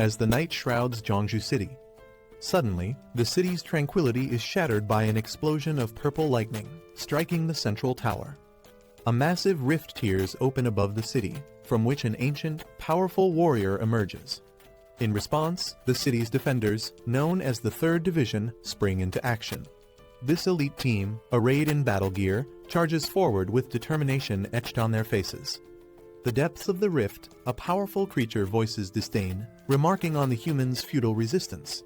as the night shrouds Jeongju City. Suddenly, the city's tranquility is shattered by an explosion of purple lightning, striking the central tower. A massive rift tears open above the city, from which an ancient, powerful warrior emerges. In response, the city's defenders, known as the 3rd Division, spring into action. This elite team, arrayed in battle gear, charges forward with determination etched on their faces. The depths of the rift, a powerful creature voices disdain, remarking on the humans' futile resistance.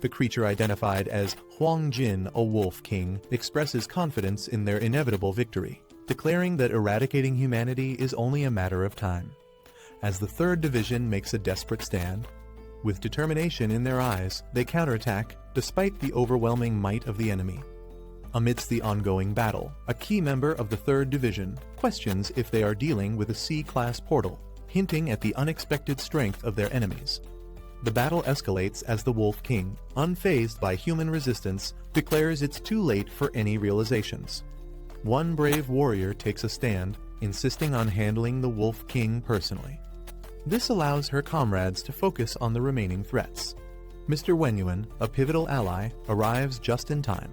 The creature identified as Huang Jin, a wolf king, expresses confidence in their inevitable victory, declaring that eradicating humanity is only a matter of time. As the 3rd Division makes a desperate stand, with determination in their eyes, they counterattack, despite the overwhelming might of the enemy. Amidst the ongoing battle, a key member of the 3rd Division questions if they are dealing with a C-class portal, hinting at the unexpected strength of their enemies. The battle escalates as the Wolf King, unfazed by human resistance, declares it's too late for any realizations. One brave warrior takes a stand, insisting on handling the Wolf King personally. This allows her comrades to focus on the remaining threats. Mr. Wenyuan, a pivotal ally, arrives just in time.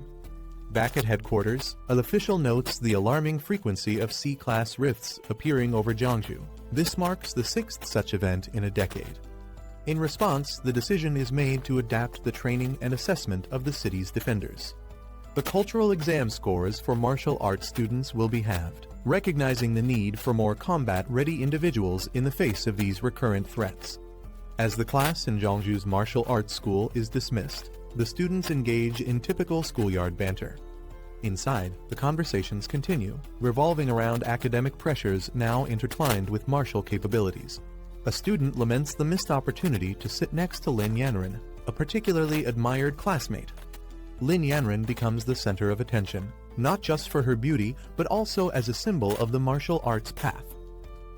Back at headquarters, an official notes the alarming frequency of C-class rifts appearing over Jeongju. This marks the 6th such event in a decade. In response, the decision is made to adapt the training and assessment of the city's defenders. The cultural exam scores for martial arts students will be halved, recognizing the need for more combat-ready individuals in the face of these recurrent threats. As the class in Jeongju's martial arts school is dismissed, the students engage in typical schoolyard banter. Inside, the conversations continue, revolving around academic pressures now intertwined with martial capabilities. A student laments the missed opportunity to sit next to Lin Yanren, a particularly admired classmate. Lin Yanren becomes the center of attention, not just for her beauty, but also as a symbol of the martial arts path.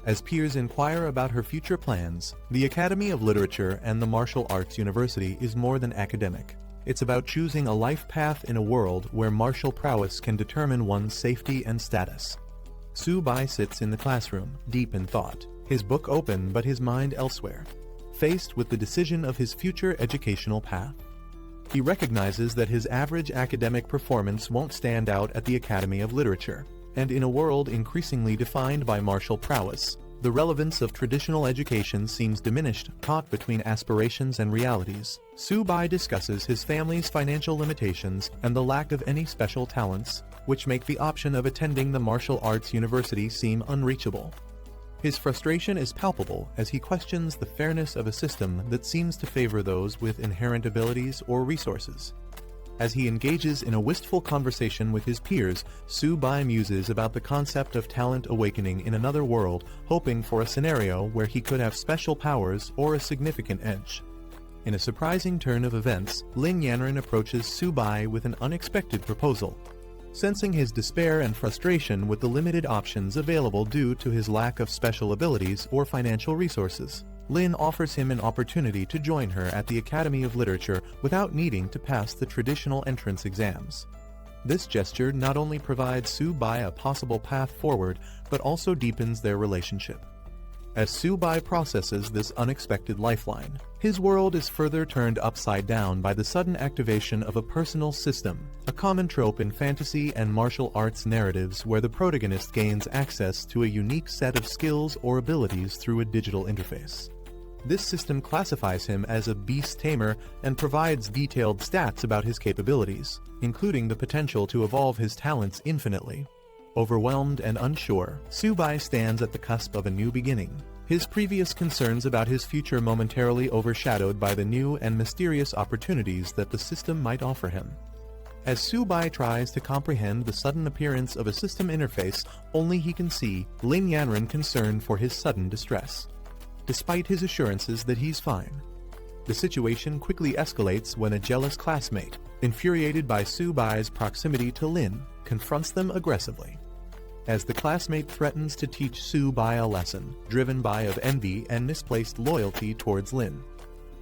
As peers inquire about her future plans, the Academy of Literature and the Martial Arts University is more than academic. It's about choosing a life path in a world where martial prowess can determine one's safety and status. Su Bai sits in the classroom, deep in thought, his book open but his mind elsewhere, faced with the decision of his future educational path. He recognizes that his average academic performance won't stand out at the Academy of Literature, and in a world increasingly defined by martial prowess, the relevance of traditional education seems diminished, caught between aspirations and realities. Su Bai discusses his family's financial limitations and the lack of any special talents, which make the option of attending the martial arts university seem unreachable. His frustration is palpable as he questions the fairness of a system that seems to favor those with inherent abilities or resources. As he engages in a wistful conversation with his peers, Su Bai muses about the concept of talent awakening in another world, hoping for a scenario where he could have special powers or a significant edge. In a surprising turn of events, Lin Yanren approaches Su Bai with an unexpected proposal. Sensing his despair and frustration with the limited options available due to his lack of special abilities or financial resources, Lin offers him an opportunity to join her at the Academy of Literature without needing to pass the traditional entrance exams. This gesture not only provides Su Bai a possible path forward, but also deepens their relationship. As Su Bai processes this unexpected lifeline, his world is further turned upside down by the sudden activation of a personal system, a common trope in fantasy and martial arts narratives where the protagonist gains access to a unique set of skills or abilities through a digital interface. This system classifies him as a beast tamer and provides detailed stats about his capabilities, including the potential to evolve his talents infinitely. Overwhelmed and unsure, Su Bai stands at the cusp of a new beginning, his previous concerns about his future momentarily overshadowed by the new and mysterious opportunities that the system might offer him. As Su Bai tries to comprehend the sudden appearance of a system interface only he can see, Lin Yanren concerned for his sudden distress. Despite his assurances that he's fine, the situation quickly escalates when a jealous classmate, infuriated by Su Bai's proximity to Lin, confronts them aggressively. As the classmate threatens to teach Su Bai a lesson, driven by of envy and misplaced loyalty towards Lin.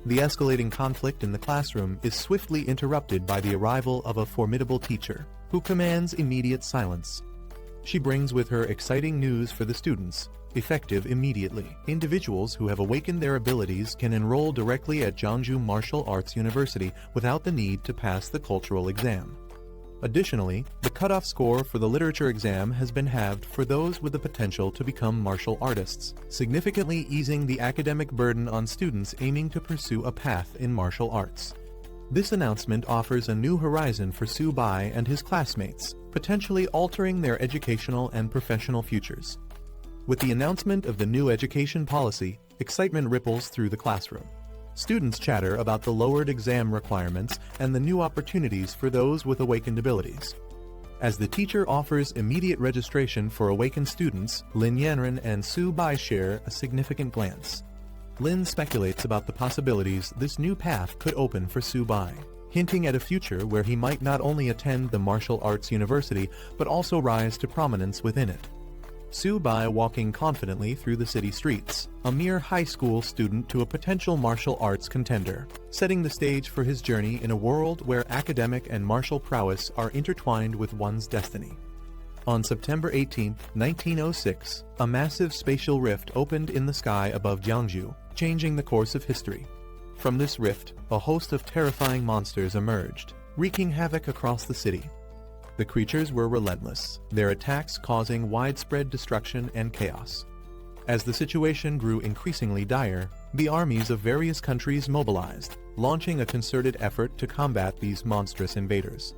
The escalating conflict in the classroom is swiftly interrupted by the arrival of a formidable teacher, who commands immediate silence. She brings with her exciting news for the students, effective immediately. Individuals who have awakened their abilities can enroll directly at Jeongju Martial Arts University without the need to pass the cultural exam. Additionally, the cutoff score for the literature exam has been halved for those with the potential to become martial artists, significantly easing the academic burden on students aiming to pursue a path in martial arts. This announcement offers a new horizon for Su Bai and his classmates, potentially altering their educational and professional futures. With the announcement of the new education policy, excitement ripples through the classroom. Students chatter about the lowered exam requirements and the new opportunities for those with awakened abilities. As the teacher offers immediate registration for awakened students, Lin Yanren and Su Bai share a significant glance. Lin speculates about the possibilities this new path could open for Su Bai, hinting at a future where he might not only attend the martial arts university but also rise to prominence within it. Su Bai walking confidently through the city streets, a mere high school student to a potential martial arts contender, setting the stage for his journey in a world where academic and martial prowess are intertwined with one's destiny. On September 18, 1906, a massive spatial rift opened in the sky above Jeongju, changing the course of history. From this rift, a host of terrifying monsters emerged, wreaking havoc across the city. The creatures were relentless, their attacks causing widespread destruction and chaos. As the situation grew increasingly dire, the armies of various countries mobilized, launching a concerted effort to combat these monstrous invaders.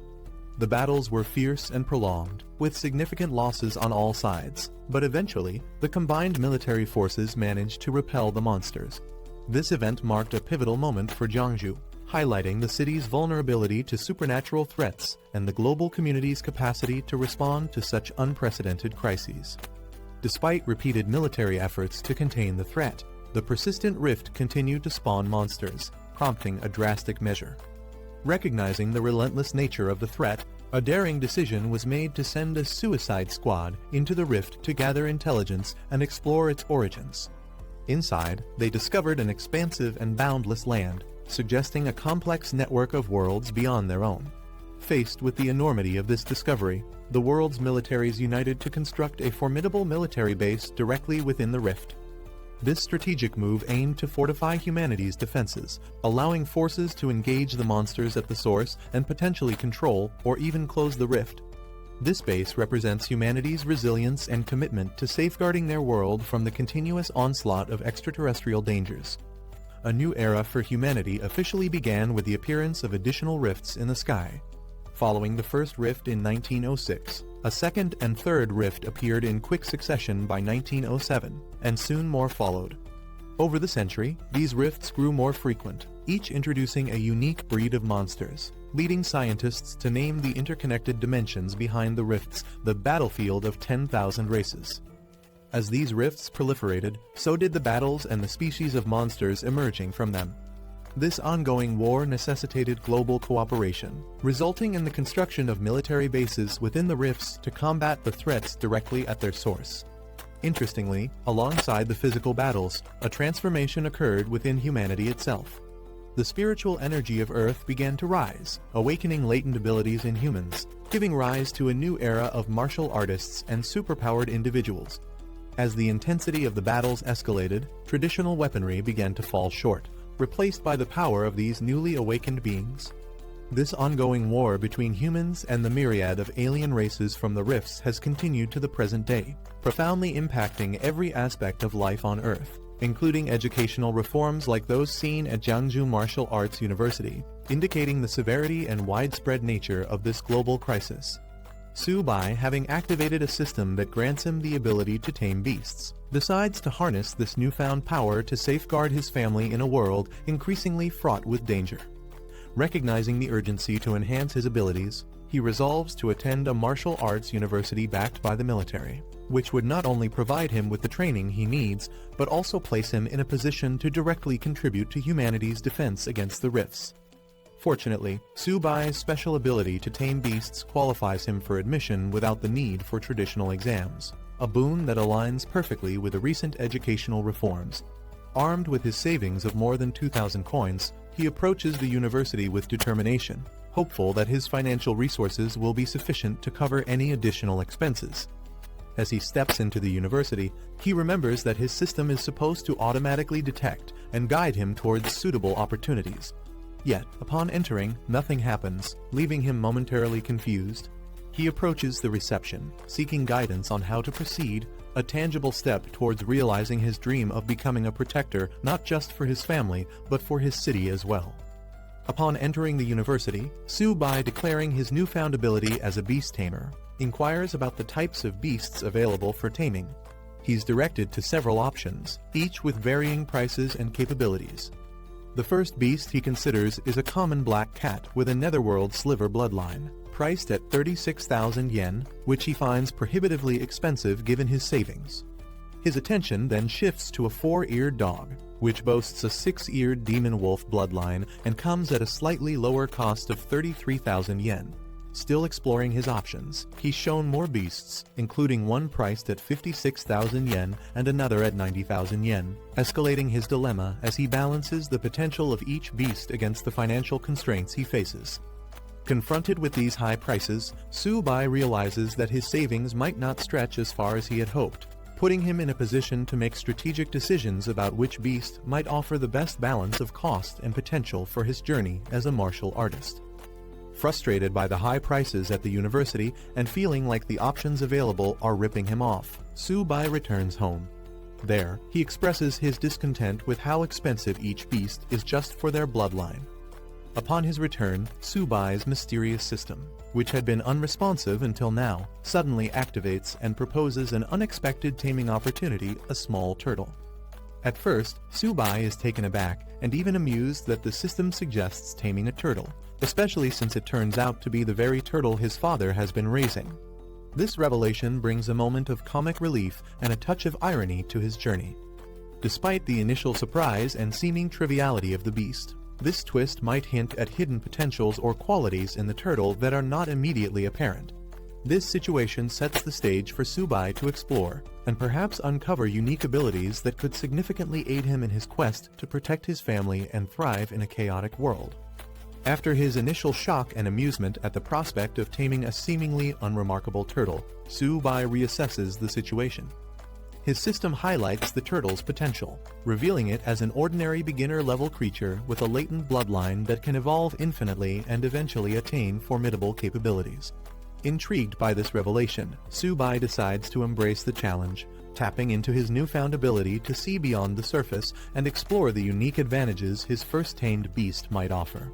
The battles were fierce and prolonged, with significant losses on all sides, but eventually, the combined military forces managed to repel the monsters. This event marked a pivotal moment for Jeongju, highlighting the city's vulnerability to supernatural threats and the global community's capacity to respond to such unprecedented crises. Despite repeated military efforts to contain the threat, the persistent rift continued to spawn monsters, prompting a drastic measure. Recognizing the relentless nature of the threat, a daring decision was made to send a suicide squad into the rift to gather intelligence and explore its origins. Inside, they discovered an expansive and boundless land, suggesting a complex network of worlds beyond their own. Faced with the enormity of this discovery, the world's militaries united to construct a formidable military base directly within the rift. This strategic move aimed to fortify humanity's defenses, allowing forces to engage the monsters at the source and potentially control or even close the rift. This base represents humanity's resilience and commitment to safeguarding their world from the continuous onslaught of extraterrestrial dangers. A new era for humanity officially began with the appearance of additional rifts in the sky. Following the first rift in 1906, a second and third rift appeared in quick succession by 1907, and soon more followed. Over the century, these rifts grew more frequent, each introducing a unique breed of monsters, leading scientists to name the interconnected dimensions behind the rifts the battlefield of 10,000 races. As these rifts proliferated, so did the battles and the species of monsters emerging from them. This ongoing war necessitated global cooperation, resulting in the construction of military bases within the rifts to combat the threats directly at their source. Interestingly, alongside the physical battles, a transformation occurred within humanity itself. The spiritual energy of Earth began to rise, awakening latent abilities in humans, giving rise to a new era of martial artists and superpowered individuals. As the intensity of the battles escalated, traditional weaponry began to fall short, replaced by the power of these newly awakened beings. This ongoing war between humans and the myriad of alien races from the rifts has continued to the present day, profoundly impacting every aspect of life on Earth, including educational reforms like those seen at Jeongju Martial Arts University, indicating the severity and widespread nature of this global crisis. Su Bai, having activated a system that grants him the ability to tame beasts, decides to harness this newfound power to safeguard his family in a world increasingly fraught with danger. Recognizing the urgency to enhance his abilities, he resolves to attend a martial arts university backed by the military, which would not only provide him with the training he needs, but also place him in a position to directly contribute to humanity's defense against the rifts. Fortunately, Su Bai's special ability to tame beasts qualifies him for admission without the need for traditional exams, a boon that aligns perfectly with the recent educational reforms. Armed with his savings of more than 2,000 coins, he approaches the university with determination, hopeful that his financial resources will be sufficient to cover any additional expenses. As he steps into the university, he remembers that his system is supposed to automatically detect and guide him towards suitable opportunities. Yet, upon entering, nothing happens, leaving him momentarily confused. He approaches the reception, seeking guidance on how to proceed, a tangible step towards realizing his dream of becoming a protector not just for his family, but for his city as well. Upon entering the university, Su-bai, declaring his newfound ability as a beast tamer, inquires about the types of beasts available for taming. He's directed to several options, each with varying prices and capabilities. The first beast he considers is a common black cat with a netherworld sliver bloodline, priced at 36,000 yen, which he finds prohibitively expensive given his savings. His attention then shifts to a 4-eared dog, which boasts a 6-eared demon wolf bloodline and comes at a slightly lower cost of 33,000 yen. Still exploring his options, he's shown more beasts, including one priced at 56,000 yen and another at 90,000 yen, escalating his dilemma as he balances the potential of each beast against the financial constraints he faces. Confronted with these high prices, Su-bai realizes that his savings might not stretch as far as he had hoped, putting him in a position to make strategic decisions about which beast might offer the best balance of cost and potential for his journey as a martial artist. Frustrated by the high prices at the university and feeling like the options available are ripping him off, Su-bai returns home. There, he expresses his discontent with how expensive each beast is just for their bloodline. Upon his return, Su-bai's mysterious system, which had been unresponsive until now, suddenly activates and proposes an unexpected taming opportunity, a small turtle. At first, Su-bai is taken aback and even amused that the system suggests taming a turtle, especially since it turns out to be the very turtle his father has been raising. This revelation brings a moment of comic relief and a touch of irony to his journey. Despite the initial surprise and seeming triviality of the beast, this twist might hint at hidden potentials or qualities in the turtle that are not immediately apparent. This situation sets the stage for Su-bai to explore, and perhaps uncover unique abilities that could significantly aid him in his quest to protect his family and thrive in a chaotic world. After his initial shock and amusement at the prospect of taming a seemingly unremarkable turtle, Su-bai reassesses the situation. His system highlights the turtle's potential, revealing it as an ordinary beginner-level creature with a latent bloodline that can evolve infinitely and eventually attain formidable capabilities. Intrigued by this revelation, Su-bai decides to embrace the challenge, tapping into his newfound ability to see beyond the surface and explore the unique advantages his first tamed beast might offer.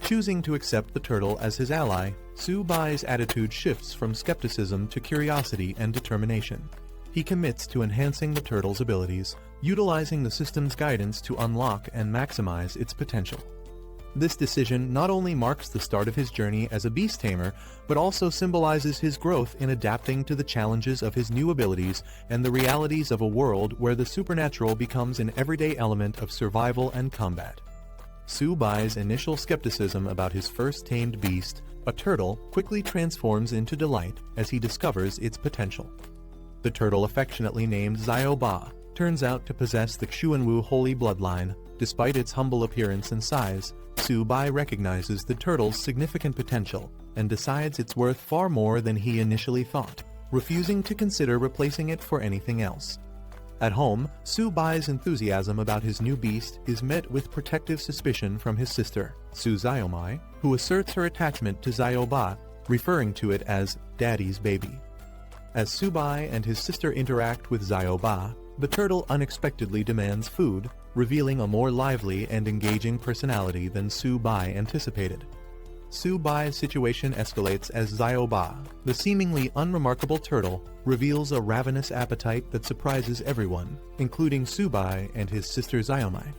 Choosing to accept the turtle as his ally, Su-bai's attitude shifts from skepticism to curiosity and determination. He commits to enhancing the turtle's abilities, utilizing the system's guidance to unlock and maximize its potential. This decision not only marks the start of his journey as a beast tamer, but also symbolizes his growth in adapting to the challenges of his new abilities and the realities of a world where the supernatural becomes an everyday element of survival and combat. Su-bai's initial skepticism about his first tamed beast, a turtle, quickly transforms into delight as he discovers its potential. The turtle, affectionately named Zio-ba, turns out to possess the Xuanwu holy bloodline. Despite its humble appearance and size, Su-bai recognizes the turtle's significant potential and decides it's worth far more than he initially thought, refusing to consider replacing it for anything else. At home, Su-bai's enthusiasm about his new beast is met with protective suspicion from his sister, Su-zayomai, who asserts her attachment to Zio-ba, referring to it as Daddy's baby. As Su-bai and his sister interact with Zio-ba, the turtle unexpectedly demands food, revealing a more lively and engaging personality than Su-bai anticipated. Su-bai's situation escalates as Zio-ba, the seemingly unremarkable turtle, reveals a ravenous appetite that surprises everyone, including Su-bai and his sister Zayomai.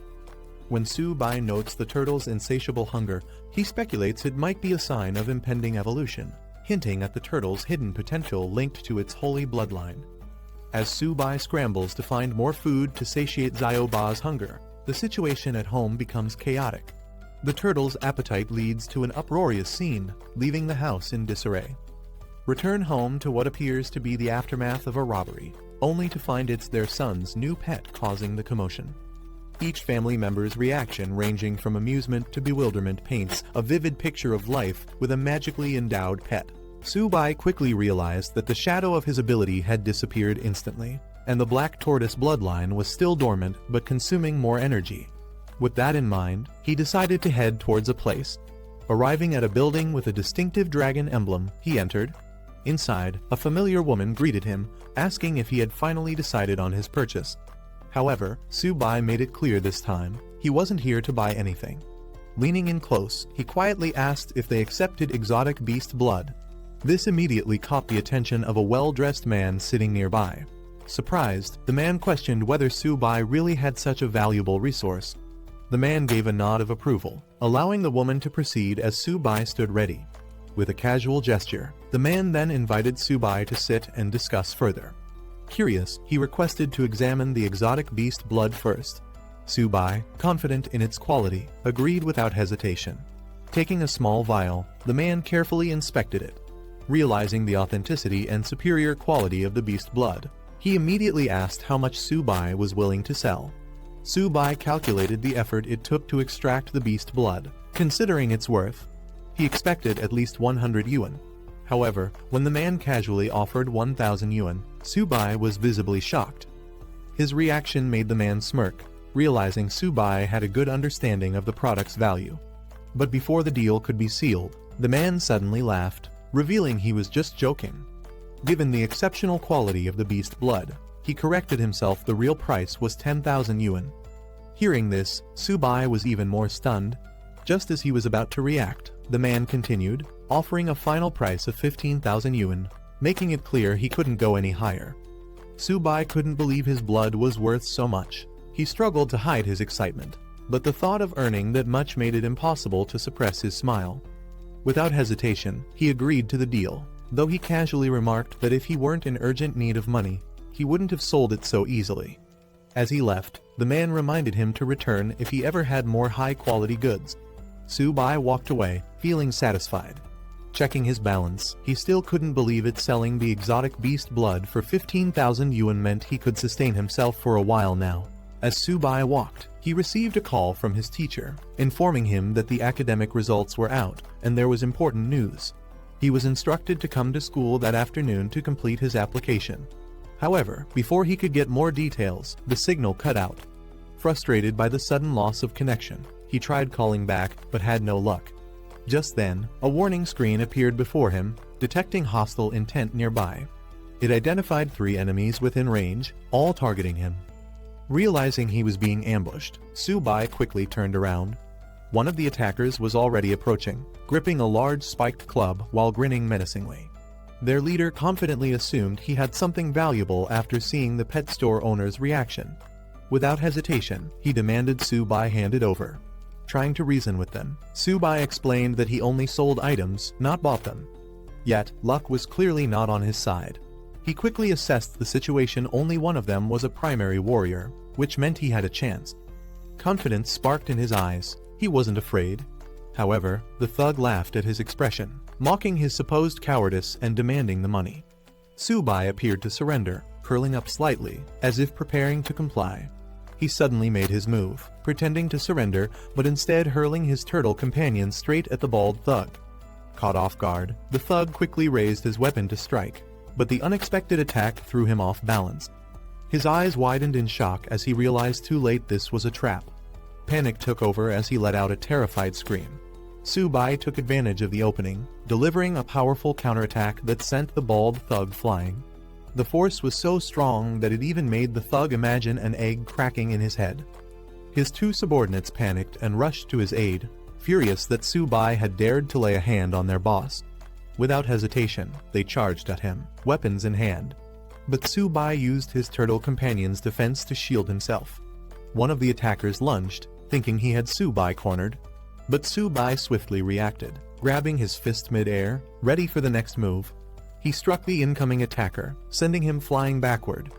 When Su-bai notes the turtle's insatiable hunger, he speculates it might be a sign of impending evolution, hinting at the turtle's hidden potential linked to its holy bloodline. As Su-bai scrambles to find more food to satiate Zio-ba's hunger, the situation at home becomes chaotic. The turtle's appetite leads to an uproarious scene, leaving the house in disarray. Return home to what appears to be the aftermath of a robbery, only to find it's their son's new pet causing the commotion. Each family member's reaction, ranging from amusement to bewilderment, paints a vivid picture of life with a magically endowed pet. Su-bai quickly realized that the shadow of his ability had disappeared instantly, and the black tortoise bloodline was still dormant but consuming more energy. With that in mind, he decided to head towards a place. Arriving at a building with a distinctive dragon emblem, he entered. Inside, a familiar woman greeted him, asking if he had finally decided on his purchase. However, Su-bai made it clear this time, he wasn't here to buy anything. Leaning in close, he quietly asked if they accepted exotic beast blood. This immediately caught the attention of a well-dressed man sitting nearby. Surprised, the man questioned whether Su-bai really had such a valuable resource. The man gave a nod of approval, allowing the woman to proceed as Su-bai stood ready. With a casual gesture, the man then invited Su-bai to sit and discuss further. Curious, he requested to examine the exotic beast blood first. Su-bai, confident in its quality, agreed without hesitation. Taking a small vial, the man carefully inspected it. Realizing the authenticity and superior quality of the beast blood, he immediately asked how much Su-bai was willing to sell. Su-bai calculated the effort it took to extract the beast blood. Considering its worth, he expected at least 100 yuan. However, when the man casually offered 1,000 yuan, Su-bai was visibly shocked. His reaction made the man smirk, realizing Su-bai had a good understanding of the product's value. But before the deal could be sealed, the man suddenly laughed, revealing he was just joking. Given the exceptional quality of the beast blood, he corrected himself. The real price was 10,000 yuan. Hearing this, Su-bai was even more stunned. Just as he was about to react, the man continued, offering a final price of 15,000 yuan, making it clear he couldn't go any higher. Su-bai couldn't believe his blood was worth so much. He struggled to hide his excitement, but the thought of earning that much made it impossible to suppress his smile. Without hesitation, he agreed to the deal, though he casually remarked that if he weren't in urgent need of money, he wouldn't have sold it so easily. As he left, the man reminded him to return if he ever had more high-quality goods. Su-bai walked away, feeling satisfied. Checking his balance, he still couldn't believe it. Selling the exotic beast blood for 15,000 yuan meant he could sustain himself for a while now. As Su-bai walked, he received a call from his teacher, informing him that the academic results were out, and there was important news. He was instructed to come to school that afternoon to complete his application. However, before he could get more details, the signal cut out. Frustrated by the sudden loss of connection, he tried calling back, but had no luck. Just then, a warning screen appeared before him, detecting hostile intent nearby. It identified 3 enemies within range, all targeting him. Realizing he was being ambushed, Su-bai quickly turned around. One of the attackers was already approaching, gripping a large spiked club while grinning menacingly. Their leader confidently assumed he had something valuable after seeing the pet store owner's reaction. Without hesitation, he demanded Su-bai hand it over. Trying to reason with them, Su-bai explained that he only sold items, not bought them. Yet, luck was clearly not on his side. He quickly assessed the situation. Only one of them was a primary warrior, which meant he had a chance. Confidence sparked in his eyes. He wasn't afraid. However, the thug laughed at his expression, mocking his supposed cowardice and demanding the money. Su-bai appeared to surrender, curling up slightly, as if preparing to comply. He suddenly made his move, pretending to surrender, but instead hurling his turtle companion straight at the bald thug. Caught off guard, the thug quickly raised his weapon to strike, but the unexpected attack threw him off balance. His eyes widened in shock as he realized too late this was a trap. Panic took over as he let out a terrified scream. Su-bai took advantage of the opening, delivering a powerful counterattack that sent the bald thug flying. The force was so strong that it even made the thug imagine an egg cracking in his head. His 2 subordinates panicked and rushed to his aid, furious that Su-bai had dared to lay a hand on their boss. Without hesitation, they charged at him, weapons in hand. But Su-bai used his turtle companion's defense to shield himself. One of the attackers lunged, thinking he had Su-bai cornered. But Su-bai swiftly reacted, grabbing his fist mid-air, ready for the next move. He struck the incoming attacker, sending him flying backward.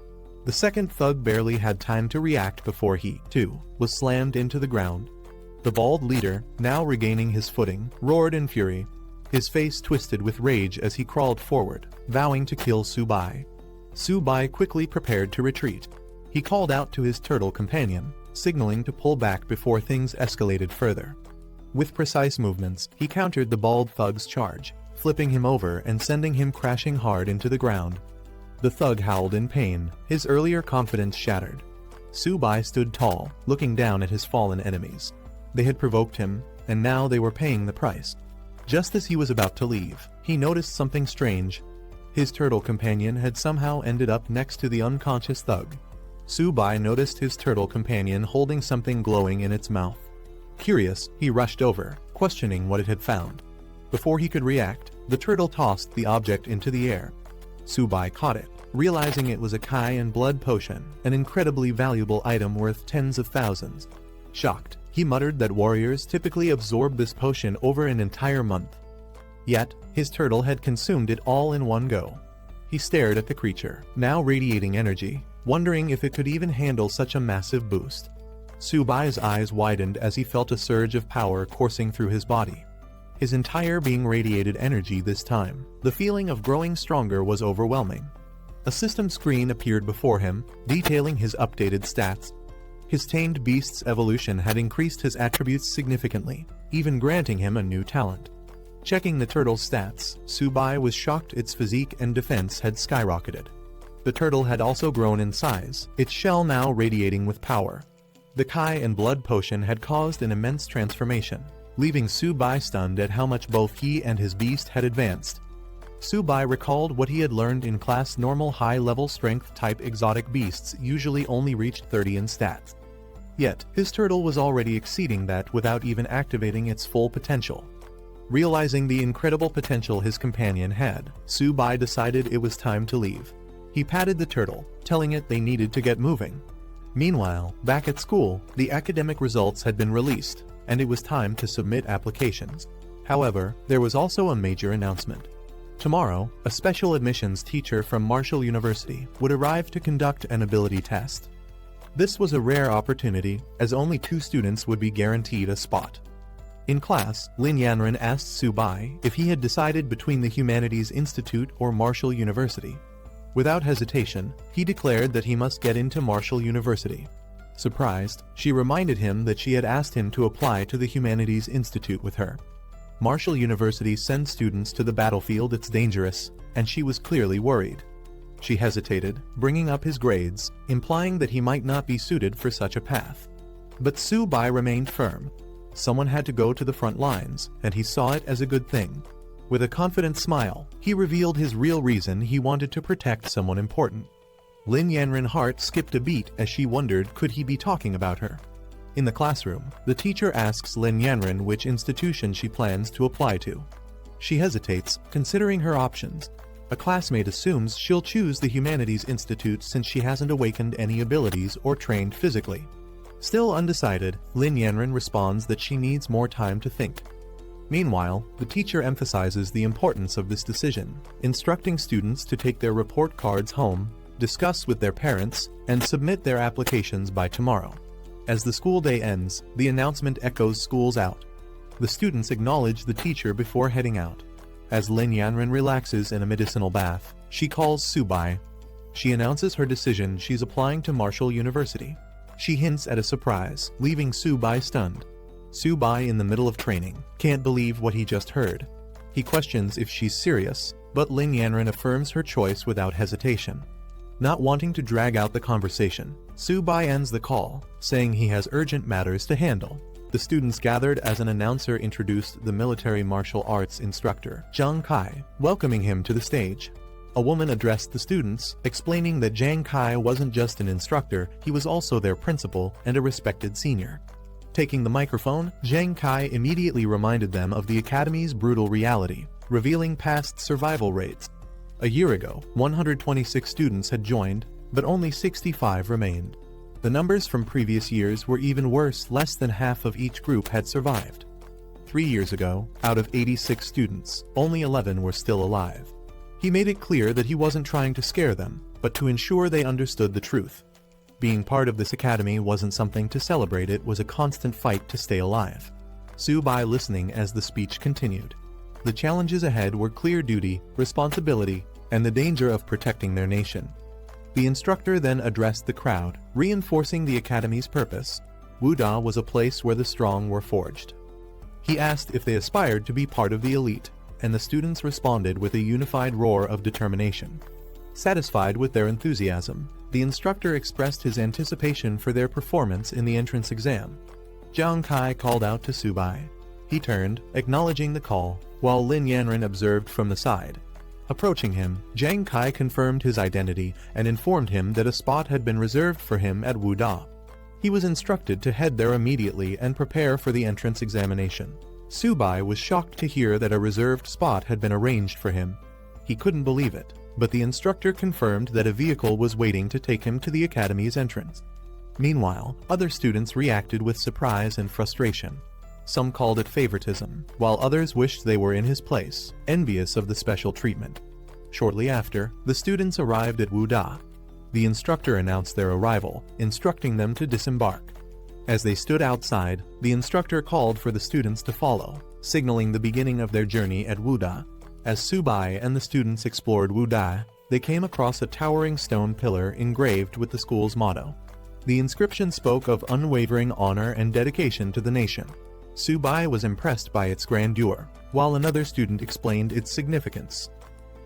The second thug barely had time to react before he, too, was slammed into the ground. The bald leader, now regaining his footing, roared in fury. His face twisted with rage as he crawled forward, vowing to kill Su-bai. Su-bai quickly prepared to retreat. He called out to his turtle companion, signaling to pull back before things escalated further. With precise movements, he countered the bald thug's charge, flipping him over and sending him crashing hard into the ground. The thug howled in pain, his earlier confidence shattered. Subai stood tall, looking down at his fallen enemies. They had provoked him, and now they were paying the price. Just as he was about to leave, he noticed something strange. His turtle companion had somehow ended up next to the unconscious thug. Subai noticed his turtle companion holding something glowing in its mouth. Curious, he rushed over, questioning what it had found. Before he could react, the turtle tossed the object into the air. Subai caught it, realizing it was a Kai and blood potion, an incredibly valuable item worth tens of thousands. Shocked, he muttered that warriors typically absorb this potion over an entire month. Yet, his turtle had consumed it all in one go. He stared at the creature, now radiating energy, wondering if it could even handle such a massive boost. Subai's eyes widened as he felt a surge of power coursing through his body. His entire being radiated energy this time. The feeling of growing stronger was overwhelming. A system screen appeared before him, detailing his updated stats. His tamed beast's evolution had increased his attributes significantly, even granting him a new talent. Checking the turtle's stats, Subai was shocked its physique and defense had skyrocketed. The turtle had also grown in size, its shell now radiating with power. The Kai and blood potion had caused an immense transformation, leaving Subai stunned at how much both he and his beast had advanced. Subai recalled what he had learned in class. Normal high-level strength type exotic beasts usually only reached 30 in stats. Yet, his turtle was already exceeding that without even activating its full potential. Realizing the incredible potential his companion had, Subai decided it was time to leave. He patted the turtle, telling it they needed to get moving. Meanwhile, back at school, the academic results had been released, and it was time to submit applications. However, there was also a major announcement. Tomorrow, a special admissions teacher from Marshall University would arrive to conduct an ability test. This was a rare opportunity, as only 2 students would be guaranteed a spot. In class, Lin Yanren asked Subai if he had decided between the Humanities Institute or Marshall University. Without hesitation, he declared that he must get into Marshall University. Surprised, she reminded him that she had asked him to apply to the Humanities Institute with her. Marshall University sends students to the battlefield. It's dangerous, and she was clearly worried. She hesitated, bringing up his grades, implying that he might not be suited for such a path. But Subai remained firm. Someone had to go to the front lines, and he saw it as a good thing. With a confident smile, he revealed his real reason: he wanted to protect someone important. Lin Yanren's heart skipped a beat as she wondered, could he be talking about her? In the classroom, the teacher asks Lin Yanren which institution she plans to apply to. She hesitates, considering her options. A classmate assumes she'll choose the Humanities Institute since she hasn't awakened any abilities or trained physically. Still undecided, Lin Yanren responds that she needs more time to think. Meanwhile, the teacher emphasizes the importance of this decision, instructing students to take their report cards home, discuss with their parents, and submit their applications by tomorrow. As the school day ends, the announcement echoes schools out. The students acknowledge the teacher before heading out. As Lin Yanren relaxes in a medicinal bath, she calls Subai. She announces her decision: she's applying to Marshall University. She hints at a surprise, leaving Subai stunned. Subai, in the middle of training, can't believe what he just heard. He questions if she's serious, but Lin Yanren affirms her choice without hesitation. Not wanting to drag out the conversation, Subai ends the call, saying he has urgent matters to handle. The students gathered as an announcer introduced the military martial arts instructor, Zhang Kai, welcoming him to the stage. A woman addressed the students, explaining that Zhang Kai wasn't just an instructor, he was also their principal and a respected senior. Taking the microphone, Zhang Kai immediately reminded them of the academy's brutal reality, revealing past survival rates. A year ago, 126 students had joined, but only 65 remained. The numbers from previous years were even worse: less than half of each group had survived. 3 years ago, out of 86 students, only 11 were still alive. He made it clear that he wasn't trying to scare them, but to ensure they understood the truth. Being part of this academy wasn't something to celebrate, it was a constant fight to stay alive. Subai listening as the speech continued. The challenges ahead were clear: duty, responsibility, and the danger of protecting their nation. The instructor then addressed the crowd, reinforcing the academy's purpose. Wuda was a place where the strong were forged. He asked if they aspired to be part of the elite, and the students responded with a unified roar of determination. Satisfied with their enthusiasm, the instructor expressed his anticipation for their performance in the entrance exam. Jiang Kai called out to Subai. He turned, acknowledging the call, while Lin Yanren observed from the side. Approaching him, Jiang Kai confirmed his identity and informed him that a spot had been reserved for him at Wuda. He was instructed to head there immediately and prepare for the entrance examination. Subai was shocked to hear that a reserved spot had been arranged for him. He couldn't believe it, but the instructor confirmed that a vehicle was waiting to take him to the academy's entrance. Meanwhile, other students reacted with surprise and frustration. Some called it favoritism, while others wished they were in his place, envious of the special treatment. Shortly after, the students arrived at Wuda. The instructor announced their arrival, instructing them to disembark. As they stood outside, the instructor called for the students to follow, signaling the beginning of their journey at Wuda. As Subai and the students explored Wuda, they came across a towering stone pillar engraved with the school's motto. The inscription spoke of unwavering honor and dedication to the nation. Subai was impressed by its grandeur, while another student explained its significance.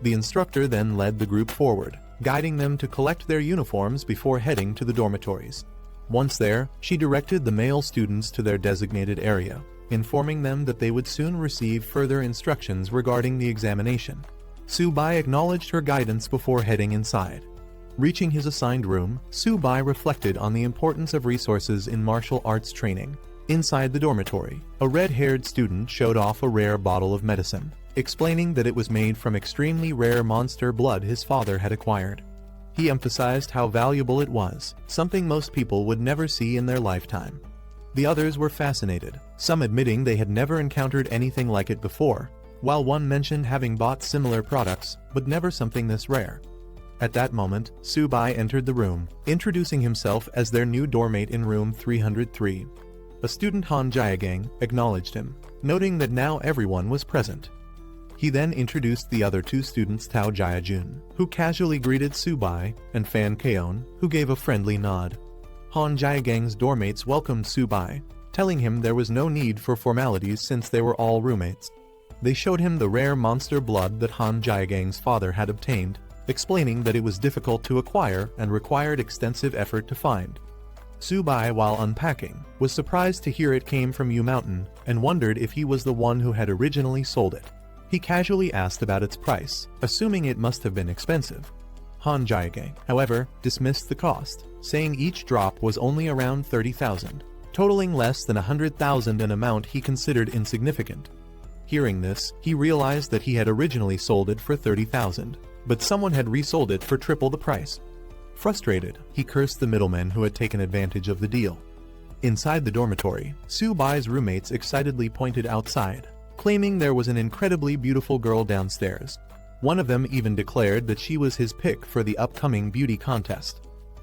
The instructor then led the group forward, guiding them to collect their uniforms before heading to the dormitories. Once there, she directed the male students to their designated area, informing them that they would soon receive further instructions regarding the examination. Subai acknowledged her guidance before heading inside. Reaching his assigned room, Subai reflected on the importance of resources in martial arts training. Inside the dormitory, a red-haired student showed off a rare bottle of medicine, explaining that it was made from extremely rare monster blood his father had acquired. He emphasized how valuable it was, something most people would never see in their lifetime. The others were fascinated, some admitting they had never encountered anything like it before, while one mentioned having bought similar products, but never something this rare. At that moment, Subai entered the room, introducing himself as their new doormate in room 303. A student Han Jiagang acknowledged him, noting that now everyone was present. He then introduced the other two students Tao Jiajun, who casually greeted Subai, and Fan Keon, who gave a friendly nod. Han Jiagang's doormates welcomed Subai, telling him there was no need for formalities since they were all roommates. They showed him the rare monster blood that Han Jiagang's father had obtained, explaining that it was difficult to acquire and required extensive effort to find. Subai, while unpacking, was surprised to hear it came from Yu Mountain and wondered if he was the one who had originally sold it. He casually asked about its price, assuming it must have been expensive. Han Jiagang, however, dismissed the cost, saying each drop was only around 30,000, totaling less than 100,000, an amount he considered insignificant. Hearing this, he realized that he had originally sold it for 30,000, but someone had resold it for triple the price. Frustrated, he cursed the middlemen who had taken advantage of the deal. Inside the dormitory, Subai's roommates excitedly pointed outside, claiming there was an incredibly beautiful girl downstairs. One of them even declared that she was his pick for the upcoming beauty contest.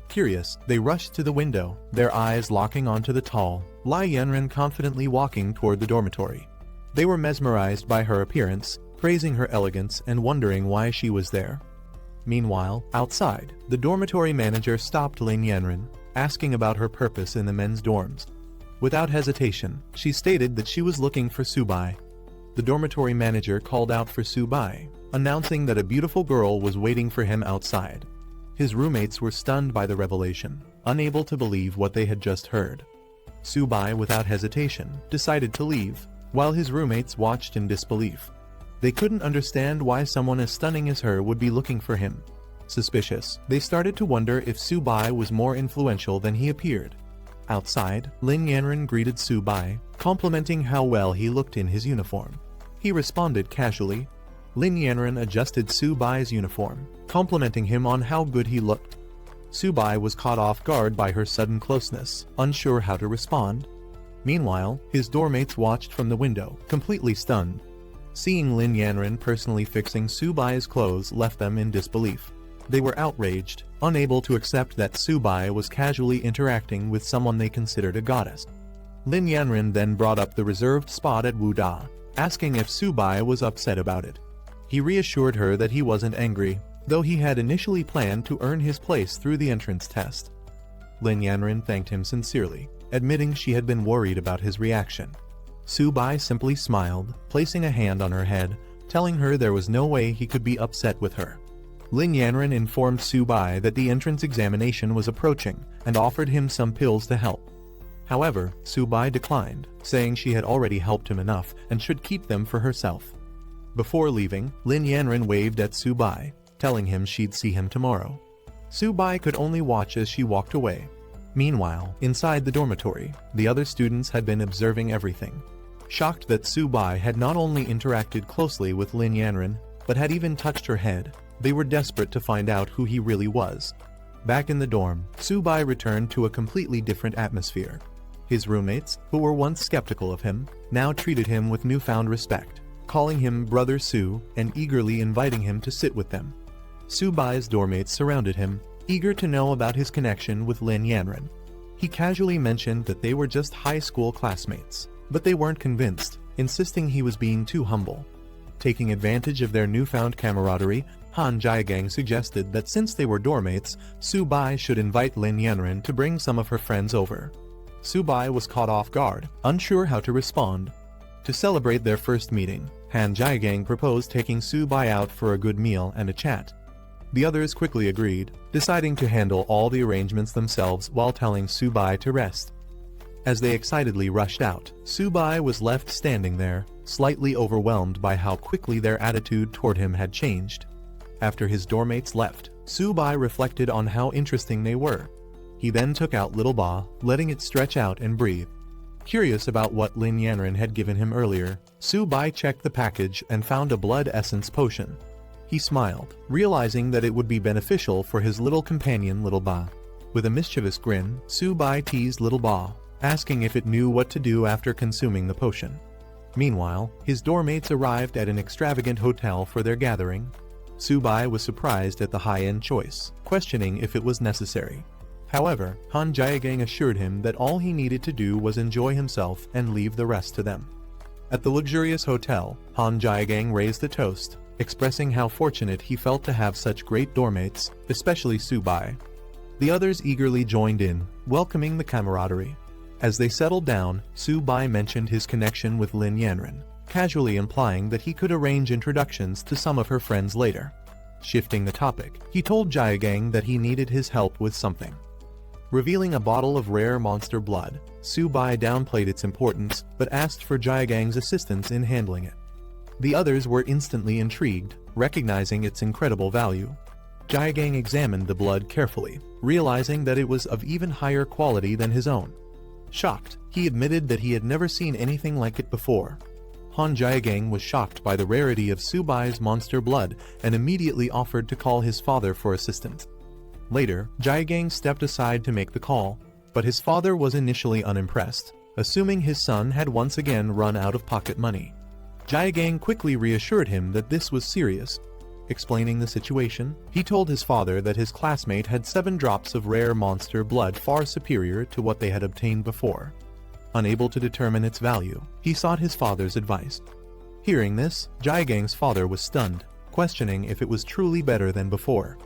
Curious, they rushed to the window, their eyes locking onto the tall, Lai Yanren confidently walking toward the dormitory. They were mesmerized by her appearance, praising her elegance and wondering why she was there. Meanwhile, outside, the dormitory manager stopped Lin Yanren, asking about her purpose in the men's dorms. Without hesitation, she stated that she was looking for Subai. The dormitory manager called out for Subai, announcing that a beautiful girl was waiting for him outside. His roommates were stunned by the revelation, unable to believe what they had just heard. Subai, without hesitation, decided to leave, while his roommates watched in disbelief. They couldn't understand why someone as stunning as her would be looking for him. Suspicious, they started to wonder if Subai was more influential than he appeared. Outside, Lin Yanren greeted Subai, complimenting how well he looked in his uniform. He responded casually. Lin Yanren adjusted Subai's uniform, complimenting him on how good he looked. Subai was caught off guard by her sudden closeness, unsure how to respond. Meanwhile, his doormates watched from the window, completely stunned. Seeing Lin Yanren personally fixing Subai's clothes left them in disbelief. They were outraged, unable to accept that Subai was casually interacting with someone they considered a goddess. Lin Yanren then brought up the reserved spot at Wuda, asking if Subai was upset about it. He reassured her that he wasn't angry, though he had initially planned to earn his place through the entrance test. Lin Yanren thanked him sincerely, admitting she had been worried about his reaction. Subai simply smiled, placing a hand on her head, telling her there was no way he could be upset with her. Lin Yanran informed Su-bai that the entrance examination was approaching and offered him some pills to help. However, Su-bai declined, saying she had already helped him enough and should keep them for herself. Before leaving, Lin Yanran waved at Su-bai, telling him she'd see him tomorrow. Su-bai could only watch as she walked away. Meanwhile, inside the dormitory, the other students had been observing everything. Shocked that Su-bai had not only interacted closely with Lin Yanran, but had even touched her head, they were desperate to find out who he really was. Back in the dorm, Su-bai returned to a completely different atmosphere. His roommates, who were once skeptical of him, now treated him with newfound respect, calling him Brother Su and eagerly inviting him to sit with them. Su-bai's dormmates surrounded him, eager to know about his connection with Lin Yanran. He casually mentioned that they were just high school classmates, but they weren't convinced, insisting he was being too humble. Taking advantage of their newfound camaraderie, Han Jiagang suggested that since they were dormmates, Su-bai should invite Lin Yanran to bring some of her friends over. Su-bai was caught off guard, unsure how to respond. To celebrate their first meeting, Han Jiagang proposed taking Su-bai out for a good meal and a chat. The others quickly agreed, deciding to handle all the arrangements themselves while telling Su-bai to rest. As they excitedly rushed out, Su-bai was left standing there, slightly overwhelmed by how quickly their attitude toward him had changed. After his dormmates left, Su-bai reflected on how interesting they were. He then took out Little Ba, letting it stretch out and breathe. Curious about what Lin Yanran had given him earlier, Su-bai checked the package and found a blood essence potion. He smiled, realizing that it would be beneficial for his little companion Little Ba. With a mischievous grin, Su-bai teased Little Ba, asking if it knew what to do after consuming the potion. Meanwhile, his dormmates arrived at an extravagant hotel for their gathering. Su-bai was surprised at the high-end choice, questioning if it was necessary. However, Han Jiagang assured him that all he needed to do was enjoy himself and leave the rest to them. At the luxurious hotel, Han Jiagang raised a toast, expressing how fortunate he felt to have such great dormmates, especially Su-bai. The others eagerly joined in, welcoming the camaraderie. As they settled down, Su-bai mentioned his connection with Lin Yanran, casually implying that he could arrange introductions to some of her friends later. Shifting the topic, he told Jiagang that he needed his help with something. Revealing a bottle of rare monster blood, Su-bai downplayed its importance but asked for Jiagang's assistance in handling it. The others were instantly intrigued, recognizing its incredible value. Jiagang examined the blood carefully, realizing that it was of even higher quality than his own. Shocked, he admitted that he had never seen anything like it before. Han Jiagang was shocked by the rarity of Su-bai's monster blood and immediately offered to call his father for assistance. Later, Jiagang stepped aside to make the call, but his father was initially unimpressed, assuming his son had once again run out of pocket money. Jiagang quickly reassured him that this was serious. Explaining the situation, he told his father that his classmate had 7 drops of rare monster blood far superior to what they had obtained before. Unable to determine its value, he sought his father's advice. Hearing this, Jiagang's father was stunned, questioning if it was truly better than before.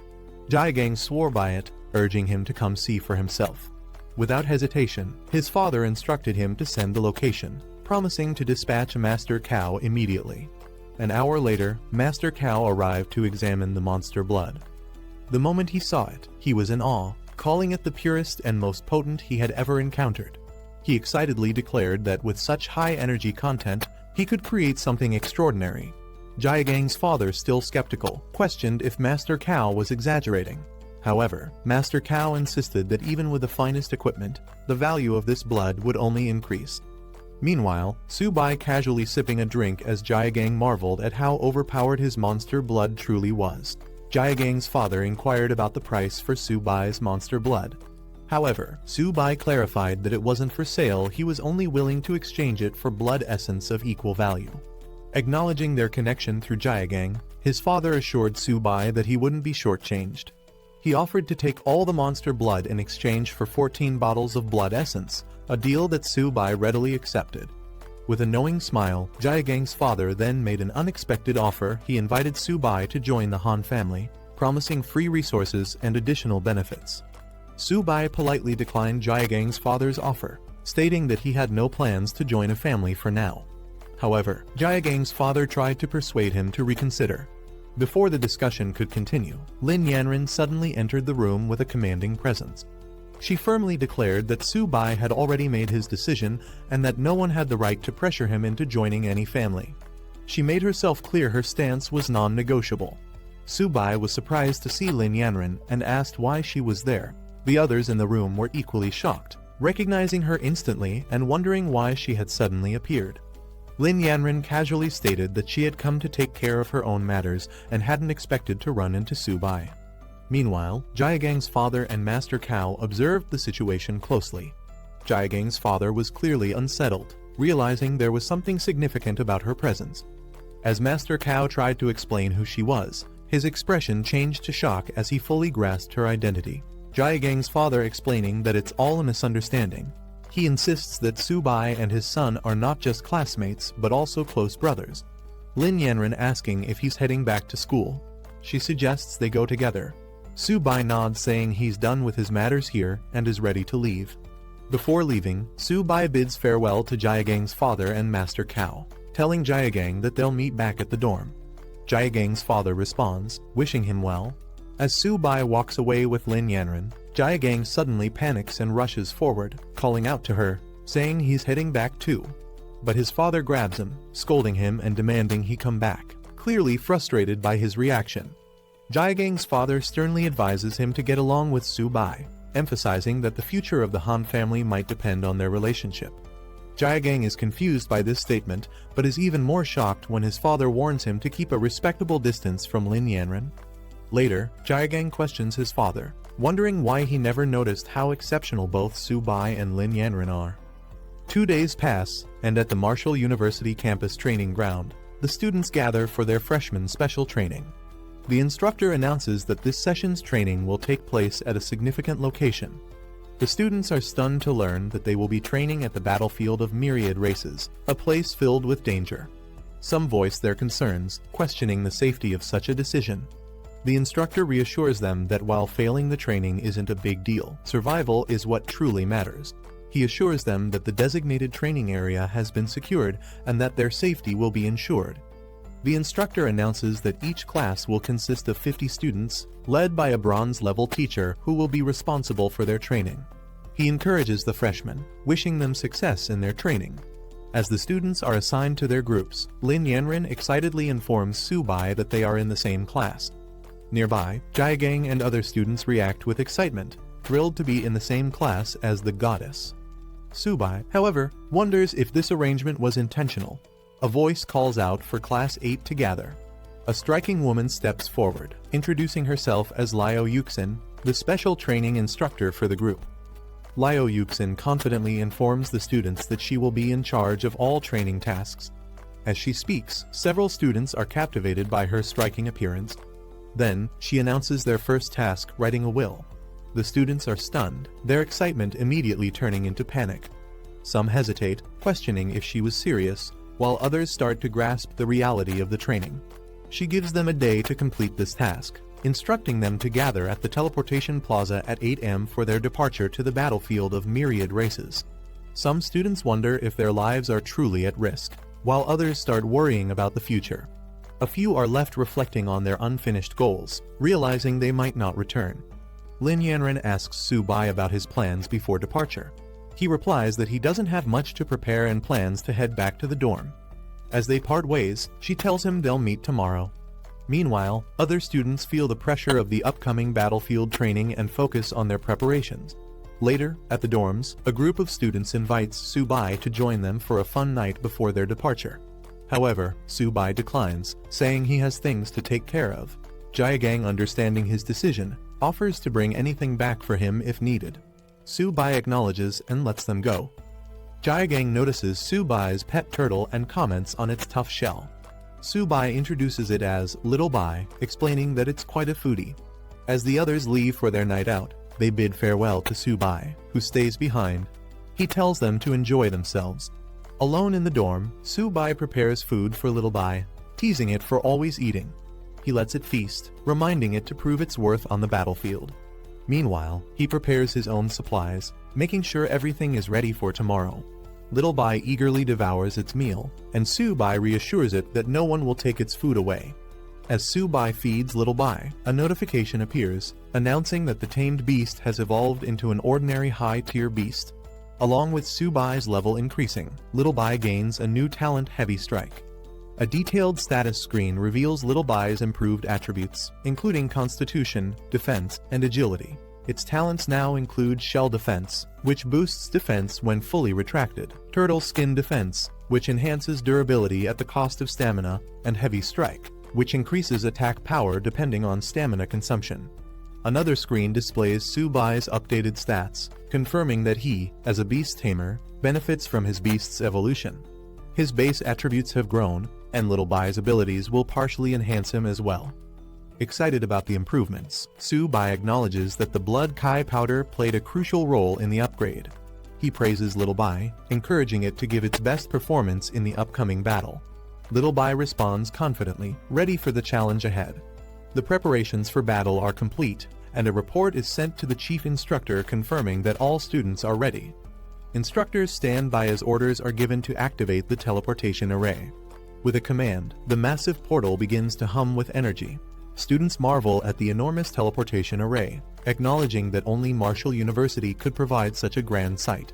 Jiagang swore by it, urging him to come see for himself. Without hesitation, his father instructed him to send the location, promising to dispatch Master Cow immediately. An hour later, Master Cow arrived to examine the monster blood. The moment he saw it, he was in awe, calling it the purest and most potent he had ever encountered. He excitedly declared that with such high energy content, he could create something extraordinary. Jiagang's father, still skeptical, questioned if Master Cow was exaggerating. However, Master Cow insisted that even with the finest equipment, the value of this blood would only increase. Meanwhile, Su-bai casually sipping a drink as Jiagang marveled at how overpowered his monster blood truly was. Jiagang's father inquired about the price for Su-bai's monster blood. However, Su-bai clarified that it wasn't for sale, he was only willing to exchange it for blood essence of equal value. Acknowledging their connection through Jiagang, his father assured Su-bai that he wouldn't be shortchanged. He offered to take all the monster blood in exchange for 14 bottles of blood essence, a deal that Su-bai readily accepted. With a knowing smile, Jiagang's father then made an unexpected offer. He invited Su-bai to join the Han family, promising free resources and additional benefits. Su-bai politely declined Jiagang's father's offer, stating that he had no plans to join a family for now. However, Jaegang's father tried to persuade him to reconsider. Before the discussion could continue, Lin Yanren suddenly entered the room with a commanding presence. She firmly declared that Su-bai had already made his decision and that no one had the right to pressure him into joining any family. She made herself clear her stance was non-negotiable. Su-bai was surprised to see Lin Yanren and asked why she was there. The others in the room were equally shocked, recognizing her instantly and wondering why she had suddenly appeared. Lin Yanren casually stated that she had come to take care of her own matters and hadn't expected to run into Su-bai. Meanwhile, Jaegang's father and Master Cao observed the situation closely. Jaegang's father was clearly unsettled, realizing there was something significant about her presence. As Master Cao tried to explain who she was, his expression changed to shock as he fully grasped her identity. Jaegang's father explaining that it's all a misunderstanding. He insists that Su-bai and his son are not just classmates but also close brothers. Lin Yanren asking if he's heading back to school. She suggests they go together. Su-bai nods saying he's done with his matters here and is ready to leave. Before leaving, Su-bai bids farewell to Jaegang's father and Master Cao, telling Jaegang that they'll meet back at the dorm. Jaegang's father responds, wishing him well. As Su-bai walks away with Lin Yanren, Jaegang suddenly panics and rushes forward, calling out to her, saying he's heading back too. But his father grabs him, scolding him and demanding he come back, clearly frustrated by his reaction. Jaegang's father sternly advises him to get along with Su-bai, emphasizing that the future of the Han family might depend on their relationship. Jaegang is confused by this statement, but is even more shocked when his father warns him to keep a respectable distance from Lin Yanren. Later, Jaegang questions his father, wondering why he never noticed how exceptional both Su-bai and Lin Yanren are. 2 days pass, and at the Marshall University campus training ground, the students gather for their freshman special training. The instructor announces that this session's training will take place at a significant location. The students are stunned to learn that they will be training at the battlefield of myriad races, a place filled with danger. Some voice their concerns, questioning the safety of such a decision. The instructor reassures them that while failing the training isn't a big deal, survival is what truly matters. He assures them that the designated training area has been secured and that their safety will be ensured. The instructor announces that each class will consist of 50 students, led by a bronze-level teacher who will be responsible for their training. He encourages the freshmen, wishing them success in their training. As the students are assigned to their groups, Lin Yanren excitedly informs Su-bai that they are in the same class. Nearby, Jaegang and other students react with excitement, thrilled to be in the same class as the goddess. Su-bai, however, wonders if this arrangement was intentional. A voice calls out for Class 8 to gather. A striking woman steps forward, introducing herself as Liao Yuxin, the special training instructor for the group. Liao Yuxin confidently informs the students that she will be in charge of all training tasks. As she speaks, several students are captivated by her striking appearance. Then, she announces their first task, writing a will. The students are stunned, their excitement immediately turning into panic. Some hesitate, questioning if she was serious, while others start to grasp the reality of the training. She gives them a day to complete this task, instructing them to gather at the teleportation plaza at 8 am for their departure to the battlefield of myriad races. Some students wonder if their lives are truly at risk, while others start worrying about the future. A few are left reflecting on their unfinished goals, realizing they might not return. Lin Yanren asks Su-bai about his plans before departure. He replies that he doesn't have much to prepare and plans to head back to the dorm. As they part ways, she tells him they'll meet tomorrow. Meanwhile, other students feel the pressure of the upcoming battlefield training and focus on their preparations. Later, at the dorms, a group of students invites Su-bai to join them for a fun night before their departure. However, Su-bai declines, saying he has things to take care of. Jaegang, understanding his decision, offers to bring anything back for him if needed. Su-bai acknowledges and lets them go. Jaegang notices Su-bai's pet turtle and comments on its tough shell. Su-bai introduces it as Little Bai, explaining that it's quite a foodie. As the others leave for their night out, they bid farewell to Su-bai, who stays behind. He tells them to enjoy themselves. Alone in the dorm, Su-bai prepares food for Little Bai, teasing it for always eating. He lets it feast, reminding it to prove its worth on the battlefield. Meanwhile, he prepares his own supplies, making sure everything is ready for tomorrow. Little Bai eagerly devours its meal, and Su Bai reassures it that no one will take its food away. As Su Bai feeds Little Bai, a notification appears, announcing that the tamed beast has evolved into an ordinary high-tier beast. Along with Su Bai's level increasing, Little Bai gains a new talent, Heavy Strike. A detailed status screen reveals Little Bai's improved attributes, including Constitution, Defense, and Agility. Its talents now include Shell Defense, which boosts defense when fully retracted, Turtle Skin Defense, which enhances durability at the cost of stamina, and Heavy Strike, which increases attack power depending on stamina consumption. Another screen displays Su Bai's updated stats, confirming that he, as a beast tamer, benefits from his beast's evolution. His base attributes have grown, and Little Bai's abilities will partially enhance him as well. Excited about the improvements, Su Bai acknowledges that the Blood Kai powder played a crucial role in the upgrade. He praises Little Bai, encouraging it to give its best performance in the upcoming battle. Little Bai responds confidently, ready for the challenge ahead. The preparations for battle are complete, and a report is sent to the chief instructor confirming that all students are ready. Instructors stand by as orders are given to activate the teleportation array. With a command, the massive portal begins to hum with energy. Students marvel at the enormous teleportation array, acknowledging that only Marshall University could provide such a grand sight.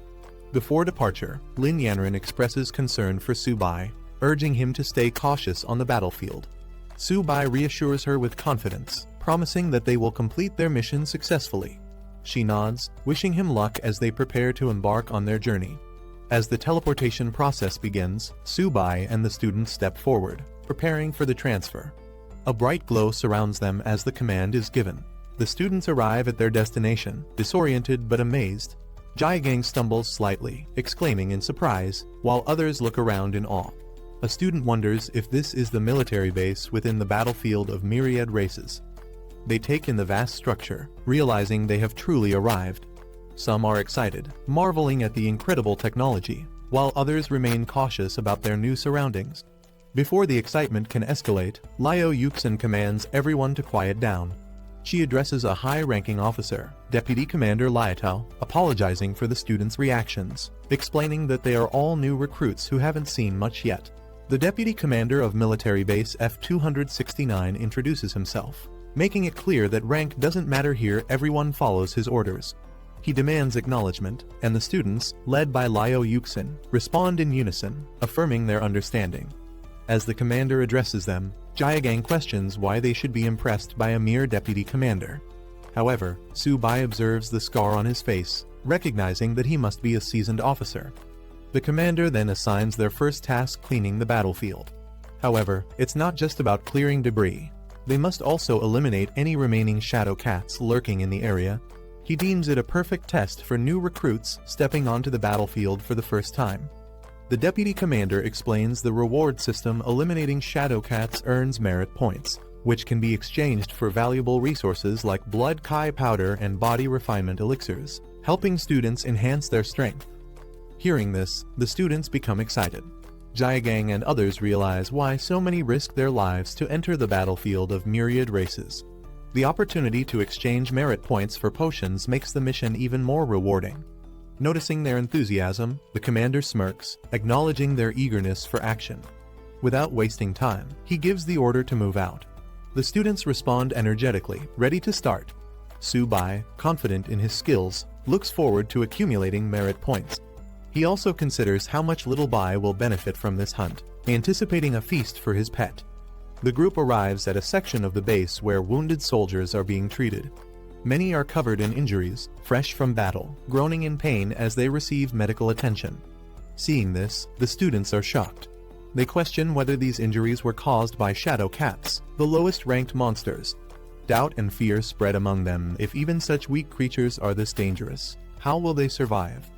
Before departure, Lin Yanran expresses concern for Su Bai, urging him to stay cautious on the battlefield. Su Bai reassures her with confidence, promising that they will complete their mission successfully. She nods, wishing him luck as they prepare to embark on their journey. As the teleportation process begins, Su Bai and the students step forward, preparing for the transfer. A bright glow surrounds them as the command is given. The students arrive at their destination, disoriented but amazed. Jiagang stumbles slightly, exclaiming in surprise, while others look around in awe. A student wonders if this is the military base within the battlefield of myriad races. They take in the vast structure, realizing they have truly arrived. Some are excited, marveling at the incredible technology, while others remain cautious about their new surroundings. Before the excitement can escalate, Liao Yuxin commands everyone to quiet down. She addresses a high-ranking officer, Deputy Commander Liatao, apologizing for the students' reactions, explaining that they are all new recruits who haven't seen much yet. The Deputy Commander of Military Base F-269 introduces himself, making it clear that rank doesn't matter here, everyone follows his orders. He demands acknowledgement, and the students, led by Liao Yuxin, respond in unison, affirming their understanding. As the commander addresses them, Jiagang questions why they should be impressed by a mere deputy commander. However, Su Bai observes the scar on his face, recognizing that he must be a seasoned officer. The commander then assigns their first task, cleaning the battlefield. However, it's not just about clearing debris. They must also eliminate any remaining shadow cats lurking in the area. He deems it a perfect test for new recruits stepping onto the battlefield for the first time. The deputy commander explains the reward system. Eliminating shadow cats earns merit points, which can be exchanged for valuable resources like blood kai powder and body refinement elixirs, helping students enhance their strength. Hearing this, the students become excited. Jiagang and others realize why so many risk their lives to enter the battlefield of myriad races. The opportunity to exchange merit points for potions makes the mission even more rewarding. Noticing their enthusiasm, the commander smirks, acknowledging their eagerness for action. Without wasting time, he gives the order to move out. The students respond energetically, ready to start. Su Bai, confident in his skills, looks forward to accumulating merit points. He also considers how much Little Bai will benefit from this hunt, anticipating a feast for his pet. The group arrives at a section of the base where wounded soldiers are being treated. Many are covered in injuries, fresh from battle, groaning in pain as they receive medical attention. Seeing this, the students are shocked. They question whether these injuries were caused by shadow cats, the lowest-ranked monsters. Doubt and fear spread among them. If even such weak creatures are this dangerous, how will they survive?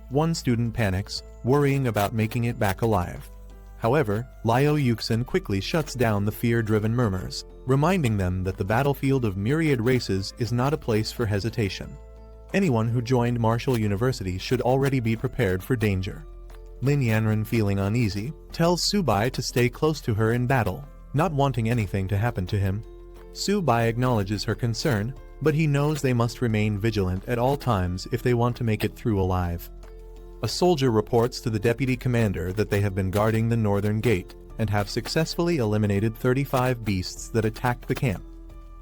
One student panics, worrying about making it back alive. However, Liao Yuxin quickly shuts down the fear-driven murmurs, reminding them that the battlefield of myriad races is not a place for hesitation. Anyone who joined Marshall University should already be prepared for danger. Lin Yanran, feeling uneasy, tells Su Bai to stay close to her in battle, not wanting anything to happen to him. Su Bai acknowledges her concern, but he knows they must remain vigilant at all times if they want to make it through alive. A soldier reports to the deputy commander that they have been guarding the northern gate and have successfully eliminated 35 beasts that attacked the camp.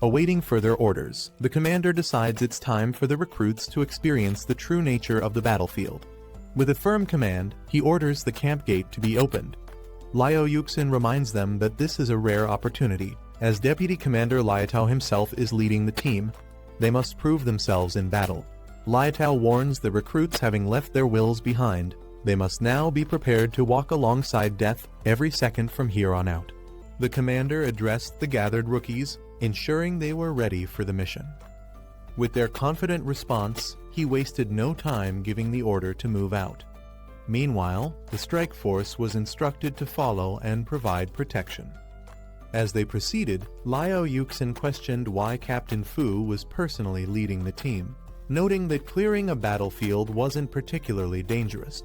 Awaiting further orders, the commander decides it's time for the recruits to experience the true nature of the battlefield. With a firm command, he orders the camp gate to be opened. Liao Yuxin reminds them that this is a rare opportunity, as Deputy Commander Liatao himself is leading the team. They must prove themselves in battle. Liatao warns the recruits, having left their wills behind, they must now be prepared to walk alongside death every second from here on out. The commander addressed the gathered rookies, ensuring they were ready for the mission. With their confident response, he wasted no time giving the order to move out. Meanwhile, the strike force was instructed to follow and provide protection. As they proceeded, Liao Yuxin questioned why Captain Fu was personally leading the team, noting that clearing a battlefield wasn't particularly dangerous.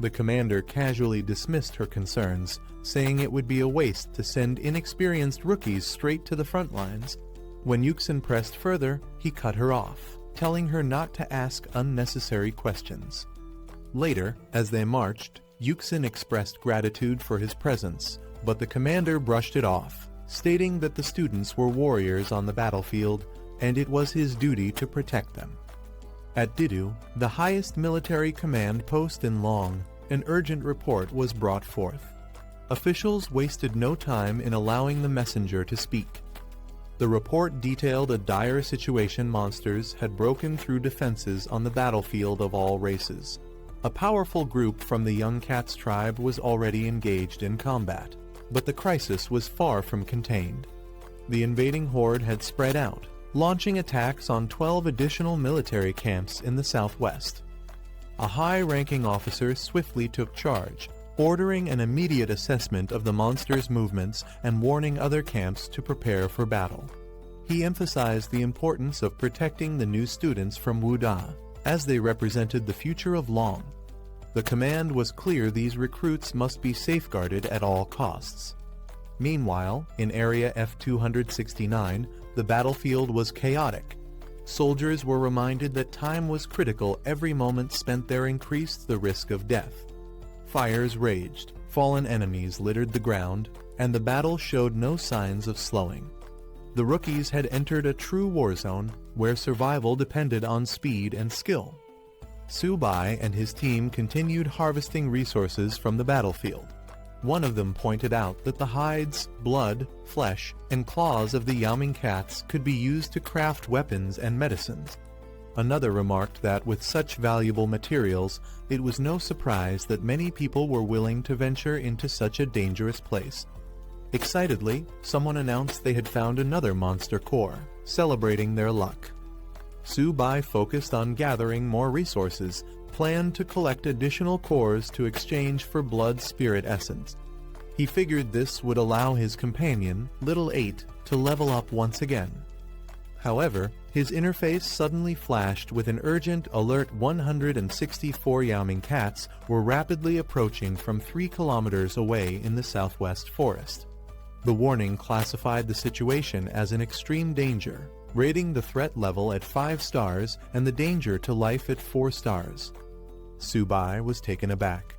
The commander casually dismissed her concerns, saying it would be a waste to send inexperienced rookies straight to the front lines. When Yuxin pressed further, he cut her off, telling her not to ask unnecessary questions. Later, as they marched, Yuxin expressed gratitude for his presence, but the commander brushed it off, stating that the students were warriors on the battlefield, and it was his duty to protect them. At Didu, the highest military command post in Long, an urgent report was brought forth. Officials wasted no time in allowing the messenger to speak. The report detailed a dire situation. Monsters had broken through defenses on the battlefield of all races. A powerful group from the Young Cats tribe was already engaged in combat, but the crisis was far from contained. The invading horde had spread out, launching attacks on 12 additional military camps in the southwest. A high-ranking officer swiftly took charge, ordering an immediate assessment of the monsters' movements and warning other camps to prepare for battle. He emphasized the importance of protecting the new students from Wuda, as they represented the future of Long. The command was clear: these recruits must be safeguarded at all costs. Meanwhile, in Area F-269, the battlefield was chaotic. Soldiers were reminded that time was critical. Every moment spent there increased the risk of death. Fires raged, fallen enemies littered the ground, and the battle showed no signs of slowing. The rookies had entered a true war zone, where survival depended on speed and skill. Su Bai and his team continued harvesting resources from the battlefield. One of them pointed out that the hides, blood, flesh, and claws of the Yaoming cats could be used to craft weapons and medicines. Another remarked that with such valuable materials, it was no surprise that many people were willing to venture into such a dangerous place. Excitedly, someone announced they had found another monster core, celebrating their luck. Su Bai focused on gathering more resources, planned to collect additional cores to exchange for blood spirit essence. He figured this would allow his companion, Little 8, to level up once again. However, his interface suddenly flashed with an urgent alert. 164 Yaoming cats were rapidly approaching from 3 kilometers away in the southwest forest. The warning classified the situation as an extreme danger, rating the threat level at 5 stars and the danger to life at 4 stars. Su Bai was taken aback.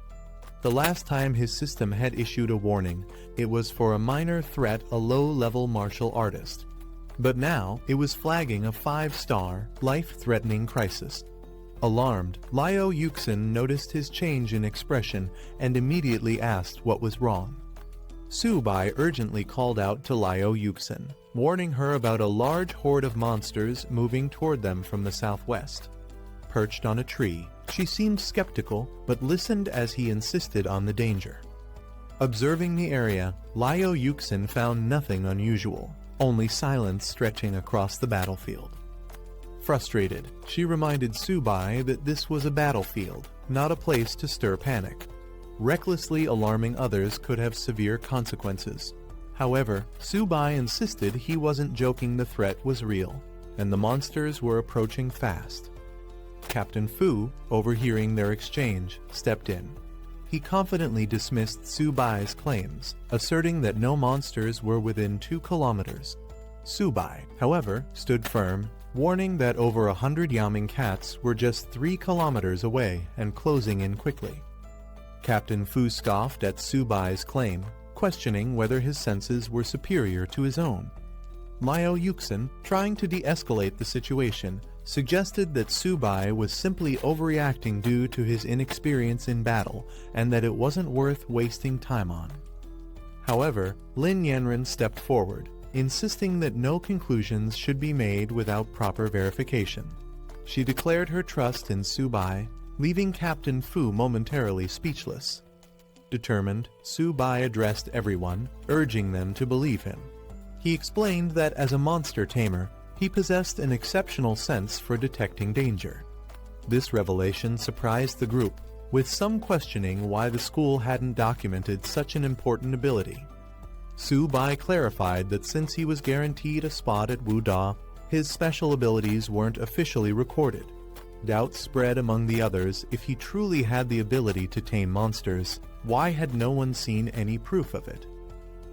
The last time his system had issued a warning, it was for a minor threat, a low-level martial artist. But now, it was flagging a 5-star, life-threatening crisis. Alarmed, Liao Yuxin noticed his change in expression and immediately asked what was wrong. Su Bai urgently called out to Liao Yuxin, warning her about a large horde of monsters moving toward them from the southwest. Perched on a tree, she seemed skeptical, but listened as he insisted on the danger. Observing the area, Liao Yuxin found nothing unusual, only silence stretching across the battlefield. Frustrated, she reminded Su Bai that this was a battlefield, not a place to stir panic. Recklessly alarming others could have severe consequences. However, Su Bai insisted he wasn't joking. The threat was real, and the monsters were approaching fast. Captain Fu, overhearing their exchange, stepped in. He confidently dismissed Su Bai's claims, asserting that no monsters were within 2 kilometers. Su Bai, however, stood firm, warning that over 100 Yaoming cats were just 3 kilometers away and closing in quickly. Captain Fu scoffed at Subai's claim, questioning whether his senses were superior to his own. Liao Yuxin, trying to de-escalate the situation, suggested that Subai was simply overreacting due to his inexperience in battle and that it wasn't worth wasting time on. However, Lin Yanren stepped forward, insisting that no conclusions should be made without proper verification. She declared her trust in Subai, leaving Captain Fu momentarily speechless. Determined, Subai addressed everyone, urging them to believe him. He explained that as a monster tamer, he possessed an exceptional sense for detecting danger. This revelation surprised the group, with some questioning why the school hadn't documented such an important ability. Subai clarified that since he was guaranteed a spot at Wuda, his special abilities weren't officially recorded. Doubts spread among the others if he truly had the ability to tame monsters. Why had no one seen any proof of it?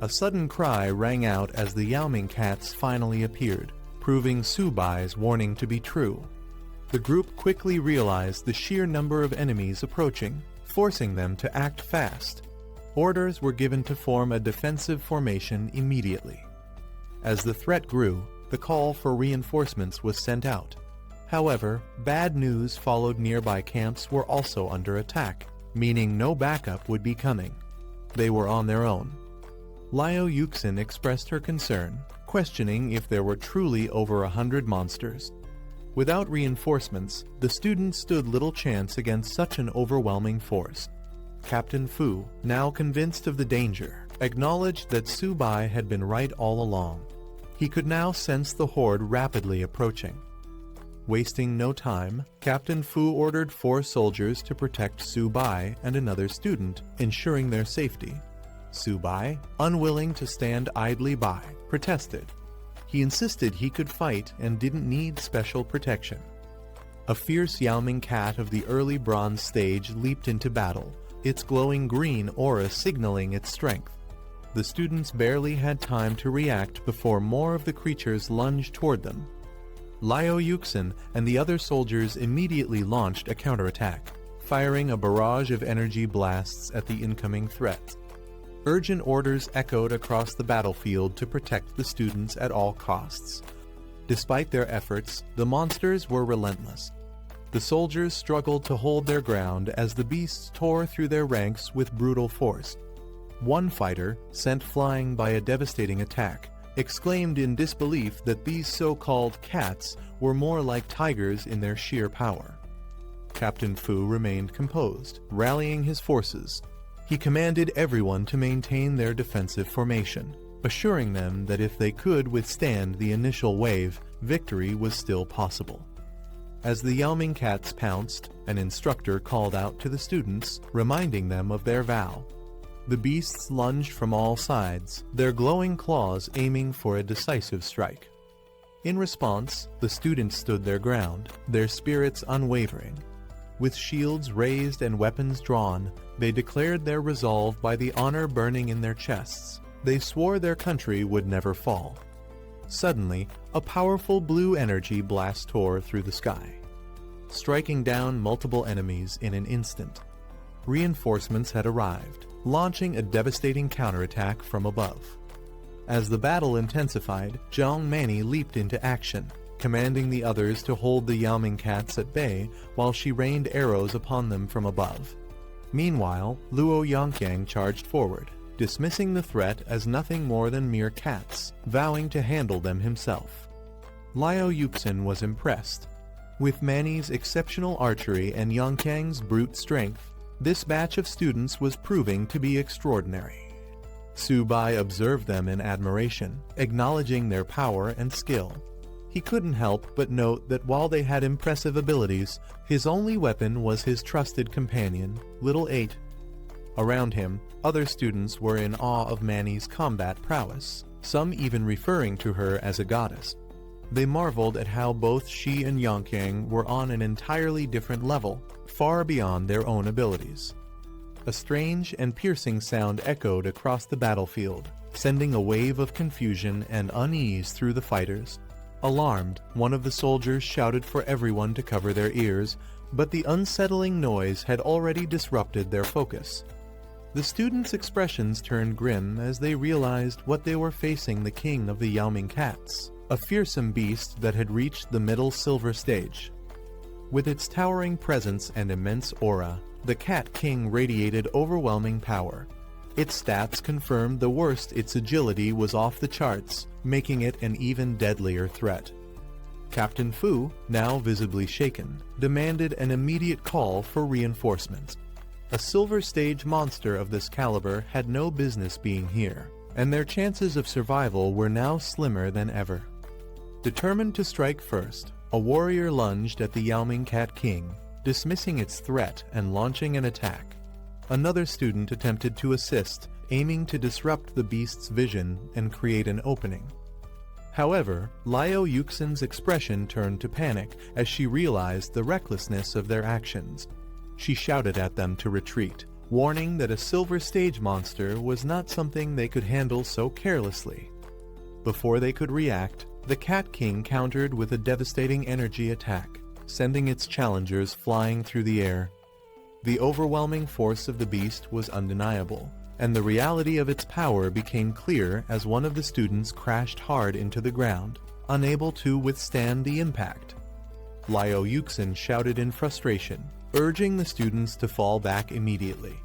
A sudden cry rang out as the Yaoming cats finally appeared, proving Subai's warning to be true. The group quickly realized the sheer number of enemies approaching, forcing them to act fast. Orders were given to form a defensive formation immediately. As the threat grew, the call for reinforcements was sent out. However, bad news followed. Nearby camps were also under attack, meaning no backup would be coming. They were on their own. Liao Yuxin expressed her concern, questioning if there were truly over 100 monsters. Without reinforcements, the students stood little chance against such an overwhelming force. Captain Fu, now convinced of the danger, acknowledged that Subai had been right all along. He could now sense the horde rapidly approaching. Wasting no time, Captain Fu ordered 4 soldiers to protect Subai and another student, ensuring their safety. Subai, unwilling to stand idly by, protested. He insisted he could fight and didn't need special protection. A fierce Yaoming cat of the early bronze stage leaped into battle, its glowing green aura signaling its strength. The students barely had time to react before more of the creatures lunged toward them. Liao Yuxin and the other soldiers immediately launched a counterattack, firing a barrage of energy blasts at the incoming threat. Urgent orders echoed across the battlefield to protect the students at all costs. Despite their efforts, the monsters were relentless. The soldiers struggled to hold their ground as the beasts tore through their ranks with brutal force. One fighter, sent flying by a devastating attack, exclaimed in disbelief that these so-called cats were more like tigers in their sheer power. Captain Fu remained composed, rallying his forces. He commanded everyone to maintain their defensive formation, assuring them that if they could withstand the initial wave, victory was still possible. As the Yaoming cats pounced, an instructor called out to the students, reminding them of their vow. The beasts lunged from all sides, their glowing claws aiming for a decisive strike. In response, the students stood their ground, their spirits unwavering. With shields raised and weapons drawn, they declared their resolve by the honor burning in their chests. They swore their country would never fall. Suddenly, a powerful blue energy blast tore through the sky, striking down multiple enemies in an instant. Reinforcements had arrived, launching a devastating counterattack from above. As the battle intensified, Zhang Mani leaped into action, commanding the others to hold the Yaoming cats at bay while she rained arrows upon them from above. Meanwhile, Luo Yongqiang charged forward, dismissing the threat as nothing more than mere cats, vowing to handle them himself. Liao Yuxin was impressed. With Mani's exceptional archery and Yongqiang's brute strength, this batch of students was proving to be extraordinary. Subai observed them in admiration, acknowledging their power and skill. He couldn't help but note that while they had impressive abilities, his only weapon was his trusted companion, Little 8. Around him, other students were in awe of Mani's combat prowess, some even referring to her as a goddess. They marveled at how both she and Yongqiang were on an entirely different level, far beyond their own abilities. A strange and piercing sound echoed across the battlefield, sending a wave of confusion and unease through the fighters. Alarmed, one of the soldiers shouted for everyone to cover their ears, but the unsettling noise had already disrupted their focus. The students' expressions turned grim as they realized what they were facing: the king of the Yaoming cats, a fearsome beast that had reached the middle silver stage. With its towering presence and immense aura, the Cat King radiated overwhelming power. Its stats confirmed the worst: its agility was off the charts, making it an even deadlier threat. Captain Fu, now visibly shaken, demanded an immediate call for reinforcements. A silver stage monster of this caliber had no business being here, and their chances of survival were now slimmer than ever. Determined to strike first, a warrior lunged at the Yaoming Cat King, dismissing its threat and launching an attack. Another student attempted to assist, aiming to disrupt the beast's vision and create an opening. However, Liao Yuxin's expression turned to panic as she realized the recklessness of their actions. She shouted at them to retreat, warning that a silver stage monster was not something they could handle so carelessly. Before they could react, the Cat King countered with a devastating energy attack, sending its challengers flying through the air. The overwhelming force of the beast was undeniable, and the reality of its power became clear as one of the students crashed hard into the ground, unable to withstand the impact. Liao Yuxin shouted in frustration, urging the students to fall back immediately.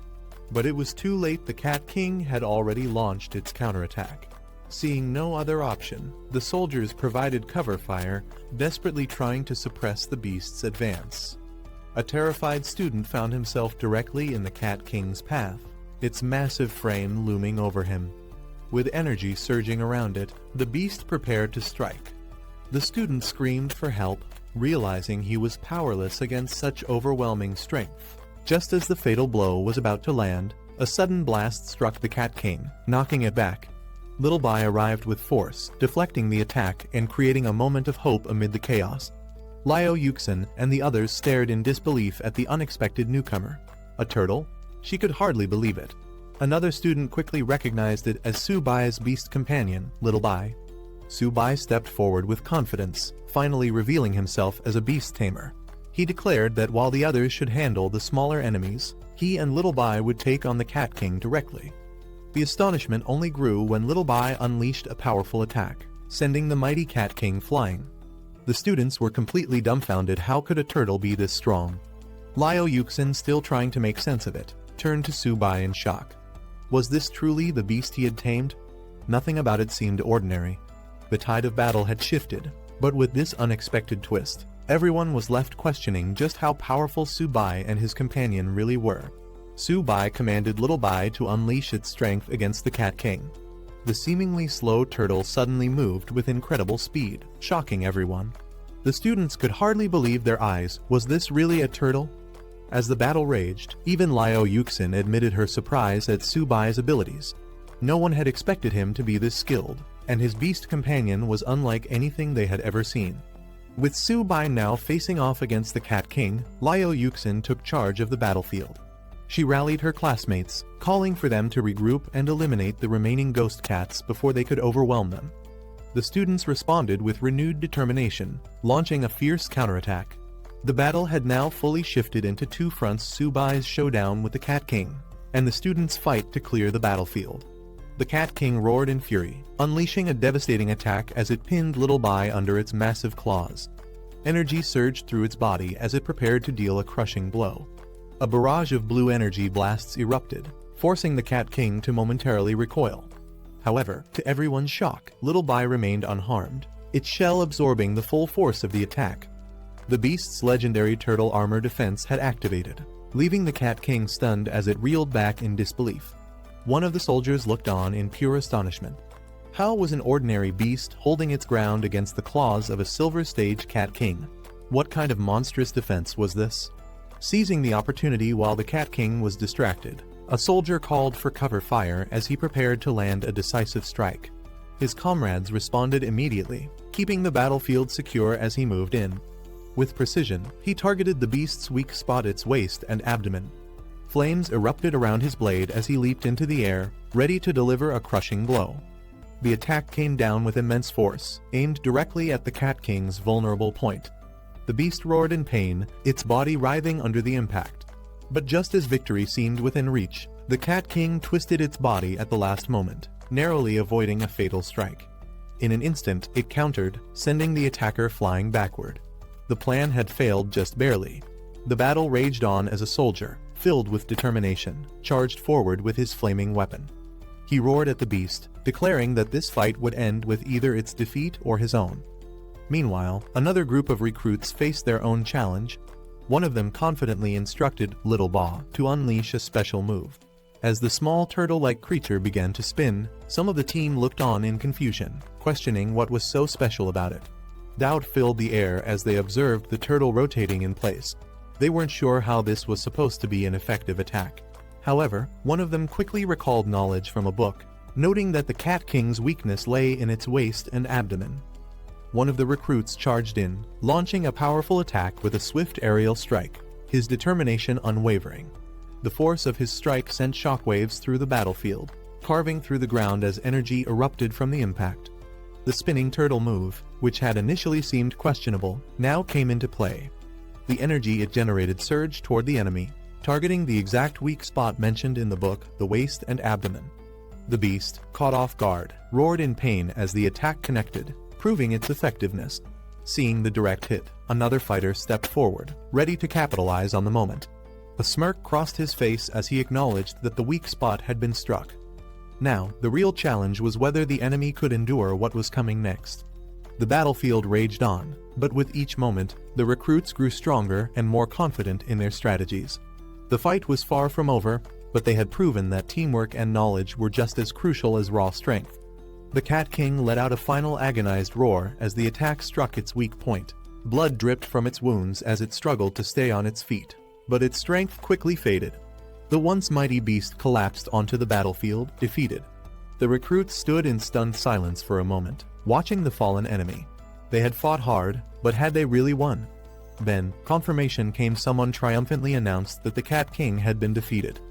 But it was too late. The Cat King had already launched its counterattack. Seeing no other option, the soldiers provided cover fire, desperately trying to suppress the beast's advance. A terrified student found himself directly in the Cat King's path, its massive frame looming over him. With energy surging around it, the beast prepared to strike. The student screamed for help, realizing he was powerless against such overwhelming strength. Just as the fatal blow was about to land, a sudden blast struck the Cat King, knocking it back. Little Bai arrived with force, deflecting the attack and creating a moment of hope amid the chaos. Liao Yuxin and the others stared in disbelief at the unexpected newcomer. A turtle? She could hardly believe it. Another student quickly recognized it as Su Bai's beast companion, Little Bai. Su Bai stepped forward with confidence, finally revealing himself as a beast tamer. He declared that while the others should handle the smaller enemies, he and Little Bai would take on the Cat King directly. The astonishment only grew when Little Bai unleashed a powerful attack, sending the mighty Cat King flying. The students were completely dumbfounded. How could a turtle be this strong? Liao Yuxin, still trying to make sense of it, turned to Su Bai in shock. Was this truly the beast he had tamed? Nothing about it seemed ordinary. The tide of battle had shifted, but with this unexpected twist, everyone was left questioning just how powerful Su Bai and his companion really were. Su Bai commanded Little Bai to unleash its strength against the Cat King. The seemingly slow turtle suddenly moved with incredible speed, shocking everyone. The students could hardly believe their eyes. Was this really a turtle? As the battle raged, even Liao Yuxin admitted her surprise at Su Bai's abilities. No one had expected him to be this skilled, and his beast companion was unlike anything they had ever seen. With Su Bai now facing off against the Cat King, Liao Yuxin took charge of the battlefield. She rallied her classmates, calling for them to regroup and eliminate the remaining ghost cats before they could overwhelm them. The students responded with renewed determination, launching a fierce counterattack. The battle had now fully shifted into two fronts: Su Bai's showdown with the Cat King, and the students' fight to clear the battlefield. The Cat King roared in fury, unleashing a devastating attack as it pinned Little Bai under its massive claws. Energy surged through its body as it prepared to deal a crushing blow. A barrage of blue energy blasts erupted, forcing the Cat King to momentarily recoil. However, to everyone's shock, Little Bai remained unharmed, its shell absorbing the full force of the attack. The beast's legendary turtle armor defense had activated, leaving the Cat King stunned as it reeled back in disbelief. One of the soldiers looked on in pure astonishment. How was an ordinary beast holding its ground against the claws of a silver stage Cat King? What kind of monstrous defense was this? Seizing the opportunity while the Cat King was distracted, a soldier called for cover fire as he prepared to land a decisive strike. His comrades responded immediately, keeping the battlefield secure as he moved in. With precision, he targeted the beast's weak spot, its waist and abdomen. Flames erupted around his blade as he leaped into the air, ready to deliver a crushing blow. the attack came down with immense force, aimed directly at the Cat King's vulnerable point. The beast roared in pain, its body writhing under the impact. But just as victory seemed within reach, the Cat King twisted its body at the last moment, narrowly avoiding a fatal strike. In an instant, it countered, sending the attacker flying backward. The plan had failed just barely. The battle raged on as a soldier, filled with determination, charged forward with his flaming weapon. He roared at the beast, declaring that this fight would end with either its defeat or his own. Meanwhile, another group of recruits faced their own challenge. One of them confidently instructed Little Ba to unleash a special move. As the small turtle-like creature began to spin, some of the team looked on in confusion, questioning what was so special about it. Doubt filled the air as they observed the turtle rotating in place. They weren't sure how this was supposed to be an effective attack. However, one of them quickly recalled knowledge from a book, noting that the Cat King's weakness lay in its waist and abdomen. One of the recruits charged in, launching a powerful attack with a swift aerial strike, his determination unwavering. The force of his strike sent shockwaves through the battlefield, carving through the ground as energy erupted from the impact. The spinning turtle move, which had initially seemed questionable, now came into play. The energy it generated surged toward the enemy, targeting the exact weak spot mentioned in the book, the waist and abdomen. The beast, caught off guard, roared in pain as the attack connected, proving its effectiveness. Seeing the direct hit, another fighter stepped forward, ready to capitalize on the moment. A smirk crossed his face as he acknowledged that the weak spot had been struck. Now, the real challenge was whether the enemy could endure what was coming next. The battlefield raged on, but with each moment, the recruits grew stronger and more confident in their strategies. The fight was far from over, but they had proven that teamwork and knowledge were just as crucial as raw strength. The Cat King let out a final agonized roar as the attack struck its weak point. Blood dripped from its wounds as it struggled to stay on its feet, but its strength quickly faded. The once mighty beast collapsed onto the battlefield, defeated. The recruits stood in stunned silence for a moment, watching the fallen enemy. They had fought hard, but had they really won? Then, confirmation came. Someone triumphantly announced that the Cat King had been defeated.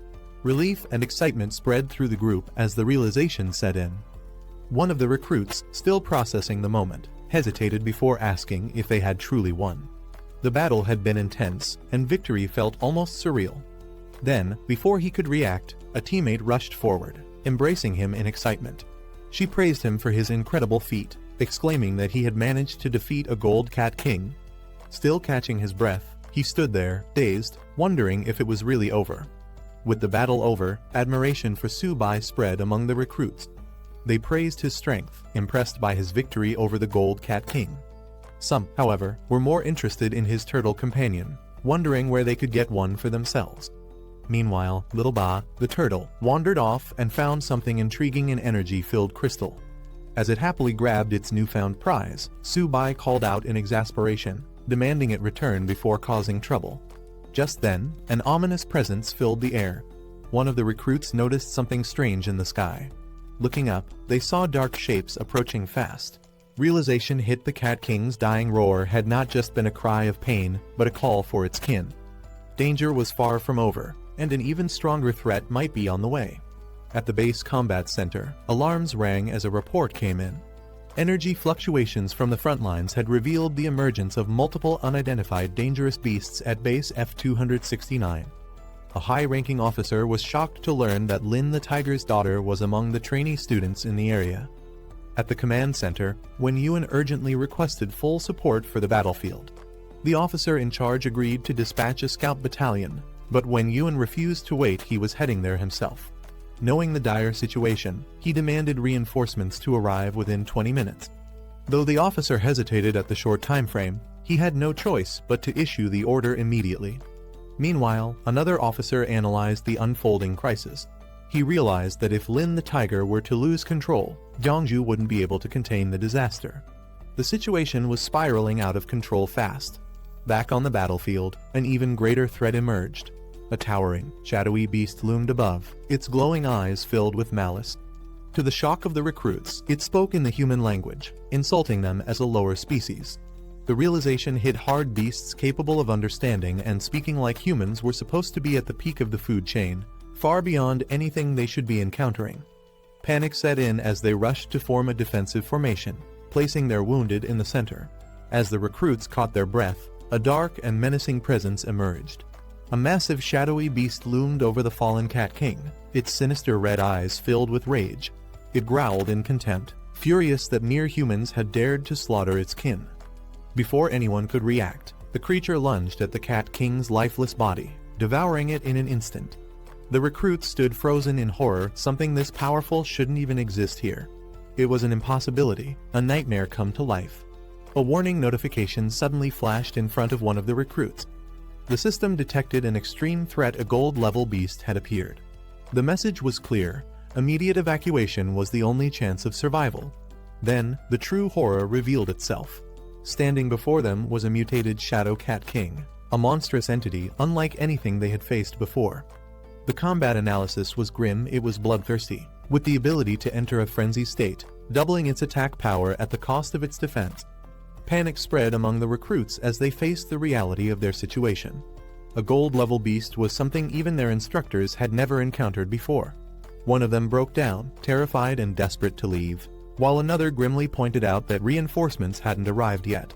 Relief and excitement spread through the group as the realization set in. One of the recruits, still processing the moment, hesitated before asking if they had truly won. The battle had been intense, and victory felt almost surreal. Then, before he could react, a teammate rushed forward, embracing him in excitement. She praised him for his incredible feat, exclaiming that he had managed to defeat a gold Cat King. Still catching his breath, he stood there, dazed, wondering if it was really over. With the battle over, admiration for Subai spread among the recruits. They praised his strength, impressed by his victory over the gold Cat King. Some, however, were more interested in his turtle companion, wondering where they could get one for themselves. Meanwhile, Little Ba, the turtle, wandered off and found something intriguing in energy-filled crystal. As it happily grabbed its newfound prize, Subai called out in exasperation, demanding it return before causing trouble. Just then, an ominous presence filled the air. One of the recruits noticed something strange in the sky. Looking up, they saw dark shapes approaching fast. Realization hit. The Cat King's dying roar had not just been a cry of pain, but a call for its kin. Danger was far from over, and an even stronger threat might be on the way. At the base combat center, alarms rang as a report came in. Energy fluctuations from the front lines had revealed the emergence of multiple unidentified dangerous beasts at base F-269. A high-ranking officer was shocked to learn that Lin the Tiger's daughter was among the trainee students in the area. At the command center, Wen Yuan urgently requested full support for the battlefield. The officer in charge agreed to dispatch a scout battalion, but when Yuan refused to wait, he was heading there himself. Knowing the dire situation, he demanded reinforcements to arrive within 20 minutes. Though the officer hesitated at the short time frame, he had no choice but to issue the order immediately. Meanwhile, another officer analyzed the unfolding crisis. He realized that if Lin the Tiger were to lose control, Jiangju wouldn't be able to contain the disaster. The situation was spiraling out of control fast. Back on the battlefield, an even greater threat emerged. A towering, shadowy beast loomed above, its glowing eyes filled with malice. To the shock of the recruits, it spoke in the human language, insulting them as a lower species. The realization hit hard. Beasts capable of understanding and speaking like humans were supposed to be at the peak of the food chain, far beyond anything they should be encountering. Panic set in as they rushed to form a defensive formation, placing their wounded in the center. As the recruits caught their breath, a dark and menacing presence emerged. A massive shadowy beast loomed over the fallen Cat King, its sinister red eyes filled with rage. It growled in contempt, furious that mere humans had dared to slaughter its kin. Before anyone could react, the creature lunged at the Cat King's lifeless body, devouring it in an instant. The recruits stood frozen in horror. Something this powerful shouldn't even exist here. It was an impossibility, a nightmare come to life. A warning notification suddenly flashed in front of one of the recruits. The system detected an extreme threat. A gold-level beast had appeared. The message was clear. Immediate evacuation was the only chance of survival. Then, the true horror revealed itself. Standing before them was a mutated Shadow Cat King, a monstrous entity unlike anything they had faced before. The combat analysis was grim. It was bloodthirsty, with the ability to enter a frenzy state, doubling its attack power at the cost of its defense. Panic spread among the recruits as they faced the reality of their situation. A gold-level beast was something even their instructors had never encountered before. One of them broke down, terrified and desperate to leave, while another grimly pointed out that reinforcements hadn't arrived yet.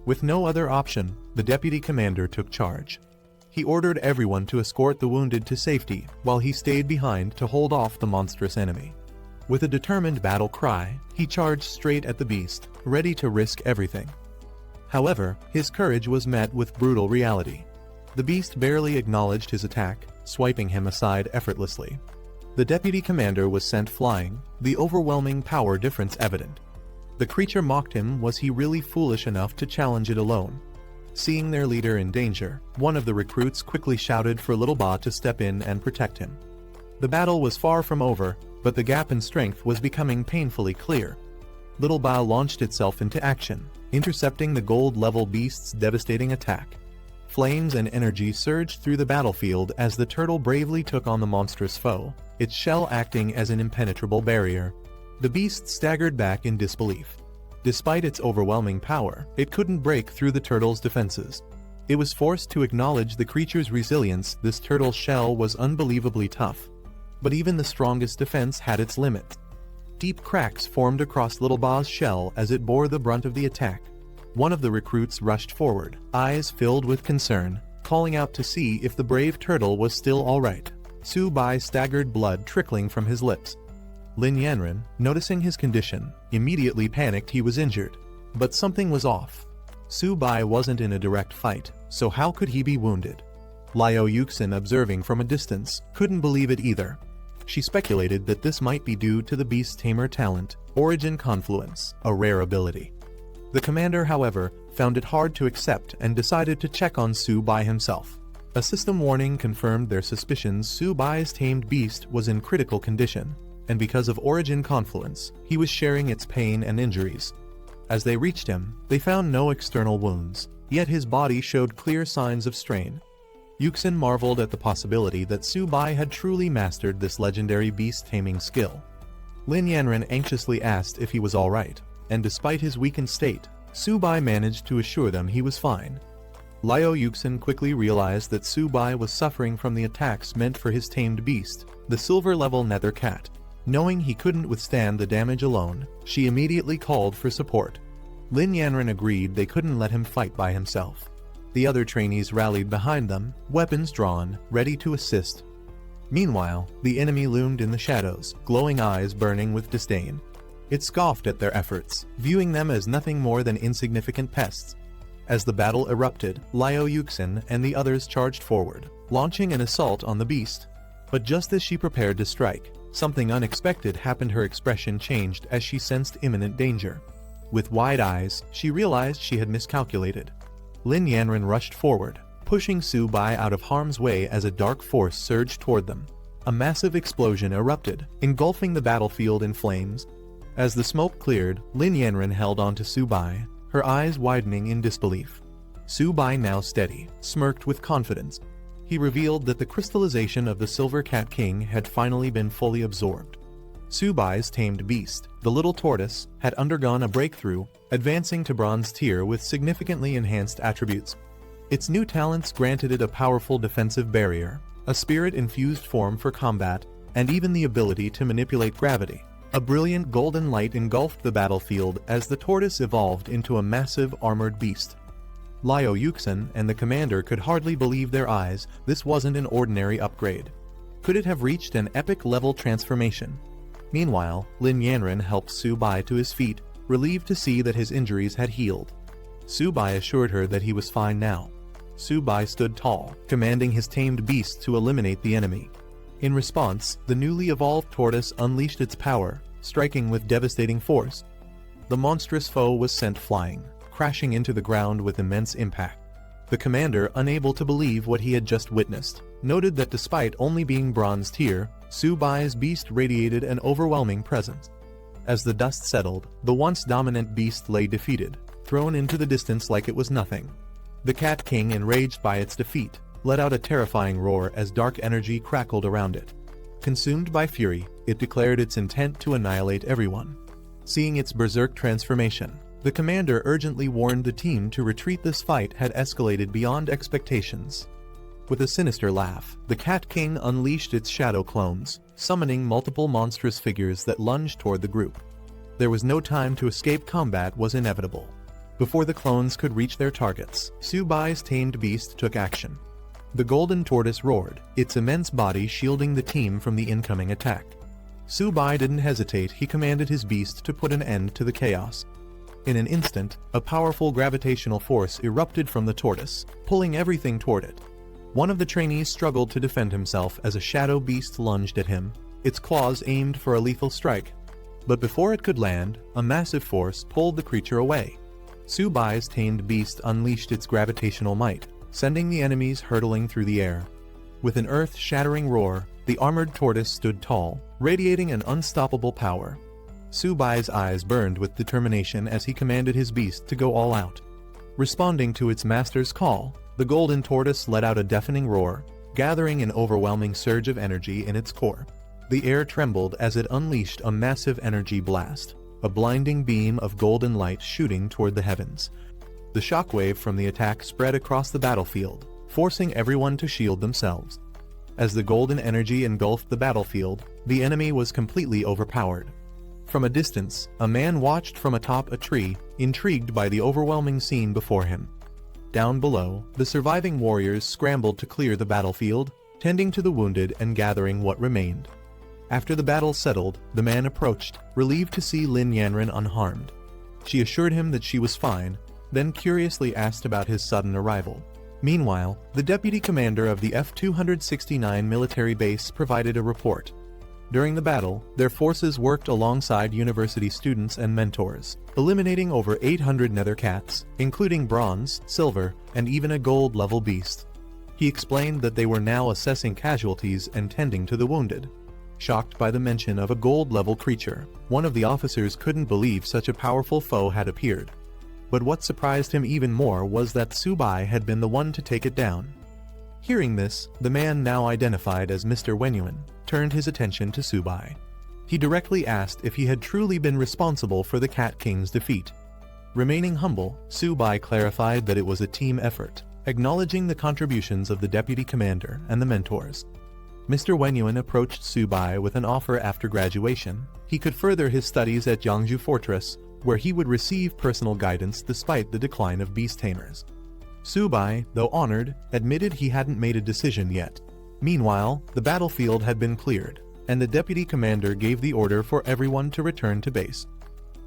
With no other option, the deputy commander took charge. He ordered everyone to escort the wounded to safety, while he stayed behind to hold off the monstrous enemy. With a determined battle cry, he charged straight at the beast, ready to risk everything. However, his courage was met with brutal reality. The beast barely acknowledged his attack, swiping him aside effortlessly. The deputy commander was sent flying, the overwhelming power difference evident. The creature mocked him. Was he really foolish enough to challenge it alone? Seeing their leader in danger, one of the recruits quickly shouted for Little Ba to step in and protect him. The battle was far from over, but the gap in strength was becoming painfully clear. Little Ba launched itself into action, intercepting the gold-level beast's devastating attack. Flames and energy surged through the battlefield as the turtle bravely took on the monstrous foe, its shell acting as an impenetrable barrier. The beast staggered back in disbelief. Despite its overwhelming power, it couldn't break through the turtle's defenses. It was forced to acknowledge the creature's resilience. This turtle's shell was unbelievably tough. But even the strongest defense had its limits. Deep cracks formed across Little Ba's shell as it bore the brunt of the attack. One of the recruits rushed forward, eyes filled with concern, calling out to see if the brave turtle was still alright. Su Bai staggered, blood trickling from his lips. Lin Yanren, noticing his condition, immediately panicked. He was injured. But something was off. Su Bai wasn't in a direct fight, so how could he be wounded? Liao Yuxin, observing from a distance, couldn't believe it either. She speculated that this might be due to the beast tamer talent, Origin Confluence, a rare ability. The commander, however, found it hard to accept and decided to check on Su Bai himself. A system warning confirmed their suspicions. Su Bai's tamed beast was in critical condition, and because of Origin Confluence, he was sharing its pain and injuries. As they reached him, they found no external wounds, yet his body showed clear signs of strain. Yuxin marveled at the possibility that Su Bai had truly mastered this legendary beast-taming skill. Lin Yanren anxiously asked if he was alright, and despite his weakened state, Su Bai managed to assure them he was fine. Liao Yuxin quickly realized that Su Bai was suffering from the attacks meant for his tamed beast, the silver-level nether cat. Knowing he couldn't withstand the damage alone, she immediately called for support. Lin Yanren agreed they couldn't let him fight by himself. The other trainees rallied behind them, weapons drawn, ready to assist. Meanwhile, the enemy loomed in the shadows, glowing eyes burning with disdain. It scoffed at their efforts, viewing them as nothing more than insignificant pests. As the battle erupted, Liao Yuxin and the others charged forward, launching an assault on the beast. But just as she prepared to strike, something unexpected happened. Her expression changed as she sensed imminent danger. With wide eyes, she realized she had miscalculated. Lin Yanren rushed forward, pushing Su Bai out of harm's way as a dark force surged toward them. A massive explosion erupted, engulfing the battlefield in flames. As the smoke cleared, Lin Yanren held onto Su Bai, her eyes widening in disbelief. Su Bai, now steady, smirked with confidence. He revealed that the crystallization of the Silver Cat King had finally been fully absorbed. Su Bai's tamed beast, the little tortoise, had undergone a breakthrough, advancing to bronze tier with significantly enhanced attributes. Its new talents granted it a powerful defensive barrier, a spirit-infused form for combat, and even the ability to manipulate gravity. A brilliant golden light engulfed the battlefield as the tortoise evolved into a massive armored beast. Liu Yuxin and the commander could hardly believe their eyes. This wasn't an ordinary upgrade. Could it have reached an epic-level transformation? Meanwhile, Lin Yanren helped Su Bai to his feet, relieved to see that his injuries had healed. Su Bai assured her that he was fine now. Su Bai stood tall, commanding his tamed beast to eliminate the enemy. In response, the newly evolved tortoise unleashed its power, striking with devastating force. The monstrous foe was sent flying, crashing into the ground with immense impact. The commander, unable to believe what he had just witnessed, noted that despite only being bronze tier, Su Bai's beast radiated an overwhelming presence. As the dust settled, the once dominant beast lay defeated, thrown into the distance like it was nothing. The Cat King, enraged by its defeat, let out a terrifying roar as dark energy crackled around it. Consumed by fury, it declared its intent to annihilate everyone. Seeing its berserk transformation, the commander urgently warned the team to retreat. This fight had escalated beyond expectations. With a sinister laugh, the Cat King unleashed its shadow clones, summoning multiple monstrous figures that lunged toward the group. There was no time to escape. Combat was inevitable. Before the clones could reach their targets, Su Bai's tamed beast took action. The golden tortoise roared, its immense body shielding the team from the incoming attack. Su Bai didn't hesitate. He commanded his beast to put an end to the chaos. In an instant, a powerful gravitational force erupted from the tortoise, pulling everything toward it. One of the trainees struggled to defend himself as a shadow beast lunged at him, its claws aimed for a lethal strike. But before it could land, a massive force pulled the creature away. Su Bai's tamed beast unleashed its gravitational might, sending the enemies hurtling through the air. With an earth-shattering roar, the armored tortoise stood tall, radiating an unstoppable power. Su Bai's eyes burned with determination as he commanded his beast to go all out. Responding to its master's call, the golden tortoise let out a deafening roar, gathering an overwhelming surge of energy in its core. The air trembled as it unleashed a massive energy blast, a blinding beam of golden light shooting toward the heavens. The shockwave from the attack spread across the battlefield, forcing everyone to shield themselves. As the golden energy engulfed the battlefield, the enemy was completely overpowered. From a distance, a man watched from atop a tree, intrigued by the overwhelming scene before him. Down below, the surviving warriors scrambled to clear the battlefield, tending to the wounded and gathering what remained. After the battle settled, the man approached, relieved to see Lin Yanren unharmed. She assured him that she was fine, then curiously asked about his sudden arrival. Meanwhile, the deputy commander of the F-269 military base provided a report. During the battle, their forces worked alongside university students and mentors, eliminating over 800 nether cats, including bronze, silver, and even a gold-level beast. He explained that they were now assessing casualties and tending to the wounded. Shocked by the mention of a gold-level creature, one of the officers couldn't believe such a powerful foe had appeared. But what surprised him even more was that Su Bai had been the one to take it down. Hearing this, the man now identified as Mr. Wenyuan turned his attention to Su Bai. He directly asked if he had truly been responsible for the Cat King's defeat. Remaining humble, Su Bai clarified that it was a team effort, acknowledging the contributions of the deputy commander and the mentors. Mr. Wenyuan approached Su Bai with an offer. After graduation, he could further his studies at Yangzhou Fortress, where he would receive personal guidance despite the decline of beast tamers. Su Bai, though honored, admitted he hadn't made a decision yet. Meanwhile, the battlefield had been cleared, and the deputy commander gave the order for everyone to return to base.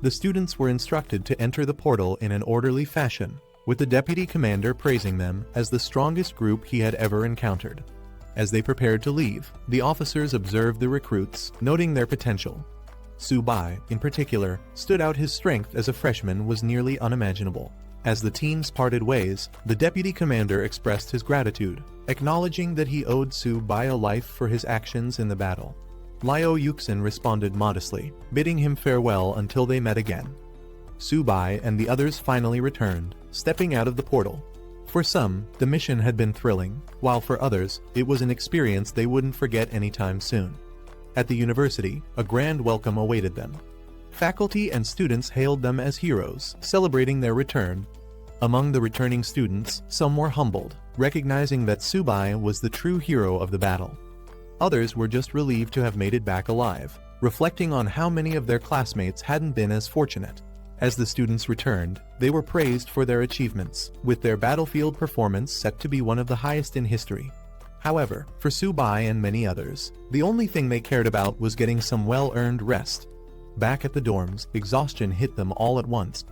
The students were instructed to enter the portal in an orderly fashion, with the deputy commander praising them as the strongest group he had ever encountered. As they prepared to leave, the officers observed the recruits, noting their potential. Su Bai, in particular, stood out. His strength as a freshman was nearly unimaginable. As the teams parted ways, the deputy commander expressed his gratitude, acknowledging that he owed Su Bai a life for his actions in the battle. Liu Yuxin responded modestly, bidding him farewell until they met again. Su Bai and the others finally returned, stepping out of the portal. For some, the mission had been thrilling, while for others, it was an experience they wouldn't forget anytime soon. At the university, a grand welcome awaited them. Faculty and students hailed them as heroes, celebrating their return. Among the returning students, some were humbled, recognizing that Su Bai was the true hero of the battle. Others were just relieved to have made it back alive, reflecting on how many of their classmates hadn't been as fortunate. As the students returned, they were praised for their achievements, with their battlefield performance set to be one of the highest in history. However, for Subai and many others, the only thing they cared about was getting some well-earned rest. Back at the dorms, exhaustion hit them all at once.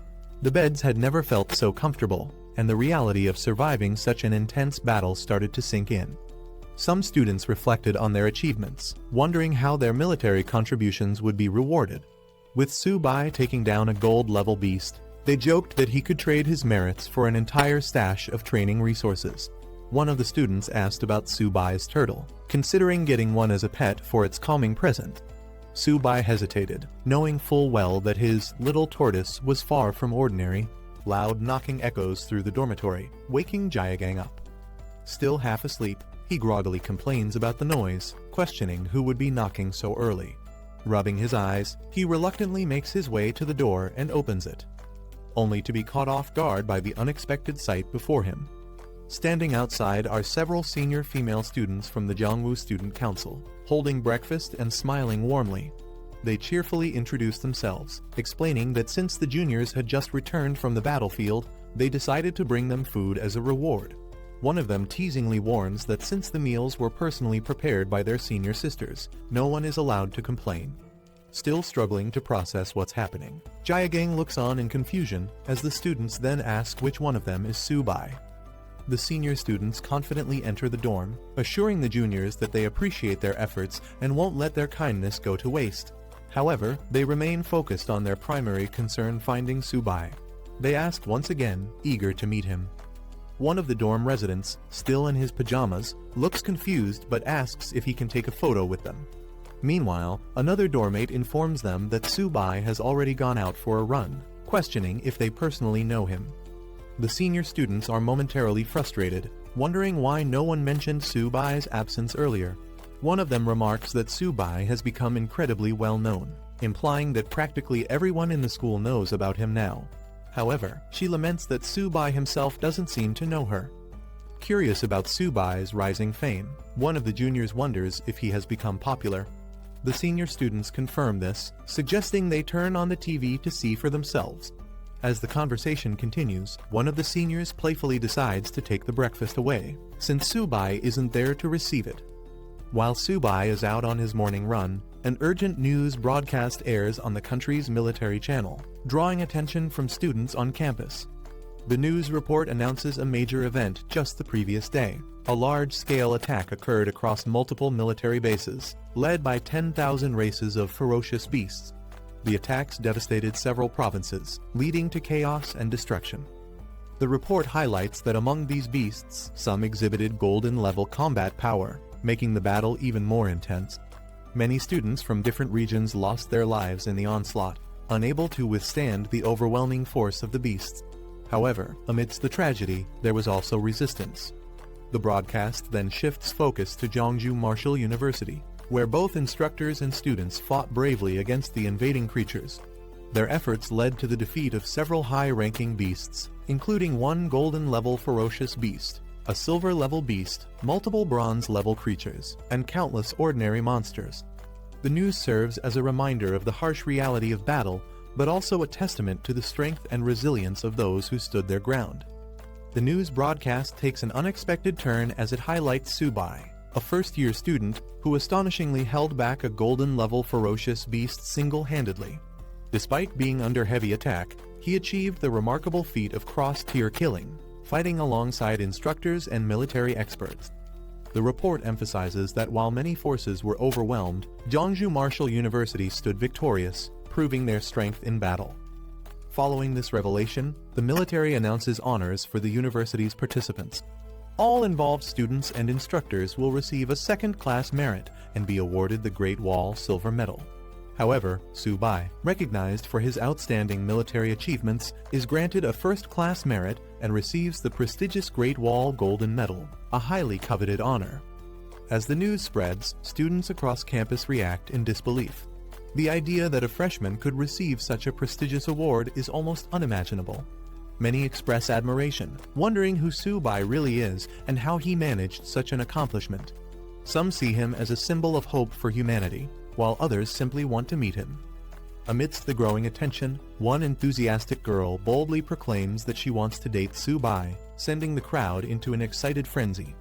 The beds had never felt so comfortable, and the reality of surviving such an intense battle started to sink in. Some students reflected on their achievements, wondering how their military contributions would be rewarded. With Subai taking down a gold-level beast, they joked that he could trade his merits for an entire stash of training resources. One of the students asked about Subai's turtle, considering getting one as a pet for its calming present. Subai hesitated, knowing full well that his little tortoise was far from ordinary. Loud knocking echoes through the dormitory, waking Jayagang up. Still half asleep, he groggily complains about the noise, questioning who would be knocking so early. Rubbing his eyes, he reluctantly makes his way to the door and opens it, only to be caught off guard by the unexpected sight before him. Standing outside are several senior female students from the Jiangwu Student Council, holding breakfast and smiling warmly. They cheerfully introduce themselves, explaining that since the juniors had just returned from the battlefield, they decided to bring them food as a reward. One of them teasingly warns that since the meals were personally prepared by their senior sisters, no one is allowed to complain. Still struggling to process what's happening, Jayagang looks on in confusion as the students then ask which one of them is Subai. The senior students confidently enter the dorm, assuring the juniors that they appreciate their efforts and won't let their kindness go to waste. However, they remain focused on their primary concern, finding Subai. They ask once again, eager to meet him. One of the dorm residents, still in his pajamas, looks confused but asks if he can take a photo with them. Meanwhile, another dormmate informs them that Subai has already gone out for a run, questioning if they personally know him. The senior students are momentarily frustrated, wondering why no one mentioned Subai's absence earlier. One of them remarks that Subai has become incredibly well known, implying that practically everyone in the school knows about him now. However, she laments that Subai himself doesn't seem to know her. Curious about Subai's rising fame, one of the juniors wonders if he has become popular. The senior students confirm this, suggesting they turn on the TV to see for themselves. As the conversation continues, one of the seniors playfully decides to take the breakfast away, since Subai isn't there to receive it. While Subai is out on his morning run, an urgent news broadcast airs on the country's military channel, drawing attention from students on campus. The news report announces a major event just the previous day. A large-scale attack occurred across multiple military bases, led by 10,000 races of ferocious beasts. The attacks devastated several provinces, leading to chaos and destruction. The report highlights that among these beasts, some exhibited golden-level combat power, making the battle even more intense. Many students from different regions lost their lives in the onslaught, unable to withstand the overwhelming force of the beasts. However, amidst the tragedy, there was also resistance. The broadcast then shifts focus to Jiangsu Martial University, where both instructors and students fought bravely against the invading creatures. Their efforts led to the defeat of several high-ranking beasts, including one golden-level ferocious beast, a silver-level beast, multiple bronze-level creatures, and countless ordinary monsters. The news serves as a reminder of the harsh reality of battle, but also a testament to the strength and resilience of those who stood their ground. The news broadcast takes an unexpected turn as it highlights Subai, a first-year student who astonishingly held back a golden-level ferocious beast single-handedly. Despite being under heavy attack, he achieved the remarkable feat of cross-tier killing, fighting alongside instructors and military experts. The report emphasizes that while many forces were overwhelmed, Jiangsu Martial University stood victorious, proving their strength in battle. Following this revelation, the military announces honors for the university's participants. All involved students and instructors will receive a second-class merit and be awarded the Great Wall Silver Medal. However, Subai, recognized for his outstanding military achievements, is granted a first-class merit and receives the prestigious Great Wall Golden Medal, a highly coveted honor. As the news spreads, students across campus react in disbelief. The idea that a freshman could receive such a prestigious award is almost unimaginable. Many express admiration, wondering who Subai really is and how he managed such an accomplishment. Some see him as a symbol of hope for humanity, while others simply want to meet him. Amidst the growing attention, one enthusiastic girl boldly proclaims that she wants to date Su-bai, sending the crowd into an excited frenzy.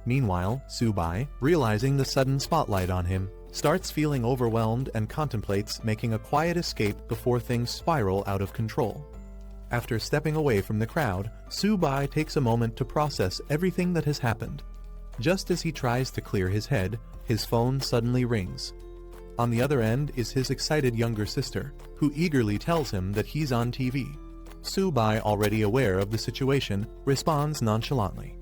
Meanwhile, Su-bai, realizing the sudden spotlight on him, starts feeling overwhelmed and contemplates making a quiet escape before things spiral out of control. After stepping away from the crowd, Su-bai takes a moment to process everything that has happened. Just as he tries to clear his head, his phone suddenly rings. On the other end is his excited younger sister, who eagerly tells him that he's on TV. Su-bai, already aware of the situation, responds nonchalantly.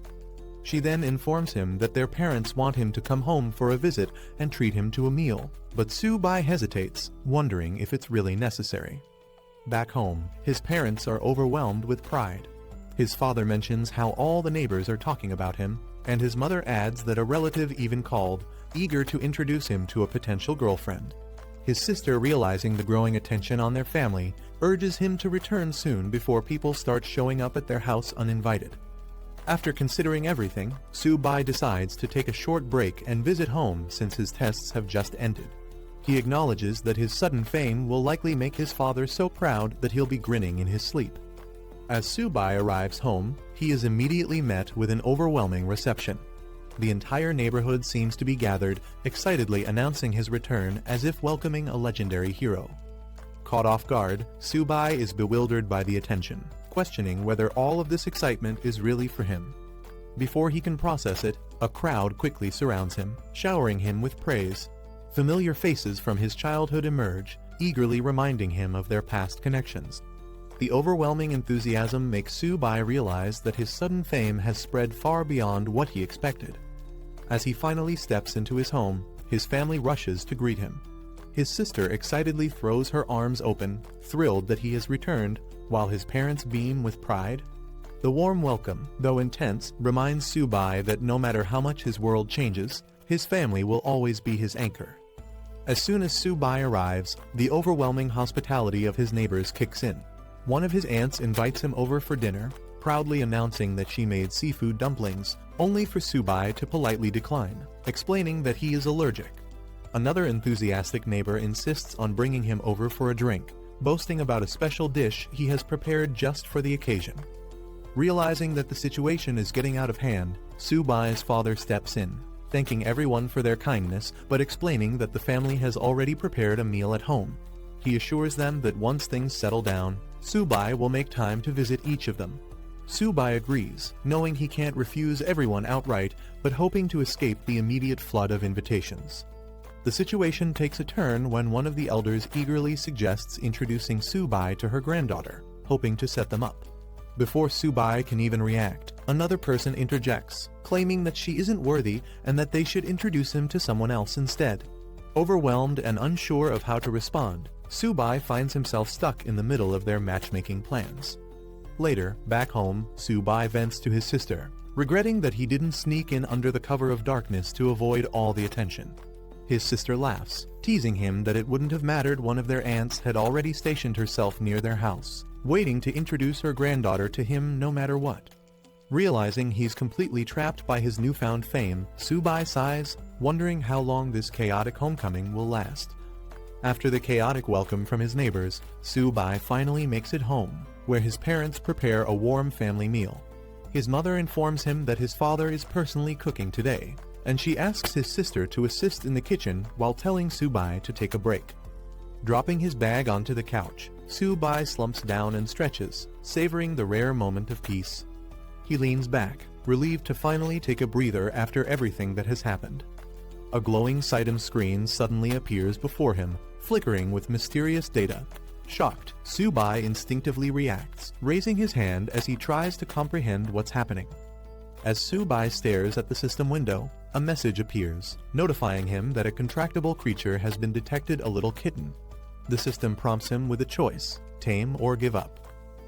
She then informs him that their parents want him to come home for a visit and treat him to a meal, but Su-bai hesitates, wondering if it's really necessary. Back home, his parents are overwhelmed with pride. His father mentions how all the neighbors are talking about him, and his mother adds that a relative even called, eager to introduce him to a potential girlfriend. His sister, realizing the growing attention on their family, urges him to return soon before people start showing up at their house uninvited. After considering everything, Su-bai decides to take a short break and visit home since his tests have just ended. He acknowledges that his sudden fame will likely make his father so proud that he'll be grinning in his sleep. As Su-bai arrives home, he is immediately met with an overwhelming reception. The entire neighborhood seems to be gathered, excitedly announcing his return as if welcoming a legendary hero. Caught off guard, Su-bai is bewildered by the attention, questioning whether all of this excitement is really for him. Before he can process it, a crowd quickly surrounds him, showering him with praise. Familiar faces from his childhood emerge, eagerly reminding him of their past connections. The overwhelming enthusiasm makes Su-bai realize that his sudden fame has spread far beyond what he expected. As he finally steps into his home, his family rushes to greet him. His sister excitedly throws her arms open, thrilled that he has returned, while his parents beam with pride. The warm welcome, though intense, reminds Su-bai that no matter how much his world changes, his family will always be his anchor. As soon as Su-bai arrives, the overwhelming hospitality of his neighbors kicks in. One of his aunts invites him over for dinner, proudly announcing that she made seafood dumplings, only for Su-bai to politely decline, explaining that he is allergic. Another enthusiastic neighbor insists on bringing him over for a drink, boasting about a special dish he has prepared just for the occasion. Realizing that the situation is getting out of hand, Su-bai's father steps in, thanking everyone for their kindness but explaining that the family has already prepared a meal at home. He assures them that once things settle down, Su-bai will make time to visit each of them. Su-bai agrees, knowing he can't refuse everyone outright, but hoping to escape the immediate flood of invitations. The situation takes a turn when one of the elders eagerly suggests introducing Su-bai to her granddaughter, hoping to set them up. Before Su-bai can even react, another person interjects, claiming that she isn't worthy and that they should introduce him to someone else instead. Overwhelmed and unsure of how to respond, Su-bai finds himself stuck in the middle of their matchmaking plans. Later, back home, Su-bai vents to his sister, regretting that he didn't sneak in under the cover of darkness to avoid all the attention. His sister laughs, teasing him that it wouldn't have mattered one of their aunts had already stationed herself near their house, waiting to introduce her granddaughter to him no matter what. Realizing he's completely trapped by his newfound fame, Su-bai sighs, wondering how long this chaotic homecoming will last. After the chaotic welcome from his neighbors, Su-bai finally makes it home, where his parents prepare a warm family meal. His mother informs him that his father is personally cooking today, and she asks his sister to assist in the kitchen while telling Su-bai to take a break. Dropping his bag onto the couch, Su-bai slumps down and stretches, savoring the rare moment of peace. He leans back, relieved to finally take a breather after everything that has happened. A glowing Sitem screen suddenly appears before him, flickering with mysterious data. Shocked, Su-bai instinctively reacts, raising his hand as he tries to comprehend what's happening. As Su-bai stares at the system window, a message appears, notifying him that a contractable creature has been detected, a little kitten. The system prompts him with a choice, tame or give up.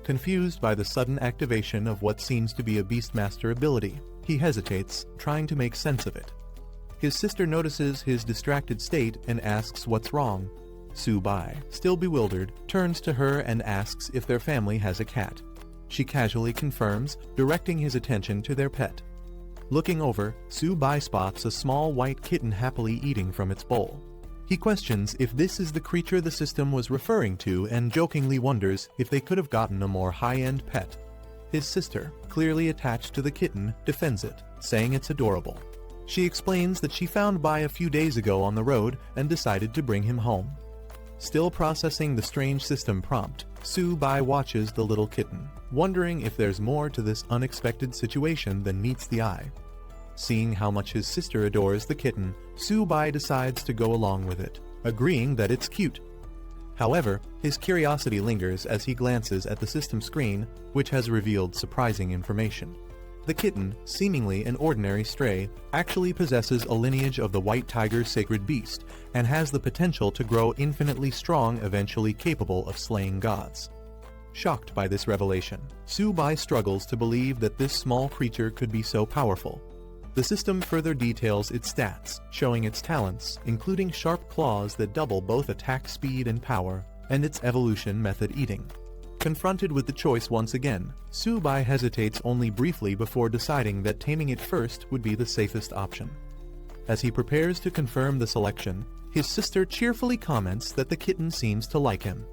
Confused by the sudden activation of what seems to be a Beastmaster ability, he hesitates, trying to make sense of it. His sister notices his distracted state and asks what's wrong. Su-bai, still bewildered, turns to her and asks if their family has a cat. She casually confirms, directing his attention to their pet. Looking over, Su-bai spots a small white kitten happily eating from its bowl. He questions if this is the creature the system was referring to and jokingly wonders if they could have gotten a more high-end pet. His sister, clearly attached to the kitten, defends it, saying it's adorable. She explains that she found Bai a few days ago on the road and decided to bring him home. Still processing the strange system prompt, Su-bai watches the little kitten, wondering if there's more to this unexpected situation than meets the eye. Seeing how much his sister adores the kitten, Su-bai decides to go along with it, agreeing that it's cute. However, his curiosity lingers as he glances at the system screen, which has revealed surprising information. The kitten, seemingly an ordinary stray, actually possesses a lineage of the white tiger's sacred beast, and has the potential to grow infinitely strong, eventually capable of slaying gods. Shocked by this revelation, Su-bai struggles to believe that this small creature could be so powerful. The system further details its stats, showing its talents, including sharp claws that double both attack speed and power, and its evolution method eating. Confronted with the choice once again, Su-bai hesitates only briefly before deciding that taming it first would be the safest option. As he prepares to confirm the selection, his sister cheerfully comments that the kitten seems to like him.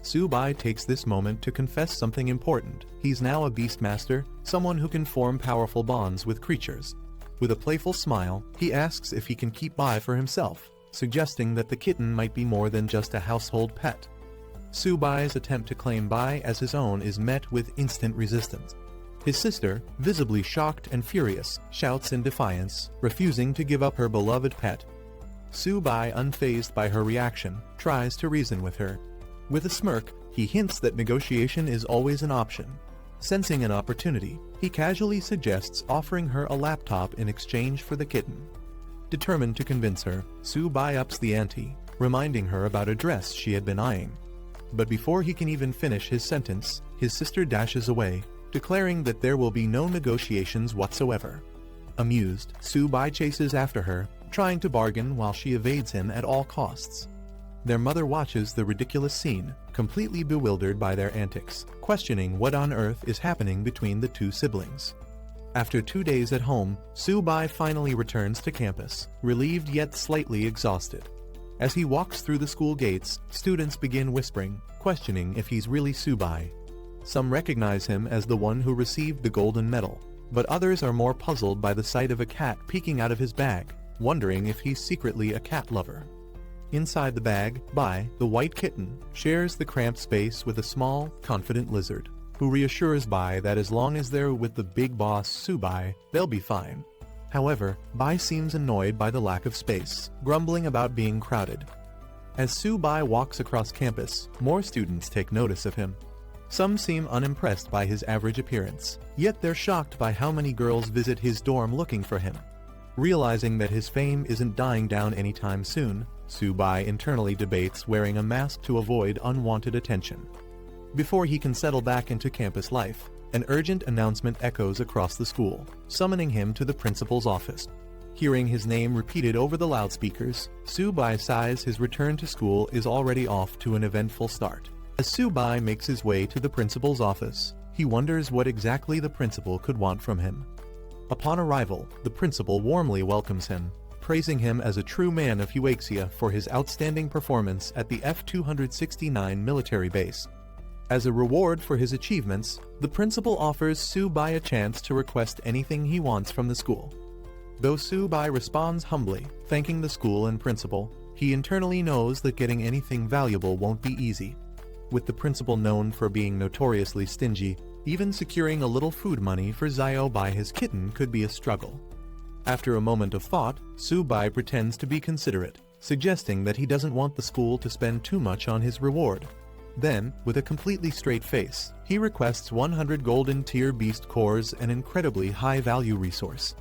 Su-bai takes this moment to confess something important. He's now a beastmaster, someone who can form powerful bonds with creatures. With a playful smile, he asks if he can keep Bai for himself, suggesting that the kitten might be more than just a household pet. Su-bai's attempt to claim Bai as his own is met with instant resistance. His sister, visibly shocked and furious, shouts in defiance, refusing to give up her beloved pet. Su-bai, unfazed by her reaction, tries to reason with her. With a smirk, he hints that negotiation is always an option. Sensing an opportunity, he casually suggests offering her a laptop in exchange for the kitten. Determined to convince her, Su-bai ups the ante, reminding her about a dress she had been eyeing. But before he can even finish his sentence, his sister dashes away, declaring that there will be no negotiations whatsoever. Amused, Su-bai chases after her, trying to bargain while she evades him at all costs. Their mother watches the ridiculous scene, completely bewildered by their antics, questioning what on earth is happening between the two siblings. After 2 days at home, Su-bai finally returns to campus, relieved yet slightly exhausted. As he walks through the school gates, students begin whispering, questioning if he's really Su-bai. Some recognize him as the one who received the golden medal, but others are more puzzled by the sight of a cat peeking out of his bag, wondering if he's secretly a cat lover. Inside the bag, Bai, the white kitten, shares the cramped space with a small, confident lizard, who reassures Bai that as long as they're with the big boss Su-bai, they'll be fine. However, Bai seems annoyed by the lack of space, grumbling about being crowded. As Su-bai walks across campus, more students take notice of him. Some seem unimpressed by his average appearance, yet they're shocked by how many girls visit his dorm looking for him. Realizing that his fame isn't dying down anytime soon, Su-bai internally debates wearing a mask to avoid unwanted attention. Before he can settle back into campus life, an urgent announcement echoes across the school, summoning him to the principal's office. Hearing his name repeated over the loudspeakers, Su-bai sighs his return to school is already off to an eventful start. As Su-bai makes his way to the principal's office, he wonders what exactly the principal could want from him. Upon arrival, the principal warmly welcomes him, praising him as a true man of Huaxia for his outstanding performance at the F-269 military base. As a reward for his achievements, the principal offers Su-bai a chance to request anything he wants from the school. Though Su-bai responds humbly, thanking the school and principal, he internally knows that getting anything valuable won't be easy. With the principal known for being notoriously stingy, even securing a little food money for Zio by his kitten could be a struggle. After a moment of thought, Su-bai pretends to be considerate, suggesting that he doesn't want the school to spend too much on his reward. Then, with a completely straight face, he requests 100 golden tier beast cores, an incredibly high-value resource.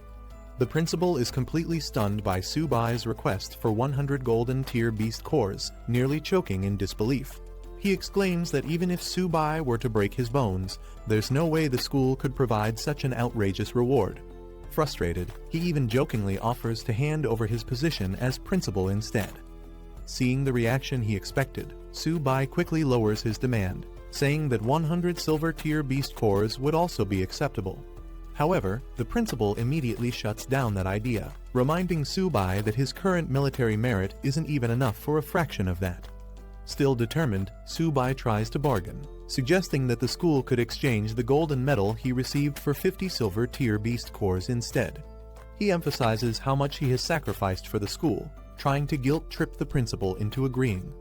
The principal is completely stunned by Su-bai's request for 100 golden tier beast cores, nearly choking in disbelief. He exclaims that even if Su-bai were to break his bones, there's no way the school could provide such an outrageous reward. Frustrated, he even jokingly offers to hand over his position as principal instead. Seeing the reaction he expected, Su-bai quickly lowers his demand, saying that 100 silver tier beast cores would also be acceptable. However, the principal immediately shuts down that idea, reminding Su-bai that his current military merit isn't even enough for a fraction of that. Still determined, Su-bai tries to bargain, suggesting that the school could exchange the golden medal he received for 50 silver tier beast cores instead. He emphasizes how much he has sacrificed for the school, trying to guilt-trip the principal into agreeing.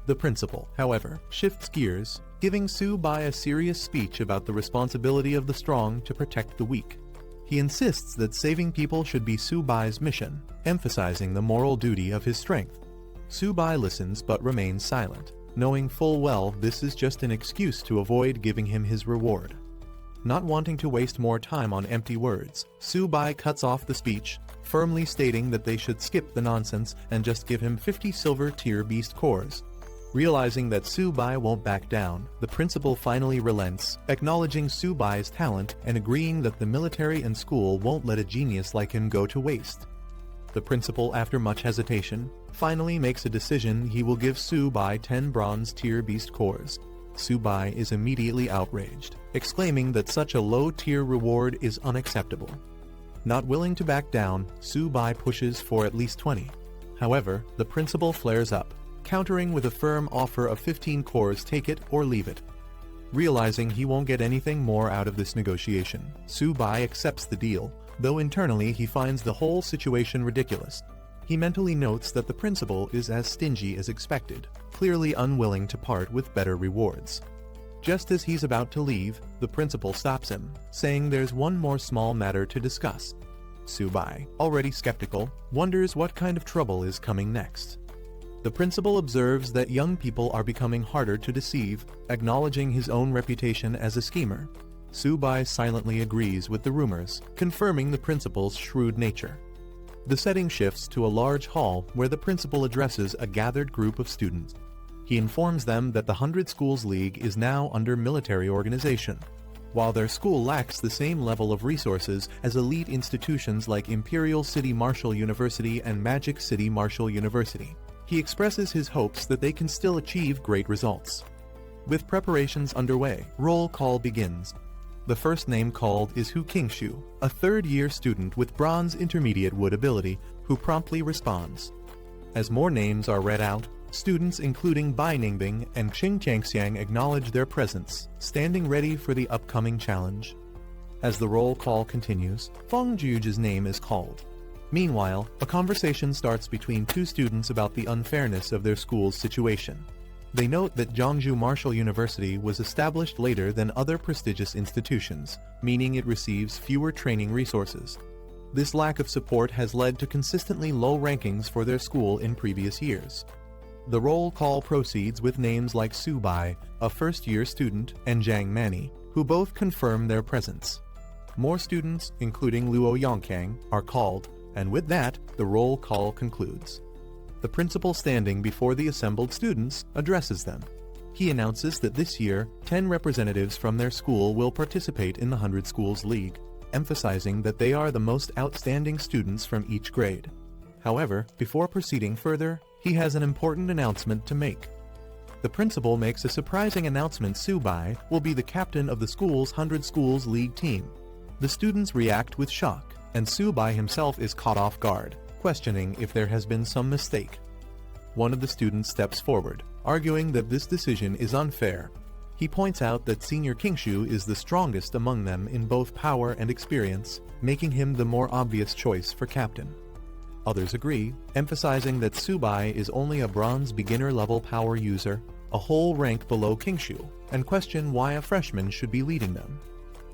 The principal, however, shifts gears, giving Su-bai a serious speech about the responsibility of the strong to protect the weak. He insists that saving people should be Su-bai's mission, emphasizing the moral duty of his strength. Su-bai listens but remains silent, knowing full well this is just an excuse to avoid giving him his reward. Not wanting to waste more time on empty words, Su-bai cuts off the speech, firmly stating that they should skip the nonsense and just give him 50 silver tier beast cores. Realizing that Su-bai won't back down, the principal finally relents, acknowledging Su-bai's talent and agreeing that the military and school won't let a genius like him go to waste. The principal, after much hesitation, finally makes a decision he will give Su-bai 10 bronze tier beast cores. Su-bai is immediately outraged, exclaiming that such a low-tier reward is unacceptable. Not willing to back down, Su-bai pushes for at least 20. However, the principal flares up, countering with a firm offer of 15 cores, take it or leave it. Realizing he won't get anything more out of this negotiation, Su-bai accepts the deal, though internally he finds the whole situation ridiculous. He mentally notes that the principal is as stingy as expected, clearly unwilling to part with better rewards. Just as he's about to leave, the principal stops him, saying there's one more small matter to discuss. Su-bai, already skeptical, wonders what kind of trouble is coming next. The principal observes that young people are becoming harder to deceive, acknowledging his own reputation as a schemer. Su-bai silently agrees with the rumors, confirming the principal's shrewd nature. The setting shifts to a large hall where the principal addresses a gathered group of students. He informs them that the 100 Schools League is now under military organization. While their school lacks the same level of resources as elite institutions like Imperial City Martial University and Magic City Martial University, he expresses his hopes that they can still achieve great results. With preparations underway, roll call begins. The first name called is Hu Qingshu, a third-year student with Bronze Intermediate Wood ability, who promptly responds. As more names are read out, students including Bai Ningbing and Qing Changxiang acknowledge their presence, standing ready for the upcoming challenge. As the roll call continues, Feng Juge's name is called. Meanwhile, a conversation starts between two students about the unfairness of their school's situation. They note that Jiangsu Martial University was established later than other prestigious institutions, meaning it receives fewer training resources. This lack of support has led to consistently low rankings for their school in previous years. The roll call proceeds with names like Su-bai, a first-year student, and Zhang Mani, who both confirm their presence. More students, including Luo Yongkang, are called, and with that, the roll call concludes. The principal, standing before the assembled students, addresses them. He announces that this year, 10 representatives from their school will participate in the 100 Schools League, emphasizing that they are the most outstanding students from each grade. However, before proceeding further, he has an important announcement to make. The principal makes a surprising announcement: Su-bai will be the captain of the school's 100 Schools League team. The students react with shock, and Su-bai himself is caught off guard, questioning if there has been some mistake. One of the students steps forward, arguing that this decision is unfair. He points out that Senior Qingshu is the strongest among them in both power and experience, making him the more obvious choice for captain. Others agree, emphasizing that Su-bai is only a bronze beginner-level power user, a whole rank below Qingshu, and question why a freshman should be leading them.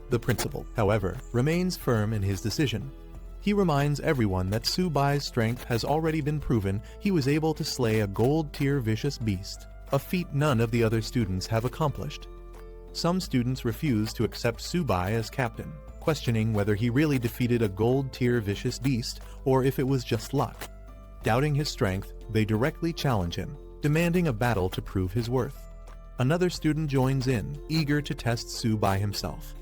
The principal, however, remains firm in his decision. He reminds everyone that Su-bai's strength has already been proven. He was able to slay a gold-tier vicious beast, a feat none of the other students have accomplished. Some students refuse to accept Su-bai as captain, questioning whether he really defeated a gold-tier vicious beast or if it was just luck. Doubting his strength, they directly challenge him, demanding a battle to prove his worth. Another student joins in, eager to test Su-bai himself.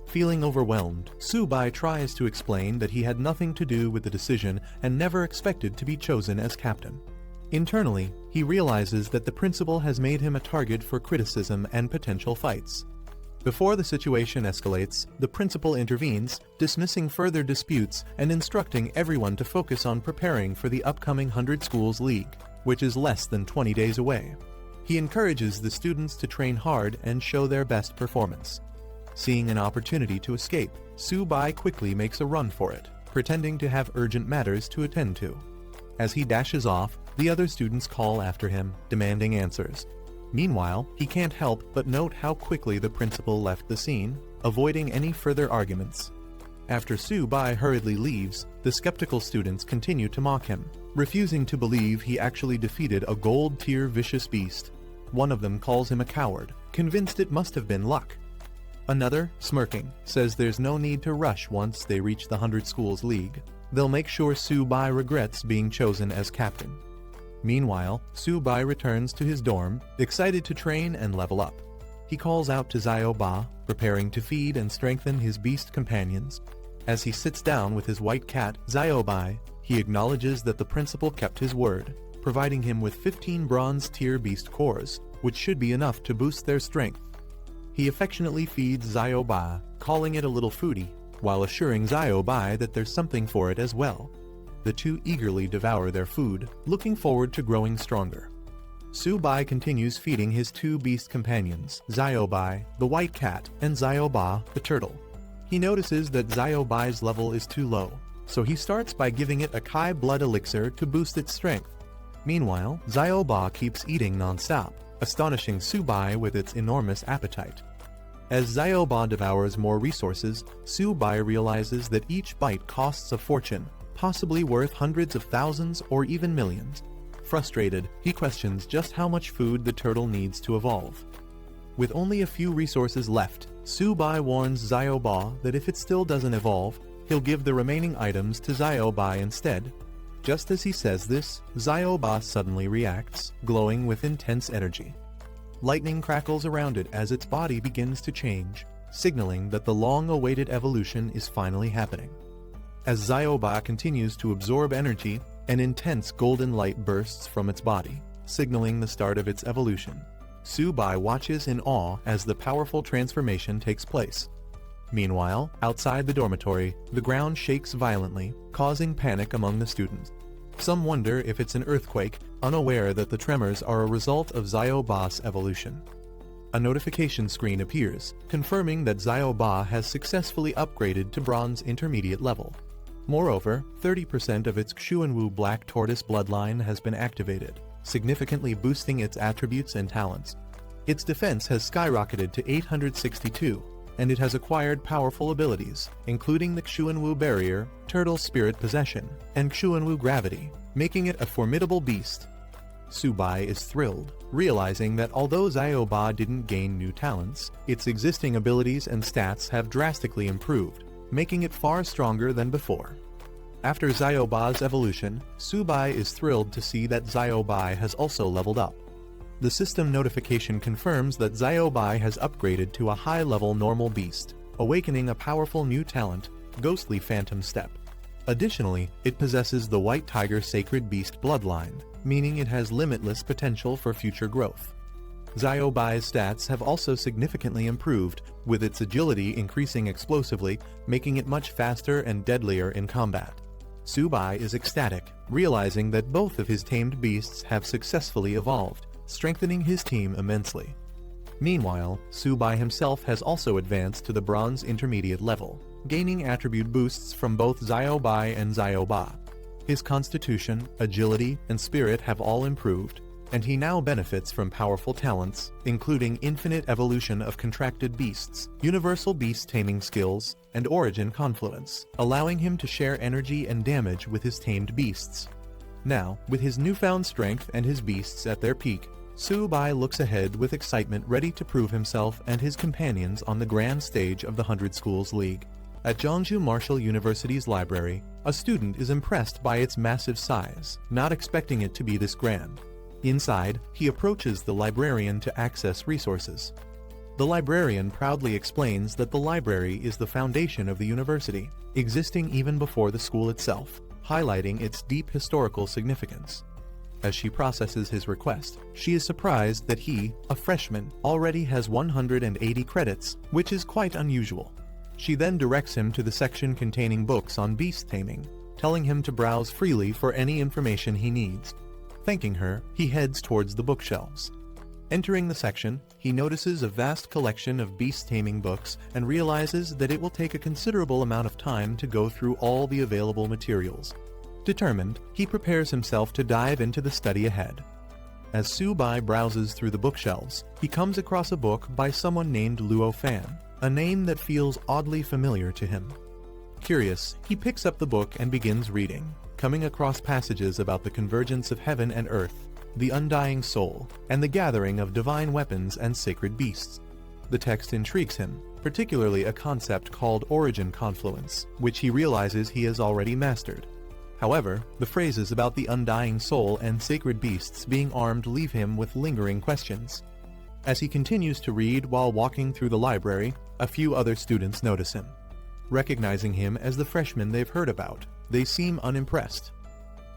Feeling overwhelmed, Su-bai tries to explain that he had nothing to do with the decision and never expected to be chosen as captain. Internally, he realizes that the principal has made him a target for criticism and potential fights. Before the situation escalates, the principal intervenes, dismissing further disputes and instructing everyone to focus on preparing for the upcoming 100 Schools League, which is less than 20 days away. He encourages the students to train hard and show their best performance. Seeing an opportunity to escape, Su-bai quickly makes a run for it, pretending to have urgent matters to attend to. As he dashes off, the other students call after him, demanding answers. Meanwhile, he can't help but note how quickly the principal left the scene, avoiding any further arguments. After Su-bai hurriedly leaves, the skeptical students continue to mock him, refusing to believe he actually defeated a gold-tier vicious beast. One of them calls him a coward, convinced it must have been luck. Another, smirking, says there's no need to rush once they reach the 100 Schools League. They'll make sure Su-bai regrets being chosen as captain. Meanwhile, Su-bai returns to his dorm, excited to train and level up. He calls out to Xiao-ba, preparing to feed and strengthen his beast companions. As he sits down with his white cat, Xiao-bai, he acknowledges that the principal kept his word, providing him with 15 bronze-tier beast cores, which should be enough to boost their strength. He affectionately feeds Xiao-ba, calling it a little foodie, while assuring Xiao-bai that there's something for it as well. The two eagerly devour their food, looking forward to growing stronger. Su-bai continues feeding his two beast companions, Xiao-bai, the white cat, and Xiao-ba, the turtle. He notices that Xiao-bai's level is too low, so he starts by giving it a Kai blood elixir to boost its strength. Meanwhile, Xiao-ba keeps eating non-stop, astonishing Su-bai with its enormous appetite. As Xiao-ba devours more resources, Su-bai realizes that each bite costs a fortune, possibly worth hundreds of thousands or even millions. Frustrated, he questions just how much food the turtle needs to evolve. With only a few resources left, Su-bai warns Xiao-ba that if it still doesn't evolve, he'll give the remaining items to Xiao-bai instead. Just as he says this, Xiao-ba suddenly reacts, glowing with intense energy. Lightning crackles around it as its body begins to change, signaling that the long-awaited evolution is finally happening. As Xiao-ba continues to absorb energy, an intense golden light bursts from its body, signaling the start of its evolution. Su-bai watches in awe as the powerful transformation takes place. Meanwhile, outside the dormitory, the ground shakes violently, causing panic among the students. Some wonder if it's an earthquake, unaware that the tremors are a result of Xiao-ba's evolution. A notification screen appears, confirming that Xiao-ba has successfully upgraded to bronze intermediate level. Moreover, 30% of its Xuanwu Black Tortoise bloodline has been activated, significantly boosting its attributes and talents. Its defense has skyrocketed to 862, and it has acquired powerful abilities, including the Xuanwu Barrier, Turtle Spirit Possession, and Xuanwu Gravity, making it a formidable beast. Su-bai is thrilled, realizing that although Xiao-ba didn't gain new talents, its existing abilities and stats have drastically improved, making it far stronger than before. After Xiao-ba's evolution, Su-bai is thrilled to see that Xiao-bai has also leveled up. The system notification confirms that Xiao-bai has upgraded to a high-level normal beast, awakening a powerful new talent, Ghostly Phantom Step. Additionally, it possesses the White Tiger Sacred Beast bloodline, meaning it has limitless potential for future growth. Xiao-bai's stats have also significantly improved, with its agility increasing explosively, making it much faster and deadlier in combat. Su-bai is ecstatic, realizing that both of his tamed beasts have successfully evolved, strengthening his team immensely. Meanwhile, Su-bai himself has also advanced to the bronze intermediate level, gaining attribute boosts from both Xiao-bai and Xiao-ba. His constitution, agility, and spirit have all improved, and he now benefits from powerful talents, including infinite evolution of contracted beasts, universal beast taming skills, and origin confluence, allowing him to share energy and damage with his tamed beasts. Now, with his newfound strength and his beasts at their peak, Su-bai looks ahead with excitement, ready to prove himself and his companions on the grand stage of the 100 Schools League. At Jeonju Martial University's library, a student is impressed by its massive size, not expecting it to be this grand. Inside, he approaches the librarian to access resources. The librarian proudly explains that the library is the foundation of the university, existing even before the school itself, highlighting its deep historical significance. As she processes his request, she is surprised that he, a freshman, already has 180 credits, which is quite unusual. She then directs him to the section containing books on beast taming, telling him to browse freely for any information he needs. Thanking her, he heads towards the bookshelves. Entering the section, he notices a vast collection of beast taming books and realizes that it will take a considerable amount of time to go through all the available materials. Determined, he prepares himself to dive into the study ahead. As Su-bai browses through the bookshelves, he comes across a book by someone named Luo Fan, a name that feels oddly familiar to him. Curious, he picks up the book and begins reading, coming across passages about the convergence of heaven and earth, the undying soul, and the gathering of divine weapons and sacred beasts. The text intrigues him, particularly a concept called origin confluence, which he realizes he has already mastered. However, the phrases about the undying soul and sacred beasts being armed leave him with lingering questions. As he continues to read while walking through the library, a few other students notice him. Recognizing him as the freshman they've heard about, they seem unimpressed.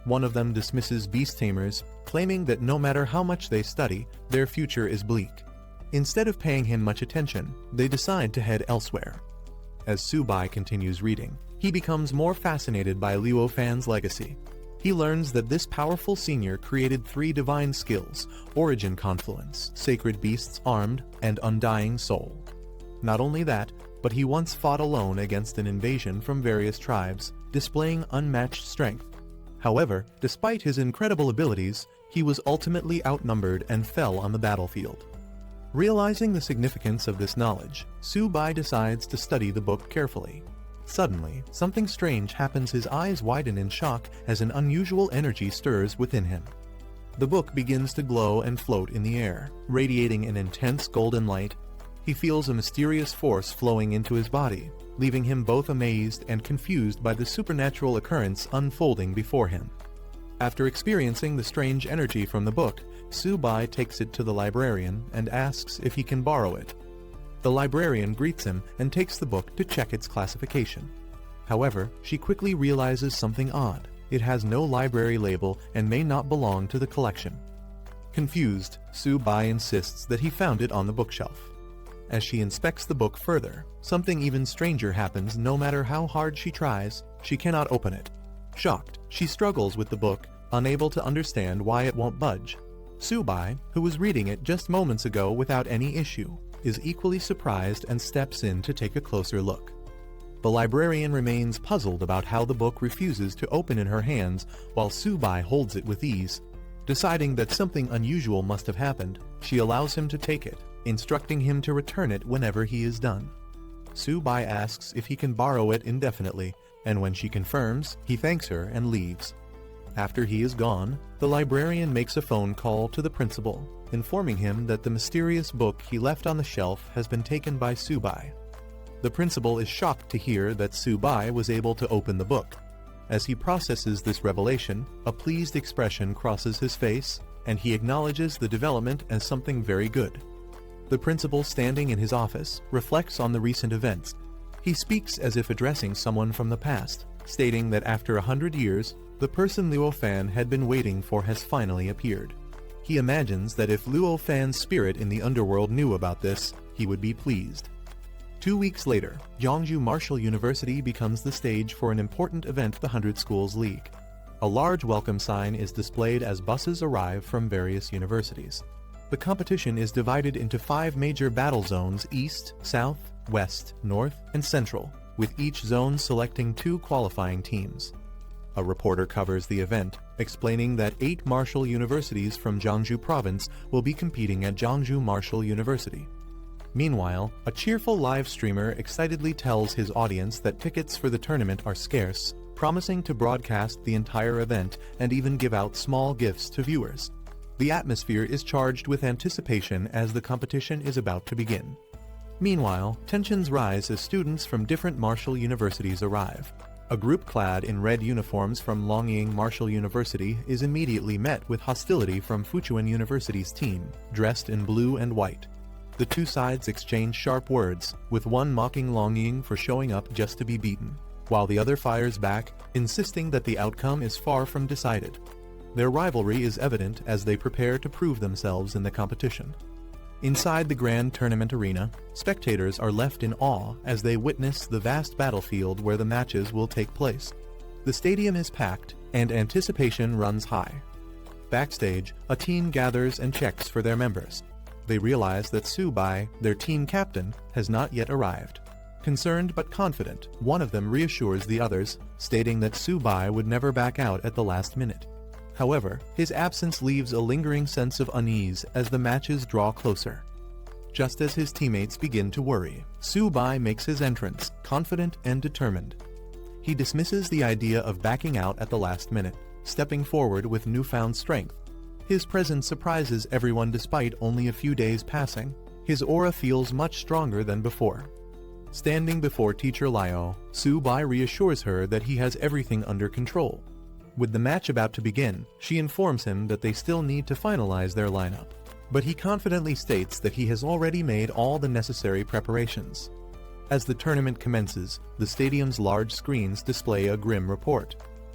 One of them dismisses beast tamers, claiming that no matter how much they study, their future is bleak. Instead of paying him much attention, they decide to head elsewhere. As Su-bai continues reading, he becomes more fascinated by Luo Fan's legacy. He learns that this powerful senior created 3 divine skills: origin confluence, sacred beasts armed, and undying soul. Not only that, but he once fought alone against an invasion from various tribes, displaying unmatched strength. However, despite his incredible abilities, he was ultimately outnumbered and fell on the battlefield. Realizing the significance of this knowledge, Su-bai decides to study the book carefully. Suddenly, something strange happens. His eyes widen in shock as an unusual energy stirs within him. The book begins to glow and float in the air, radiating an intense golden light. He feels a mysterious force flowing into his body, leaving him both amazed and confused by the supernatural occurrence unfolding before him. After experiencing the strange energy from the book, Su-bai takes it to the librarian and asks if he can borrow it. The librarian greets him and takes the book to check its classification. However, she quickly realizes something odd. It has no library label and may not belong to the collection. Confused, Su-bai insists that he found it on the bookshelf. As she inspects the book further, something even stranger happens. No matter how hard she tries, she cannot open it. Shocked, she struggles with the book, unable to understand why it won't budge. Su-bai, who was reading it just moments ago without any issue, is equally surprised and steps in to take a closer look. The librarian remains puzzled about how the book refuses to open in her hands while Su-bai holds it with ease. Deciding that something unusual must have happened, she allows him to take it, instructing him to return it whenever he is done. Su-bai asks if he can borrow it indefinitely, and when she confirms, he thanks her and leaves. After he is gone, the librarian makes a phone call to the principal, informing him that the mysterious book he left on the shelf has been taken by Su-bai. The principal is shocked to hear that Su-bai was able to open the book. As he processes this revelation, a pleased expression crosses his face, and he acknowledges the development as something very good. The principal, standing in his office, reflects on the recent events. He speaks as if addressing someone from the past, stating that after 100 years, the person Luo Fan had been waiting for has finally appeared. He imagines that if Luo Fan's spirit in the underworld knew about this, he would be pleased. 2 weeks later, Jeongju Martial University becomes the stage for an important event, the 100 Schools League. A large welcome sign is displayed as buses arrive from various universities. The competition is divided into 5 major battle zones: East, South, West, North, and Central, with each zone selecting 2 qualifying teams. A reporter covers the event, explaining that 8 martial universities from Jeongju Province will be competing at Jeongju Martial University. Meanwhile, a cheerful live streamer excitedly tells his audience that tickets for the tournament are scarce, promising to broadcast the entire event and even give out small gifts to viewers. The atmosphere is charged with anticipation as the competition is about to begin. Meanwhile, tensions rise as students from different martial universities arrive. A group clad in red uniforms from Longying Martial University is immediately met with hostility from Fuchuan University's team, dressed in blue and white. The 2 sides exchange sharp words, with one mocking Longying for showing up just to be beaten, while the other fires back, insisting that the outcome is far from decided. Their rivalry is evident as they prepare to prove themselves in the competition. Inside the grand tournament arena, spectators are left in awe as they witness the vast battlefield where the matches will take place. The stadium is packed, and anticipation runs high. Backstage, a team gathers and checks for their members. They realize that Subai, their team captain, has not yet arrived. Concerned but confident, one of them reassures the others, stating that Subai would never back out at the last minute. However, his absence leaves a lingering sense of unease as the matches draw closer. Just as his teammates begin to worry, Subai makes his entrance, confident and determined. He dismisses the idea of backing out at the last minute, stepping forward with newfound strength. His presence surprises everyone despite only a few days passing. His aura feels much stronger than before. Standing before Teacher Liao, Subai reassures her that he has everything under control. With the match about to begin, she informs him that they still need to finalize their lineup. But he confidently states that he has already made all the necessary preparations. As the tournament commences, the stadium's large screens display a grim report.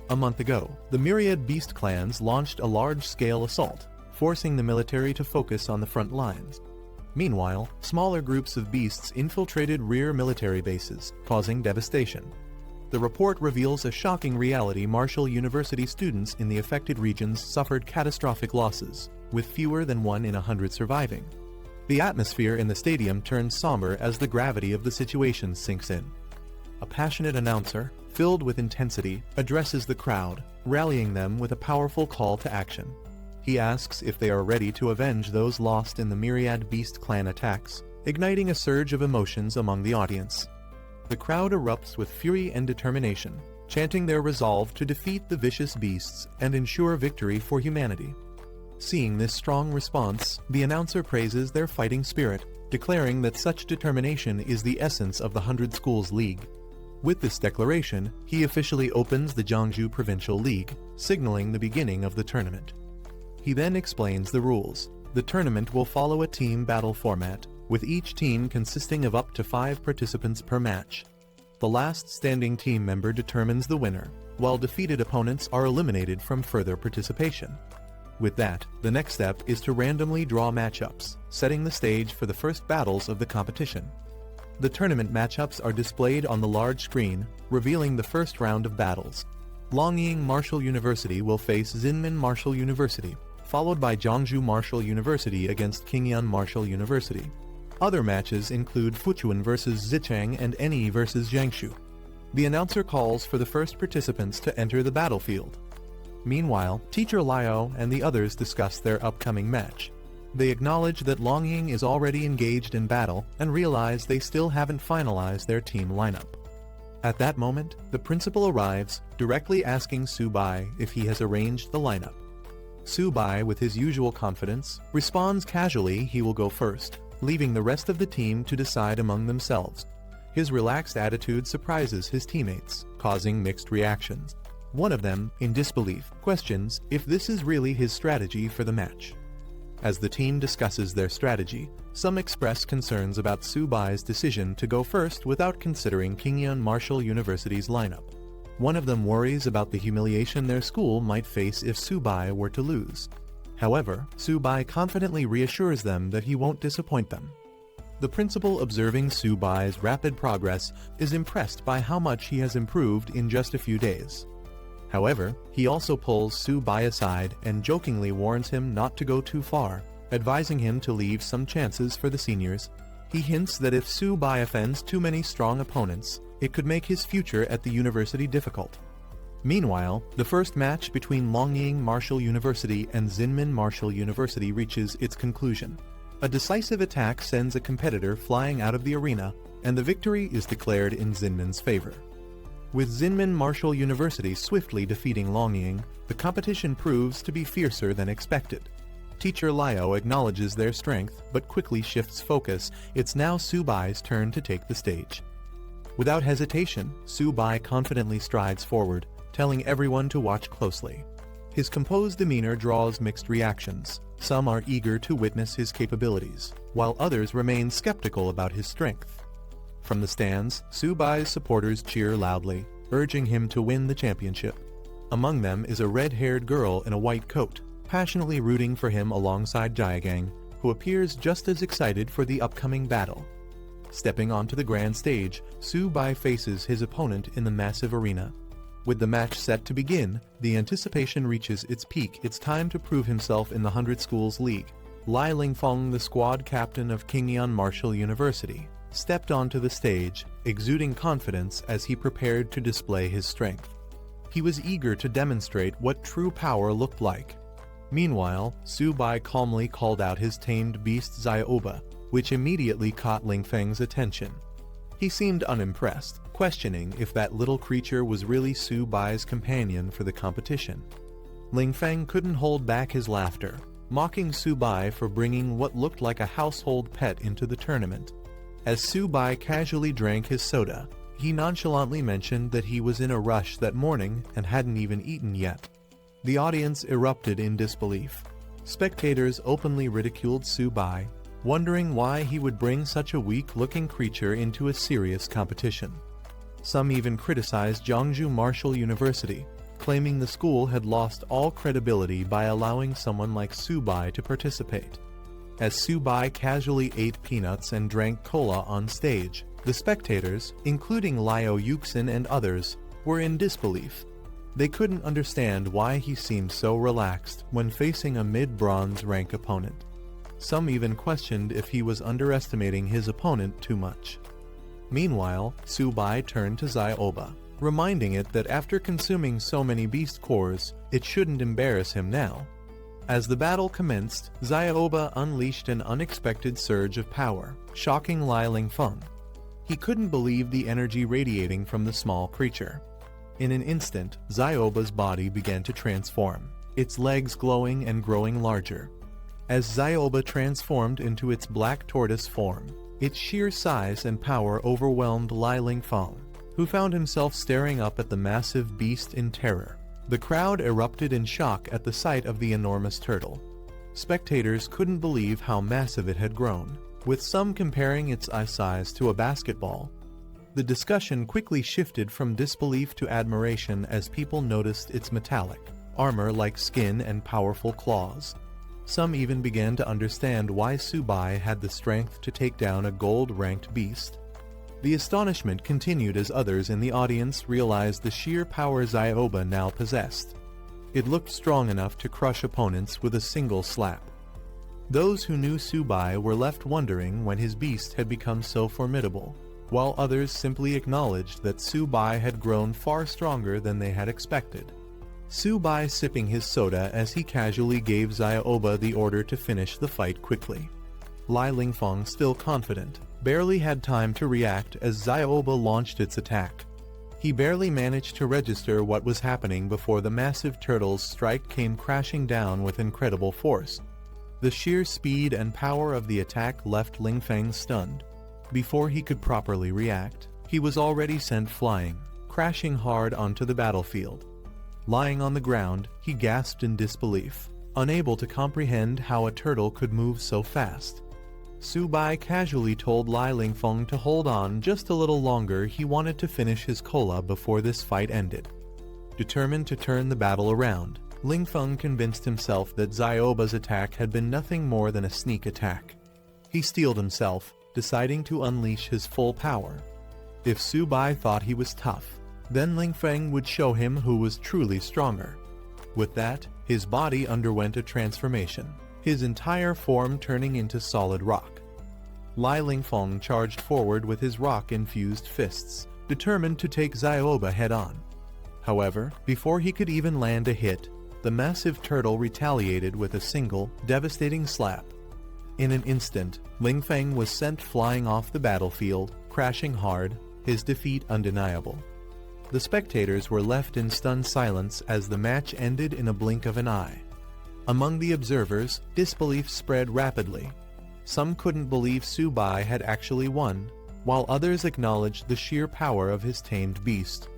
A month ago, the myriad beast clans launched a large-scale assault, forcing the military to focus on the front lines. Meanwhile, smaller groups of beasts infiltrated rear military bases, causing devastation. The report reveals a shocking reality: Marshall University students in the affected regions suffered catastrophic losses, with fewer than 1 in 100 surviving. The atmosphere in the stadium turns somber as the gravity of the situation sinks in. A passionate announcer, filled with intensity, addresses the crowd, rallying them with a powerful call to action. He asks if they are ready to avenge those lost in the myriad beast clan attacks, igniting a surge of emotions among the audience. The crowd erupts with fury and determination, chanting their resolve to defeat the vicious beasts and ensure victory for humanity. Seeing this strong response, the announcer praises their fighting spirit, declaring that such determination is the essence of the 100 Schools League. With this declaration, he officially opens the Jiangsu Provincial League, signaling the beginning of the tournament. He then explains the rules. The tournament will follow a team battle format, with each team consisting of up to 5 participants per match. The last standing team member determines the winner, while defeated opponents are eliminated from further participation. With that, the next step is to randomly draw matchups, setting the stage for the first battles of the competition. The tournament matchups are displayed on the large screen, revealing the first round of battles. Longying Marshall University will face Zinmin Marshall University, followed by Jiangsu Marshall University against Qingyan Marshall University. Other matches include Fuchuan vs Zichang and Eni vs Jiangsu. The announcer calls for the first participants to enter the battlefield. Meanwhile, Teacher Liao and the others discuss their upcoming match. They acknowledge that Longying is already engaged in battle and realize they still haven't finalized their team lineup. At that moment, the principal arrives, directly asking Subai if he has arranged the lineup. Subai, with his usual confidence, responds casually he will go first, leaving the rest of the team to decide among themselves. His relaxed attitude surprises his teammates, causing mixed reactions. One of them, in disbelief, questions if this is really his strategy for the match. As the team discusses their strategy, some express concerns about Subai's decision to go first without considering Qingyan Marshall University's lineup. One of them worries about the humiliation their school might face if Subai were to lose. However, Subai confidently reassures them that he won't disappoint them. The principal, observing Subai's rapid progress, is impressed by how much he has improved in just a few days. However, he also pulls Subai aside and jokingly warns him not to go too far, advising him to leave some chances for the seniors. He hints that if Subai offends too many strong opponents, it could make his future at the university difficult. Meanwhile, the first match between Longying Marshall University and Zinmin Marshall University reaches its conclusion. A decisive attack sends a competitor flying out of the arena, and the victory is declared in Zinmin's favor. With Zinmin Marshall University swiftly defeating Longying, the competition proves to be fiercer than expected. Teacher Liao acknowledges their strength but quickly shifts focus. It's now Subai's turn to take the stage. Without hesitation, Subai confidently strides forward, telling everyone to watch closely. His composed demeanor draws mixed reactions. Some are eager to witness his capabilities, while others remain skeptical about his strength. From the stands, Subai's supporters cheer loudly, urging him to win the championship. Among them is a red-haired girl in a white coat, passionately rooting for him alongside Jaegang, who appears just as excited for the upcoming battle. Stepping onto the grand stage, Su-bai faces his opponent in the massive arena. With the match set to begin, the anticipation reaches its peak. It's time to prove himself in the 100 Schools League. Lai Lingfeng, the squad captain of Qingyan Martial University, stepped onto the stage, exuding confidence as he prepared to display his strength. He was eager to demonstrate what true power looked like. Meanwhile, Su-bai calmly called out his tamed beast Xiaoba, which immediately caught Lingfeng's attention. He seemed unimpressed, questioning if that little creature was really Su-bai's companion for the competition. Lingfeng couldn't hold back his laughter, mocking Su-bai for bringing what looked like a household pet into the tournament. As Su-bai casually drank his soda, he nonchalantly mentioned that he was in a rush that morning and hadn't even eaten yet. The audience erupted in disbelief. Spectators openly ridiculed Su-bai, wondering why he would bring such a weak-looking creature into a serious competition. Some even criticized Jiangsu Martial University, claiming the school had lost all credibility by allowing someone like Su-bai to participate. As Su-bai casually ate peanuts and drank cola on stage, the spectators, including Liu Yuxin and others, were in disbelief. They couldn't understand why he seemed so relaxed when facing a mid-bronze rank opponent. Some even questioned if he was underestimating his opponent too much. Meanwhile, Su-bai turned to Xiaoba, reminding it that after consuming so many beast cores, it shouldn't embarrass him now. As the battle commenced, Xiaoba unleashed an unexpected surge of power, shocking Lai Lingfeng. He couldn't believe the energy radiating from the small creature. In an instant, Xiaoba's body began to transform, its legs glowing and growing larger. As Xiaoba transformed into its black tortoise form, its sheer size and power overwhelmed Lai Lingfeng, who found himself staring up at the massive beast in terror. The crowd erupted in shock at the sight of the enormous turtle. Spectators couldn't believe how massive it had grown, with some comparing its eye size to a basketball. The discussion quickly shifted from disbelief to admiration as people noticed its metallic, armor-like skin and powerful claws. Some even began to understand why Su-bai had the strength to take down a gold-ranked beast. The astonishment continued as others in the audience realized the sheer power Xiaoba now possessed. It looked strong enough to crush opponents with a single slap. Those who knew Su-bai were left wondering when his beast had become so formidable, while others simply acknowledged that Su-bai had grown far stronger than they had expected. Su-bai sipping his soda as he casually gave Xiaoba the order to finish the fight quickly. Lai Lingfeng, still confident, barely had time to react as Xiaoba launched its attack. He barely managed to register what was happening before the massive turtle's strike came crashing down with incredible force. The sheer speed and power of the attack left Lingfeng stunned. Before he could properly react, he was already sent flying, crashing hard onto the battlefield. Lying on the ground, he gasped in disbelief, unable to comprehend how a turtle could move so fast. Su-bai casually told Lai Lingfeng to hold on just a little longer. He wanted to finish his cola before this fight ended. Determined to turn the battle around, Lingfeng convinced himself that Xiaoba's attack had been nothing more than a sneak attack. He steeled himself, deciding to unleash his full power. If Su-bai thought he was tough, then Lingfeng would show him who was truly stronger. With that, his body underwent a transformation, his entire form turning into solid rock. Lai Lingfeng charged forward with his rock-infused fists, determined to take Xiaoba head-on. However, before he could even land a hit, the massive turtle retaliated with a single, devastating slap. In an instant, Lingfeng was sent flying off the battlefield, crashing hard, his defeat undeniable. The spectators were left in stunned silence as the match ended in a blink of an eye. Among the observers, disbelief spread rapidly. Some couldn't believe Su-bai had actually won, while others acknowledged the sheer power of his tamed beast.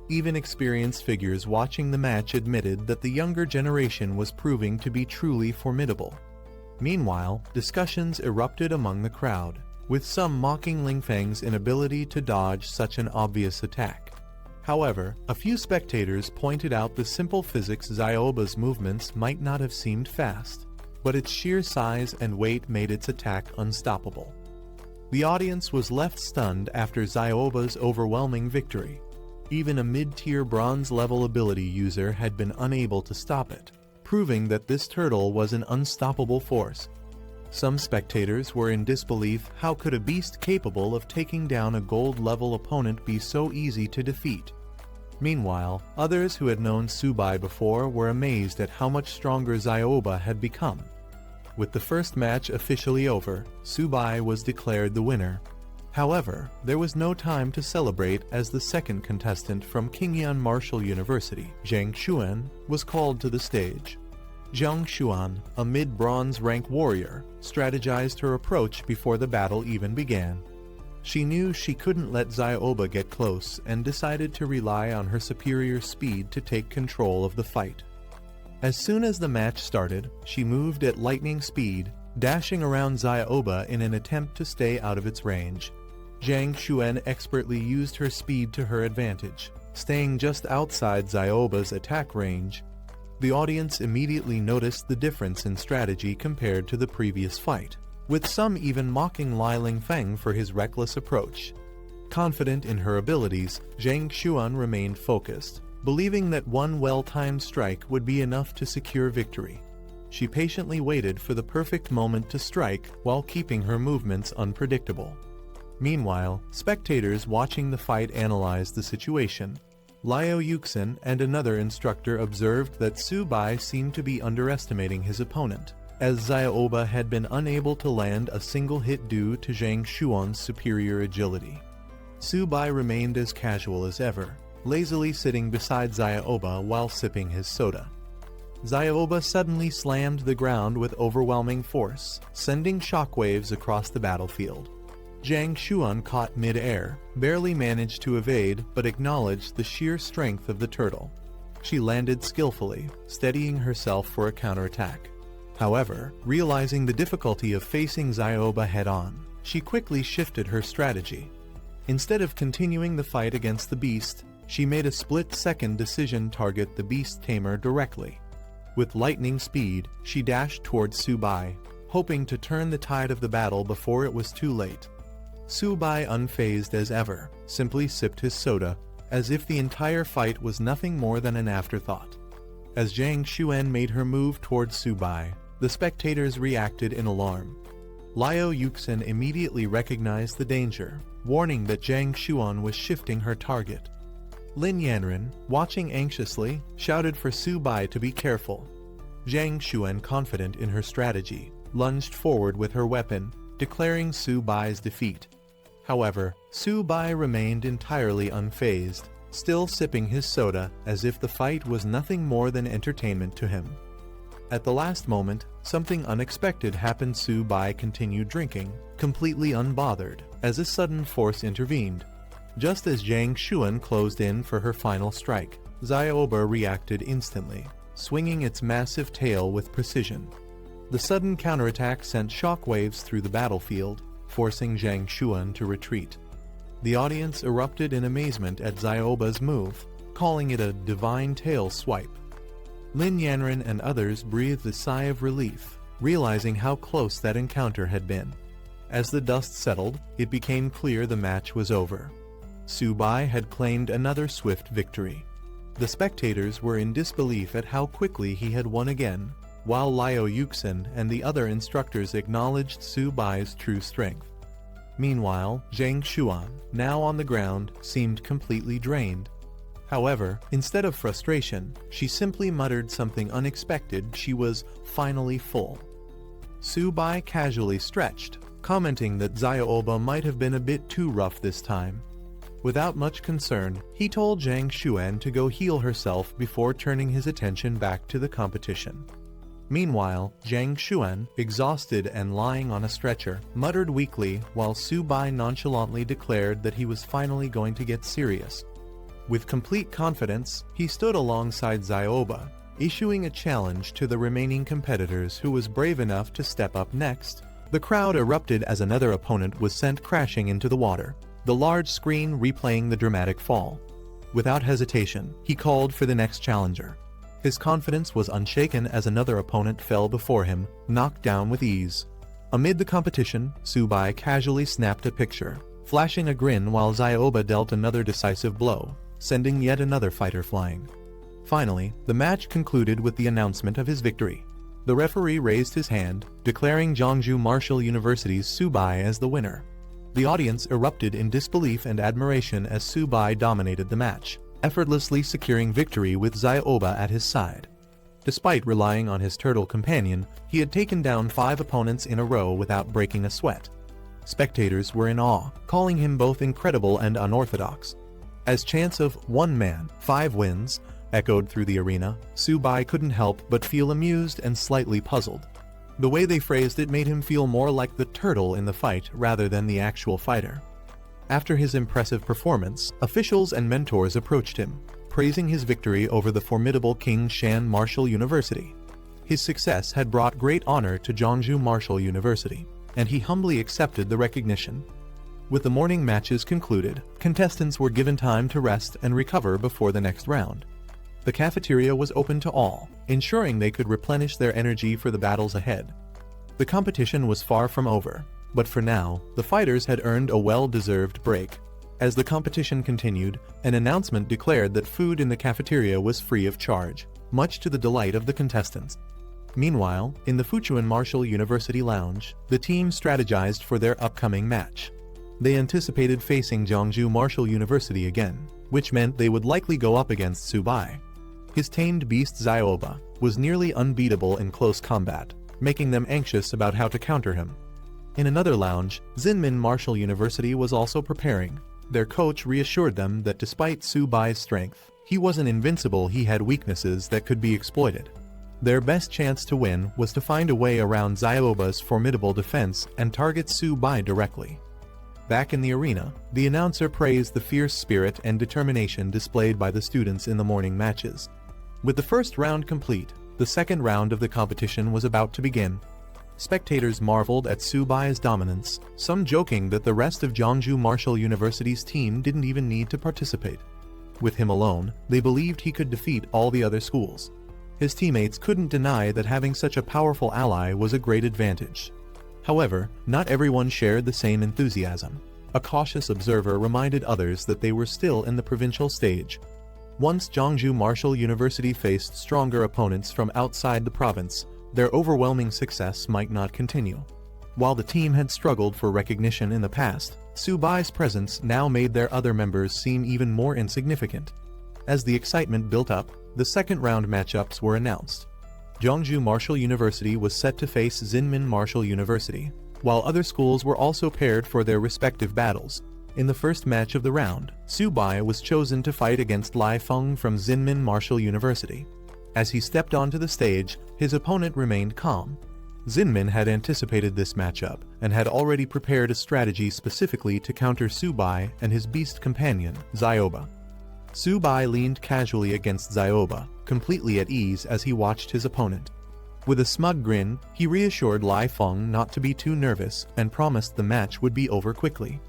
Even experienced figures watching the match admitted that the younger generation was proving to be truly formidable. Meanwhile, discussions erupted among the crowd, with some mocking Lingfeng's inability to dodge such an obvious attack. However, a few spectators pointed out the simple physics Zyoba's movements might not have seemed fast, but its sheer size and weight made its attack unstoppable. The audience was left stunned after Zyoba's overwhelming victory. Even a mid-tier bronze-level ability user had been unable to stop it, proving that this turtle was an unstoppable force. Some spectators were in disbelief. How could a beast capable of taking down a gold-level opponent be so easy to defeat? Meanwhile, others who had known Tsubai before were amazed at how much stronger Zyoba had become. With the first match officially over, Tsubai was declared the winner. However, there was no time to celebrate as the second contestant from Qingyan Martial University, Zhang Xuan, was called to the stage. Zhang Xuan, a mid-bronze rank warrior, strategized her approach before the battle even began. She knew she couldn't let Zyoba get close and decided to rely on her superior speed to take control of the fight. As soon as the match started, she moved at lightning speed, dashing around Zyoba in an attempt to stay out of its range. Zhang Xuan expertly used her speed to her advantage, staying just outside Zyoba's attack range. The audience immediately noticed the difference in strategy compared to the previous fight, with some even mocking Li Lingfeng for his reckless approach. Confident in her abilities, Zhang Xuan remained focused, believing that one well-timed strike would be enough to secure victory. She patiently waited for the perfect moment to strike while keeping her movements unpredictable. Meanwhile, spectators watching the fight analyzed the situation. Liu Yuxin and another instructor observed that Tsubai seemed to be underestimating his opponent, as Zyoba had been unable to land a single hit due to Zhang Xuan's superior agility. Tsubai remained as casual as ever, lazily sitting beside Zyoba while sipping his soda. Zyoba suddenly slammed the ground with overwhelming force, sending shockwaves across the battlefield. Zhang Xuan caught mid-air, barely managed to evade, but acknowledged the sheer strength of the turtle. She landed skillfully, steadying herself for a counterattack. However, realizing the difficulty of facing Zyoba head-on, she quickly shifted her strategy. Instead of continuing the fight against the beast, she made a split-second decision to target the beast tamer directly. With lightning speed, she dashed towards Tsubai, hoping to turn the tide of the battle before it was too late. Tsubai, unfazed as ever, simply sipped his soda, as if the entire fight was nothing more than an afterthought. As Zhang Xuan made her move towards Tsubai, the spectators reacted in alarm. Liu Yuxin immediately recognized the danger, warning that Zhang Xuan was shifting her target. Lin Yanren, watching anxiously, shouted for Tsubai to be careful. Zhang Xuan, confident in her strategy, lunged forward with her weapon, declaring Tsubai's defeat. However, Tsubai remained entirely unfazed, still sipping his soda as if the fight was nothing more than entertainment to him. At the last moment, something unexpected happened. Tsubai continued drinking, completely unbothered, as a sudden force intervened. Just as Zhang Xuan closed in for her final strike, Zyoba reacted instantly, swinging its massive tail with precision. The sudden counterattack sent shockwaves through the battlefield, forcing Zhang Xuan to retreat. The audience erupted in amazement at Zyoba's move, calling it a divine tail swipe. Lin Yanren and others breathed a sigh of relief, realizing how close that encounter had been. As the dust settled, it became clear the match was over. Tsubai had claimed another swift victory. The spectators were in disbelief at how quickly he had won again, while Liu Yuxin and the other instructors acknowledged Tsubai's true strength. Meanwhile, Zhang Xuan, now on the ground, seemed completely drained. However, instead of frustration, she simply muttered something unexpected. She was finally full. Tsubai casually stretched, commenting that Zyoba might have been a bit too rough this time. Without much concern, he told Zhang Xuan to go heal herself before turning his attention back to the competition. Meanwhile, Zhang Xuan, exhausted and lying on a stretcher, muttered weakly while Tsubai nonchalantly declared that he was finally going to get serious. With complete confidence, he stood alongside Zyoba, issuing a challenge to the remaining competitors who was brave enough to step up next. The crowd erupted as another opponent was sent crashing into the water, the large screen replaying the dramatic fall. Without hesitation, he called for the next challenger. His confidence was unshaken as another opponent fell before him, knocked down with ease. Amid the competition, Subai casually snapped a picture, flashing a grin while Zioba dealt another decisive blow, sending yet another fighter flying. Finally, the match concluded with the announcement of his victory. The referee raised his hand, declaring Jeongju Martial University's Subai as the winner. The audience erupted in disbelief and admiration as Subai dominated the match, effortlessly securing victory with Zioba at his side. Despite relying on his turtle companion, he had taken down 5 opponents in a row without breaking a sweat. Spectators were in awe, calling him both incredible and unorthodox. As chants of "one man, 5 wins" echoed through the arena, Subai couldn't help but feel amused and slightly puzzled. The way they phrased it made him feel more like the turtle in the fight rather than the actual fighter. After his impressive performance, officials and mentors approached him, praising his victory over the formidable King Shan Martial University. His success had brought great honor to Jeongju Martial University, and he humbly accepted the recognition. With the morning matches concluded, contestants were given time to rest and recover before the next round. The cafeteria was open to all, ensuring they could replenish their energy for the battles ahead. The competition was far from over, but for now, the fighters had earned a well-deserved break. As the competition continued, an announcement declared that food in the cafeteria was free of charge, much to the delight of the contestants. Meanwhile, in the Fuchuan Martial University lounge, the team strategized for their upcoming match. They anticipated facing Jeongju Martial University again, which meant they would likely go up against Subai. His tamed beast Zioba was nearly unbeatable in close combat, making them anxious about how to counter him. In another lounge, Zinmin Martial University was also preparing. Their coach reassured them that despite Subai's strength, he wasn't invincible. He had weaknesses that could be exploited. Their best chance to win was to find a way around Zioba's formidable defense and target Subai directly. Back in the arena, the announcer praised the fierce spirit and determination displayed by the students in the morning matches. With the first round complete, the second round of the competition was about to begin. Spectators marveled at Subai's dominance, some joking that the rest of Jeongju Martial University's team didn't even need to participate. With him alone, they believed he could defeat all the other schools. His teammates couldn't deny that having such a powerful ally was a great advantage. However, not everyone shared the same enthusiasm. A cautious observer reminded others that they were still in the provincial stage. Once Jeongju Martial University faced stronger opponents from outside the province, their overwhelming success might not continue. While the team had struggled for recognition in the past, Subai's presence now made their other members seem even more insignificant. As the excitement built up, the second round matchups were announced. Jeongju Martial University was set to face Zinmin Martial University, while other schools were also paired for their respective battles. In the first match of the round, Subai was chosen to fight against Lai Feng from Zinmin Martial University. As he stepped onto the stage, his opponent remained calm. Zinmin had anticipated this matchup and had already prepared a strategy specifically to counter Subai and his beast companion, Zioba. Subai leaned casually against Zioba, completely at ease as he watched his opponent. With a smug grin, he reassured Lai Feng not to be too nervous and promised the match would be over quickly.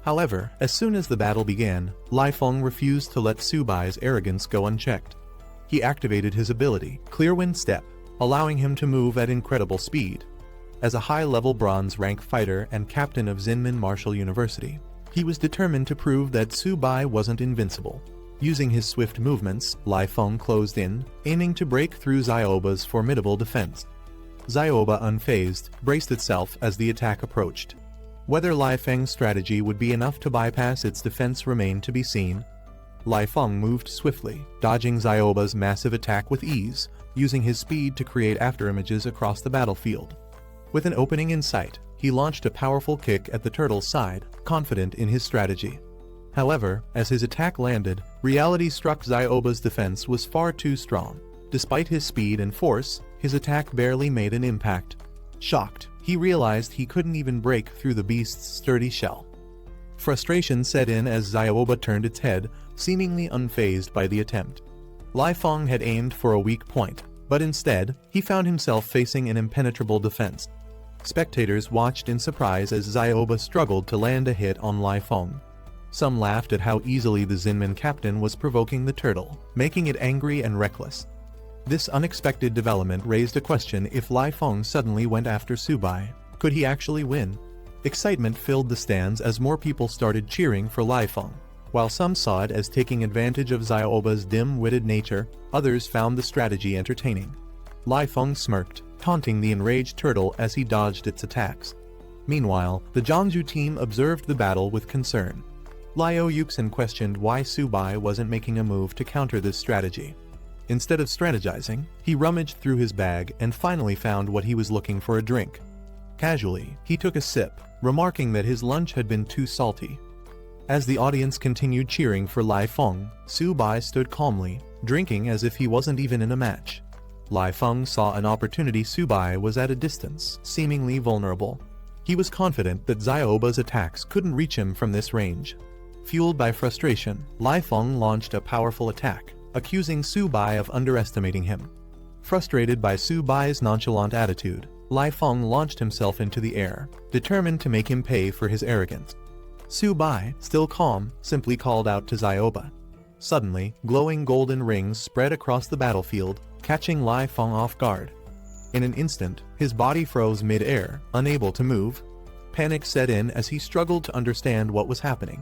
However, as soon as the battle began, Lai Feng refused to let Subai's arrogance go unchecked. He activated his ability, Clear Wind Step, allowing him to move at incredible speed. As a high-level bronze rank fighter and captain of Zinmin Martial University, he was determined to prove that Subai wasn't invincible. Using his swift movements, Lai Feng closed in, aiming to break through Zioba's formidable defense. Zioba, unfazed, braced itself as the attack approached. Whether Lai Feng's strategy would be enough to bypass its defense remained to be seen. Lai Feng moved swiftly, dodging Zioba's massive attack with ease, using his speed to create afterimages across the battlefield. With an opening in sight, he launched a powerful kick at the turtle's side, confident in his strategy. However, as his attack landed, reality struck. Zioba's defense was far too strong. Despite his speed and force, his attack barely made an impact. Shocked, he realized he couldn't even break through the beast's sturdy shell. Frustration set in as Zioba turned its head, seemingly unfazed by the attempt. Lai Feng had aimed for a weak point, but instead, he found himself facing an impenetrable defense. Spectators watched in surprise as Zioba struggled to land a hit on Lai Feng. Some laughed at how easily the Zinmin captain was provoking the turtle, making it angry and reckless. This unexpected development raised a question: if Lai Feng suddenly went after Subai, could he actually win? Excitement filled the stands as more people started cheering for Lai Feng. While some saw it as taking advantage of Xiaoba's dim-witted nature, others found the strategy entertaining. Lai Feng smirked, taunting the enraged turtle as he dodged its attacks. Meanwhile, the Jiangsu team observed the battle with concern. Liu Yuxin questioned why Subai wasn't making a move to counter this strategy. Instead of strategizing, he rummaged through his bag and finally found what he was looking for: a drink. Casually, he took a sip, remarking that his lunch had been too salty. As the audience continued cheering for Lai Feng, Subai stood calmly, drinking as if he wasn't even in a match. Lai Feng saw an opportunity. Subai was at a distance, seemingly vulnerable. He was confident that Xiaoba's attacks couldn't reach him from this range. Fueled by frustration, Lai Feng launched a powerful attack, accusing Subai of underestimating him. Frustrated by Subai's nonchalant attitude, Lai Feng launched himself into the air, determined to make him pay for his arrogance. Subai, still calm, simply called out to Xiaoba. Suddenly, glowing golden rings spread across the battlefield, catching Lai Feng off guard. In an instant, his body froze mid-air, unable to move. Panic set in as he struggled to understand what was happening.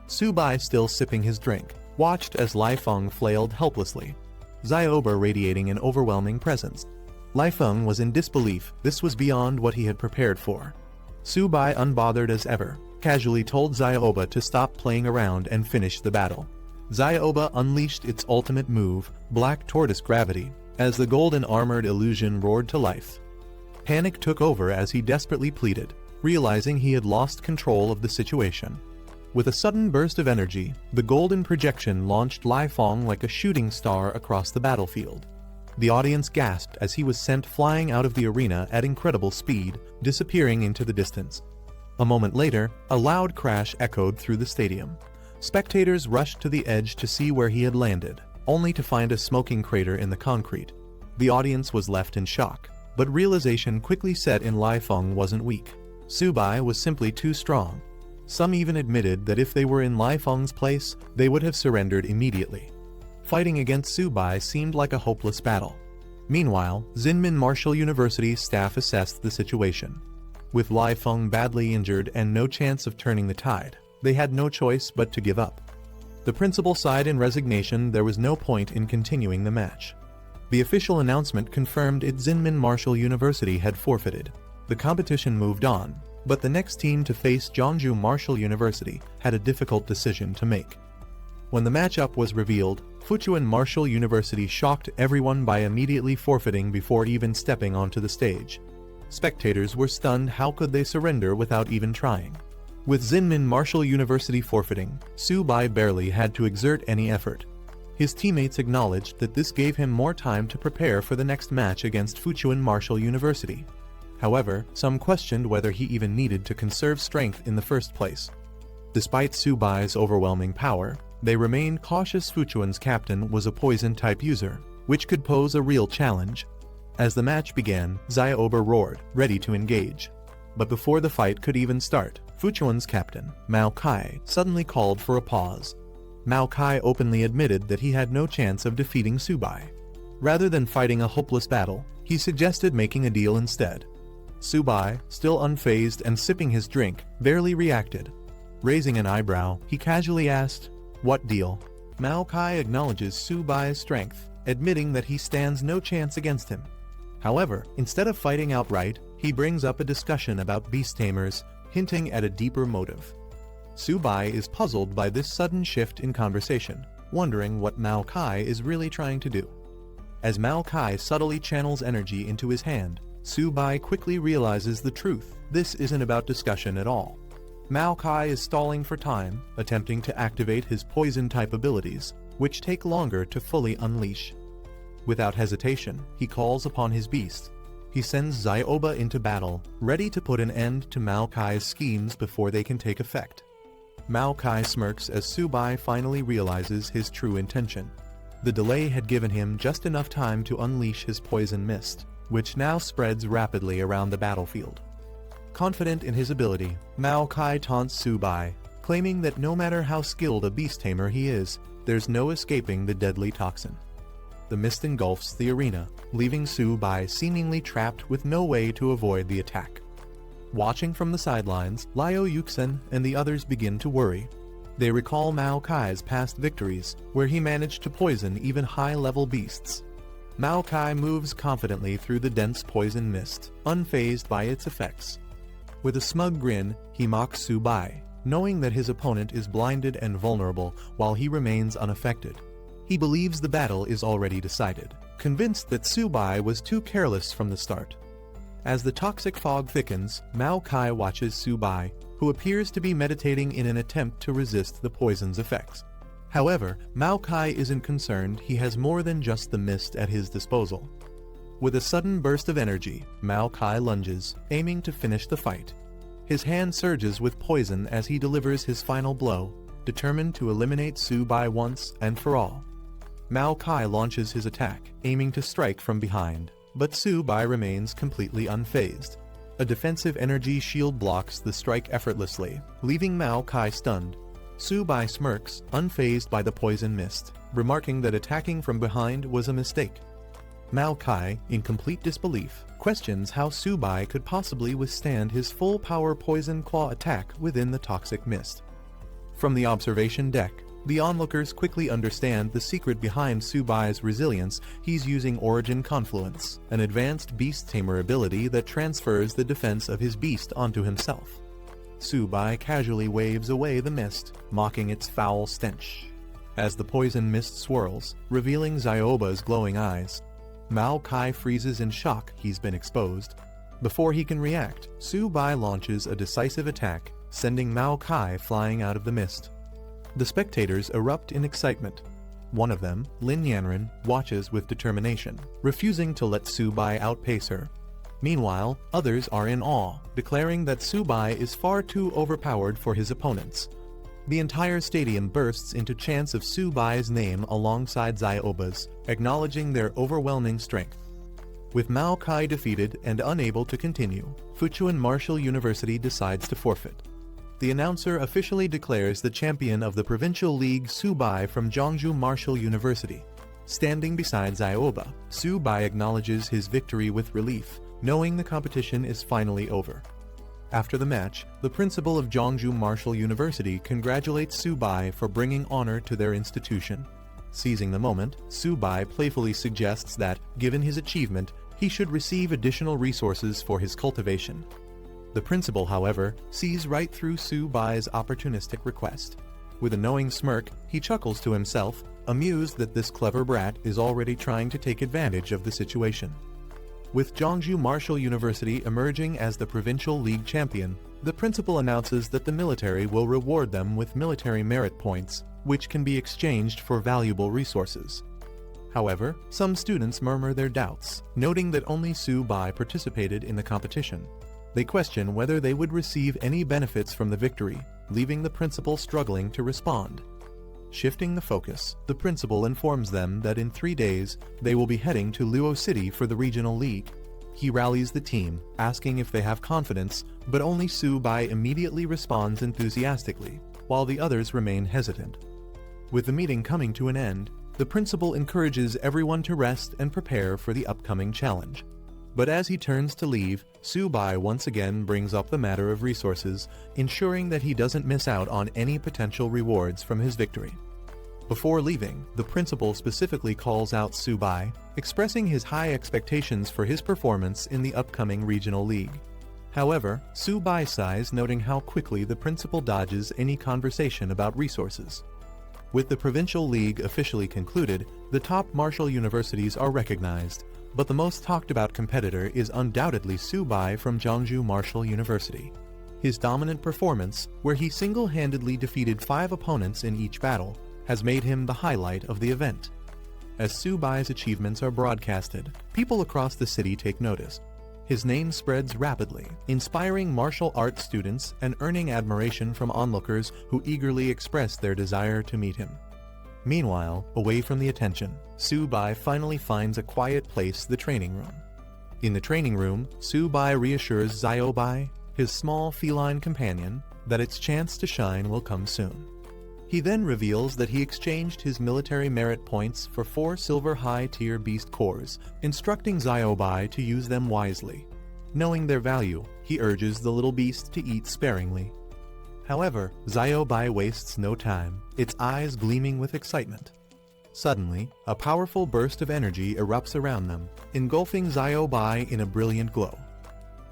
Subai, still sipping his drink, watched as Lai Feng flailed helplessly, Xiaoba radiating an overwhelming presence. Lai Feng was in disbelief. This was beyond what he had prepared for. Subai, unbothered as ever, casually told Xiaoba to stop playing around and finish the battle. Xiaoba unleashed its ultimate move, Black Tortoise Gravity, as the golden armored illusion roared to life. Panic took over as he desperately pleaded, realizing he had lost control of the situation. With a sudden burst of energy, the golden projection launched Lai Feng like a shooting star across the battlefield. The audience gasped as he was sent flying out of the arena at incredible speed, disappearing into the distance. A moment later, a loud crash echoed through the stadium. Spectators rushed to the edge to see where he had landed, only to find a smoking crater in the concrete. The audience was left in shock, but realization quickly set in: Lai Feng wasn't weak. Subai was simply too strong. Some even admitted that if they were in Lai Feng's place, they would have surrendered immediately. Fighting against Subai seemed like a hopeless battle. Meanwhile, Zinmin Martial University staff assessed the situation. With Lai Feng badly injured and no chance of turning the tide, they had no choice but to give up. The principal sighed in resignation. There was no point in continuing the match. The official announcement confirmed it: Zinmin Martial University had forfeited. The competition moved on, but the next team to face Jiangsu Martial University had a difficult decision to make. When the matchup was revealed, Fuchuan Martial University shocked everyone by immediately forfeiting before even stepping onto the stage. Spectators were stunned. How could they surrender without even trying? With Zinmin Martial University forfeiting, Subai barely had to exert any effort. His teammates acknowledged that this gave him more time to prepare for the next match against Fuchuan Martial University. However, some questioned whether he even needed to conserve strength in the first place. Despite Subai's overwhelming power, they remained cautious. Fuchuan's captain was a poison-type user, which could pose a real challenge. As the match began, Xiaoba roared, ready to engage. But before the fight could even start, Fuchuan's captain, Mao Kai, suddenly called for a pause. Mao Kai openly admitted that he had no chance of defeating Subai. Rather than fighting a hopeless battle, he suggested making a deal instead. Subai, still unfazed and sipping his drink, barely reacted. Raising an eyebrow, he casually asked, "What deal?" Mao Kai acknowledges Subai's strength, admitting that he stands no chance against him. However, instead of fighting outright, he brings up a discussion about beast tamers, hinting at a deeper motive. Subai is puzzled by this sudden shift in conversation, wondering what Mao Kai is really trying to do. As Mao Kai subtly channels energy into his hand, Subai quickly realizes the truth. This isn't about discussion at all. Mao Kai is stalling for time, attempting to activate his poison-type abilities, which take longer to fully unleash. Without hesitation, he calls upon his beast. He sends Xiaoba into battle, ready to put an end to Mao Kai's schemes before they can take effect. Mao Kai smirks as Subai finally realizes his true intention. The delay had given him just enough time to unleash his poison mist, which now spreads rapidly around the battlefield. Confident in his ability, Mao Kai taunts Subai, claiming that no matter how skilled a beast tamer he is, there's no escaping the deadly toxin. The mist engulfs the arena, leaving Su-bai seemingly trapped with no way to avoid the attack. Watching from the sidelines, Liu Yuxin and the others begin to worry. They recall Mao Kai's past victories, where he managed to poison even high-level beasts. Mao Kai moves confidently through the dense poison mist, unfazed by its effects. With a smug grin, he mocks Su-bai, knowing that his opponent is blinded and vulnerable while he remains unaffected. He believes the battle is already decided, convinced that Su-bai was too careless from the start. As the toxic fog thickens, Mao Kai watches Su-bai, who appears to be meditating in an attempt to resist the poison's effects. However, Mao Kai isn't concerned. He has more than just the mist at his disposal. With a sudden burst of energy, Mao Kai lunges, aiming to finish the fight. His hand surges with poison as he delivers his final blow, determined to eliminate Su-bai once and for all. Mao Kai launches his attack, aiming to strike from behind, but Su-bai remains completely unfazed. A defensive energy shield blocks the strike effortlessly, leaving Mao Kai stunned. Su-bai smirks, unfazed by the poison mist, remarking that attacking from behind was a mistake. Mao Kai, in complete disbelief, questions how Su-bai could possibly withstand his full-power poison claw attack within the toxic mist. From the observation deck, the onlookers quickly understand the secret behind Su-bai's resilience. He's using Origin Confluence, an advanced beast tamer ability that transfers the defense of his beast onto himself. Su-bai casually waves away the mist, mocking its foul stench. As the poison mist swirls, revealing Zioba's glowing eyes, Mao Kai freezes in shock. He's been exposed. Before he can react, Su-bai launches a decisive attack, sending Mao Kai flying out of the mist. The spectators erupt in excitement. One of them, Lin Yanren, watches with determination, refusing to let Su-bai outpace her. Meanwhile, others are in awe, declaring that Su-bai is far too overpowered for his opponents. The entire stadium bursts into chants of Su-bai's name alongside Zioba's, acknowledging their overwhelming strength. With Mao Kai defeated and unable to continue, Fuchuan Martial University decides to forfeit. The announcer officially declares the champion of the Provincial League Su-bai from Zhongzhou Martial University. Standing beside Zioba, Su-bai acknowledges his victory with relief, knowing the competition is finally over. After the match, the principal of Zhongzhou Martial University congratulates Su-bai for bringing honor to their institution. Seizing the moment, Su-bai playfully suggests that, given his achievement, he should receive additional resources for his cultivation. The principal, however, sees right through Su-bai's opportunistic request. With a knowing smirk, he chuckles to himself, amused that this clever brat is already trying to take advantage of the situation. With Zhongzhou Martial University emerging as the Provincial League champion, the principal announces that the military will reward them with military merit points, which can be exchanged for valuable resources. However, some students murmur their doubts, noting that only Su-bai participated in the competition. They question whether they would receive any benefits from the victory, leaving the principal struggling to respond. Shifting the focus, the principal informs them that in 3 days, they will be heading to Luo City for the regional league. He rallies the team, asking if they have confidence, but only Su-bai immediately responds enthusiastically, while the others remain hesitant. With the meeting coming to an end, the principal encourages everyone to rest and prepare for the upcoming challenge. But as he turns to leave, Su-bai once again brings up the matter of resources, ensuring that he doesn't miss out on any potential rewards from his victory. Before leaving, the principal specifically calls out Su-bai, expressing his high expectations for his performance in the upcoming regional league. However, Su-bai sighs, noting how quickly the principal dodges any conversation about resources. With the provincial league officially concluded, the top martial universities are recognized, but the most talked about competitor is undoubtedly Su-bai from Zhongzhou Martial University. His dominant performance, where he single-handedly defeated 5 opponents in each battle, has made him the highlight of the event. As Su-bai's achievements are broadcasted, people across the city take notice. His name spreads rapidly, inspiring martial arts students and earning admiration from onlookers who eagerly express their desire to meet him. Meanwhile, away from the attention, Su-bai finally finds a quiet place, the training room. In the training room, Su-bai reassures Ziobai, his small feline companion, that its chance to shine will come soon. He then reveals that he exchanged his military merit points for 4 silver high-tier beast cores, instructing Xiaobai to use them wisely. Knowing their value, he urges the little beast to eat sparingly. However, Xiaobai wastes no time, its eyes gleaming with excitement. Suddenly, a powerful burst of energy erupts around them, engulfing Xiaobai in a brilliant glow.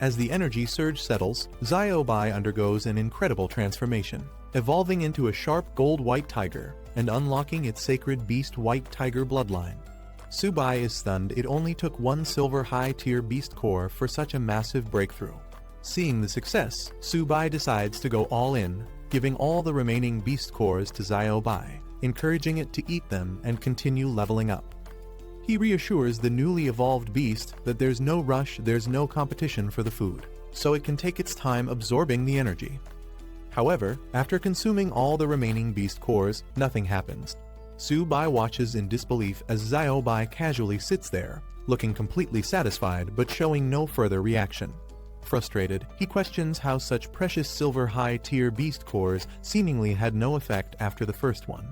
As the energy surge settles, Xiaobai undergoes an incredible transformation, evolving into a sharp gold-white tiger and unlocking its sacred beast-white tiger bloodline. Subai is stunned. It only took 1 silver high-tier beast core for such a massive breakthrough. Seeing the success, Subai decides to go all in, giving all the remaining beast cores to Xiaobai, encouraging it to eat them and continue leveling up. He reassures the newly evolved beast that there's no rush, there's no competition for the food, so it can take its time absorbing the energy. However, after consuming all the remaining beast cores, nothing happens. Subai watches in disbelief as Xiaobai casually sits there, looking completely satisfied but showing no further reaction. Frustrated, he questions how such precious silver high-tier beast cores seemingly had no effect after the first one.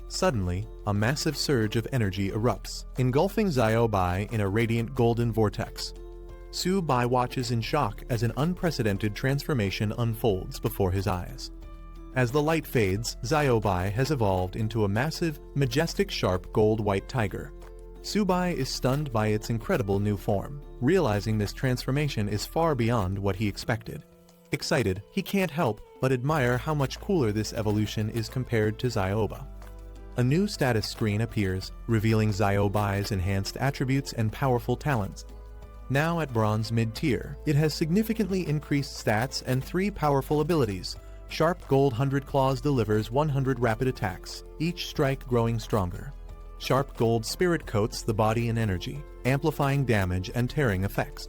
Suddenly, a massive surge of energy erupts, engulfing Xiaobai in a radiant golden vortex. Subai watches in shock as an unprecedented transformation unfolds before his eyes. As the light fades, Xiaobai has evolved into a massive, majestic sharp gold-white tiger. Subai is stunned by its incredible new form, realizing this transformation is far beyond what he expected. Excited, he can't help but admire how much cooler this evolution is compared to Xiaoba. A new status screen appears, revealing Xiaobai's enhanced attributes and powerful talents. Now at bronze mid-tier, it has significantly increased stats and 3 powerful abilities. Sharp Gold 100 Claws delivers 100 rapid attacks, each strike growing stronger. Sharp Gold Spirit coats the body in energy, amplifying damage and tearing effects.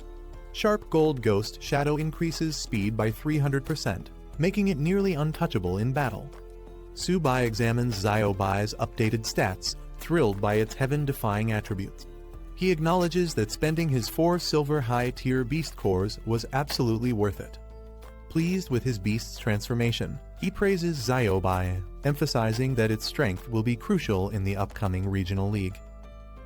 Sharp Gold Ghost Shadow increases speed by 300%, making it nearly untouchable in battle. Subai examines Xiaobai's updated stats, thrilled by its heaven-defying attributes. He acknowledges that spending his 4 silver high-tier beast cores was absolutely worth it. Pleased with his beast's transformation, he praises Xiaobai, emphasizing that its strength will be crucial in the upcoming regional league.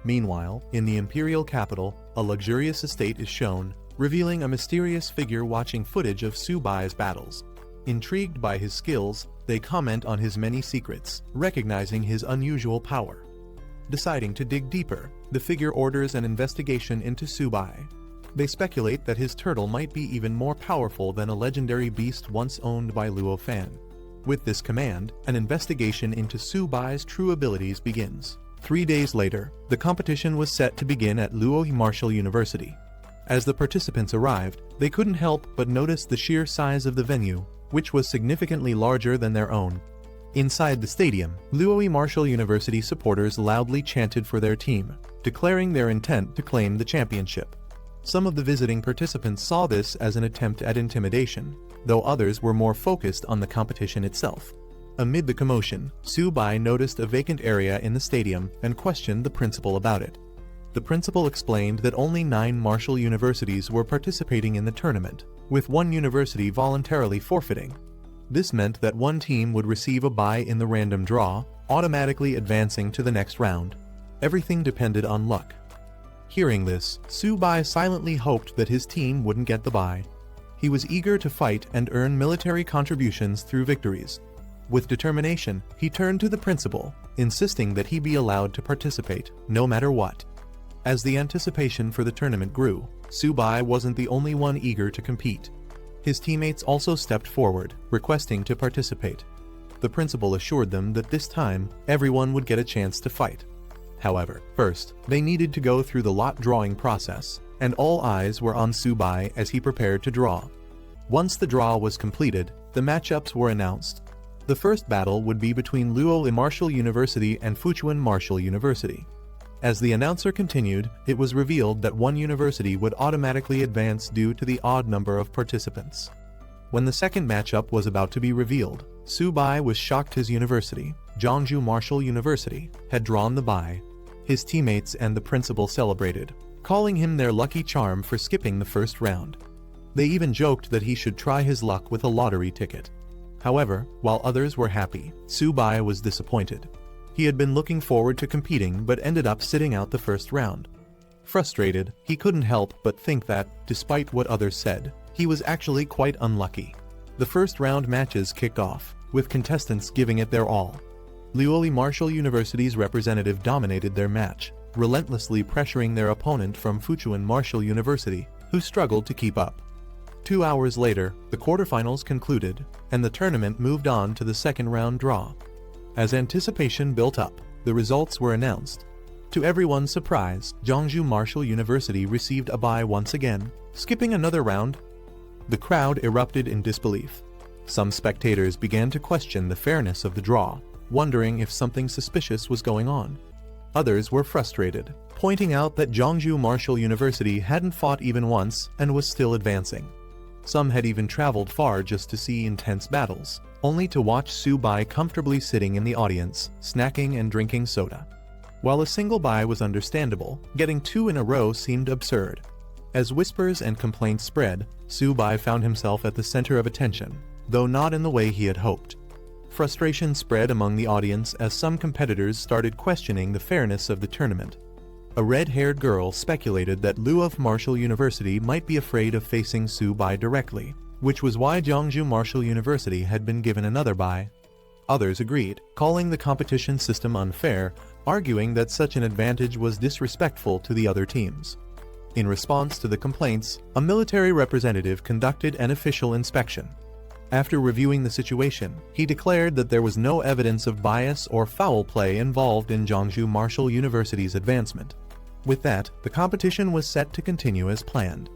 Meanwhile, in the imperial capital, a luxurious estate is shown, revealing a mysterious figure watching footage of Subai's battles. Intrigued by his skills, they comment on his many secrets, recognizing his unusual power. Deciding to dig deeper, the figure orders an investigation into Subai. They speculate that his turtle might be even more powerful than a legendary beast once owned by Luo Fan. With this command, an investigation into Subai's true abilities begins. 3 days later, the competition was set to begin at Luo Martial University. As the participants arrived, they couldn't help but notice the sheer size of the venue, which was significantly larger than their own. Inside the stadium, Luo Martial University supporters loudly chanted for their team, declaring their intent to claim the championship. Some of the visiting participants saw this as an attempt at intimidation, though others were more focused on the competition itself. Amid the commotion, Subai noticed a vacant area in the stadium and questioned the principal about it. The principal explained that only 9 martial universities were participating in the tournament, with 1 university voluntarily forfeiting. This meant that 1 team would receive a bye in the random draw, automatically advancing to the next round. Everything depended on luck. Hearing this, Subai silently hoped that his team wouldn't get the bye. He was eager to fight and earn military contributions through victories. With determination, he turned to the principal, insisting that he be allowed to participate, no matter what. As the anticipation for the tournament grew, Subai wasn't the only one eager to compete. His teammates also stepped forward, requesting to participate. The principal assured them that this time, everyone would get a chance to fight. However, first, they needed to go through the lot drawing process, and all eyes were on Subai as he prepared to draw. Once the draw was completed, the matchups were announced. The first battle would be between Luo Martial University and Fuchuan Martial University. As the announcer continued, it was revealed that 1 university would automatically advance due to the odd number of participants. When the second matchup was about to be revealed, Subai was shocked his university, Jeonju Martial University, had drawn the bye. His teammates and the principal celebrated, calling him their lucky charm for skipping the first round. They even joked that he should try his luck with a lottery ticket. However, while others were happy, Su-bai was disappointed. He had been looking forward to competing but ended up sitting out the first round. Frustrated, he couldn't help but think that, despite what others said, he was actually quite unlucky. The first round matches kicked off, with contestants giving it their all. Liuoli Martial University's representative dominated their match, relentlessly pressuring their opponent from Fuchuan Martial University, who struggled to keep up. 2 hours later, the quarterfinals concluded, and the tournament moved on to the second round draw. As anticipation built up, the results were announced. To everyone's surprise, Jeongju Martial University received a bye once again, skipping another round. The crowd erupted in disbelief. Some spectators began to question the fairness of the draw, wondering if something suspicious was going on. Others were frustrated, pointing out that Jeongju Martial University hadn't fought even once and was still advancing. Some had even traveled far just to see intense battles, only to watch Su-bai comfortably sitting in the audience, snacking and drinking soda. While a single bye was understandable, getting 2 in a row seemed absurd. As whispers and complaints spread, Su-bai found himself at the center of attention, though not in the way he had hoped. Frustration spread among the audience as some competitors started questioning the fairness of the tournament. A red-haired girl speculated that Luof Martial University might be afraid of facing Su-bai directly, which was why Jeongju Martial University had been given another bye. Others agreed, calling the competition system unfair, arguing that such an advantage was disrespectful to the other teams. In response to the complaints, a military representative conducted an official inspection. After reviewing the situation, he declared that there was no evidence of bias or foul play involved in Jeongju Martial University's advancement. With that, the competition was set to continue as planned.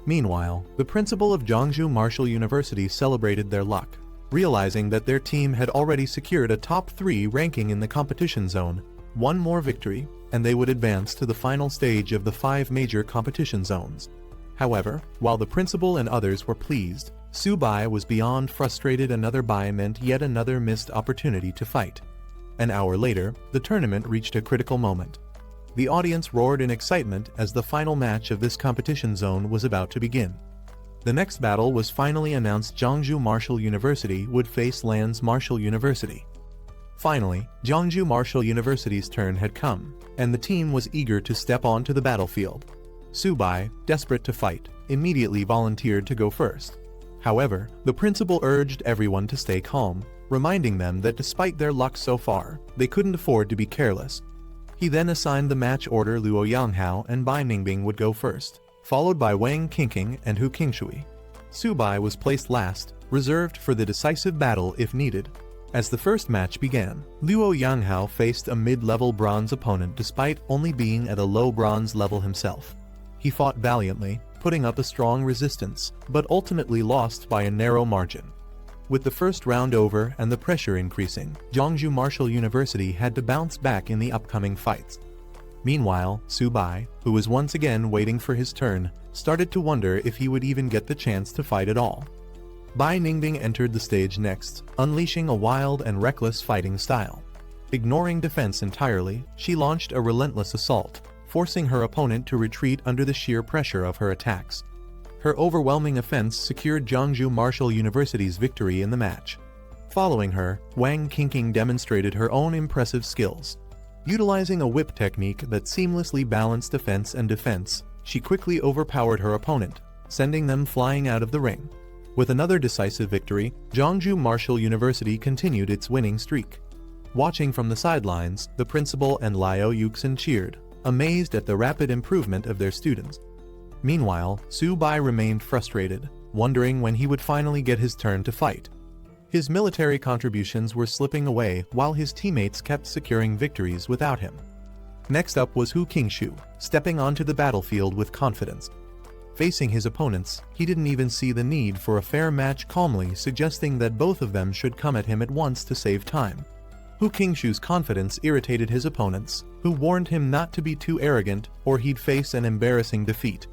Meanwhile, the principal of Jeongju Martial University celebrated their luck, realizing that their team had already secured a top 3 ranking in the competition zone. One more victory, and they would advance to the final stage of the 5 major competition zones. However, while the principal and others were pleased, Su-bai was beyond frustrated. Another bye meant yet another missed opportunity to fight. An hour later, the tournament reached a critical moment. The audience roared in excitement as the final match of this competition zone was about to begin. The next battle was finally announced. Jeongju Martial University would face Lan's Martial University. Finally, Jeongju Martial University's turn had come, and the team was eager to step onto the battlefield. Su-bai, desperate to fight, immediately volunteered to go first. However, the principal urged everyone to stay calm, reminding them that despite their luck so far, they couldn't afford to be careless. He then assigned the match order. Luo Yanghao and Bai Ningbing would go first, followed by Wang Qingqing and Hu Qingshui. Su-bai was placed last, reserved for the decisive battle if needed. As the first match began, Luo Yanghao faced a mid-level bronze opponent despite only being at a low bronze level himself. He fought valiantly, putting up a strong resistance, but ultimately lost by a narrow margin. With the first round over and the pressure increasing, Jeongju Martial University had to bounce back in the upcoming fights. Meanwhile, Su-bai, who was once again waiting for his turn, started to wonder if he would even get the chance to fight at all. Bai Ningbing entered the stage next, unleashing a wild and reckless fighting style. Ignoring defense entirely, she launched a relentless assault, forcing her opponent to retreat under the sheer pressure of her attacks. Her overwhelming offense secured Jeongju Martial University's victory in the match. Following her, Wang Qingqing demonstrated her own impressive skills. Utilizing a whip technique that seamlessly balanced offense and defense, she quickly overpowered her opponent, sending them flying out of the ring. With another decisive victory, Jeongju Martial University continued its winning streak. Watching from the sidelines, the principal and Liu Yuxin cheered, amazed at the rapid improvement of their students. Meanwhile, Su-bai remained frustrated, wondering when he would finally get his turn to fight. His military contributions were slipping away while his teammates kept securing victories without him. Next up was Hu Qingshui, stepping onto the battlefield with confidence. Facing his opponents, he didn't even see the need for a fair match, calmly suggesting that both of them should come at him at once to save time. Hu Qingshui's confidence irritated his opponents, who warned him not to be too arrogant or he'd face an embarrassing defeat.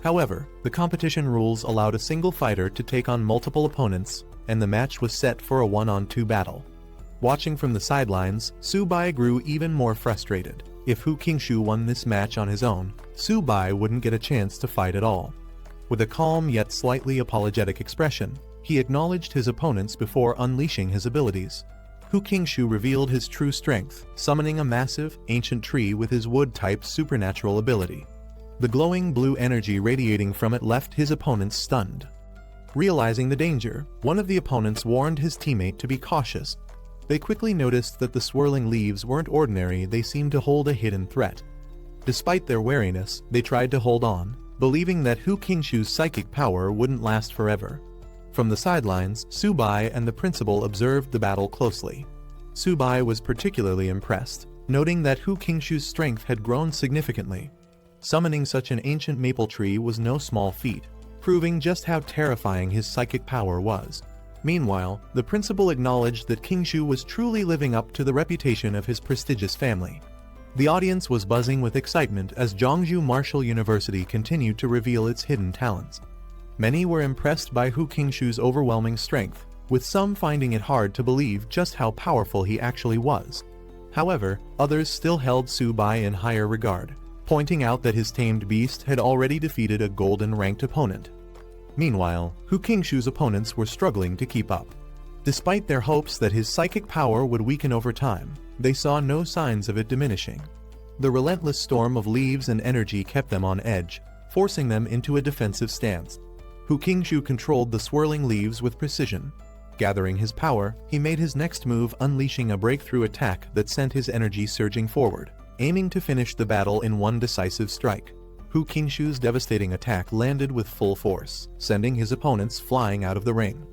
However, the competition rules allowed a single fighter to take on multiple opponents, and the match was set for a 1-on-2 battle. Watching from the sidelines, Su-bai grew even more frustrated. If Hu Qingshui won this match on his own, Su-bai wouldn't get a chance to fight at all. With a calm yet slightly apologetic expression, He acknowledged his opponents before unleashing his abilities. Hu Qingshu revealed his true strength, summoning a massive, ancient tree with his wood-type supernatural ability. The glowing blue energy radiating from it left his opponents stunned. Realizing the danger, one of the opponents warned his teammate to be cautious. They quickly noticed that the swirling leaves weren't ordinary, they seemed to hold a hidden threat. Despite their wariness, they tried to hold on, believing that Hu Qingshu's psychic power wouldn't last forever. From the sidelines, Subai and the principal observed the battle closely. Subai was particularly impressed, noting that Hu Qingshu's strength had grown significantly. Summoning such an ancient maple tree was no small feat, proving just how terrifying his psychic power was. Meanwhile, the principal acknowledged that Qingshu was truly living up to the reputation of his prestigious family. The audience was buzzing with excitement as Zhongzhou Martial University continued to reveal its hidden talents. Many were impressed by Hu Qingshu's overwhelming strength, with some finding it hard to believe just how powerful he actually was. However, others still held Subai in higher regard, pointing out that his tamed beast had already defeated a golden-ranked opponent. Meanwhile, Hu Qingshu's opponents were struggling to keep up. Despite their hopes that his psychic power would weaken over time, they saw no signs of it diminishing. The relentless storm of leaves and energy kept them on edge, forcing them into a defensive stance. Hu Qingshu controlled the swirling leaves with precision. Gathering his power, he made his next move, unleashing a breakthrough attack that sent his energy surging forward, aiming to finish the battle in one decisive strike. Hu Qingshu's devastating attack landed with full force, sending his opponents flying out of the ring.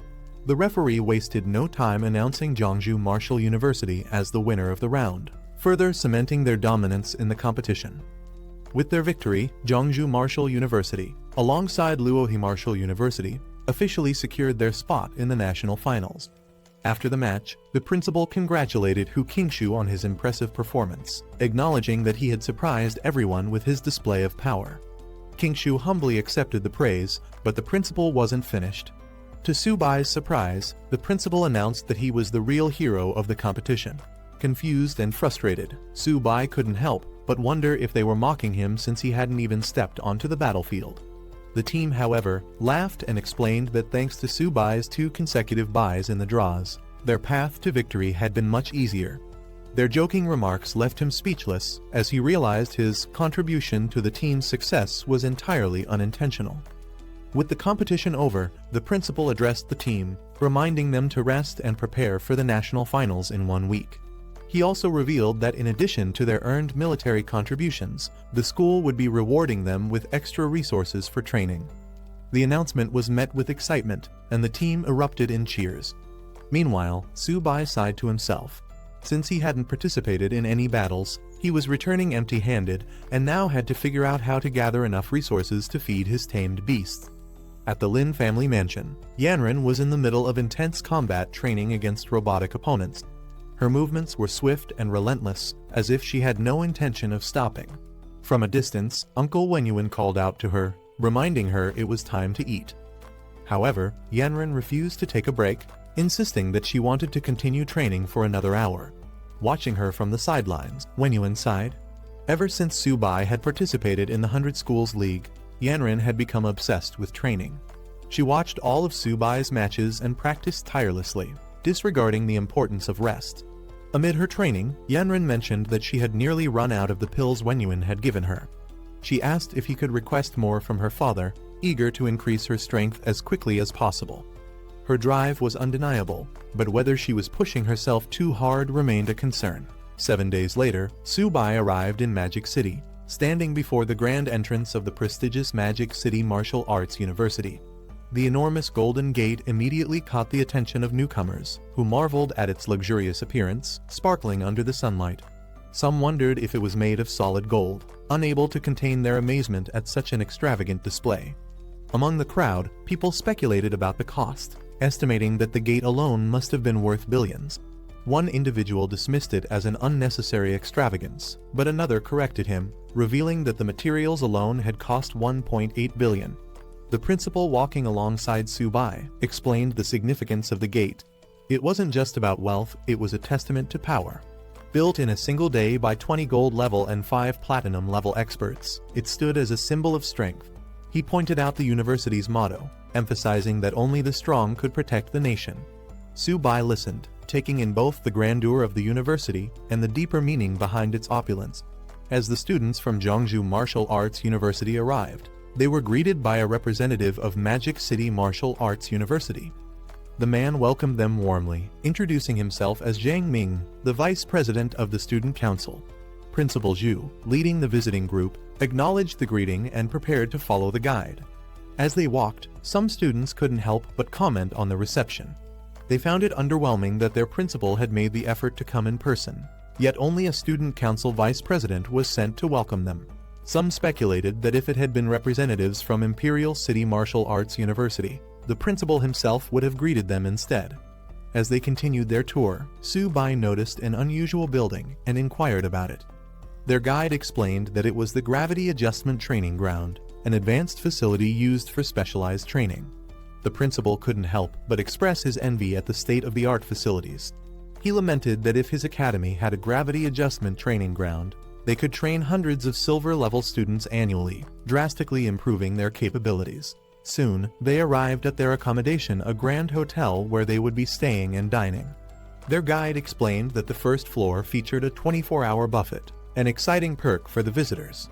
The referee wasted no time announcing Zhongzhou Martial University as the winner of the round, further cementing their dominance in the competition. With their victory, Zhongzhou Martial University, alongside Luohe Martial University, officially secured their spot in the national finals. After the match, the principal congratulated Hu Qingshu on his impressive performance, acknowledging that he had surprised everyone with his display of power. Qingshu humbly accepted the praise, but the principal wasn't finished. To Subai's surprise, the principal announced that he was the real hero of the competition. Confused and frustrated, Subai couldn't help but wonder if they were mocking him since he hadn't even stepped onto the battlefield. The team, however, laughed and explained that thanks to Subai's 2 consecutive buys in the draws, their path to victory had been much easier. Their joking remarks left him speechless as he realized his contribution to the team's success was entirely unintentional. With the competition over, the principal addressed the team, reminding them to rest and prepare for the national finals in 1 week. He also revealed that in addition to their earned military contributions, the school would be rewarding them with extra resources for training. The announcement was met with excitement, and the team erupted in cheers. Meanwhile, Subai sighed to himself. Since he hadn't participated in any battles, he was returning empty-handed and now had to figure out how to gather enough resources to feed his tamed beasts. At the Lin family mansion, Yanren was in the middle of intense combat training against robotic opponents. Her movements were swift and relentless, as if she had no intention of stopping. From a distance, Uncle Wenyuan called out to her, reminding her it was time to eat. However, Yanren refused to take a break, insisting that she wanted to continue training for another hour. Watching her from the sidelines, Wenyuan sighed. Ever since Subai had participated in the 100 Schools League, Yanren had become obsessed with training. She watched all of Subai's matches and practiced tirelessly, disregarding the importance of rest. Amid her training, Yanren mentioned that she had nearly run out of the pills Wenyuan had given her. She asked if he could request more from her father, eager to increase her strength as quickly as possible. Her drive was undeniable, but whether she was pushing herself too hard remained a concern. 7 days later, Subai arrived in Magic City, standing before the grand entrance of the prestigious Magic City Martial Arts University. The enormous golden gate immediately caught the attention of newcomers, who marveled at its luxurious appearance, sparkling under the sunlight. Some wondered if it was made of solid gold, unable to contain their amazement at such an extravagant display. Among the crowd, people speculated about the cost, estimating that the gate alone must have been worth billions. One individual dismissed it as an unnecessary extravagance, but another corrected him, revealing that the materials alone had cost 1.8 billion. The principal, walking alongside Subai, explained the significance of the gate. It wasn't just about wealth, it was a testament to power. Built in a single day by 20 gold level and 5 platinum level experts, it stood as a symbol of strength. He pointed out the university's motto, emphasizing that only the strong could protect the nation. Su-bai listened, taking in both the grandeur of the university and the deeper meaning behind its opulence. As the students from Jeongju Martial Arts University arrived, they were greeted by a representative of Magic City Martial Arts University. The man welcomed them warmly, introducing himself as Zhang Ming, the vice president of the student council. Principal Zhu, leading the visiting group, acknowledged the greeting and prepared to follow the guide. As they walked, some students couldn't help but comment on the reception. They found it underwhelming that their principal had made the effort to come in person, yet only a student council vice president was sent to welcome them. Some speculated that if it had been representatives from Imperial City Martial Arts University, the principal himself would have greeted them instead. As they continued their tour, Su-bai noticed an unusual building and inquired about it. Their guide explained that it was the Gravity Adjustment Training Ground, an advanced facility used for specialized training. The principal couldn't help but express his envy at the state-of-the-art facilities. He lamented that if his academy had a gravity adjustment training ground, they could train hundreds of silver-level students annually, drastically improving their capabilities. Soon, they arrived at their accommodation, a grand hotel where they would be staying and dining. Their guide explained that the first floor featured a 24-hour buffet, an exciting perk for the visitors.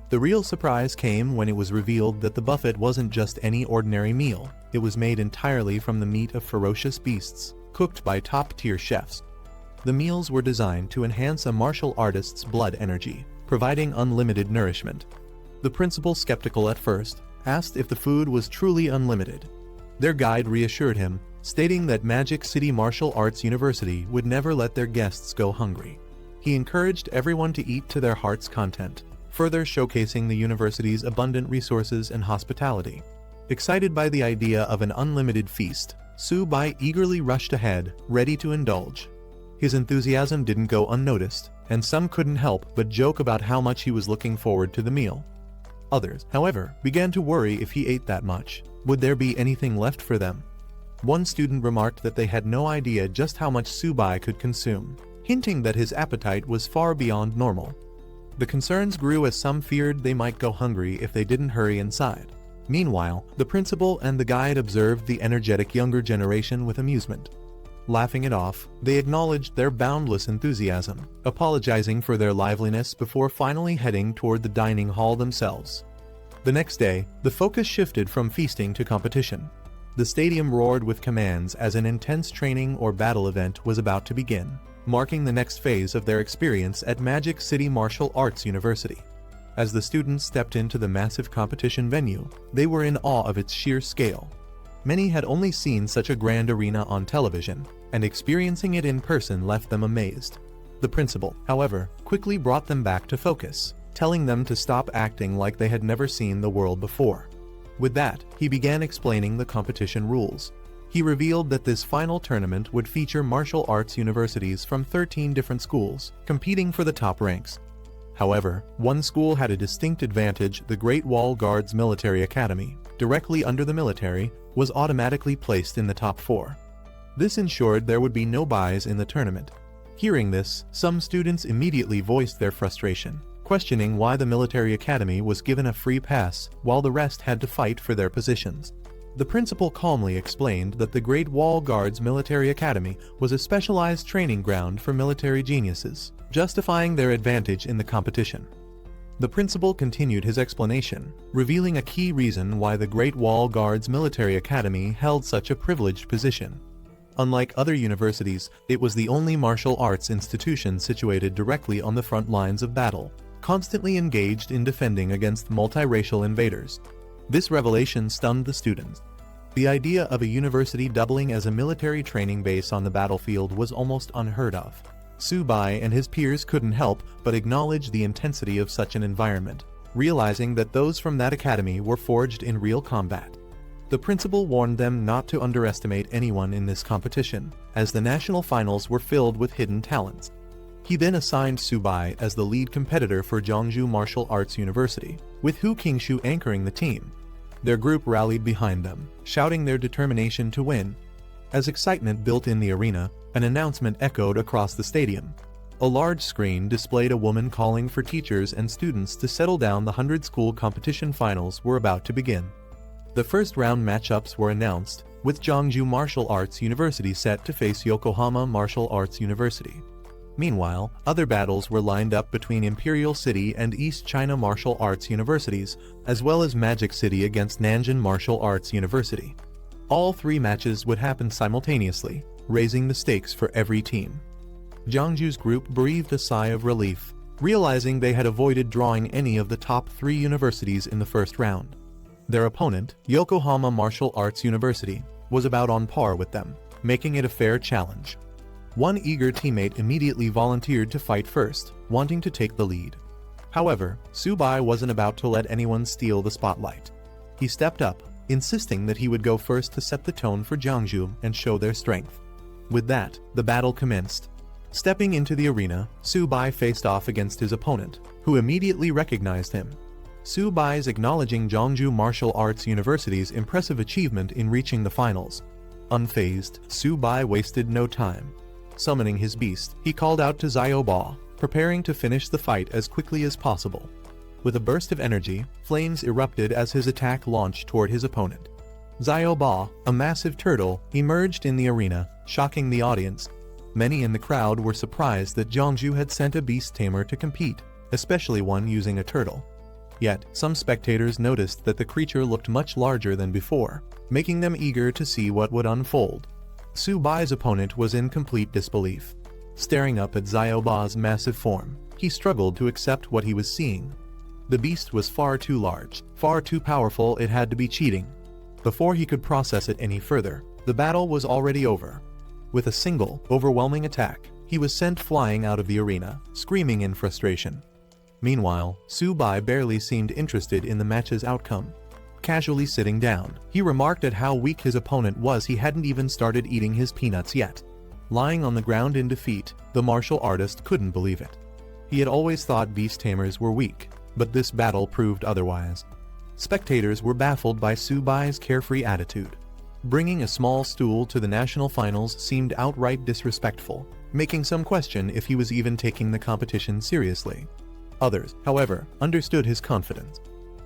The real surprise came when it was revealed that the buffet wasn't just any ordinary meal. It was made entirely from the meat of ferocious beasts, cooked by top-tier chefs. The meals were designed to enhance a martial artist's blood energy, providing unlimited nourishment. The principal, skeptical at first, asked if the food was truly unlimited. Their guide reassured him, stating that Magic City Martial Arts University would never let their guests go hungry. He encouraged everyone to eat to their heart's content, further showcasing the university's abundant resources and hospitality. Excited by the idea of an unlimited feast, Su-bai eagerly rushed ahead, ready to indulge. His enthusiasm didn't go unnoticed, and some couldn't help but joke about how much he was looking forward to the meal. Others, however, began to worry if he ate that much. Would there be anything left for them? One student remarked that they had no idea just how much Su-bai could consume, hinting that his appetite was far beyond normal. The concerns grew as some feared they might go hungry if they didn't hurry inside. Meanwhile, the principal and the guide observed the energetic younger generation with amusement. Laughing it off, they acknowledged their boundless enthusiasm, apologizing for their liveliness before finally heading toward the dining hall themselves. The next day, the focus shifted from feasting to competition. The stadium roared with commands as an intense training or battle event was about to begin, marking the next phase of their experience at Magic City Martial Arts University. As the students stepped into the massive competition venue, they were in awe of its sheer scale. Many had only seen such a grand arena on television, and experiencing it in person left them amazed. The principal, however, quickly brought them back to focus, telling them to stop acting like they had never seen the world before. With that, he began explaining the competition rules. He revealed that this final tournament would feature martial arts universities from 13 different schools, competing for the top ranks. However, one school had a distinct advantage: the Great Wall Guards Military Academy, directly under the military, was automatically placed in the top 4. This ensured there would be no buys in the tournament. Hearing this, some students immediately voiced their frustration, questioning why the military academy was given a free pass while the rest had to fight for their positions. The principal calmly explained that the Great Wall Guards Military Academy was a specialized training ground for military geniuses, justifying their advantage in the competition. The principal continued his explanation, revealing a key reason why the Great Wall Guards Military Academy held such a privileged position. Unlike other universities, it was the only martial arts institution situated directly on the front lines of battle, constantly engaged in defending against multiracial invaders. This revelation stunned the students. The idea of a university doubling as a military training base on the battlefield was almost unheard of. Su-bai and his peers couldn't help but acknowledge the intensity of such an environment, realizing that those from that academy were forged in real combat. The principal warned them not to underestimate anyone in this competition, as the national finals were filled with hidden talents. He then assigned Su-bai as the lead competitor for Jeongju Martial Arts University, with Hu Qingshu anchoring the team. Their group rallied behind them, shouting their determination to win. As excitement built in the arena, an announcement echoed across the stadium. A large screen displayed a woman calling for teachers and students to settle down. The 100-school competition finals were about to begin. The first round matchups were announced, with Jeongju Martial Arts University set to face Yokohama Martial Arts University. Meanwhile, other battles were lined up between Imperial City and East China Martial Arts Universities, as well as Magic City against Nanjing Martial Arts University. All three matches would happen simultaneously, raising the stakes for every team. Jeongju's group breathed a sigh of relief, realizing they had avoided drawing any of the top three universities in the first round. Their opponent, Yokohama Martial Arts University, was about on par with them, making it a fair challenge. One eager teammate immediately volunteered to fight first, wanting to take the lead. However, Subai wasn't about to let anyone steal the spotlight. He stepped up, insisting that he would go first to set the tone for Jeongju and show their strength. With that, the battle commenced. Stepping into the arena, Subai faced off against his opponent, who immediately recognized him. Subai's acknowledging Jeongju Martial Arts University's impressive achievement in reaching the finals. Unfazed, Subai wasted no time. Summoning his beast, he called out to Xiaoba, preparing to finish the fight as quickly as possible. With a burst of energy, flames erupted as his attack launched toward his opponent. Xiaoba, a massive turtle, emerged in the arena, shocking the audience. Many in the crowd were surprised that Jeongju had sent a beast tamer to compete, especially one using a turtle. Yet, some spectators noticed that the creature looked much larger than before, making them eager to see what would unfold. Subai's opponent was in complete disbelief. Staring up at Xiaoba's massive form, he struggled to accept what he was seeing. The beast was far too large, far too powerful, it had to be cheating. Before he could process it any further, the battle was already over. With a single, overwhelming attack, he was sent flying out of the arena, screaming in frustration. Meanwhile, Subai barely seemed interested in the match's outcome. Casually sitting down, he remarked at how weak his opponent was. He hadn't even started eating his peanuts yet. Lying on the ground in defeat, the martial artist couldn't believe it. He had always thought beast tamers were weak, but this battle proved otherwise. Spectators were baffled by Subai's carefree attitude. Bringing a small stool to the national finals seemed outright disrespectful, making some question if he was even taking the competition seriously. Others, however, understood his confidence.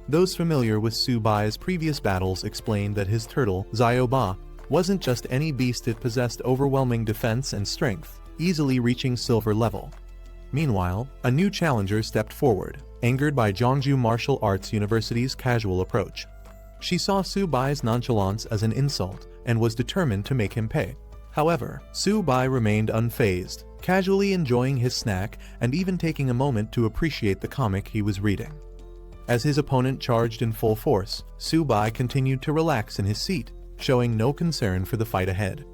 Those familiar with Subai's previous battles explained that his turtle, Xiaoba, wasn't just any beast, it possessed overwhelming defense and strength, easily reaching silver level. Meanwhile, a new challenger stepped forward, angered by Jeongju Martial Arts University's casual approach. She saw Subai's nonchalance as an insult and was determined to make him pay. However, Subai remained unfazed, casually enjoying his snack and even taking a moment to appreciate the comic he was reading. As his opponent charged in full force, Subai continued to relax in his seat, showing no concern for the fight ahead.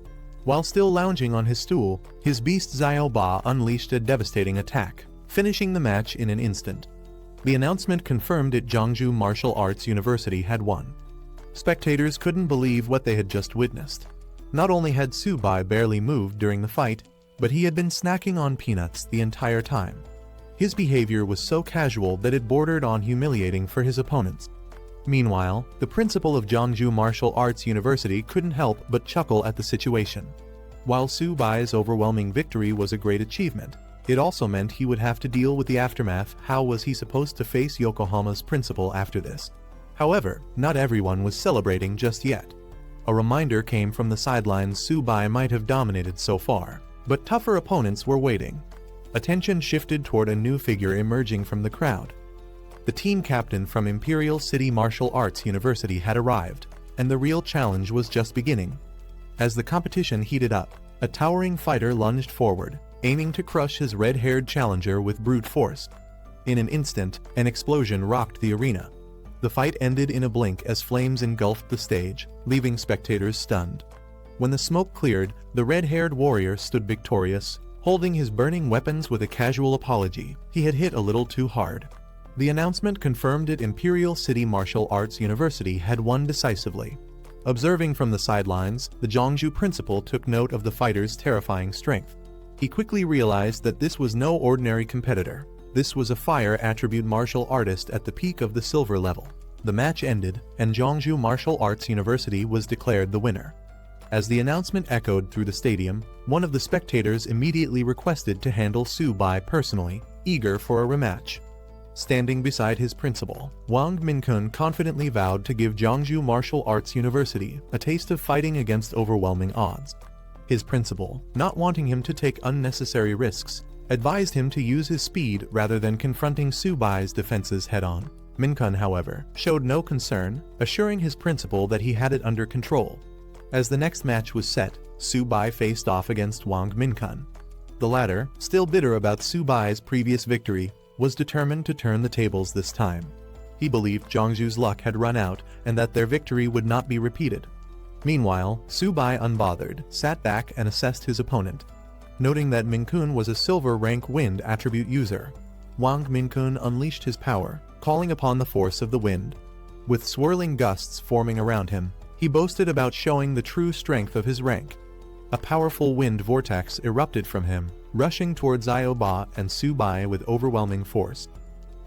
While still lounging on his stool, his beast Xiaoba unleashed a devastating attack, finishing the match in an instant. The announcement confirmed that Jeongju Martial Arts University had won. Spectators couldn't believe what they had just witnessed. Not only had Subai barely moved during the fight, but he had been snacking on peanuts the entire time. His behavior was so casual that it bordered on humiliating for his opponents. Meanwhile, the principal of Jeongju Martial Arts University couldn't help but chuckle at the situation. While Subai's overwhelming victory was a great achievement, it also meant he would have to deal with the aftermath. How was he supposed to face Yokohama's principal after this? However, not everyone was celebrating just yet. A reminder came from the sidelines: Subai might have dominated so far, but tougher opponents were waiting. Attention shifted toward a new figure emerging from the crowd. The team captain from Imperial City Martial Arts University had arrived, and the real challenge was just beginning. As the competition heated up, a towering fighter lunged forward, aiming to crush his red-haired challenger with brute force. In an instant, an explosion rocked the arena. The fight ended in a blink as flames engulfed the stage, leaving spectators stunned. When the smoke cleared, the red-haired warrior stood victorious, holding his burning weapons with a casual apology. He had hit a little too hard. The announcement confirmed that Imperial City Martial Arts University had won decisively. Observing from the sidelines, the Jeongju principal took note of the fighter's terrifying strength. He quickly realized that this was no ordinary competitor. This was a fire attribute martial artist at the peak of the silver level. The match ended, and Jeongju Martial Arts University was declared the winner. As the announcement echoed through the stadium, one of the spectators immediately requested to handle Subai personally, eager for a rematch. standing beside his principal, Wang Minkun confidently vowed to give Jiangsu Martial Arts University a taste of fighting against overwhelming odds. His principal, not wanting him to take unnecessary risks, advised him to use his speed rather than confronting Su Bai's defenses head-on. Minkun, however, showed no concern, assuring his principal that he had it under control. As the next match was set, Su Bai faced off against Wang Minkun. The latter, still bitter about Su Bai's previous victory, was determined to turn the tables this time. He believed Jiangsu's luck had run out and that their victory would not be repeated. Meanwhile, Su Bai, unbothered, sat back and assessed his opponent. Noting that Minkun was a silver rank wind attribute user, Wang Minkun unleashed his power, calling upon the force of the wind. With swirling gusts forming around him, he boasted about showing the true strength of his rank. A powerful wind vortex erupted from him, rushing towards Xiao Ba and Su Bai with overwhelming force.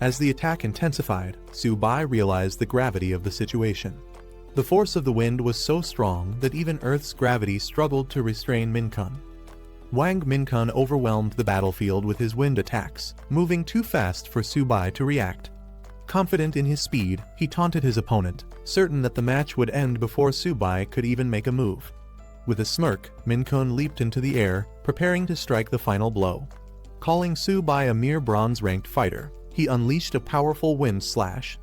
As the attack intensified, Su Bai realized the gravity of the situation. The force of the wind was so strong that even Earth's gravity struggled to restrain Minkun. Wang Minkun overwhelmed the battlefield with his wind attacks, moving too fast for Su Bai to react. Confident in his speed, he taunted his opponent, certain that the match would end before Su Bai could even make a move. With a smirk, Minkun leaped into the air, preparing to strike the final blow. Calling Su Bai a mere bronze-ranked fighter, he unleashed a powerful wind slash.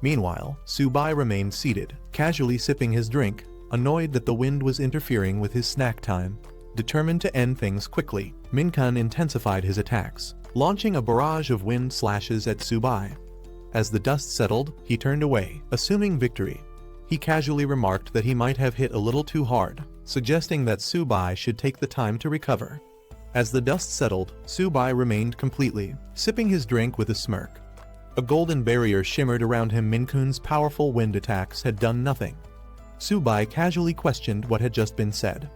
Meanwhile, Su Bai remained seated, casually sipping his drink, annoyed that the wind was interfering with his snack time. Determined to end things quickly, Minkun intensified his attacks, launching a barrage of wind slashes at Su Bai. As the dust settled, he turned away, assuming victory. He casually remarked that he might have hit a little too hard, suggesting that Su Bai should take the time to recover. As the dust settled, Su Bai remained completely, sipping his drink with a smirk. A golden barrier shimmered around him. Minkun's powerful wind attacks had done nothing. Su Bai casually questioned what had just been said.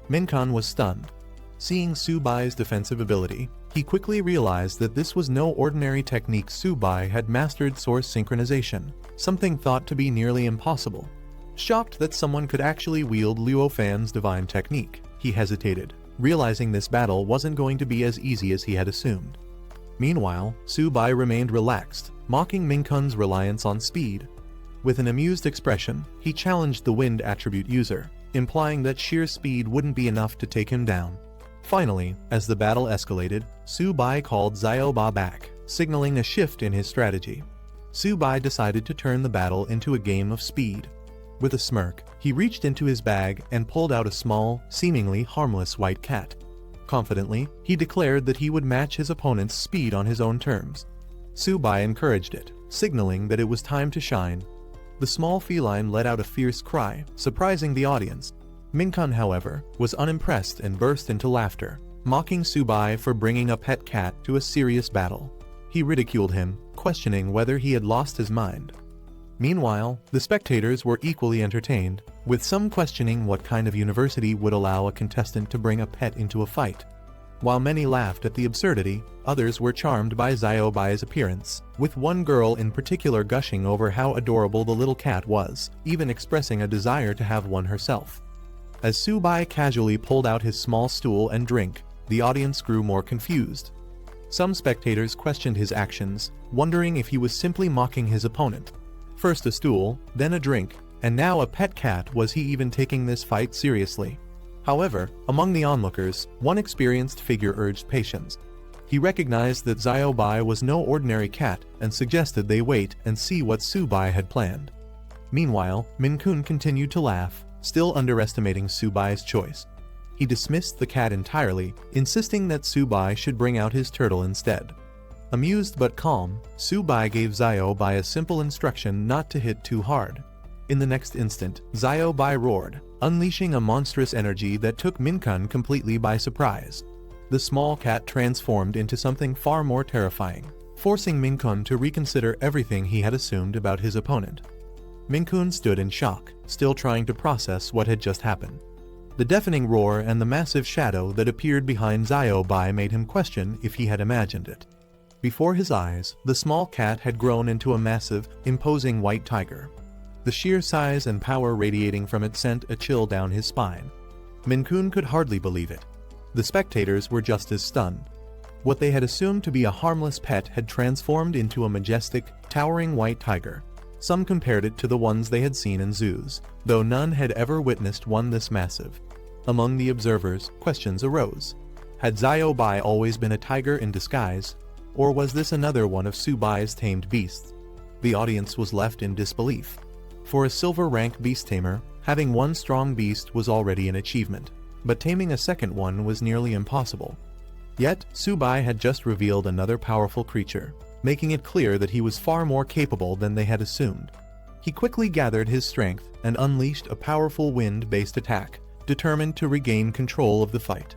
Minkun was stunned. Seeing Su Bai's defensive ability, he quickly realized that this was no ordinary technique. Su Bai had mastered source synchronization, something thought to be nearly impossible. Shocked that someone could actually wield Luo Fan's divine technique, he hesitated, realizing this battle wasn't going to be as easy as he had assumed. Meanwhile, Su Bai remained relaxed, mocking Minkun's reliance on speed. With an amused expression, he challenged the wind attribute user, implying that sheer speed wouldn't be enough to take him down. Finally, as the battle escalated, Su Bai called Xiao Ba back, signaling a shift in his strategy. Su Bai decided to turn the battle into a game of speed. With a smirk, he reached into his bag and pulled out a small, seemingly harmless white cat. Confidently, he declared that he would match his opponent's speed on his own terms. Su Bai encouraged it, signaling that it was time to shine. The small feline let out a fierce cry, surprising the audience. Minkun, however, was unimpressed and burst into laughter, mocking Su Bai for bringing a pet cat to a serious battle. He ridiculed him, questioning whether he had lost his mind. Meanwhile, the spectators were equally entertained, with some questioning what kind of university would allow a contestant to bring a pet into a fight. While many laughed at the absurdity, others were charmed by Xiao Bai's appearance, with one girl in particular gushing over how adorable the little cat was, even expressing a desire to have one herself. As Su Bai casually pulled out his small stool and drink, the audience grew more confused. Some spectators questioned his actions, wondering if he was simply mocking his opponent. First a stool, then a drink, and now a pet cat. Was he even taking this fight seriously? However, among the onlookers, one experienced figure urged patience. He recognized that Xiao Bai was no ordinary cat and suggested they wait and see what Su Bai had planned. Meanwhile, Minkun continued to laugh, still underestimating Su Bai's choice. He dismissed the cat entirely, insisting that Su Bai should bring out his turtle instead. Amused but calm, Su Bai gave Xiao Bai a simple instruction not to hit too hard. In the next instant, Xiao Bai roared, unleashing a monstrous energy that took Minkun completely by surprise. The small cat transformed into something far more terrifying, forcing Minkun to reconsider everything he had assumed about his opponent. Minkun stood in shock, still trying to process what had just happened. The deafening roar and the massive shadow that appeared behind Xiao Bai made him question if he had imagined it. Before his eyes, the small cat had grown into a massive, imposing white tiger. The sheer size and power radiating from it sent a chill down his spine. Minkun could hardly believe it. The spectators were just as stunned. What they had assumed to be a harmless pet had transformed into a majestic, towering white tiger. Some compared it to the ones they had seen in zoos, though none had ever witnessed one this massive. Among the observers, questions arose. Had Xiaobai always been a tiger in disguise, or was this another one of Subai's tamed beasts? The audience was left in disbelief. For a silver-rank beast tamer, having one strong beast was already an achievement, but taming a second one was nearly impossible. Yet, Subai had just revealed another powerful creature, making it clear that he was far more capable than they had assumed. He quickly gathered his strength and unleashed a powerful wind-based attack, determined to regain control of the fight.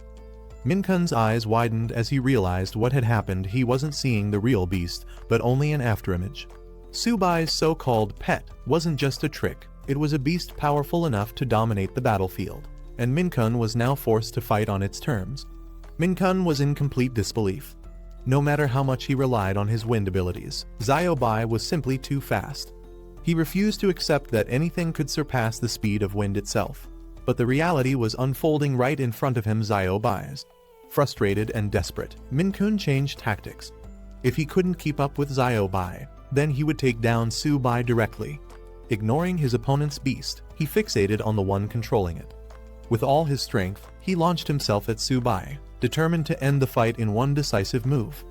Minkun's eyes widened as he realized what had happened. He wasn't seeing the real beast, but only an afterimage. Subai's so-called pet wasn't just a trick, it was a beast powerful enough to dominate the battlefield, and Minkun was now forced to fight on its terms. Minkun was in complete disbelief. No matter how much he relied on his wind abilities, Xiaobai was simply too fast. He refused to accept that anything could surpass the speed of wind itself. But the reality was unfolding right in front of him. Xiaobai's. Frustrated and desperate, Minkun changed tactics. If he couldn't keep up with Xiaobai, then he would take down Subai directly. Ignoring his opponent's beast, he fixated on the one controlling it. With all his strength, he launched himself at Subai, determined to end the fight in one decisive move.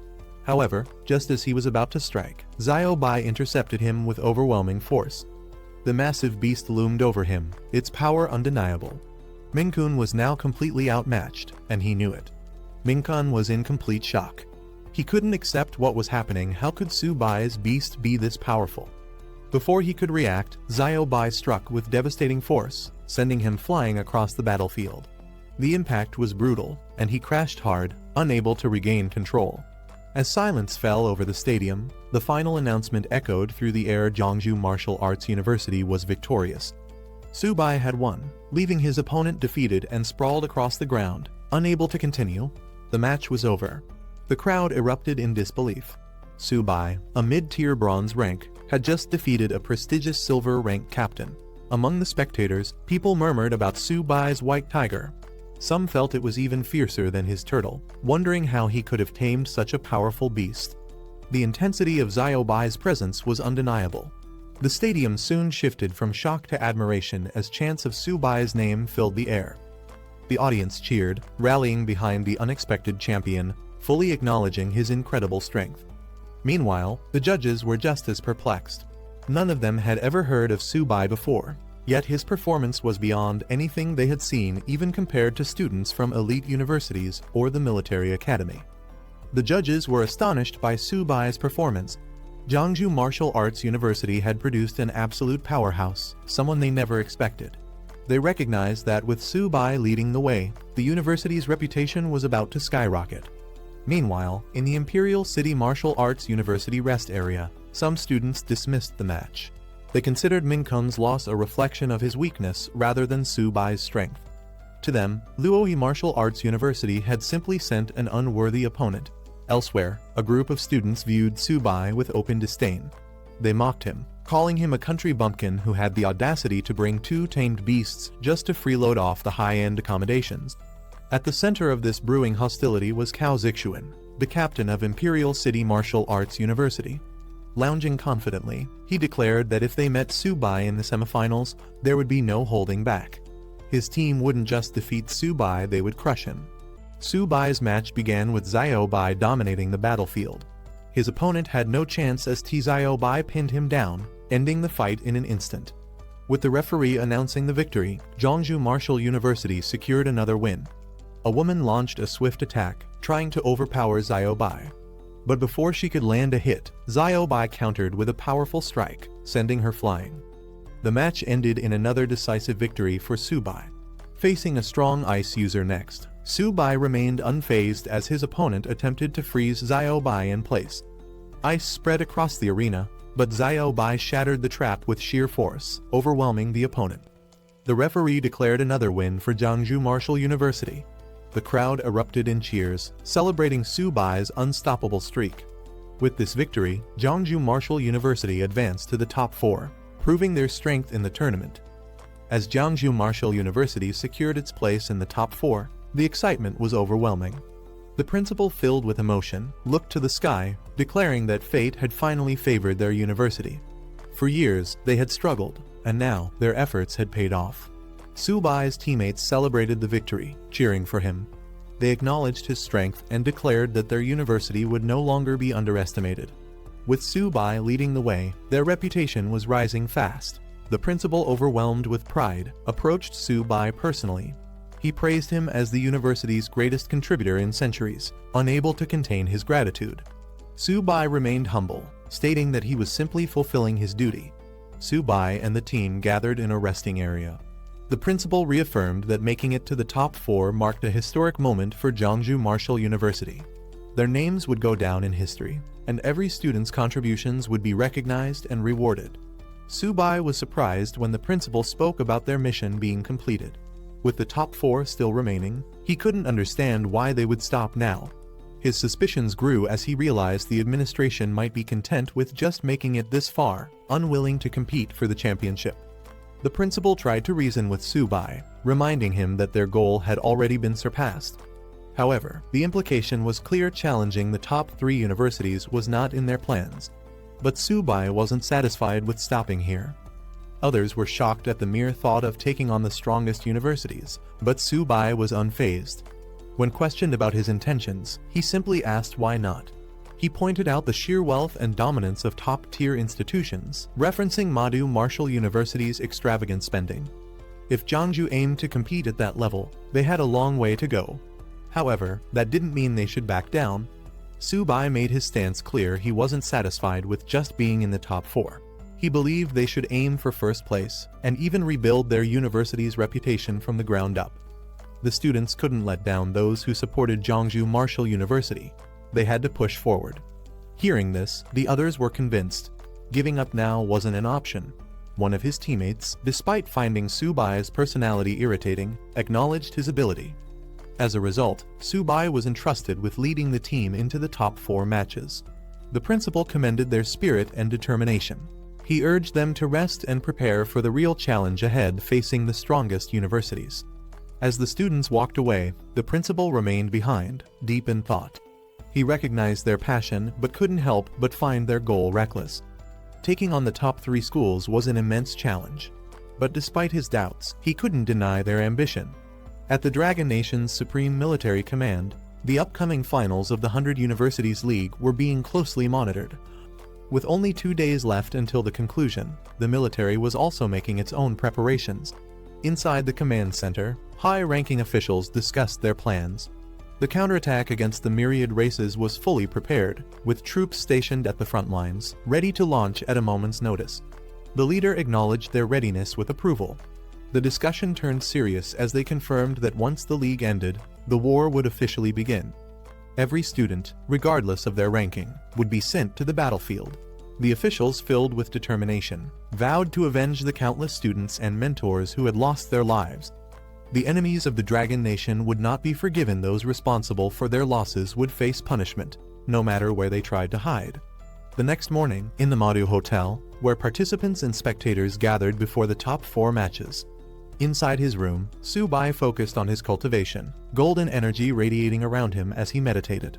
However, just as he was about to strike, Xiaobai intercepted him with overwhelming force. The massive beast loomed over him, its power undeniable. Minkun was now completely outmatched, and he knew it. Minkun was in complete shock. He couldn't accept what was happening. How could Subai's beast be this powerful? Before he could react, Xiaobai struck with devastating force, sending him flying across the battlefield. The impact was brutal, and he crashed hard, unable to regain control. As silence fell over the stadium, the final announcement echoed through the air. Jeongju Martial Arts University was victorious. Subai had won, leaving his opponent defeated and sprawled across the ground, unable to continue. The match was over. The crowd erupted in disbelief. Subai, a mid-tier bronze rank, had just defeated a prestigious silver rank captain. Among the spectators, people murmured about Subai's white tiger. Some felt it was even fiercer than his turtle, wondering how he could have tamed such a powerful beast. The intensity of Xiaobai's presence was undeniable. The stadium soon shifted from shock to admiration as chants of Subai's name filled the air. The audience cheered, rallying behind the unexpected champion, fully acknowledging his incredible strength. Meanwhile, the judges were just as perplexed. None of them had ever heard of Subai before. Yet his performance was beyond anything they had seen, even compared to students from elite universities or the military academy. The judges were astonished by Subai's performance. Jeongju Martial Arts University had produced an absolute powerhouse, someone they never expected. They recognized that with Subai leading the way, the university's reputation was about to skyrocket. Meanwhile, in the Imperial City Martial Arts University rest area, some students dismissed the match. They considered Minkun's loss a reflection of his weakness rather than Subai's strength. To them, Luoyi Martial Arts University had simply sent an unworthy opponent. Elsewhere, a group of students viewed Subai with open disdain. They mocked him, calling him a country bumpkin who had the audacity to bring two tamed beasts just to freeload off the high-end accommodations. At the center of this brewing hostility was Cao Zixuan, the captain of Imperial City Martial Arts University. Lounging confidently, he declared that if they met Subai in the semifinals, there would be no holding back. His team wouldn't just defeat Subai, they would crush him. Subai's match began with Xiaobai dominating the battlefield. His opponent had no chance as Xiaobai pinned him down, ending the fight in an instant. With the referee announcing the victory, Jeongju Martial University secured another win. A woman launched a swift attack, trying to overpower Xiaobai. But before she could land a hit, Xiaobai countered with a powerful strike, sending her flying. The match ended in another decisive victory for Subai. Facing a strong ice user next, Subai remained unfazed as his opponent attempted to freeze Xiaobai in place. Ice spread across the arena, but Xiaobai shattered the trap with sheer force, overwhelming the opponent. The referee declared another win for Jeongju Martial University. The crowd erupted in cheers, celebrating Subai's unstoppable streak. With this victory, Jeongju Martial University advanced to the top 4, proving their strength in the tournament. As Jeongju Martial University secured its place in the top 4, the excitement was overwhelming. The principal, filled with emotion, looked to the sky, declaring that fate had finally favored their university. For years, they had struggled, and now their efforts had paid off. Su-bai's teammates celebrated the victory, cheering for him. They acknowledged his strength and declared that their university would no longer be underestimated. With Su-bai leading the way, their reputation was rising fast. The principal, overwhelmed with pride, approached Su-bai personally. He praised him as the university's greatest contributor in centuries, unable to contain his gratitude. Su-bai remained humble, stating that he was simply fulfilling his duty. Su-bai and the team gathered in a resting area. The principal reaffirmed that making it to the top 4 marked a historic moment for Jeongju Martial University. Their names would go down in history, and every student's contributions would be recognized and rewarded. Su-bai was surprised when the principal spoke about their mission being completed. With the top 4 still remaining, he couldn't understand why they would stop now. His suspicions grew as he realized the administration might be content with just making it this far, unwilling to compete for the championship. The principal tried to reason with Su-bai, reminding him that their goal had already been surpassed. However, the implication was clear: challenging the top 3 universities was not in their plans. But Su-bai wasn't satisfied with stopping here. Others were shocked at the mere thought of taking on the strongest universities, but Su-bai was unfazed. When questioned about his intentions, he simply asked why not. He pointed out the sheer wealth and dominance of top-tier institutions, referencing Madu Martial University's extravagant spending. If Jeongju aimed to compete at that level, they had a long way to go. However, that didn't mean they should back down. Su-bai made his stance clear: he wasn't satisfied with just being in the top 4. He believed they should aim for first place, and even rebuild their university's reputation from the ground up. The students couldn't let down those who supported Jeongju Martial University. They had to push forward. Hearing this, the others were convinced. Giving up now wasn't an option. One of his teammates, despite finding Su-bai's personality irritating, acknowledged his ability. As a result, Su-bai was entrusted with leading the team into the top 4 matches. The principal commended their spirit and determination. He urged them to rest and prepare for the real challenge ahead, facing the strongest universities. As the students walked away, the principal remained behind, deep in thought. He recognized their passion but couldn't help but find their goal reckless. Taking on the top 3 schools was an immense challenge. But despite his doubts, he couldn't deny their ambition. At the Dragon Nation's Supreme Military Command, the upcoming finals of the 100 Universities League were being closely monitored. With only 2 days left until the conclusion, the military was also making its own preparations. Inside the command center, high-ranking officials discussed their plans. The counterattack against the myriad races was fully prepared, with troops stationed at the front lines, ready to launch at a moment's notice. The leader acknowledged their readiness with approval. The discussion turned serious as they confirmed that once the league ended, the war would officially begin. Every student, regardless of their ranking, would be sent to the battlefield. The officials, filled with determination, vowed to avenge the countless students and mentors who had lost their lives. The enemies of the Dragon Nation would not be forgiven. Those responsible for their losses would face punishment, no matter where they tried to hide. The next morning, in the Madu Hotel, where participants and spectators gathered before the top 4 matches. Inside his room, Su-bai focused on his cultivation, golden energy radiating around him as he meditated.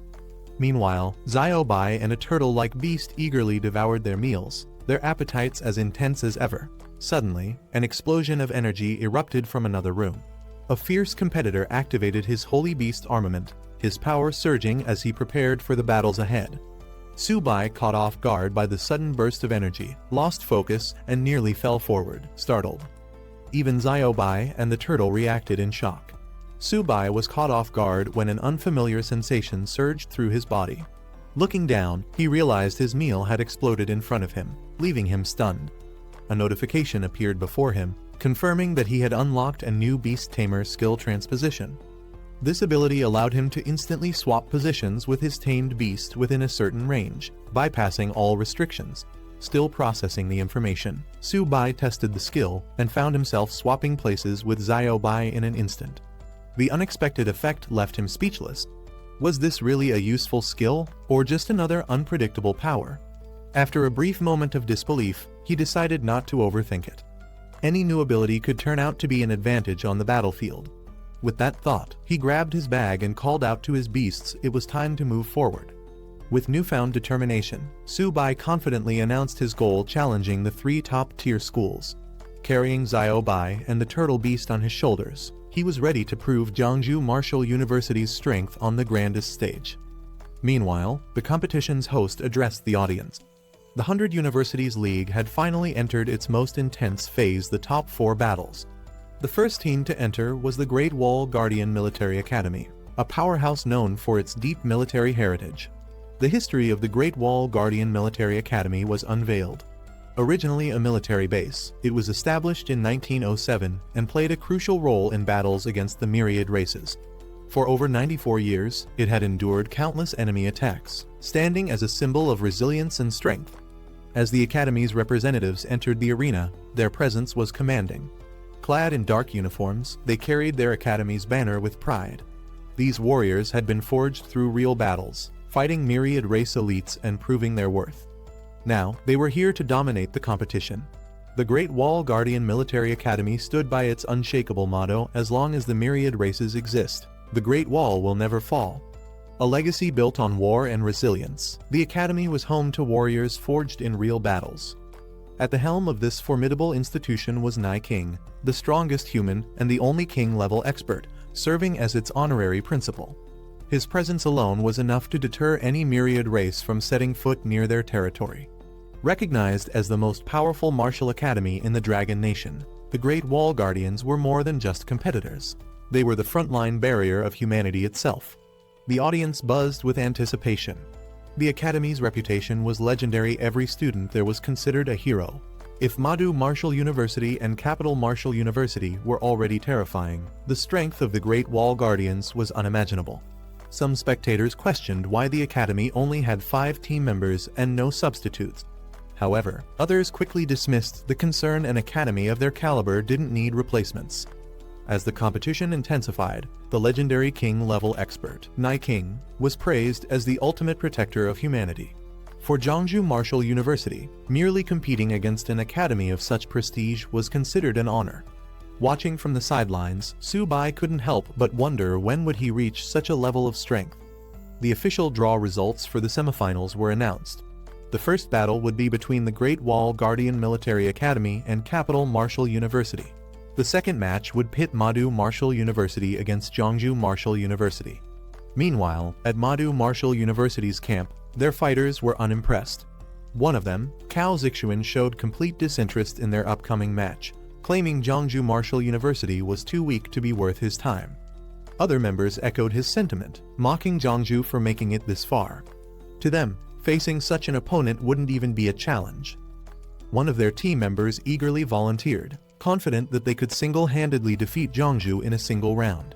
Meanwhile, Xiaobai and a turtle-like beast eagerly devoured their meals, their appetites as intense as ever. Suddenly, an explosion of energy erupted from another room. A fierce competitor activated his holy beast armament, his power surging as he prepared for the battles ahead. Su-bai, caught off guard by the sudden burst of energy, lost focus and nearly fell forward, startled. Even Xiaobai and the turtle reacted in shock. Su-bai was caught off guard when an unfamiliar sensation surged through his body. Looking down, he realized his meal had exploded in front of him, leaving him stunned. A notification appeared before him, confirming that he had unlocked a new Beast Tamer skill transposition. This ability allowed him to instantly swap positions with his tamed beast within a certain range, bypassing all restrictions. Still processing the information, Su-bai tested the skill and found himself swapping places with Xiaobai in an instant. The unexpected effect left him speechless. Was this really a useful skill, or just another unpredictable power? After a brief moment of disbelief, he decided not to overthink it. Any new ability could turn out to be an advantage on the battlefield. With that thought, he grabbed his bag and called out to his beasts it was time to move forward. With newfound determination, Su-bai confidently announced his goal, challenging the 3 top-tier schools. Carrying Xiao-bai and the turtle beast on his shoulders, he was ready to prove Jiangsu Martial University's strength on the grandest stage. Meanwhile, the competition's host addressed the audience. The 100 Universities League had finally entered its most intense phase, the top 4 battles. The first team to enter was the Great Wall Guardian Military Academy, a powerhouse known for its deep military heritage. The history of the Great Wall Guardian Military Academy was unveiled. Originally a military base, it was established in 1907 and played a crucial role in battles against the myriad races. For over 94 years, it had endured countless enemy attacks, standing as a symbol of resilience and strength. As the Academy's representatives entered the arena, their presence was commanding. Clad in dark uniforms, they carried their Academy's banner with pride. These warriors had been forged through real battles, fighting myriad race elites and proving their worth. Now, they were here to dominate the competition. The Great Wall Guardian Military Academy stood by its unshakable motto: as long as the myriad races exist, the Great Wall will never fall. A legacy built on war and resilience, the Academy was home to warriors forged in real battles. At the helm of this formidable institution was Nai King, the strongest human and the only king-level expert, serving as its honorary principal. His presence alone was enough to deter any myriad race from setting foot near their territory. Recognized as the most powerful martial academy in the Dragon Nation, the Great Wall Guardians were more than just competitors. They were the frontline barrier of humanity itself. The audience buzzed with anticipation. The Academy's reputation was legendary. Every student there was considered a hero. If Madu Martial University and Capital Martial University were already terrifying, the strength of the Great Wall Guardians was unimaginable. Some spectators questioned why the Academy only had 5 team members and no substitutes. However, others quickly dismissed the concern. An academy of their caliber didn't need replacements. As the competition intensified, the legendary king-level expert, Nai King, was praised as the ultimate protector of humanity. For Jiangsu Martial University, merely competing against an academy of such prestige was considered an honor. Watching from the sidelines, Su-bai couldn't help but wonder when would he reach such a level of strength. The official draw results for the semifinals were announced. The first battle would be between the Great Wall Guardian Military Academy and Capital Martial University. The second match would pit Madu Martial University against Jiangsu Martial University. Meanwhile, at Madu Martial University's camp, their fighters were unimpressed. One of them, Cao Zixuan, showed complete disinterest in their upcoming match, claiming Jiangsu Martial University was too weak to be worth his time. Other members echoed his sentiment, mocking Jiangsu for making it this far. To them, facing such an opponent wouldn't even be a challenge. One of their team members eagerly volunteered, confident that they could single-handedly defeat Jiangsu in a single round.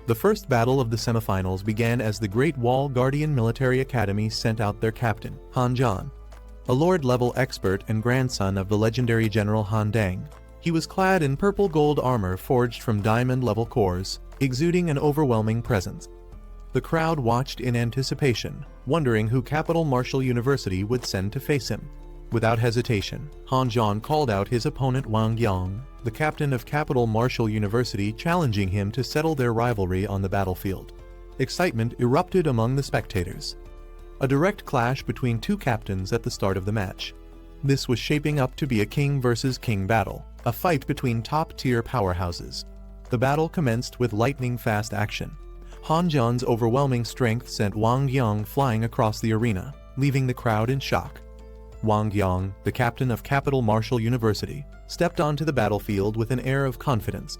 The first battle of the semifinals began as the Great Wall Guardian Military Academy sent out their captain, Han Zhan. A lord-level expert and grandson of the legendary General Han Dang, he was clad in purple gold armor forged from diamond-level cores, exuding an overwhelming presence. The crowd watched in anticipation, wondering who Capital Martial University would send to face him. Without hesitation, Han Zhan called out his opponent Wang Yang, the captain of Capital Martial University, challenging him to settle their rivalry on the battlefield. Excitement erupted among the spectators. A direct clash between 2 captains at the start of the match. This was shaping up to be a king versus king battle, a fight between top-tier powerhouses. The battle commenced with lightning-fast action. Han Zhan's overwhelming strength sent Wang Yang flying across the arena, leaving the crowd in shock. Wang Yang, the captain of Capital Martial University, stepped onto the battlefield with an air of confidence.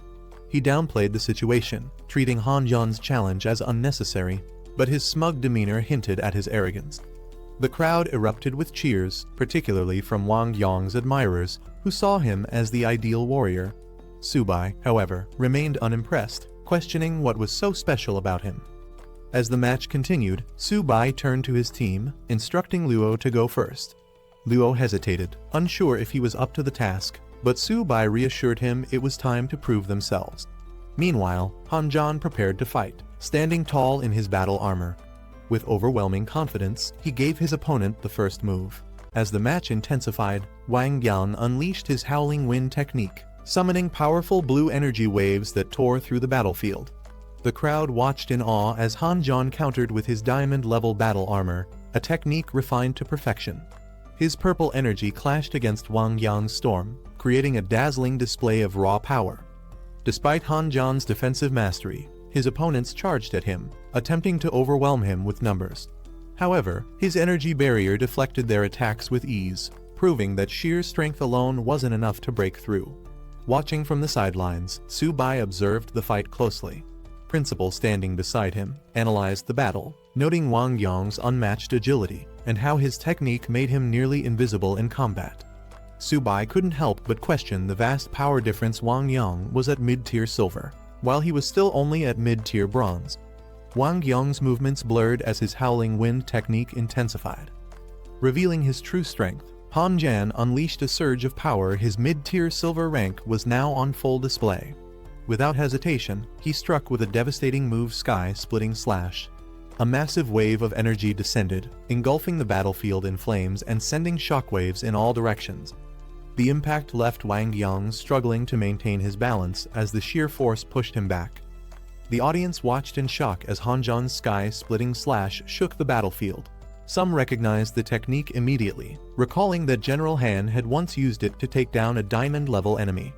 He downplayed the situation, treating Han Zhan's challenge as unnecessary, but his smug demeanor hinted at his arrogance. The crowd erupted with cheers, particularly from Wang Yang's admirers, who saw him as the ideal warrior. Su-bai, however, remained unimpressed, questioning what was so special about him. As the match continued, Su-bai turned to his team, instructing Luo to go first. Luo hesitated, unsure if he was up to the task, but Su-bai reassured him it was time to prove themselves. Meanwhile, Han Zhan prepared to fight, standing tall in his battle armor. With overwhelming confidence, he gave his opponent the first move. As the match intensified, Wang Yang unleashed his Howling Wind technique, summoning powerful blue energy waves that tore through the battlefield. The crowd watched in awe as Han John countered with his diamond-level battle armor, a technique refined to perfection. His purple energy clashed against Wang Yang's storm, creating a dazzling display of raw power. Despite Han John's defensive mastery, his opponents charged at him, attempting to overwhelm him with numbers. However, his energy barrier deflected their attacks with ease, proving that sheer strength alone wasn't enough to break through. Watching from the sidelines, Su Bai observed the fight closely. Principal, standing beside him, analyzed the battle, noting Wang Yang's unmatched agility and how his technique made him nearly invisible in combat. Su Bai couldn't help but question the vast power difference. Wang Yang was at mid-tier silver, while he was still only at mid-tier bronze. Wang Yang's movements blurred as his howling wind technique intensified. Revealing his true strength, Han Jan unleashed a surge of power. His mid-tier silver rank was now on full display. Without hesitation, he struck with a devastating move, sky-splitting slash. A massive wave of energy descended, engulfing the battlefield in flames and sending shockwaves in all directions. The impact left Wang Yang struggling to maintain his balance as the sheer force pushed him back. The audience watched in shock as Han Jan's sky-splitting slash shook the battlefield. Some recognized the technique immediately, recalling that General Han had once used it to take down a diamond-level enemy.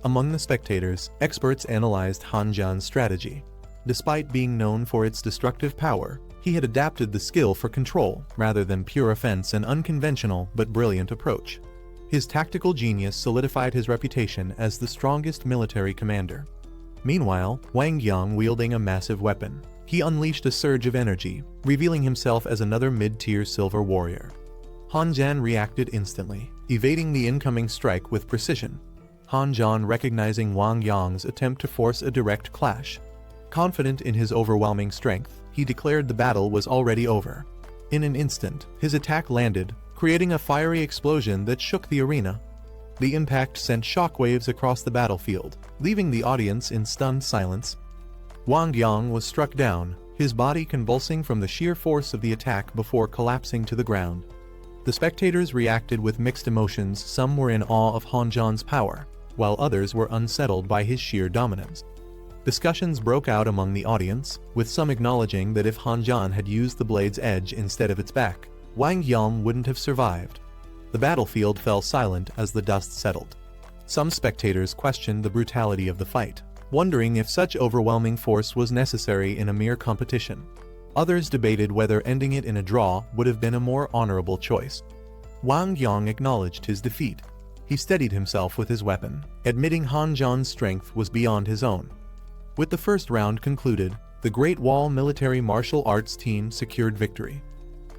Among the spectators, experts analyzed Han Jan's strategy. Despite being known for its destructive power, he had adapted the skill for control rather than pure offense, an unconventional but brilliant approach. His tactical genius solidified his reputation as the strongest military commander. Meanwhile, Wang Yang wielding a massive weapon, he unleashed a surge of energy, revealing himself as another mid-tier silver warrior. Han Jan reacted instantly, evading the incoming strike with precision. Han Jan, recognizing Wang Yang's attempt to force a direct clash. Confident in his overwhelming strength, he declared the battle was already over. In an instant, his attack landed, creating a fiery explosion that shook the arena. The impact sent shockwaves across the battlefield, leaving the audience in stunned silence. Wang Yang was struck down, his body convulsing from the sheer force of the attack before collapsing to the ground. The spectators reacted with mixed emotions. Some were in awe of Han Jan's power, while others were unsettled by his sheer dominance. Discussions broke out among the audience, with some acknowledging that if Han Jan had used the blade's edge instead of its back, Wang Yang wouldn't have survived. The battlefield fell silent as the dust settled. Some spectators questioned the brutality of the fight, wondering if such overwhelming force was necessary in a mere competition. Others debated whether ending it in a draw would have been a more honorable choice. Wang Yang acknowledged his defeat. He steadied himself with his weapon, admitting Han Jan's strength was beyond his own. With the first round concluded, the Great Wall military martial arts team secured victory.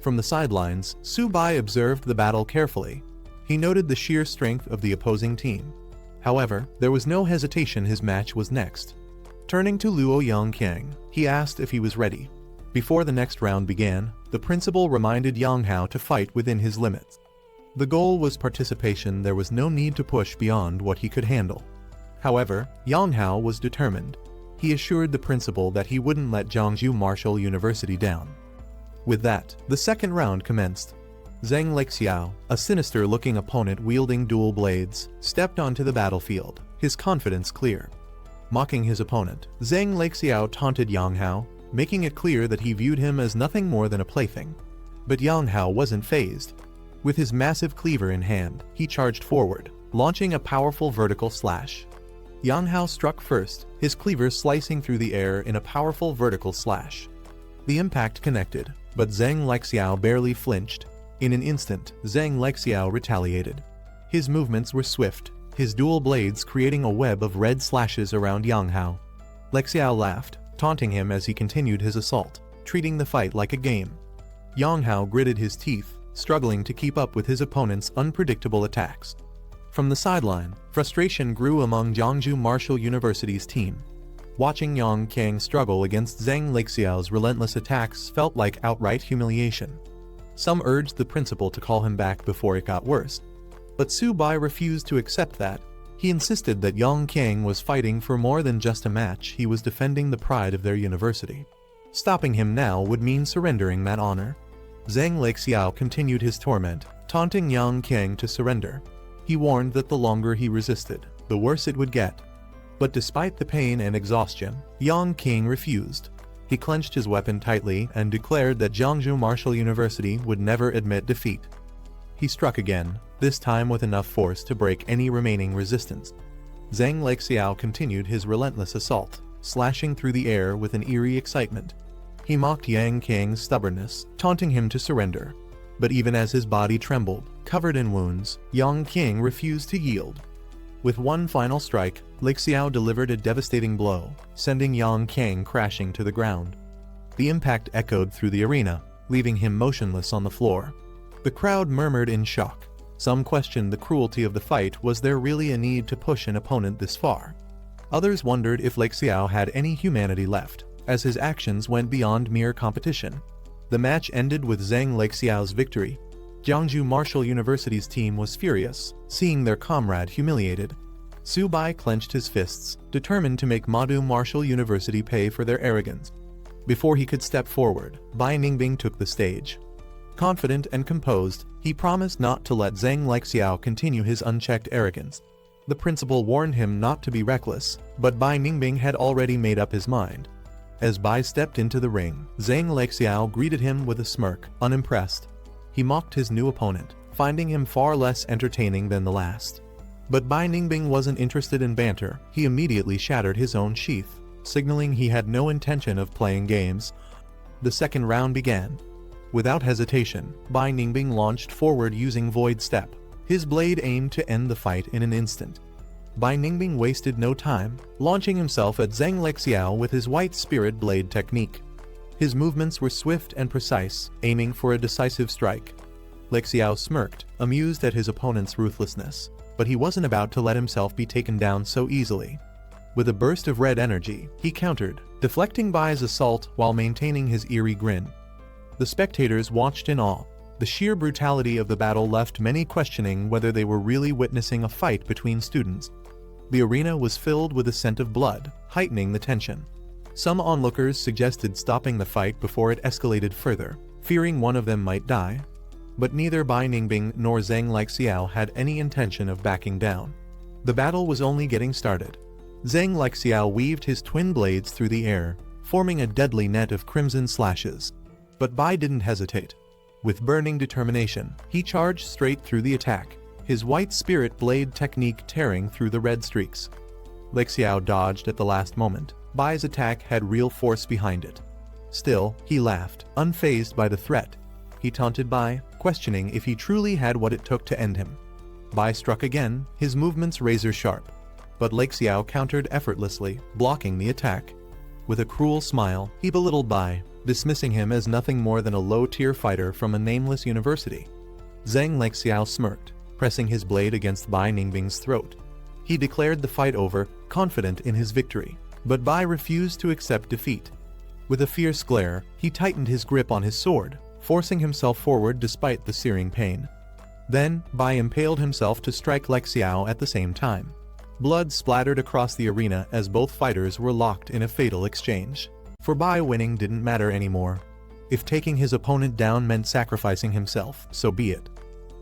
From the sidelines, Su Bai observed the battle carefully. He noted the sheer strength of the opposing team. However, there was no hesitation. His match was next. Turning to Luo Yangqiang, he asked if he was ready. Before the next round began, the principal reminded Yang Hao to fight within his limits. The goal was participation. There was no need to push beyond what he could handle. However, Yang Hao was determined. He assured the principal that he wouldn't let Jiangsu Martial University down. With that, the second round commenced. Zhang Lexiao, a sinister-looking opponent wielding dual blades, stepped onto the battlefield, his confidence clear. Mocking his opponent, Zhang Lexiao taunted Yang Hao, making it clear that he viewed him as nothing more than a plaything. But Yang Hao wasn't fazed. With his massive cleaver in hand, he charged forward, launching a powerful vertical slash. Yang Hao struck first, his cleaver slicing through the air in a powerful vertical slash. The impact connected, but Zhang Lexiao barely flinched. In an instant, Zhang Lexiao retaliated. His movements were swift, his dual blades creating a web of red slashes around Yang Hao. Lexiao laughed, taunting him as he continued his assault, treating the fight like a game. Yang Hao gritted his teeth, struggling to keep up with his opponent's unpredictable attacks. From the sideline, frustration grew among Jiangsu Martial University's team. Watching Yang Qiang struggle against Zhang Lexiao's relentless attacks felt like outright humiliation. Some urged the principal to call him back before it got worse. But Su Bai refused to accept that. He insisted that Yang Qiang was fighting for more than just a match. He was defending the pride of their university. Stopping him now would mean surrendering that honor. Zhang Lexiao continued his torment, taunting Yang Qiang to surrender. He warned that the longer he resisted, the worse it would get. But despite the pain and exhaustion, Yang King refused. He clenched his weapon tightly and declared that Jiangsu Martial University would never admit defeat. He struck again, this time with enough force to break any remaining resistance. Zhang Lexiao continued his relentless assault, slashing through the air with an eerie excitement. He mocked Yang King's stubbornness, taunting him to surrender. But even as his body trembled, covered in wounds, Yang King refused to yield. With one final strike, Lexiao delivered a devastating blow, sending Yang King crashing to the ground. The impact echoed through the arena, leaving him motionless on the floor. The crowd murmured in shock. Some questioned the cruelty of the fight. Was there really a need to push an opponent this far? Others wondered if Lexiao had any humanity left, as his actions went beyond mere competition. The match ended with Zhang Lexiao's victory. Jiangsu Martial University's team was furious, seeing their comrade humiliated. Su Bai clenched his fists, determined to make Madu Martial University pay for their arrogance. Before he could step forward, Bai Ningbing took the stage. Confident and composed, he promised not to let Zhang Lexiao continue his unchecked arrogance. The principal warned him not to be reckless, but Bai Ningbing had already made up his mind. As Bai stepped into the ring, Zhang Lexiao greeted him with a smirk, unimpressed. He mocked his new opponent, finding him far less entertaining than the last. But Bai Ningbing wasn't interested in banter. He immediately shattered his own sheath, signaling he had no intention of playing games. The second round began. Without hesitation, Bai Ningbing launched forward using Void Step. His blade aimed to end the fight in an instant. Bai Ningbing wasted no time, launching himself at Zhang Lexiao with his White Spirit Blade technique. His movements were swift and precise, aiming for a decisive strike. Lexiao smirked, amused at his opponent's ruthlessness, but he wasn't about to let himself be taken down so easily. With a burst of red energy, he countered, deflecting Bai's assault while maintaining his eerie grin. The spectators watched in awe. The sheer brutality of the battle left many questioning whether they were really witnessing a fight between students. The arena was filled with a scent of blood, heightening the tension. Some onlookers suggested stopping the fight before it escalated further, fearing one of them might die. But neither Bai Ningbing nor Zhang Lexiao had any intention of backing down. The battle was only getting started. Zhang Lexiao weaved his twin blades through the air, forming a deadly net of crimson slashes. But Bai didn't hesitate. With burning determination, he charged straight through the attack, his White Spirit Blade technique tearing through the red streaks. Lexiao dodged at the last moment. Bai's attack had real force behind it. Still, he laughed, unfazed by the threat. He taunted Bai, questioning if he truly had what it took to end him. Bai struck again, his movements razor-sharp. But Lexiao countered effortlessly, blocking the attack. With a cruel smile, he belittled Bai, dismissing him as nothing more than a low-tier fighter from a nameless university. Zhang Lexiao smirked, pressing his blade against Bai Ningbing's throat. He declared the fight over, confident in his victory. But Bai refused to accept defeat. With a fierce glare, he tightened his grip on his sword, forcing himself forward despite the searing pain. Then, Bai impaled himself to strike Lexiao at the same time. Blood splattered across the arena as both fighters were locked in a fatal exchange. For Bai, winning didn't matter anymore. If taking his opponent down meant sacrificing himself, so be it.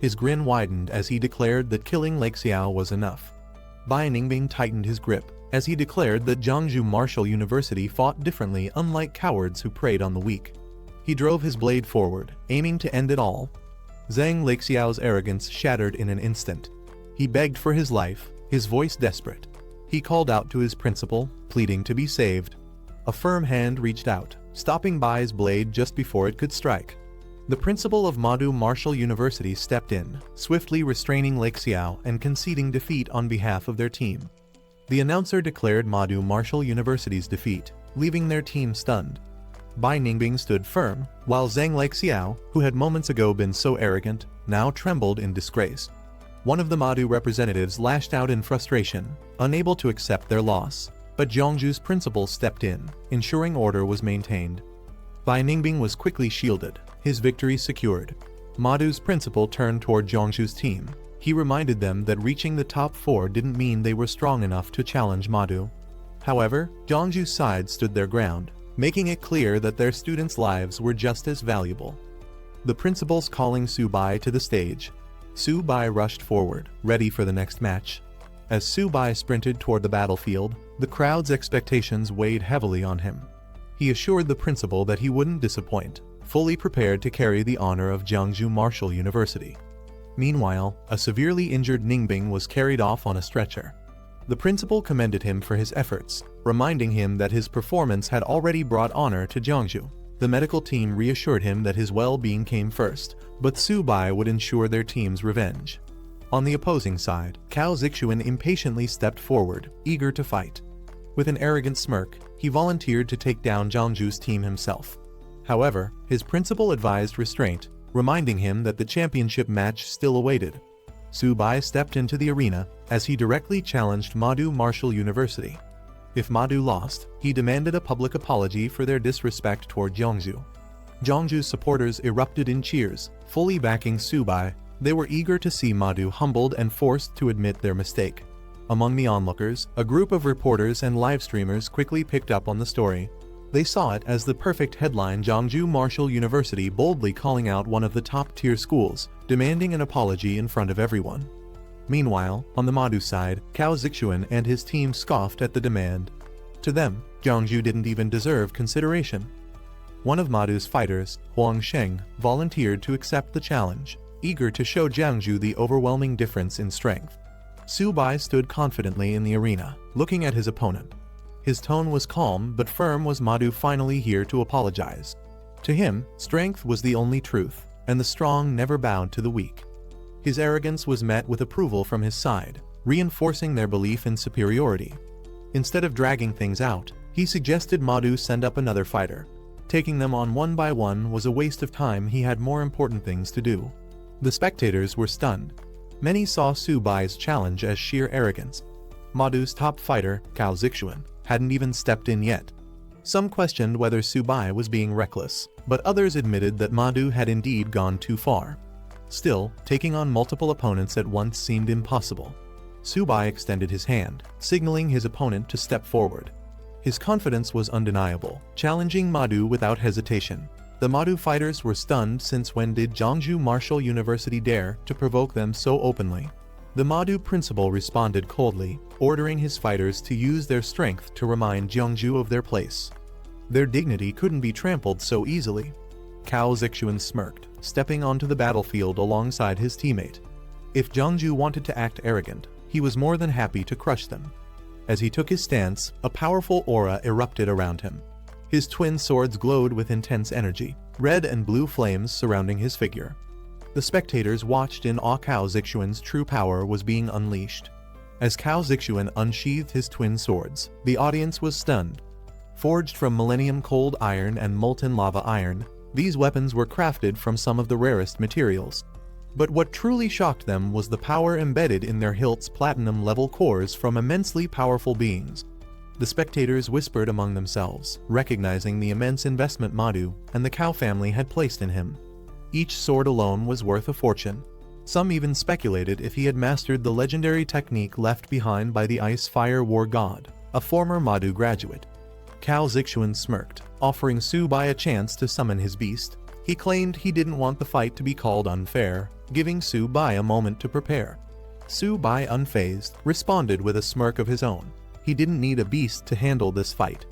His grin widened as he declared that killing Lexiao was enough. Bai Ningbing tightened his grip, as he declared that Jiangsu Martial University fought differently, unlike cowards who preyed on the weak. He drove his blade forward, aiming to end it all. Zhang Lexiao's arrogance shattered in an instant. He begged for his life, his voice desperate. He called out to his principal, pleading to be saved. A firm hand reached out, stopping Bai's blade just before it could strike. The principal of Madu Martial University stepped in, swiftly restraining Lexiao and conceding defeat on behalf of their team. The announcer declared Madu Martial University's defeat, leaving their team stunned. Bai Ningbing stood firm, while Zhang Lexiao, who had moments ago been so arrogant, now trembled in disgrace. One of the Madu representatives lashed out in frustration, unable to accept their loss. But Jiangsu's principal stepped in, ensuring order was maintained. Bai Ningbing was quickly shielded, his victory secured. Madu's principal turned toward Jiangsu's team. He reminded them that reaching the top 4 didn't mean they were strong enough to challenge Madu. However, Jiangsu's side stood their ground, making it clear that their students' lives were just as valuable. The principal's calling Su Bai to the stage. Su Bai rushed forward, ready for the next match. As Su Bai sprinted toward the battlefield, The crowd's expectations weighed heavily on him. He assured the principal that he wouldn't disappoint, fully prepared to carry the honor of Jiangsu Martial University. Meanwhile, a severely injured Ningbing was carried off on a stretcher. The principal commended him for his efforts, reminding him that his performance had already brought honor to Jiangsu. The medical team reassured him that his well-being came first, but Su Bai would ensure their team's revenge. On the opposing side, Cao Zixuan impatiently stepped forward, eager to fight. With an arrogant smirk, he volunteered to take down Jiangsu's team himself. However, his principal advised restraint, reminding him that the championship match still awaited. Su Bai stepped into the arena as he directly challenged Madu Martial University. If Madu lost, he demanded a public apology for their disrespect toward Jiangsu. Jiangsu's supporters erupted in cheers, fully backing Su Bai. They were eager to see Madu humbled and forced to admit their mistake. Among the onlookers, a group of reporters and live streamers quickly picked up on the story. They saw it as the perfect headline: Jiangsu Martial University boldly calling out one of the top-tier schools, demanding an apology in front of everyone. Meanwhile, on the Madu side, Cao Zixuan and his team scoffed at the demand. To them, Jiangsu didn't even deserve consideration. One of Madu's fighters, Huang Sheng, volunteered to accept the challenge, eager to show Jiangsu the overwhelming difference in strength. Su Bai stood confidently in the arena, looking at his opponent. His tone was calm but firm. Was Madu finally here to apologize? To him, strength was the only truth, and the strong never bowed to the weak. His arrogance was met with approval from his side, reinforcing their belief in superiority. Instead of dragging things out, he suggested Madu send up another fighter. Taking them on one by one was a waste of time. He had more important things to do. The spectators were stunned. Many saw Su Bai's challenge as sheer arrogance. Madu's top fighter, Cao Zixuan, hadn't even stepped in yet. Some questioned whether Su Bai was being reckless, but others admitted that Madu had indeed gone too far. Still, taking on multiple opponents at once seemed impossible. Su Bai extended his hand, signaling his opponent to step forward. His confidence was undeniable, challenging Madu without hesitation. The Madu fighters were stunned. Since when did Jiangsu Martial University dare to provoke them so openly? The Madu principal responded coldly, ordering his fighters to use their strength to remind Jiangsu of their place. Their dignity couldn't be trampled so easily. Cao Zixuan smirked, stepping onto the battlefield alongside his teammate. If Jiangsu wanted to act arrogant, he was more than happy to crush them. As he took his stance, a powerful aura erupted around him. His twin swords glowed with intense energy, red and blue flames surrounding his figure. The spectators watched in awe. Cao Zixuan's true power was being unleashed. As Cao Zixuan unsheathed his twin swords, the audience was stunned. Forged from millennium cold iron and molten lava iron, these weapons were crafted from some of the rarest materials. But what truly shocked them was the power embedded in their hilts: platinum-level cores from immensely powerful beings. The spectators whispered among themselves, recognizing the immense investment Madu and the Cao family had placed in him. Each sword alone was worth a fortune. Some even speculated if he had mastered the legendary technique left behind by the Ice-Fire War God, a former Madu graduate. Cao Zixuan smirked, offering Su Bai a chance to summon his beast. He claimed he didn't want the fight to be called unfair, giving Su Bai a moment to prepare. Su Bai, unfazed, responded with a smirk of his own. He didn't need a beast to handle this fight.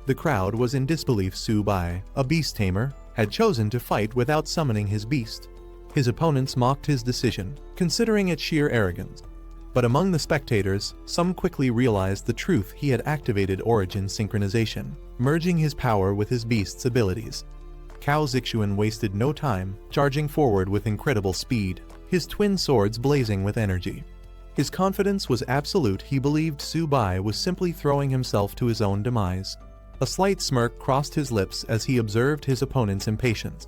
The crowd was in disbelief. Su Bai, a beast tamer, had chosen to fight without summoning his beast. His opponents mocked his decision, considering it sheer arrogance. But among the spectators, some quickly realized the truth. He had activated origin synchronization, merging his power with his beast's abilities. Cao Zixuan wasted no time, charging forward with incredible speed, his twin swords blazing with energy. His confidence was absolute. He believed Su Bai was simply throwing himself to his own demise. A slight smirk crossed his lips as he observed his opponent's impatience.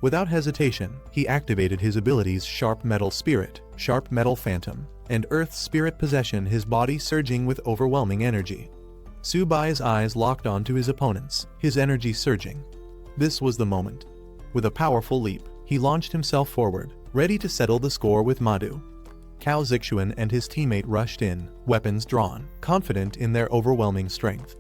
Without hesitation, he activated his abilities: Sharp Metal Spirit, Sharp Metal Phantom, and Earth Spirit Possession, his body surging with overwhelming energy. Su Bai's eyes locked onto his opponent's, his energy surging. This was the moment. With a powerful leap, he launched himself forward, ready to settle the score with Madu. Cao Zixuan and his teammate rushed in, weapons drawn, confident in their overwhelming strength.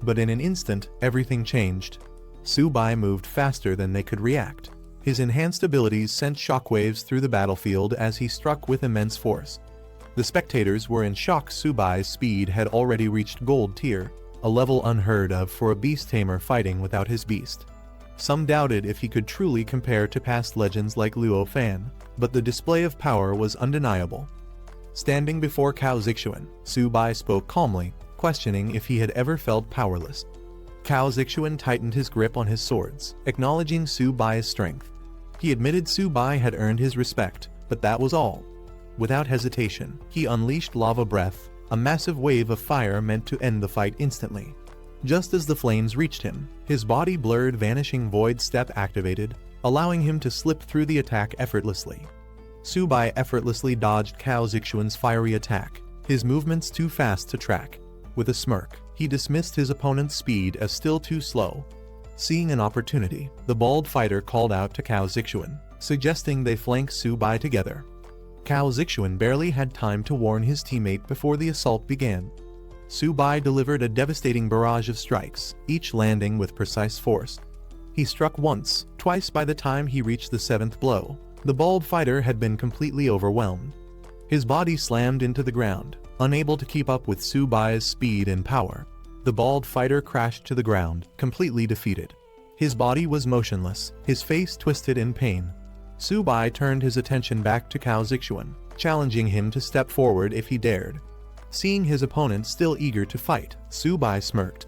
But in an instant, everything changed. Su Bai moved faster than they could react. His enhanced abilities sent shockwaves through the battlefield as he struck with immense force. The spectators were in shock. Subai's speed had already reached gold tier, a level unheard of for a beast tamer fighting without his beast. Some doubted if he could truly compare to past legends like Luo Fan, but the display of power was undeniable. Standing before Cao Zixuan, Subai spoke calmly, questioning if he had ever felt powerless. Cao Zixuan tightened his grip on his swords, acknowledging Subai's strength. He admitted Subai had earned his respect, but that was all. Without hesitation, he unleashed lava breath, a massive wave of fire meant to end the fight instantly. Just as the flames reached him, his body blurred. Vanishing Void Step activated, allowing him to slip through the attack effortlessly. Subai effortlessly dodged Cao Zixuan's fiery attack, his movements too fast to track. With a smirk, he dismissed his opponent's speed as still too slow. Seeing an opportunity, the bald fighter called out to Cao Zixuan, suggesting they flank Subai together. Cao Zixuan barely had time to warn his teammate before the assault began. Subai delivered a devastating barrage of strikes, each landing with precise force. He struck once, twice. By the time he reached the seventh blow, the bald fighter had been completely overwhelmed. His body slammed into the ground, unable to keep up with Subai's speed and power. The bald fighter crashed to the ground, completely defeated. His body was motionless, his face twisted in pain. Subai turned his attention back to Cao Zixuan, challenging him to step forward if he dared. Seeing his opponent still eager to fight, Subai smirked.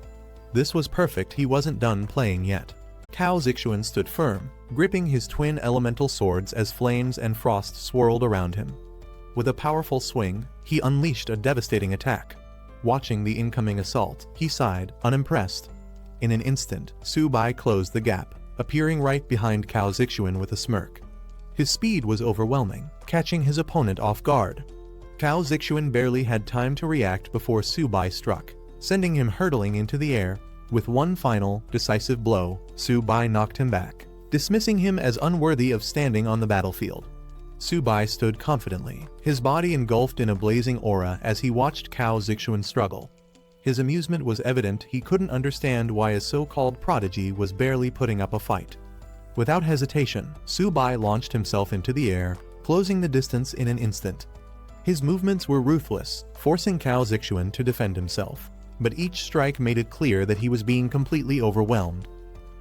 This was perfect. He wasn't done playing yet. Cao Zixuan stood firm, gripping his twin elemental swords as flames and frost swirled around him. With a powerful swing, he unleashed a devastating attack. Watching the incoming assault, he sighed, unimpressed. In an instant, Subai closed the gap, appearing right behind Cao Zixuan with a smirk. His speed was overwhelming, catching his opponent off guard. Cao Zixuan barely had time to react before Subai struck, sending him hurtling into the air. With one final, decisive blow, Subai knocked him back, dismissing him as unworthy of standing on the battlefield. Subai stood confidently, his body engulfed in a blazing aura as he watched Cao Zixuan struggle. His amusement was evident. He couldn't understand why a so-called prodigy was barely putting up a fight. Without hesitation, Subai launched himself into the air, closing the distance in an instant. His movements were ruthless, forcing Cao Zixuan to defend himself, but each strike made it clear that he was being completely overwhelmed.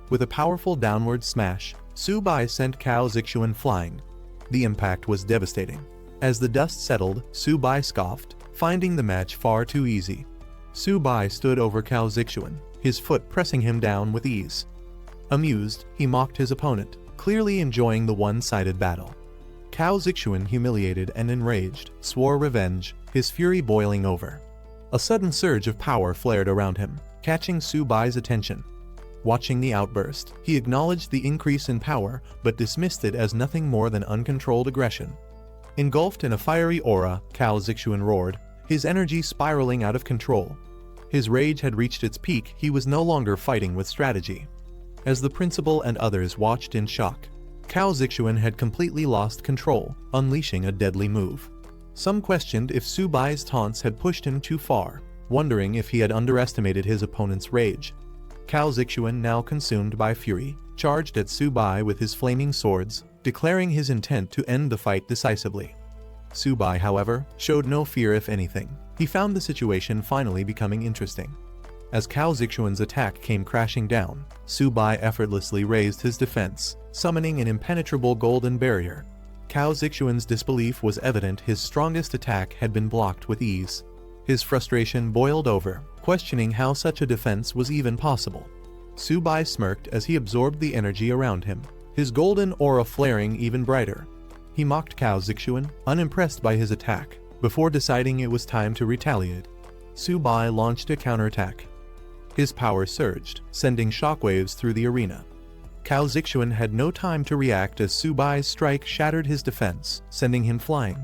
With a powerful downward smash, Subai sent Cao Zixuan flying. The impact was devastating. As the dust settled, Subai scoffed, finding the match far too easy. Subai stood over Cao Zixuan, his foot pressing him down with ease. Amused, he mocked his opponent, clearly enjoying the one-sided battle. Cao Zixuan, humiliated and enraged, swore revenge, his fury boiling over. A sudden surge of power flared around him, catching Subai's attention. Watching the outburst, he acknowledged the increase in power but dismissed it as nothing more than uncontrolled aggression. Engulfed in a fiery aura, Cao Zixuan roared, his energy spiraling out of control. His rage had reached its peak. He was no longer fighting with strategy. As the principal and others watched in shock, Cao Zixuan had completely lost control, unleashing a deadly move. Some questioned if Subai's taunts had pushed him too far, wondering if he had underestimated his opponent's rage. Cao Zixuan, now consumed by fury, charged at Subai with his flaming swords, declaring his intent to end the fight decisively. Subai, however, showed no fear. If anything, he found the situation finally becoming interesting. As Cao Zixuan's attack came crashing down, Subai effortlessly raised his defense, summoning an impenetrable golden barrier. Cao Zixuan's disbelief was evident. His strongest attack had been blocked with ease. His frustration boiled over, questioning how such a defense was even possible. Subai smirked as he absorbed the energy around him, his golden aura flaring even brighter. He mocked Cao Zixuan, unimpressed by his attack, before deciding it was time to retaliate. Subai launched a counterattack. His power surged, sending shockwaves through the arena. Cao Zixuan had no time to react as Subai's strike shattered his defense, sending him flying.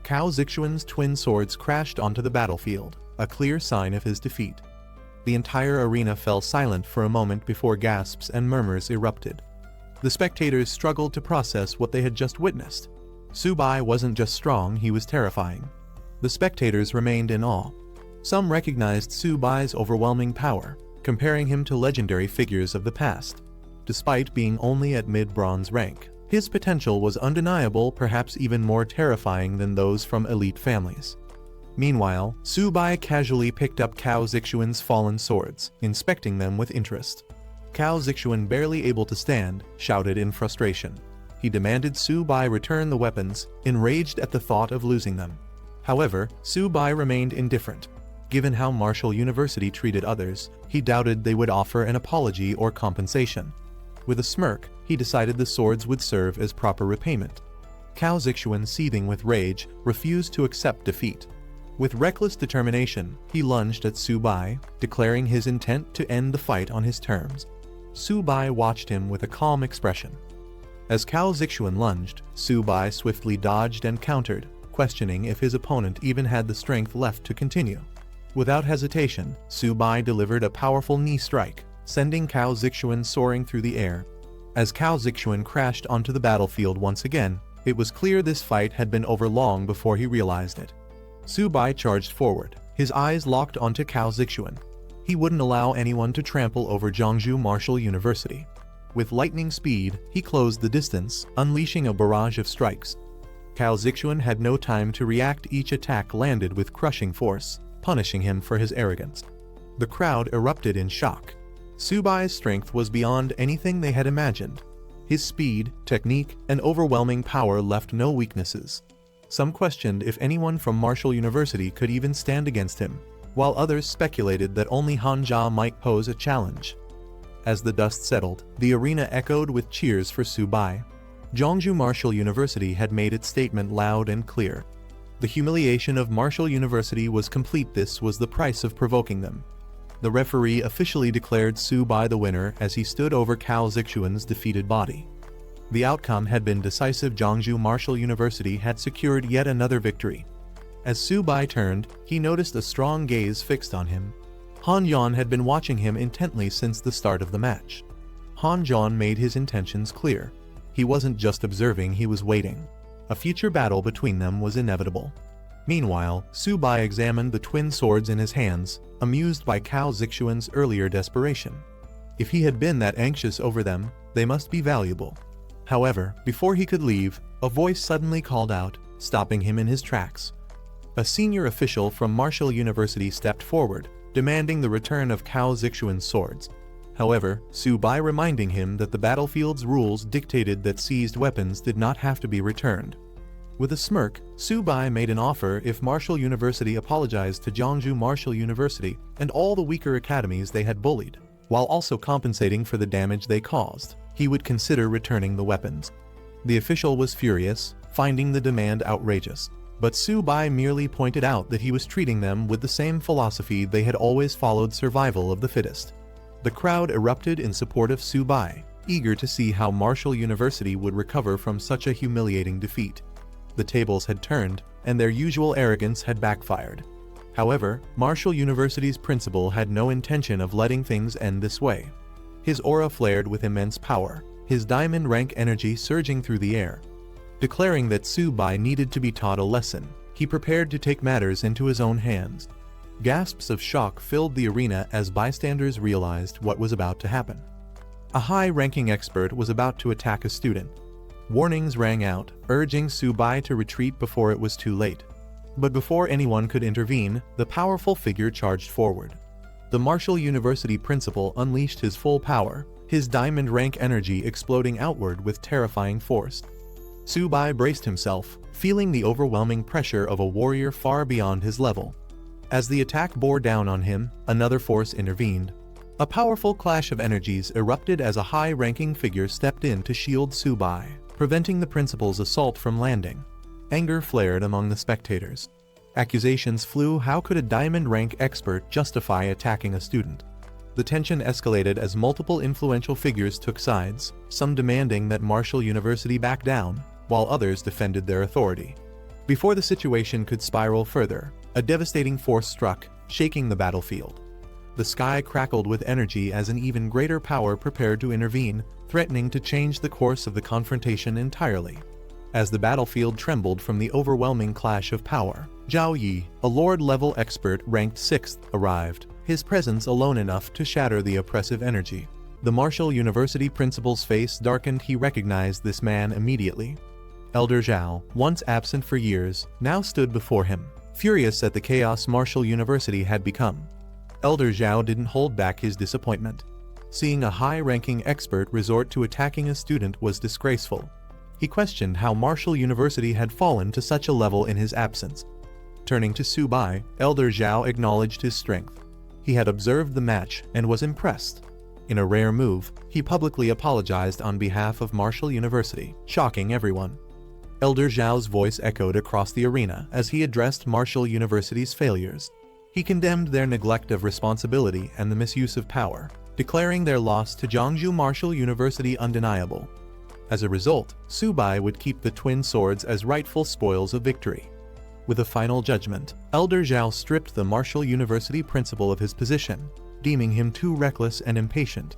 Cao Zixuan's twin swords crashed onto the battlefield, a clear sign of his defeat. The entire arena fell silent for a moment before gasps and murmurs erupted. The spectators struggled to process what they had just witnessed. Subai wasn't just strong, he was terrifying. The spectators remained in awe. Some recognized Subai's overwhelming power, comparing him to legendary figures of the past. Despite being only at mid-bronze rank, His potential was undeniable, perhaps even more terrifying than those from elite families. Meanwhile, Su Bai casually picked up Cao Zixuan's fallen swords, inspecting them with interest. Cao Zixuan, barely able to stand, shouted in frustration. He demanded Su Bai return the weapons, enraged at the thought of losing them. However, Su Bai remained indifferent. Given how Martial University treated others, he doubted they would offer an apology or compensation. With a smirk, he decided the swords would serve as proper repayment. Cao Zixuan, seething with rage, refused to accept defeat. With reckless determination, he lunged at Su Bai, declaring his intent to end the fight on his terms. Su Bai watched him with a calm expression. As Cao Zixuan lunged, Su Bai swiftly dodged and countered, questioning if his opponent even had the strength left to continue. Without hesitation, Su Bai delivered a powerful knee strike, sending Cao Zixuan soaring through the air. As Cao Zixuan crashed onto the battlefield once again, it was clear this fight had been over long before he realized it. Su Bai charged forward, his eyes locked onto Cao Zixuan. He wouldn't allow anyone to trample over Zhongzhou Martial University. With lightning speed, he closed the distance, unleashing a barrage of strikes. Cao Zixuan had no time to react. Each attack landed with crushing force, punishing him for his arrogance. The crowd erupted in shock. Su Bai's strength was beyond anything they had imagined. His speed, technique, and overwhelming power left no weaknesses. Some questioned if anyone from Martial University could even stand against him, while others speculated that only Han Jia might pose a challenge. As the dust settled, the arena echoed with cheers for Su Bai. Zhongzhou Martial University had made its statement loud and clear. The humiliation of Martial University was complete. This was the price of provoking them. The referee officially declared Su Bai the winner as he stood over Cao Zixuan's defeated body. The outcome had been decisive. Zhongzhou Martial University had secured yet another victory. As Su Bai turned, he noticed a strong gaze fixed on him. Han Yan had been watching him intently since the start of the match. Han Yan made his intentions clear. He wasn't just observing, he was waiting. A future battle between them was inevitable. Meanwhile, Su Bai examined the twin swords in his hands, amused by Cao Zixuan's earlier desperation. If he had been that anxious over them, they must be valuable. However, before he could leave, a voice suddenly called out, stopping him in his tracks. A senior official from Martial University stepped forward, demanding the return of Cao Zixuan's swords. However, Su Bai reminding him that the battlefield's rules dictated that seized weapons did not have to be returned. With a smirk, Su Bai made an offer. If Martial University apologized to Zhongzhou Martial University and all the weaker academies they had bullied, while also compensating for the damage they caused, he would consider returning the weapons. The official was furious, finding the demand outrageous. But Su Bai merely pointed out that he was treating them with the same philosophy they had always followed: survival of the fittest. The crowd erupted in support of Su Bai, eager to see how Martial University would recover from such a humiliating defeat. The tables had turned, and their usual arrogance had backfired. However, Martial University's principal had no intention of letting things end this way. His aura flared with immense power, his diamond rank energy surging through the air. Declaring that Su Bai needed to be taught a lesson, he prepared to take matters into his own hands. Gasps of shock filled the arena as bystanders realized what was about to happen. A high-ranking expert was about to attack a student. Warnings rang out, urging Su Bai to retreat before it was too late. But before anyone could intervene, the powerful figure charged forward. The Martial University principal unleashed his full power, his diamond rank energy exploding outward with terrifying force. Su Bai braced himself, feeling the overwhelming pressure of a warrior far beyond his level. As the attack bore down on him, another force intervened. A powerful clash of energies erupted as a high-ranking figure stepped in to shield Su Bai, preventing the principal's assault from landing. Anger flared among the spectators. Accusations flew. How could a diamond rank expert justify attacking a student? The tension escalated as multiple influential figures took sides, some demanding that Martial University back down, while others defended their authority. Before the situation could spiral further, a devastating force struck, shaking the battlefield. The sky crackled with energy as an even greater power prepared to intervene, threatening to change the course of the confrontation entirely. As the battlefield trembled from the overwhelming clash of power, Zhao Yi, a Lord-level expert ranked 6th, arrived, his presence alone enough to shatter the oppressive energy. The Martial University principal's face darkened. He recognized this man immediately. Elder Zhao, once absent for years, now stood before him, furious at the chaos Martial University had become. Elder Zhao didn't hold back his disappointment. Seeing a high-ranking expert resort to attacking a student was disgraceful. He questioned how Martial University had fallen to such a level in his absence. Turning to Su Bai, Elder Zhao acknowledged his strength. He had observed the match and was impressed. In a rare move, he publicly apologized on behalf of Martial University, shocking everyone. Elder Zhao's voice echoed across the arena as he addressed Martial University's failures. He condemned their neglect of responsibility and the misuse of power, declaring their loss to Jiangsu Martial University undeniable. As a result, Su Bai would keep the twin swords as rightful spoils of victory. With a final judgment, Elder Zhao stripped the Martial University principal of his position, deeming him too reckless and impatient.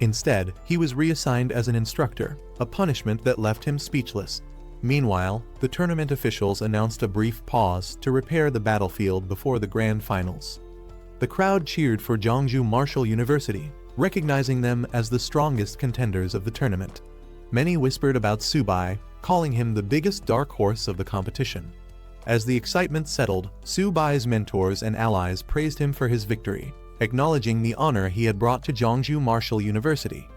Instead, he was reassigned as an instructor, a punishment that left him speechless. Meanwhile, the tournament officials announced a brief pause to repair the battlefield before the grand finals. The crowd cheered for Jiangsu Martial University, recognizing them as the strongest contenders of the tournament. Many whispered about Su Bai, calling him the biggest dark horse of the competition. As the excitement settled, Su Bai's mentors and allies praised him for his victory, acknowledging the honor he had brought to Jiangsu Martial University.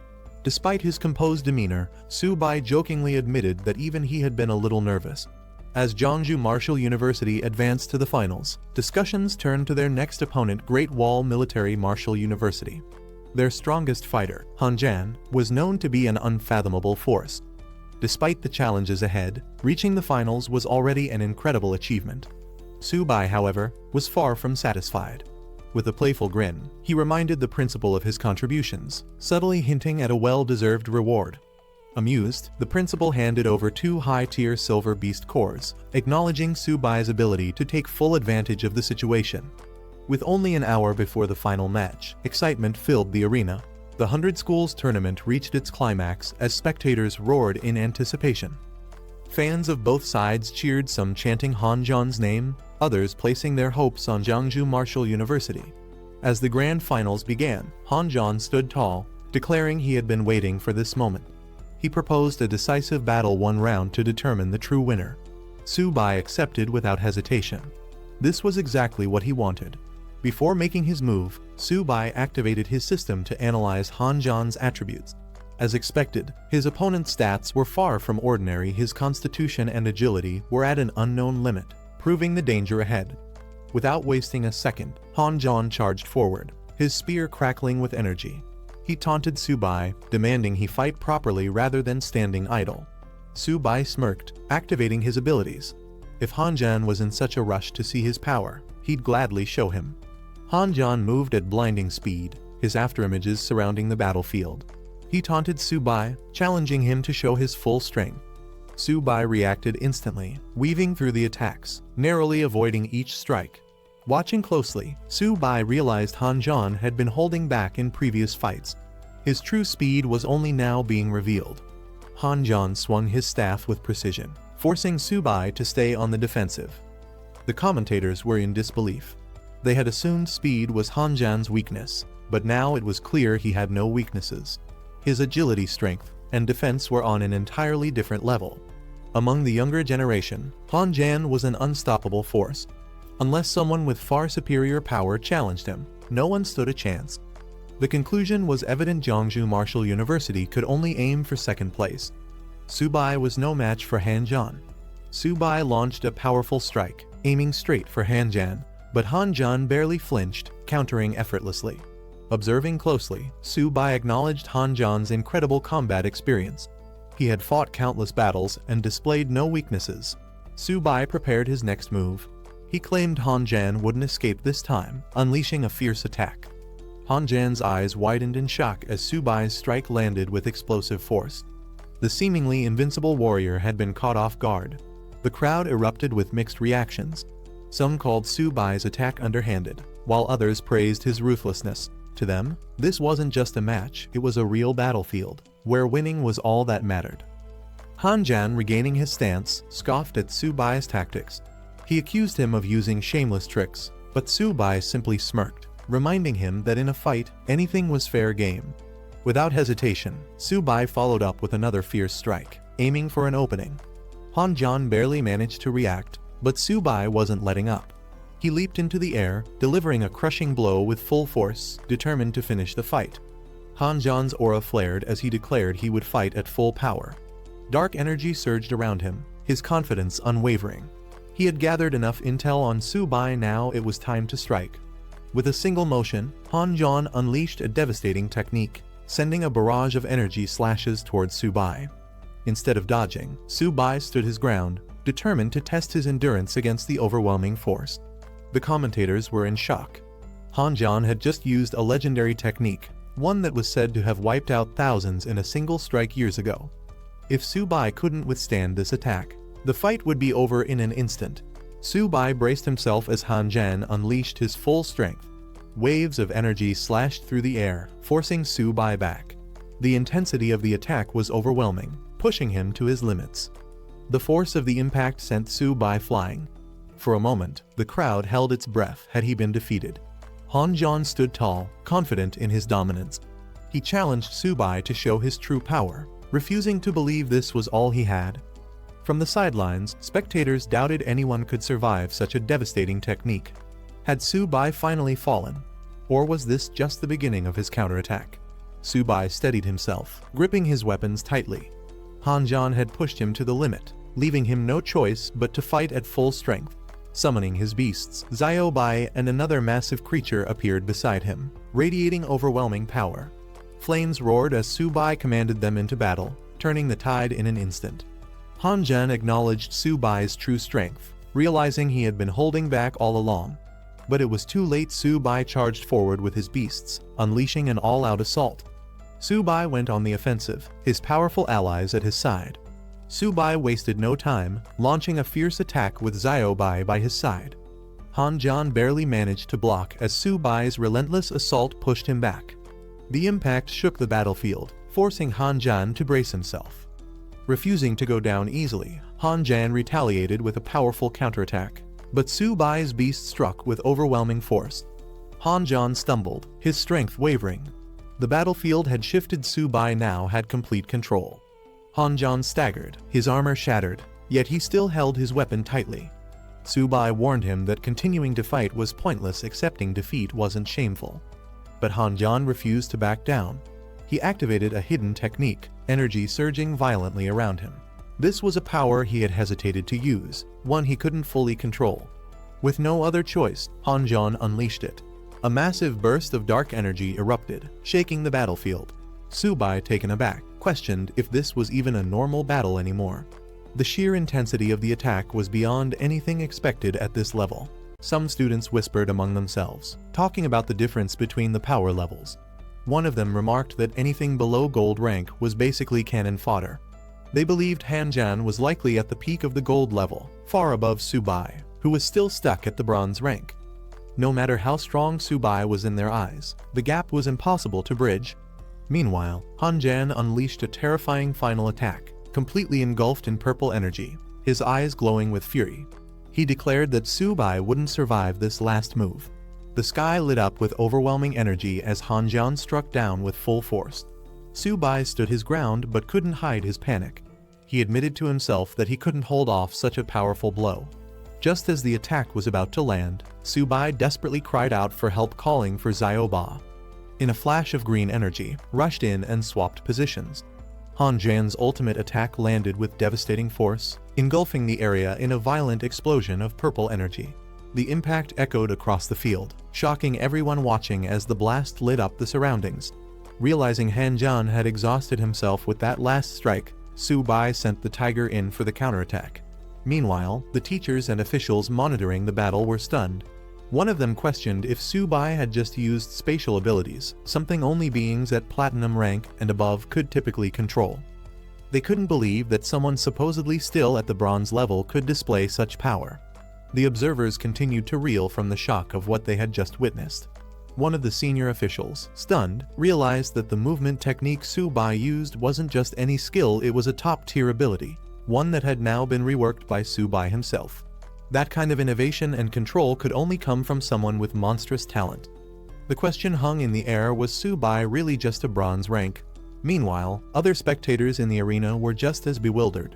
Despite his composed demeanor, Su Bai jokingly admitted that even he had been a little nervous. As Jiangsu Martial University advanced to the finals, discussions turned to their next opponent, Great Wall Military Martial University. Their strongest fighter, Han Jan, was known to be an unfathomable force. Despite the challenges ahead, reaching the finals was already an incredible achievement. Su Bai, however, was far from satisfied. With a playful grin, he reminded the principal of his contributions, subtly hinting at a well-deserved reward. Amused, the principal handed over 2 high-tier silver beast cores, acknowledging Su Bai's ability to take full advantage of the situation. With only an hour before the final match, excitement filled the arena. The 100 Schools tournament reached its climax as spectators roared in anticipation. Fans of both sides cheered, some chanting Han Jan's name, others placing their hopes on Jiangsu Martial University. As the grand finals began, Han Jan stood tall, declaring he had been waiting for this moment. He proposed a decisive battle, 1 round to determine the true winner. Su Bai accepted without hesitation. This was exactly what he wanted. Before making his move, Su Bai activated his system to analyze Han Jan's attributes. As expected, his opponent's stats were far from ordinary. His constitution and agility were at an unknown limit, proving the danger ahead. Without wasting a second, Han Jan charged forward, his spear crackling with energy. He taunted Su Bai, demanding he fight properly rather than standing idle. Su Bai smirked, activating his abilities. If Han Jan was in such a rush to see his power, he'd gladly show him. Han Jan moved at blinding speed, his afterimages surrounding the battlefield. He taunted Su Bai, challenging him to show his full strength. Su Bai reacted instantly, weaving through the attacks, narrowly avoiding each strike. Watching closely, Su Bai realized Han Jan had been holding back in previous fights. His true speed was only now being revealed. Han Jan swung his staff with precision, forcing Su Bai to stay on the defensive. The commentators were in disbelief. They had assumed speed was Han Jan's weakness, but now it was clear he had no weaknesses. His agility, strength, and defense were on an entirely different level. Among the younger generation, Han Jan was an unstoppable force. Unless someone with far superior power challenged him, no one stood a chance. The conclusion was evident: Jiangsu Martial University could only aim for second place. Su Bai was no match for Han Jan. Su Bai launched a powerful strike, aiming straight for Han Jan, but Han Jan barely flinched, countering effortlessly. Observing closely, Su Bai acknowledged Han Jan's incredible combat experience. He had fought countless battles and displayed no weaknesses. Su Bai prepared his next move. He claimed Han Jan wouldn't escape this time, unleashing a fierce attack. Han Jan's eyes widened in shock as Su Bai's strike landed with explosive force. The seemingly invincible warrior had been caught off guard. The crowd erupted with mixed reactions. Some called Su Bai's attack underhanded, while others praised his ruthlessness. To them, this wasn't just a match, it was a real battlefield, where winning was all that mattered. Han Jan, regaining his stance, scoffed at Su Bai's tactics. He accused him of using shameless tricks, but Su Bai simply smirked, reminding him that in a fight, anything was fair game. Without hesitation, Su-bai followed up with another fierce strike, aiming for an opening. Han Jian barely managed to react, but Su-bai wasn't letting up. He leaped into the air, delivering a crushing blow with full force, determined to finish the fight. Han Jian's aura flared as he declared he would fight at full power. Dark energy surged around him, his confidence unwavering. He had gathered enough intel on Su-bai, now it was time to strike. With a single motion, Han Jian unleashed a devastating technique, sending a barrage of energy slashes towards Su-bai. Instead of dodging, Su-bai stood his ground, determined to test his endurance against the overwhelming force. The commentators were in shock. Han Jian had just used a legendary technique, one that was said to have wiped out thousands in a single strike years ago. If Su-bai couldn't withstand this attack, the fight would be over in an instant. Su-bai braced himself as Han Jian unleashed his full strength. Waves of energy slashed through the air, forcing Su-bai back. The intensity of the attack was overwhelming, pushing him to his limits. The force of the impact sent Su-bai flying. For a moment, the crowd held its breath had he been defeated. Han Jian stood tall, confident in his dominance. He challenged Su-bai to show his true power, refusing to believe this was all he had. From the sidelines, spectators doubted anyone could survive such a devastating technique. Had Su-bai finally fallen? Or was this just the beginning of his counterattack? Su-bai steadied himself, gripping his weapons tightly. Han Jian had pushed him to the limit, leaving him no choice but to fight at full strength. Summoning his beasts, Bai and another massive creature appeared beside him, radiating overwhelming power. Flames roared as Su-bai commanded them into battle, turning the tide in an instant. Han Jian acknowledged Su-bai's true strength, realizing he had been holding back all along. But it was too late. Su-bai charged forward with his beasts, unleashing an all-out assault. Su-bai went on the offensive, his powerful allies at his side. Su-bai wasted no time, launching a fierce attack with Bai by his side. Han Jian barely managed to block as Su-bai's relentless assault pushed him back. The impact shook the battlefield, forcing Han Jian to brace himself. Refusing to go down easily, Han Jian retaliated with a powerful counterattack, but Su-bai's beast struck with overwhelming force. Han Jian stumbled, his strength wavering. The battlefield had shifted. Su-bai now had complete control. Han Jian staggered, his armor shattered, yet he still held his weapon tightly. Su-bai warned him that continuing to fight was pointless. Accepting defeat wasn't shameful. But Han Jian refused to back down. He activated a hidden technique, energy surging violently around him. This was a power he had hesitated to use, one he couldn't fully control. With no other choice, Han Jian unleashed it. A massive burst of dark energy erupted, shaking the battlefield. Su-bai, taken aback, questioned if this was even a normal battle anymore. The sheer intensity of the attack was beyond anything expected at this level. Some students whispered among themselves, talking about the difference between the power levels. One of them remarked that anything below gold rank was basically cannon fodder. They believed Han Jian was likely at the peak of the gold level, far above Su-bai, who was still stuck at the bronze rank. No matter how strong Su-bai was in their eyes, the gap was impossible to bridge. Meanwhile, Han Jian unleashed a terrifying final attack, completely engulfed in purple energy, his eyes glowing with fury. He declared that Su-bai wouldn't survive this last move. The sky lit up with overwhelming energy as Han Jian struck down with full force. Su-bai stood his ground but couldn't hide his panic. He admitted to himself that he couldn't hold off such a powerful blow. Just as the attack was about to land, Su-bai desperately cried out for help, calling for Bai. In a flash of green energy, rushed in and swapped positions. Han Jian's ultimate attack landed with devastating force, engulfing the area in a violent explosion of purple energy. The impact echoed across the field, shocking everyone watching as the blast lit up the surroundings. Realizing Han Jian had exhausted himself with that last strike, Su-bai sent the tiger in for the counterattack. Meanwhile, the teachers and officials monitoring the battle were stunned. One of them questioned if Su-bai had just used spatial abilities, something only beings at platinum rank and above could typically control. They couldn't believe that someone supposedly still at the bronze level could display such power. The observers continued to reel from the shock of what they had just witnessed. One of the senior officials, stunned, realized that the movement technique Su-bai used wasn't just any skill, it was a top-tier ability, one that had now been reworked by Su-bai himself. That kind of innovation and control could only come from someone with monstrous talent. The question hung in the air: was Su-bai really just a bronze rank? Meanwhile, other spectators in the arena were just as bewildered.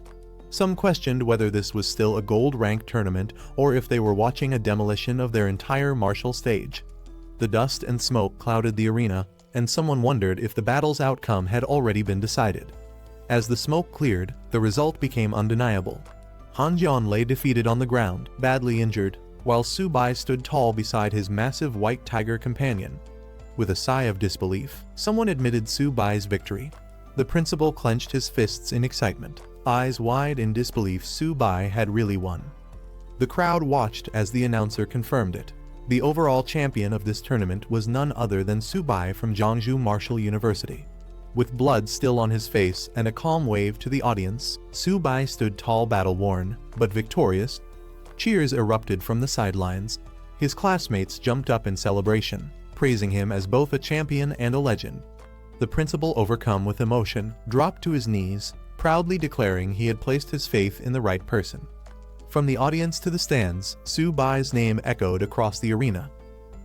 Some questioned whether this was still a gold rank tournament or if they were watching a demolition of their entire martial stage. The dust and smoke clouded the arena, and someone wondered if the battle's outcome had already been decided. As the smoke cleared, the result became undeniable. Han Jian lay defeated on the ground, badly injured, while Su-bai stood tall beside his massive white tiger companion. With a sigh of disbelief, someone admitted Su-bai's victory. The principal clenched his fists in excitement. Eyes wide in disbelief, Su-bai had really won. The crowd watched as the announcer confirmed it. The overall champion of this tournament was none other than Su-bai from Jiangsu Martial University. With blood still on his face and a calm wave to the audience, Su-bai stood tall, battle-worn, but victorious. Cheers erupted from the sidelines. His classmates jumped up in celebration, praising him as both a champion and a legend. The principal, overcome with emotion, dropped to his knees, proudly declaring he had placed his faith in the right person. From the audience to the stands, Su-bai's name echoed across the arena.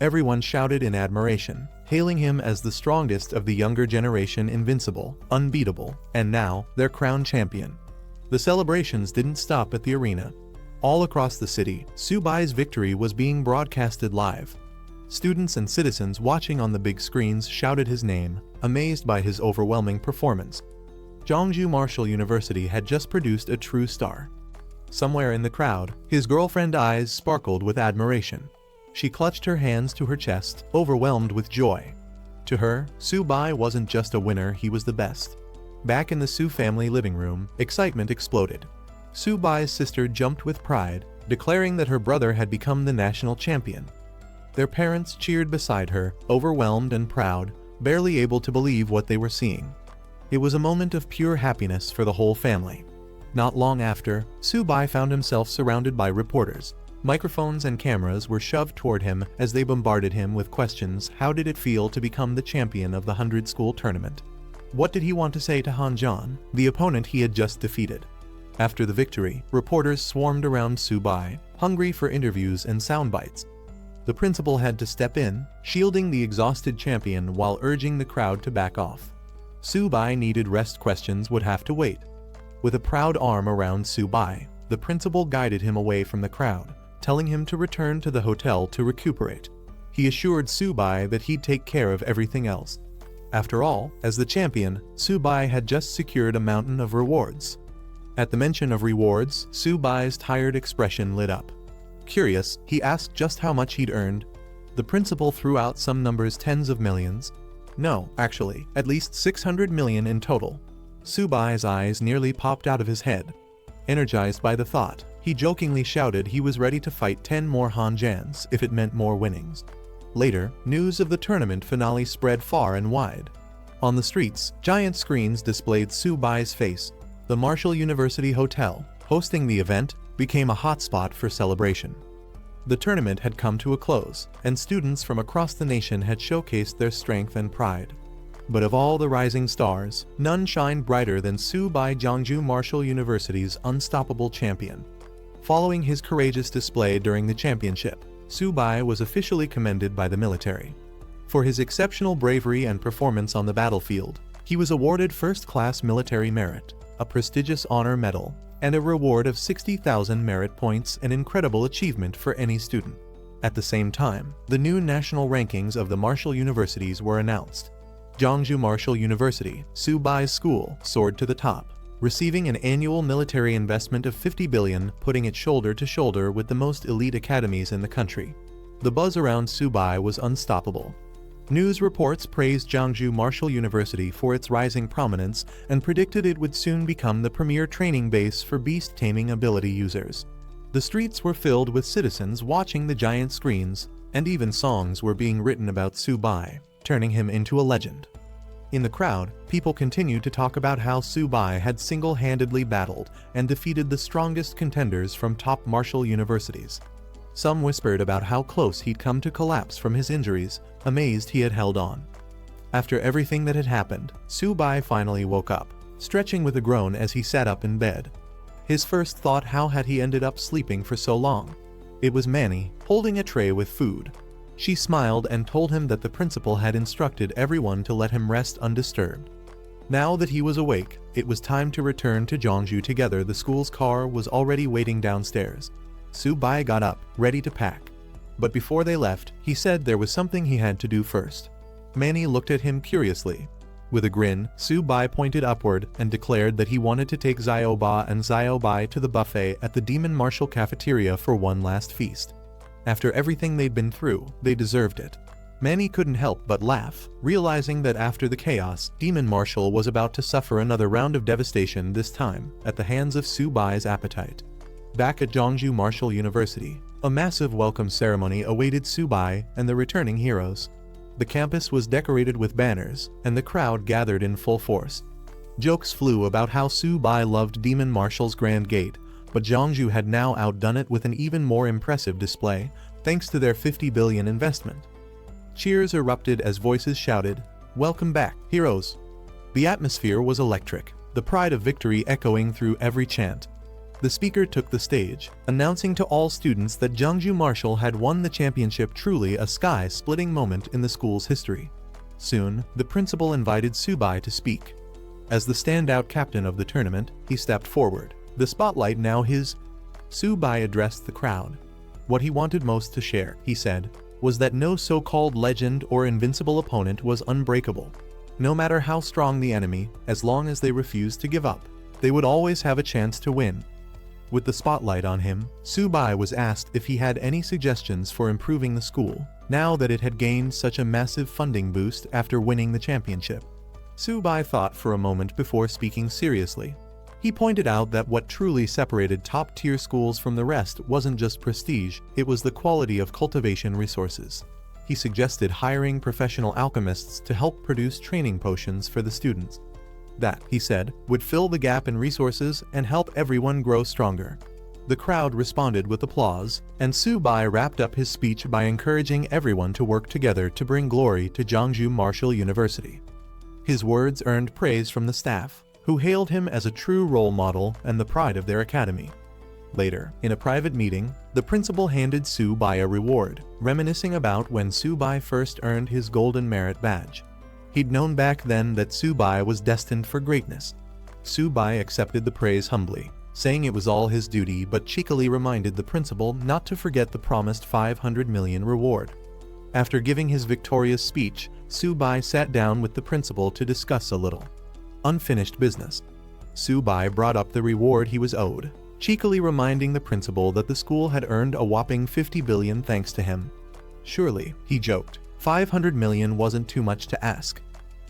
Everyone shouted in admiration, hailing him as the strongest of the younger generation, invincible, unbeatable, and now, their crowned champion. The celebrations didn't stop at the arena. All across the city, Su-bai's victory was being broadcasted live. Students and citizens watching on the big screens shouted his name, amazed by his overwhelming performance. Jiangsu Martial University had just produced a true star. Somewhere in the crowd, his girlfriend's eyes sparkled with admiration. She clutched her hands to her chest, overwhelmed with joy. To her, Su-bai wasn't just a winner, he was the best. Back in the Su family living room, excitement exploded. Su-bai's sister jumped with pride, declaring that her brother had become the national champion. Their parents cheered beside her, overwhelmed and proud, barely able to believe what they were seeing. It was a moment of pure happiness for the whole family. Not long after, Su-bai found himself surrounded by reporters. Microphones and cameras were shoved toward him as they bombarded him with questions. How did it feel to become the champion of the 100-school tournament? What did he want to say to Han Jian, the opponent he had just defeated? After the victory, reporters swarmed around Su-bai, hungry for interviews and sound bites. The principal had to step in, shielding the exhausted champion while urging the crowd to back off. Su-bai needed rest, questions would have to wait. With a proud arm around Su-bai, the principal guided him away from the crowd, telling him to return to the hotel to recuperate. He assured Su-bai that he'd take care of everything else. After all, as the champion, Su-bai had just secured a mountain of rewards. At the mention of rewards, Su-bai's tired expression lit up. Curious, he asked just how much he'd earned. The principal threw out some numbers, tens of millions. No, actually, at least 600 million in total. Su-bai's eyes nearly popped out of his head. Energized by the thought, he jokingly shouted he was ready to fight 10 more Han Jians if it meant more winnings. Later, news of the tournament finale spread far and wide. On the streets, giant screens displayed Su-bai's face. The Martial University Hotel, hosting the event, became a hotspot for celebration. The tournament had come to a close, and students from across the nation had showcased their strength and pride. But of all the rising stars, none shined brighter than Su-bai, Jiangsu Martial University's unstoppable champion. Following his courageous display during the championship, Su-bai was officially commended by the military. For his exceptional bravery and performance on the battlefield, he was awarded first-class military merit, a prestigious honor medal, and a reward of 60,000 merit points, an incredible achievement for any student. At the same time, the new national rankings of the martial universities were announced. Jiangsu Martial University, Su-bai's school, soared to the top, receiving an annual military investment of 50 billion, putting it shoulder to shoulder with the most elite academies in the country. The buzz around Su-bai was unstoppable. News reports praised Jiangsu Martial University for its rising prominence and predicted it would soon become the premier training base for beast-taming ability users. The streets were filled with citizens watching the giant screens, and even songs were being written about Su-bai, turning him into a legend. In the crowd, people continued to talk about how Su-bai had single-handedly battled and defeated the strongest contenders from top martial universities. Some whispered about how close he'd come to collapse from his injuries, amazed he had held on. After everything that had happened, Su-bai finally woke up, stretching with a groan as he sat up in bed. His first thought, how had he ended up sleeping for so long? It was Manny, holding a tray with food. She smiled and told him that the principal had instructed everyone to let him rest undisturbed. Now that he was awake, it was time to return to Jeongju together. The school's car was already waiting downstairs. Su-bai got up, ready to pack. But before they left, he said there was something he had to do first. Manny looked at him curiously. With a grin, Su-bai pointed upward and declared that he wanted to take Xiaoba and Xiaobai to the buffet at the Demon Marshal cafeteria for one last feast. After everything they'd been through, they deserved it. Manny couldn't help but laugh, realizing that after the chaos, Demon Marshal was about to suffer another round of devastation, this time at the hands of Su-bai's appetite. Back at Jeongju Martial University, a massive welcome ceremony awaited Su-bai and the returning heroes. The campus was decorated with banners, and the crowd gathered in full force. Jokes flew about how Su-bai loved Demon Marshal's Grand Gate, but Jeongju had now outdone it with an even more impressive display, thanks to their 50 billion investment. Cheers erupted as voices shouted, "Welcome back, heroes!" The atmosphere was electric, the pride of victory echoing through every chant. The speaker took the stage, announcing to all students that Jeongju Martial had won the championship, truly a sky-splitting moment in the school's history. Soon, the principal invited Su-bai to speak. As the standout captain of the tournament, he stepped forward, the spotlight now his. Su-bai addressed the crowd. What he wanted most to share, he said, was that no so-called legend or invincible opponent was unbreakable. No matter how strong the enemy, as long as they refused to give up, they would always have a chance to win. With the spotlight on him, Su-bai was asked if he had any suggestions for improving the school, now that it had gained such a massive funding boost after winning the championship. Su-bai thought for a moment before speaking seriously. He pointed out that what truly separated top-tier schools from the rest wasn't just prestige, it was the quality of cultivation resources. He suggested hiring professional alchemists to help produce training potions for the students. That, he said, would fill the gap in resources and help everyone grow stronger. The crowd responded with applause, and Su-bai wrapped up his speech by encouraging everyone to work together to bring glory to Jeongju Martial University. His words earned praise from the staff, who hailed him as a true role model and the pride of their academy. Later, in a private meeting, the principal handed Su-bai a reward, reminiscing about when Su-bai first earned his Golden Merit Badge. He'd known back then that Su-bai was destined for greatness. Su-bai accepted the praise humbly, saying it was all his duty, but cheekily reminded the principal not to forget the promised 500 million reward. After giving his victorious speech, Su-bai sat down with the principal to discuss a little unfinished business. Su-bai brought up the reward he was owed, cheekily reminding the principal that the school had earned a whopping 50 billion thanks to him. Surely, he joked, 500 million wasn't too much to ask.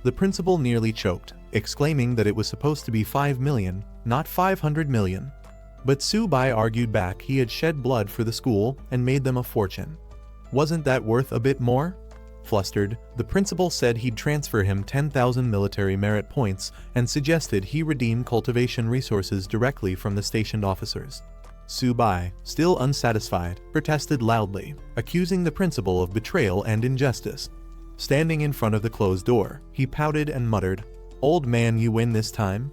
The principal nearly choked, exclaiming that it was supposed to be 5 million, not 500 million. But Su-bai argued back he had shed blood for the school and made them a fortune. Wasn't that worth a bit more? Flustered, the principal said he'd transfer him 10,000 military merit points and suggested he redeem cultivation resources directly from the stationed officers. Su-bai, still unsatisfied, protested loudly, accusing the principal of betrayal and injustice. Standing in front of the closed door, he pouted and muttered, "Old man, you win this time?"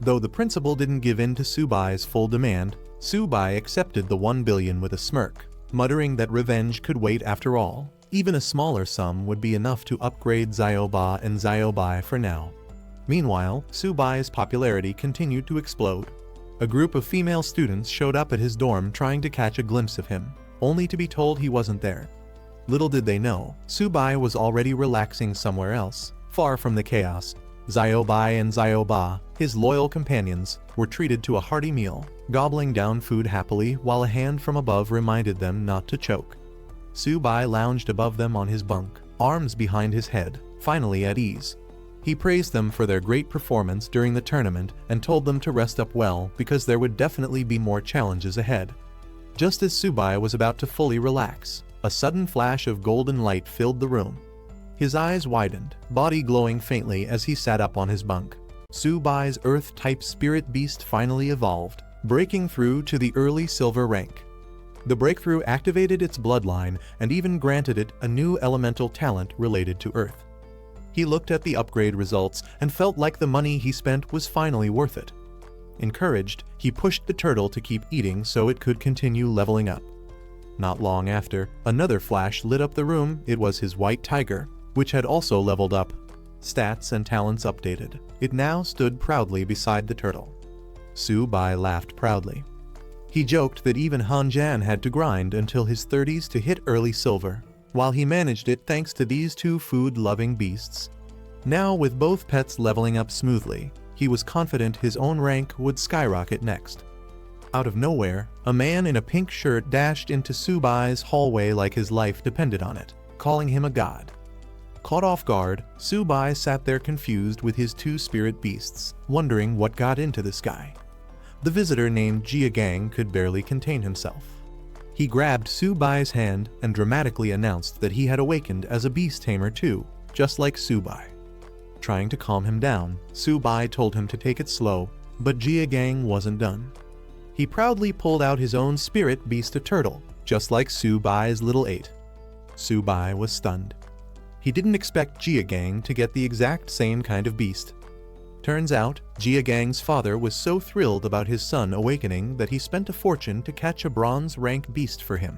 Though the principal didn't give in to Su-bai's full demand, Su-bai accepted the 1 billion with a smirk, muttering that revenge could wait after all. Even a smaller sum would be enough to upgrade Xiaoba and Xiaobai for now. Meanwhile, Su-bai's popularity continued to explode. A group of female students showed up at his dorm trying to catch a glimpse of him, only to be told he wasn't there. Little did they know, Su-bai was already relaxing somewhere else, far from the chaos. Xiaobai and Xiaoba, his loyal companions, were treated to a hearty meal, gobbling down food happily while a hand from above reminded them not to choke. Su-bai lounged above them on his bunk, arms behind his head, finally at ease. He praised them for their great performance during the tournament and told them to rest up well because there would definitely be more challenges ahead. Just as Su-bai was about to fully relax, a sudden flash of golden light filled the room. His eyes widened, body glowing faintly as he sat up on his bunk. Su-bai's Earth-type spirit beast finally evolved, breaking through to the early silver rank. The breakthrough activated its bloodline and even granted it a new elemental talent related to Earth. He looked at the upgrade results and felt like the money he spent was finally worth it. Encouraged, he pushed the turtle to keep eating so it could continue leveling up. Not long after, another flash lit up the room. It was his white tiger, which had also leveled up. Stats and talents updated. It now stood proudly beside the turtle. Su-bai laughed proudly. He joked that even Han-jan had to grind until his 30s to hit early silver, while he managed it thanks to these two food-loving beasts. Now, with both pets leveling up smoothly, he was confident his own rank would skyrocket next. Out of nowhere, a man in a pink shirt dashed into Su-bai's hallway like his life depended on it, calling him a god. Caught off guard, Su-bai sat there confused with his two spirit beasts, wondering what got into this guy. The visitor named Jiagang could barely contain himself. He grabbed Su-bai's hand and dramatically announced that he had awakened as a beast tamer too, just like Su-bai. Trying to calm him down, Su-bai told him to take it slow, but Jiagang wasn't done. He proudly pulled out his own spirit beast, a turtle, just like Su-bai's little 8. Su-bai was stunned. He didn't expect Jiagang to get the exact same kind of beast. Turns out, Jiagang's father was so thrilled about his son awakening that he spent a fortune to catch a bronze rank beast for him.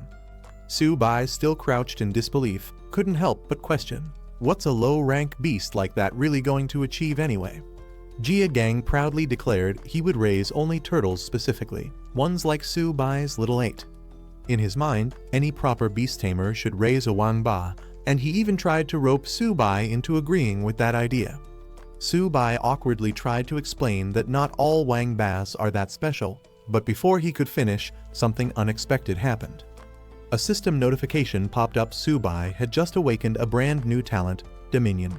Su-bai, still crouched in disbelief, couldn't help but question, what's a low-rank beast like that really going to achieve anyway? Jiagang proudly declared he would raise only turtles specifically, ones like Su-bai's little 8. In his mind, any proper beast tamer should raise a wangba, and he even tried to rope Su-bai into agreeing with that idea. Su-bai awkwardly tried to explain that not all wangbas are that special, but before he could finish, something unexpected happened. A system notification popped up. Su-bai had just awakened a brand new talent, Dominion.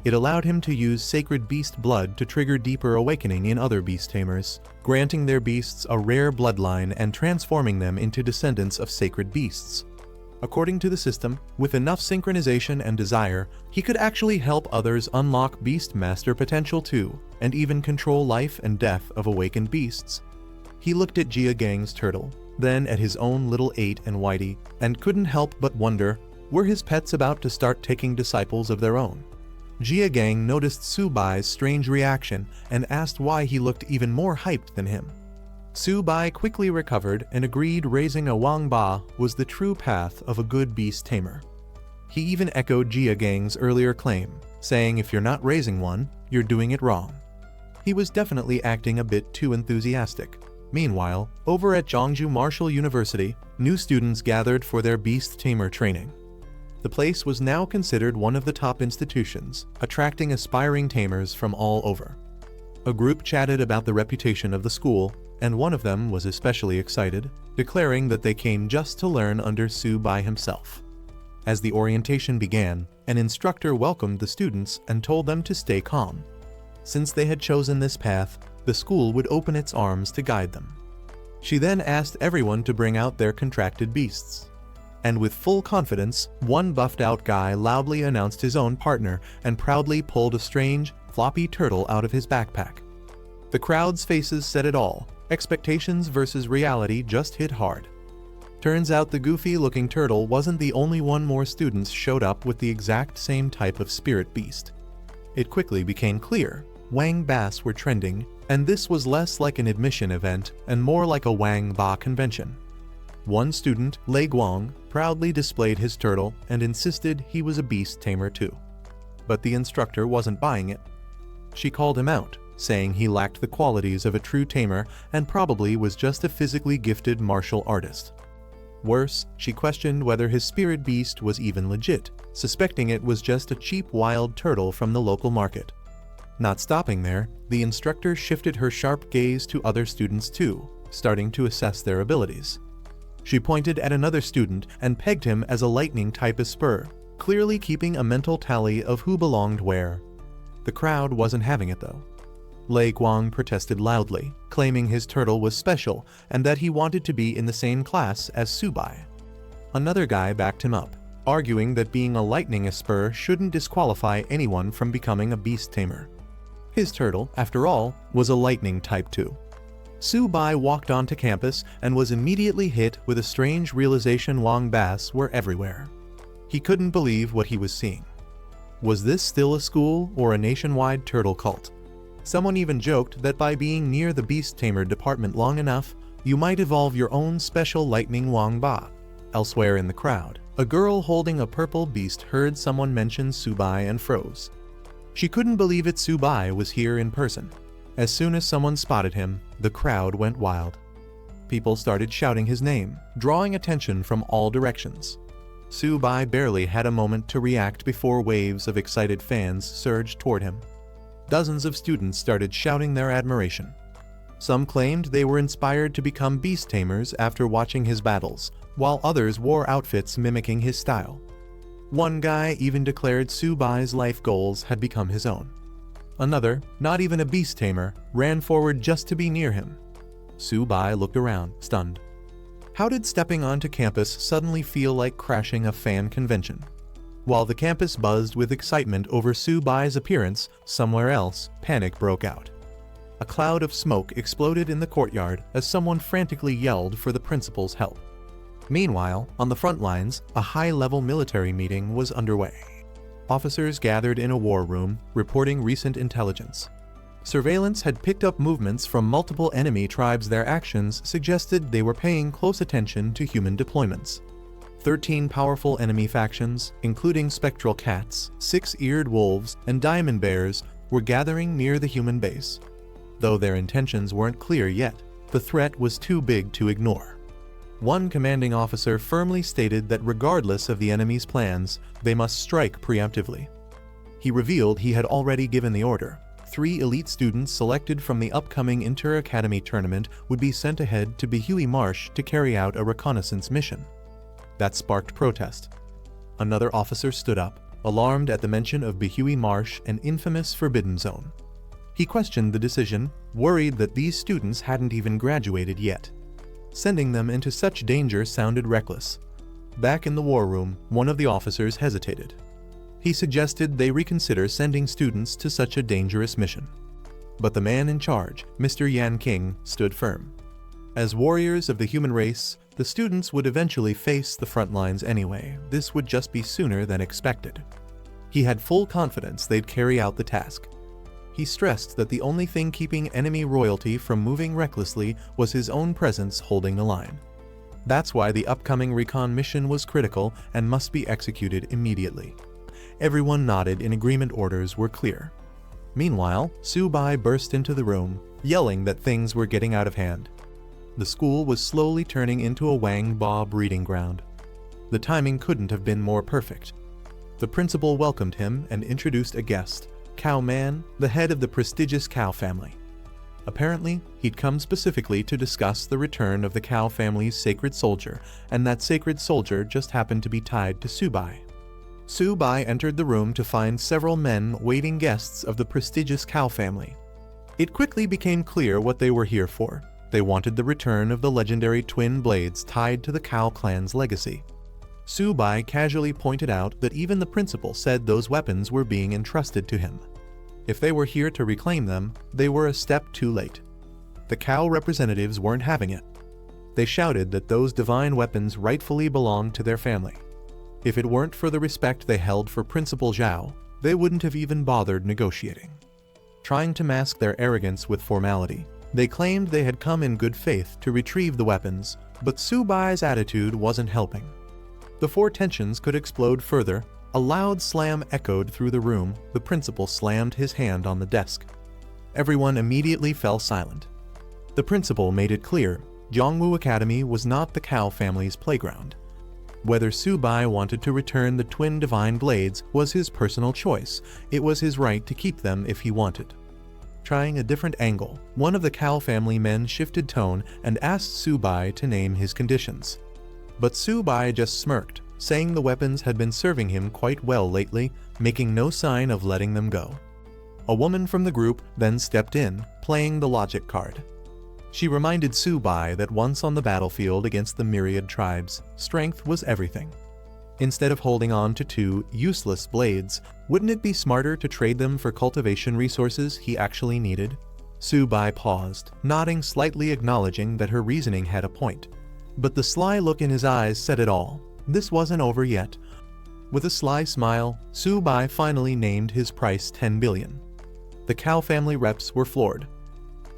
It allowed him to use sacred beast blood to trigger deeper awakening in other beast tamers, granting their beasts a rare bloodline and transforming them into descendants of sacred beasts. According to the system, with enough synchronization and desire, he could actually help others unlock beast master potential too, and even control life and death of awakened beasts. He looked at Jiagang's turtle, then at his own little 8 and Whitey, and couldn't help but wonder, were his pets about to start taking disciples of their own? Jiagang noticed Su-bai's strange reaction and asked why he looked even more hyped than him. Su-bai quickly recovered and agreed raising a wangba was the true path of a good beast tamer. He even echoed Jiagang's earlier claim, saying if you're not raising one, you're doing it wrong. He was definitely acting a bit too enthusiastic. Meanwhile, over at Zhongju Martial University, new students gathered for their beast tamer training. The place was now considered one of the top institutions, attracting aspiring tamers from all over. A group chatted about the reputation of the school, and one of them was especially excited, declaring that they came just to learn under Su-bai himself. As the orientation began, an instructor welcomed the students and told them to stay calm. Since they had chosen this path, the school would open its arms to guide them. She then asked everyone to bring out their contracted beasts. And with full confidence, one buffed-out guy loudly announced his own partner and proudly pulled a strange, floppy turtle out of his backpack. The crowd's faces said it all. Expectations versus reality just hit hard. Turns out the goofy-looking turtle wasn't the only one. More students showed up with the exact same type of spirit beast. It quickly became clear, wangbas were trending, and this was less like an admission event and more like a wangba convention. One student, Lei Guang, proudly displayed his turtle and insisted he was a beast tamer too. But the instructor wasn't buying it. She called him out, saying he lacked the qualities of a true tamer and probably was just a physically gifted martial artist. Worse, she questioned whether his spirit beast was even legit, suspecting it was just a cheap wild turtle from the local market. Not stopping there, the instructor shifted her sharp gaze to other students too, starting to assess their abilities. She pointed at another student and pegged him as a lightning type Asura, clearly keeping a mental tally of who belonged where. The crowd wasn't having it though. Lei Guang protested loudly, claiming his turtle was special and that he wanted to be in the same class as Su-bai. Another guy backed him up, arguing that being a lightning Asura shouldn't disqualify anyone from becoming a beast tamer. His turtle, after all, was a lightning type too. Su-bai walked onto campus and was immediately hit with a strange realization: wangbas were everywhere. He couldn't believe what he was seeing. Was this still a school or a nationwide turtle cult? Someone even joked that by being near the beast tamer department long enough, you might evolve your own special lightning wangba. Elsewhere in the crowd, a girl holding a purple beast heard someone mention Subai and froze. She couldn't believe it. Subai was here in person. As soon as someone spotted him, the crowd went wild. People started shouting his name, drawing attention from all directions. Subai barely had a moment to react before waves of excited fans surged toward him. Dozens of students started shouting their admiration. Some claimed they were inspired to become beast tamers after watching his battles, while others wore outfits mimicking his style. One guy even declared Subai's life goals had become his own. Another, not even a beast tamer, ran forward just to be near him. Subai looked around, stunned. How did stepping onto campus suddenly feel like crashing a fan convention? While the campus buzzed with excitement over Subai's appearance, somewhere else, panic broke out. A cloud of smoke exploded in the courtyard as someone frantically yelled for the principal's help. Meanwhile, on the front lines, a high-level military meeting was underway. Officers gathered in a war room, reporting recent intelligence. Surveillance had picked up movements from multiple enemy tribes. Their actions suggested they were paying close attention to human deployments. 13 powerful enemy factions, including spectral cats, six-eared wolves, and diamond bears, were gathering near the human base. Though their intentions weren't clear yet, the threat was too big to ignore. One commanding officer firmly stated that regardless of the enemy's plans, they must strike preemptively. He revealed he had already given the order. 3 elite students selected from the upcoming inter-academy tournament would be sent ahead to Bihui Marsh to carry out a reconnaissance mission. That sparked protest. Another officer stood up, alarmed at the mention of Bihui Marsh, an infamous forbidden zone. He questioned the decision, worried that these students hadn't even graduated yet. Sending them into such danger sounded reckless. Back in the war room, one of the officers hesitated. He suggested they reconsider sending students to such a dangerous mission. But the man in charge, Mr. Yan King, stood firm. As warriors of the human race, the students would eventually face the front lines anyway. This would just be sooner than expected. He had full confidence they'd carry out the task. He stressed that the only thing keeping enemy royalty from moving recklessly was his own presence holding the line. That's why the upcoming recon mission was critical and must be executed immediately. Everyone nodded in agreement. Orders were clear. Meanwhile, Subai burst into the room, yelling that things were getting out of hand. The school was slowly turning into a Wang Ba breeding ground. The timing couldn't have been more perfect. The principal welcomed him and introduced a guest, Cow Man, the head of the prestigious Cow family. Apparently, he'd come specifically to discuss the return of the Cow family's sacred soldier, and that sacred soldier just happened to be tied to Subai. Subai entered the room to find several men waiting guests of the prestigious Cow family. It quickly became clear what they were here for. They wanted the return of the legendary twin blades tied to the Cow clan's legacy. Subai casually pointed out that even the principal said those weapons were being entrusted to him. If they were here to reclaim them, they were a step too late. The Cow representatives weren't having it. They shouted that those divine weapons rightfully belonged to their family. If it weren't for the respect they held for Principal Zhao, they wouldn't have even bothered negotiating. Trying to mask their arrogance with formality, they claimed they had come in good faith to retrieve the weapons, but Subai's attitude wasn't helping. Before tensions could explode further, a loud slam echoed through the room. The principal slammed his hand on the desk. Everyone immediately fell silent. The principal made it clear, Zhongwu Academy was not the Cow family's playground. Whether Subai wanted to return the twin divine blades was his personal choice. It was his right to keep them if he wanted. Trying a different angle, one of the Cow family men shifted tone and asked Subai to name his conditions. But Subai just smirked, saying the weapons had been serving him quite well lately, making no sign of letting them go. A woman from the group then stepped in, playing the logic card. She reminded Subai that once on the battlefield against the myriad tribes, strength was everything. Instead of holding on to 2 useless blades, wouldn't it be smarter to trade them for cultivation resources he actually needed? Subai paused, nodding slightly, acknowledging that her reasoning had a point. But the sly look in his eyes said it all. This wasn't over yet. With a sly smile, Subai finally named his price 10 billion. The Cow family reps were floored.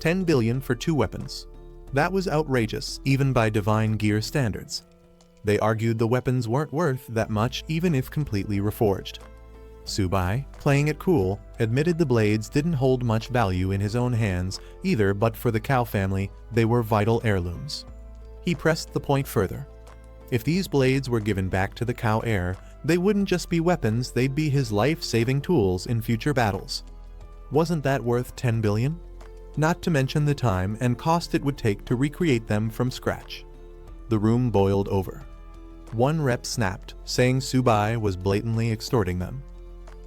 10 billion for 2 weapons. That was outrageous, even by divine gear standards. They argued the weapons weren't worth that much even if completely reforged. Subai, playing it cool, admitted the blades didn't hold much value in his own hands either, but for the Cow family, they were vital heirlooms. He pressed the point further. If these blades were given back to the Cow heir, they wouldn't just be weapons, they'd be his life-saving tools in future battles. Wasn't that worth 10 billion? Not to mention the time and cost it would take to recreate them from scratch. The room boiled over. One rep snapped, saying Subai was blatantly extorting them.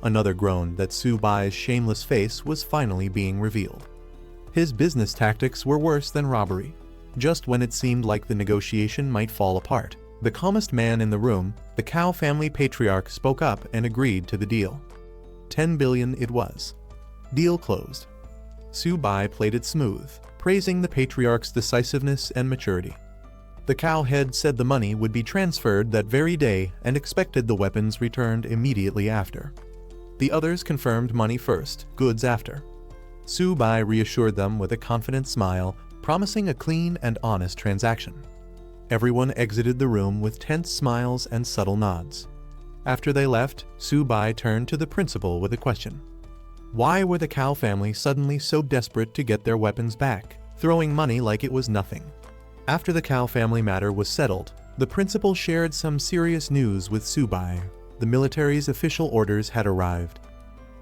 Another groaned that Subai's shameless face was finally being revealed. His business tactics were worse than robbery. Just when it seemed like the negotiation might fall apart, the calmest man in the room, the Cow family patriarch, spoke up and agreed to the deal. 10 billion it was. Deal closed. Subai played it smooth, praising the patriarch's decisiveness and maturity. The Cow head said the money would be transferred that very day and expected the weapons returned immediately after. The others confirmed money first, goods after. Subai reassured them with a confident smile, promising a clean and honest transaction. Everyone exited the room with tense smiles and subtle nods. After they left, Subai turned to the principal with a question. Why were the Cow family suddenly so desperate to get their weapons back, throwing money like it was nothing? After the Cow family matter was settled, the principal shared some serious news with Subai. The military's official orders had arrived.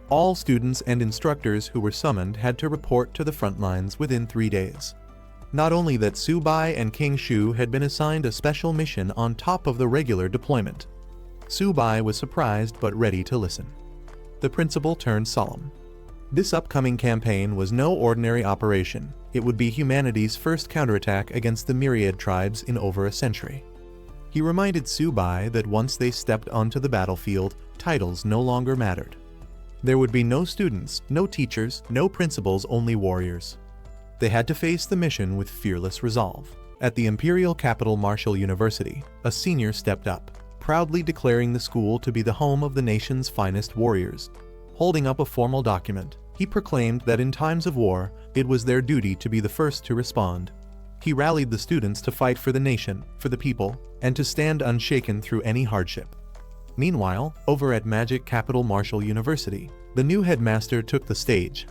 All students and instructors who were summoned had to report to the front lines within 3 days. Not only that, Subai and King Shu had been assigned a special mission on top of the regular deployment. Subai was surprised but ready to listen. The principal turned solemn. This upcoming campaign was no ordinary operation. It would be humanity's first counterattack against the myriad tribes in over a century. He reminded Subai that once they stepped onto the battlefield, titles no longer mattered. There would be no students, no teachers, no principals, only warriors. They had to face the mission with fearless resolve. At the imperial capital Martial University, a senior stepped up, proudly declaring the school to be the home of the nation's finest warriors. Holding up a formal document, he proclaimed that in times of war, it was their duty to be the first to respond. He rallied the students to fight for the nation, for the people, and to stand unshaken through any hardship. Meanwhile, over at Magic Capital Martial University, the new headmaster took the stage.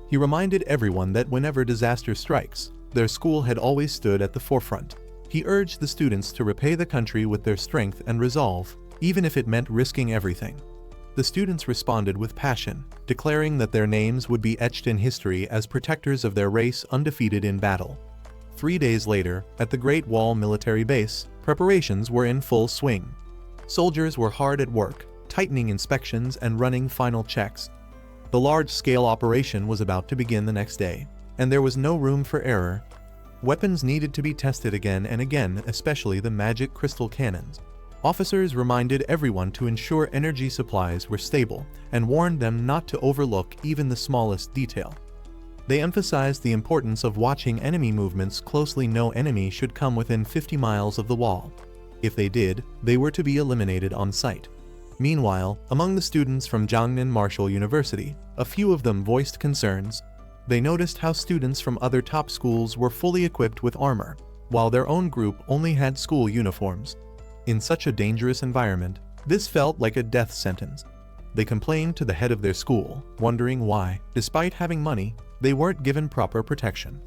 He reminded everyone that whenever disaster strikes, their school had always stood at the forefront. He urged the students to repay the country with their strength and resolve, even if it meant risking everything. The students responded with passion, declaring that their names would be etched in history as protectors of their race, undefeated in battle. 3 days later, at the Great Wall military base, preparations were in full swing. Soldiers were hard at work, tightening inspections and running final checks. The large-scale operation was about to begin the next day, and there was no room for error. Weapons needed to be tested again and again, especially the magic crystal cannons. Officers reminded everyone to ensure energy supplies were stable and warned them not to overlook even the smallest detail. They emphasized the importance of watching enemy movements closely. No enemy should come within 50 miles of the wall. If they did, they were to be eliminated on sight. Meanwhile, among the students from Jiangnan Martial University, a few of them voiced concerns. They noticed how students from other top schools were fully equipped with armor, while their own group only had school uniforms. In such a dangerous environment, this felt like a death sentence. They complained to the head of their school, wondering why, despite having money, they weren't given proper protection.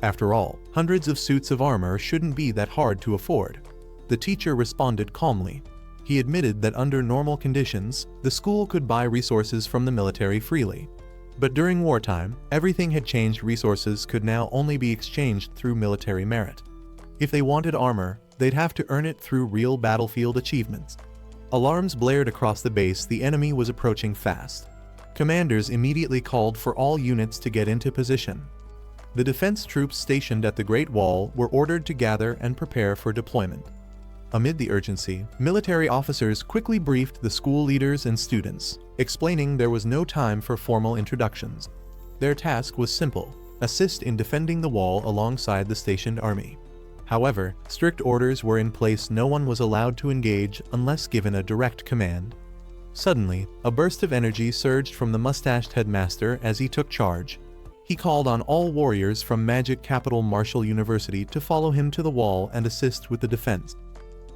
After all, hundreds of suits of armor shouldn't be that hard to afford. The teacher responded calmly. He admitted that under normal conditions, the school could buy resources from the military freely. But during wartime, everything had changed. Resources could now only be exchanged through military merit. If they wanted armor, they'd have to earn it through real battlefield achievements. Alarms blared across the base. The enemy was approaching fast. Commanders immediately called for all units to get into position. The defense troops stationed at the Great Wall were ordered to gather and prepare for deployment. Amid the urgency, military officers quickly briefed the school leaders and students, explaining there was no time for formal introductions. Their task was simple: assist in defending the wall alongside the stationed army. However, strict orders were in place. No one was allowed to engage unless given a direct command. Suddenly, a burst of energy surged from the mustached headmaster as he took charge. He called on all warriors from Magic Capital Martial University to follow him to the wall and assist with the defense.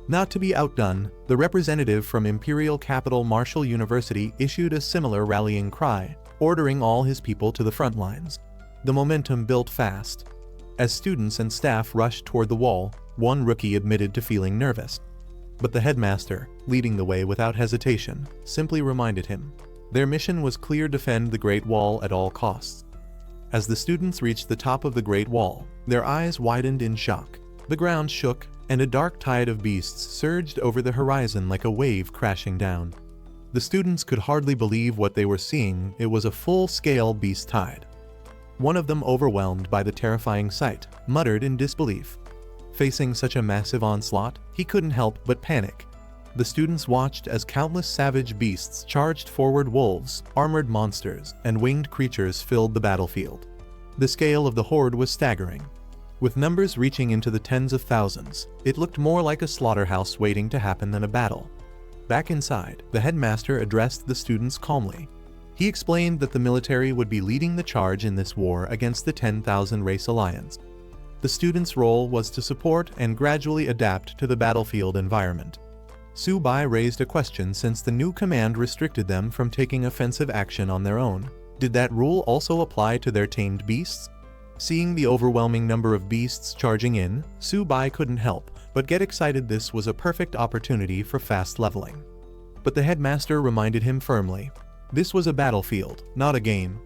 Not to be outdone, the representative from Imperial Capital Martial University issued a similar rallying cry, ordering all his people to the front lines. The momentum built fast. As students and staff rushed toward the wall, one rookie admitted to feeling nervous. But the headmaster, leading the way without hesitation, simply reminded him. Their mission was clear: defend the Great Wall at all costs. As the students reached the top of the Great Wall, their eyes widened in shock. The ground shook, and a dark tide of beasts surged over the horizon like a wave crashing down. The students could hardly believe what they were seeing. It was a full-scale beast tide. One of them, overwhelmed by the terrifying sight, muttered in disbelief. Facing such a massive onslaught, he couldn't help but panic. The students watched as countless savage beasts charged forward. Wolves, armored monsters, and winged creatures filled the battlefield. The scale of the horde was staggering. With numbers reaching into the tens of thousands, it looked more like a slaughterhouse waiting to happen than a battle. Back inside, the headmaster addressed the students calmly. He explained that the military would be leading the charge in this war against the 10,000 Race Alliance. The students' role was to support and gradually adapt to the battlefield environment. Su-bai raised a question, since the new command restricted them from taking offensive action on their own. Did that rule also apply to their tamed beasts? Seeing the overwhelming number of beasts charging in, Su-bai couldn't help but get excited. This was a perfect opportunity for fast leveling. But the headmaster reminded him firmly. This was a battlefield, not a game.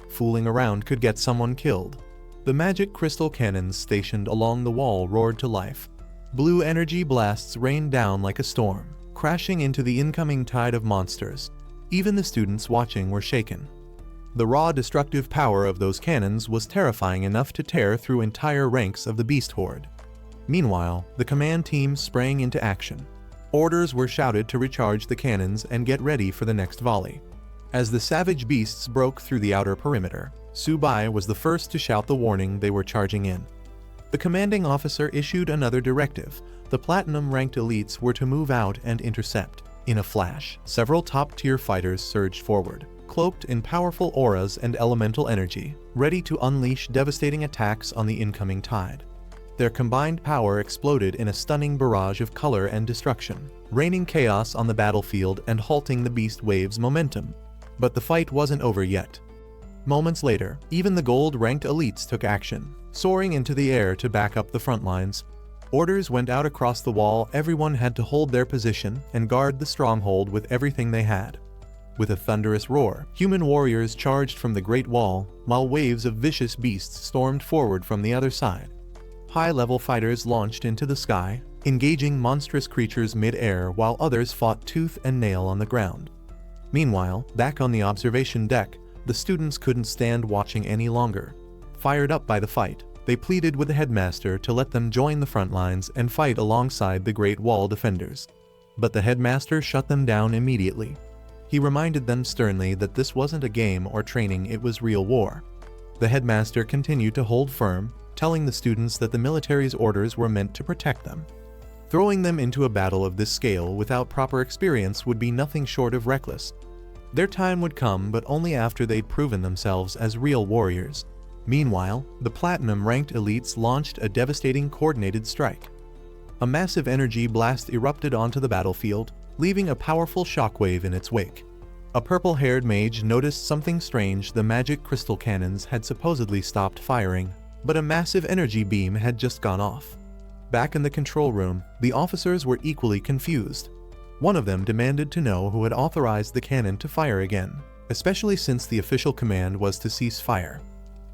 Fooling around could get someone killed. The magic crystal cannons stationed along the wall roared to life. Blue energy blasts rained down like a storm, crashing into the incoming tide of monsters. Even the students watching were shaken. The raw destructive power of those cannons was terrifying enough to tear through entire ranks of the beast horde. Meanwhile, the command team sprang into action. Orders were shouted to recharge the cannons and get ready for the next volley. As the savage beasts broke through the outer perimeter, Su-bai was the first to shout the warning they were charging in. The commanding officer issued another directive. The platinum-ranked elites were to move out and intercept. In a flash, several top-tier fighters surged forward, cloaked in powerful auras and elemental energy, ready to unleash devastating attacks on the incoming tide. Their combined power exploded in a stunning barrage of color and destruction, raining chaos on the battlefield and halting the beast wave's momentum. But the fight wasn't over yet. Moments later, even the gold-ranked elites took action, soaring into the air to back up the front lines. Orders went out across the wall. Everyone had to hold their position and guard the stronghold with everything they had. With a thunderous roar, human warriors charged from the Great Wall, while waves of vicious beasts stormed forward from the other side. High-level fighters launched into the sky, engaging monstrous creatures mid-air, while others fought tooth and nail on the ground. Meanwhile, back on the observation deck, the students couldn't stand watching any longer. Fired up by the fight, they pleaded with the headmaster to let them join the front lines and fight alongside the Great Wall defenders. But the headmaster shut them down immediately. He reminded them sternly that this wasn't a game or training, it was real war. The headmaster continued to hold firm, telling the students that the military's orders were meant to protect them. Throwing them into a battle of this scale without proper experience would be nothing short of reckless. Their time would come, but only after they'd proven themselves as real warriors. Meanwhile, the platinum-ranked elites launched a devastating coordinated strike. A massive energy blast erupted onto the battlefield, leaving a powerful shockwave in its wake. A purple-haired mage noticed something strange. The magic crystal cannons had supposedly stopped firing, but a massive energy beam had just gone off. Back in the control room, the officers were equally confused. One of them demanded to know who had authorized the cannon to fire again, especially since the official command was to cease fire.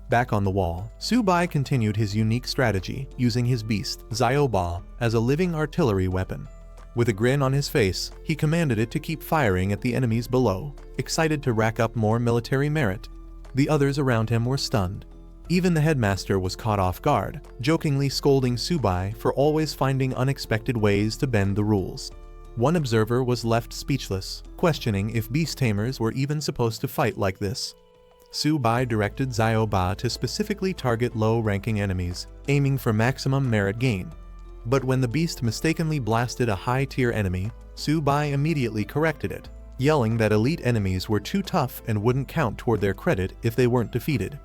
Back on the wall, Su-bai continued his unique strategy, using his beast, Zioba, as a living artillery weapon. With a grin on his face, he commanded it to keep firing at the enemies below, excited to rack up more military merit. The others around him were stunned. Even the headmaster was caught off guard, jokingly scolding Su-bai for always finding unexpected ways to bend the rules. One observer was left speechless, questioning if beast tamers were even supposed to fight like this. Su-bai directed Zioba to specifically target low-ranking enemies, aiming for maximum merit gain. But when the beast mistakenly blasted a high-tier enemy, Su-bai immediately corrected it, yelling that elite enemies were too tough and wouldn't count toward their credit if they weren't defeated.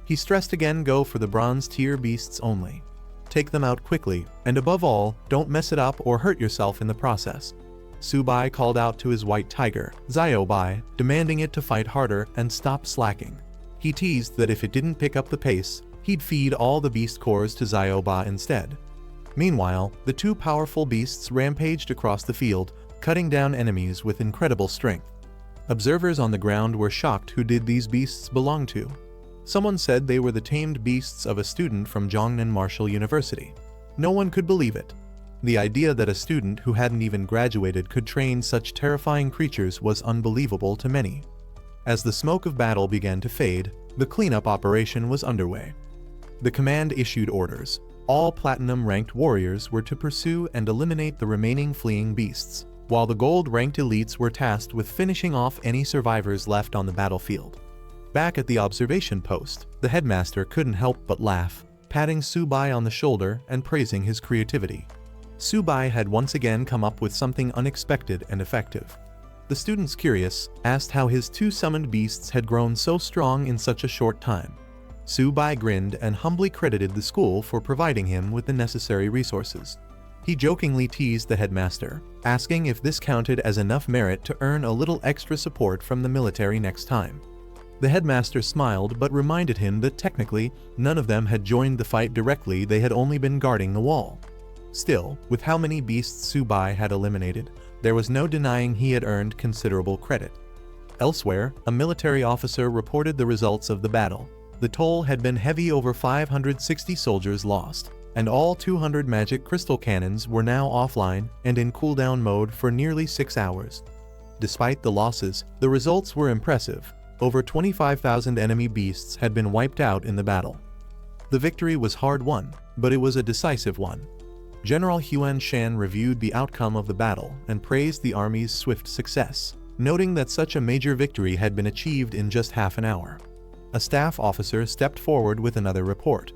He stressed again, go for the bronze-tier beasts only. Take them out quickly, and above all, don't mess it up or hurt yourself in the process. Subai called out to his white tiger, Ziobai, demanding it to fight harder and stop slacking. He teased that if it didn't pick up the pace, he'd feed all the beast cores to Zioba instead. Meanwhile, the two powerful beasts rampaged across the field, cutting down enemies with incredible strength. Observers on the ground were shocked. Who did these beasts belong to? Someone said they were the tamed beasts of a student from Jongnan Martial University. No one could believe it. The idea that a student who hadn't even graduated could train such terrifying creatures was unbelievable to many. As the smoke of battle began to fade, the cleanup operation was underway. The command issued orders. All platinum-ranked warriors were to pursue and eliminate the remaining fleeing beasts, while the gold-ranked elites were tasked with finishing off any survivors left on the battlefield. Back at the observation post, the headmaster couldn't help but laugh, patting Subai on the shoulder and praising his creativity. Subai had once again come up with something unexpected and effective. The students, curious, asked how his two summoned beasts had grown so strong in such a short time. Subai grinned and humbly credited the school for providing him with the necessary resources. He jokingly teased the headmaster, asking if this counted as enough merit to earn a little extra support from the military next time. The headmaster smiled but reminded him that technically, none of them had joined the fight directly. They had only been guarding the wall. Still, with how many beasts Subai had eliminated, there was no denying he had earned considerable credit. Elsewhere, a military officer reported the results of the battle. The toll had been heavy. Over 560 soldiers lost, and all 200 magic crystal cannons were now offline and in cooldown mode for nearly 6 hours. Despite the losses, the results were impressive. Over 25,000 enemy beasts had been wiped out in the battle. The victory was hard-won, but it was a decisive one. General Huan Shan reviewed the outcome of the battle and praised the army's swift success, noting that such a major victory had been achieved in just half an hour. A staff officer stepped forward with another report.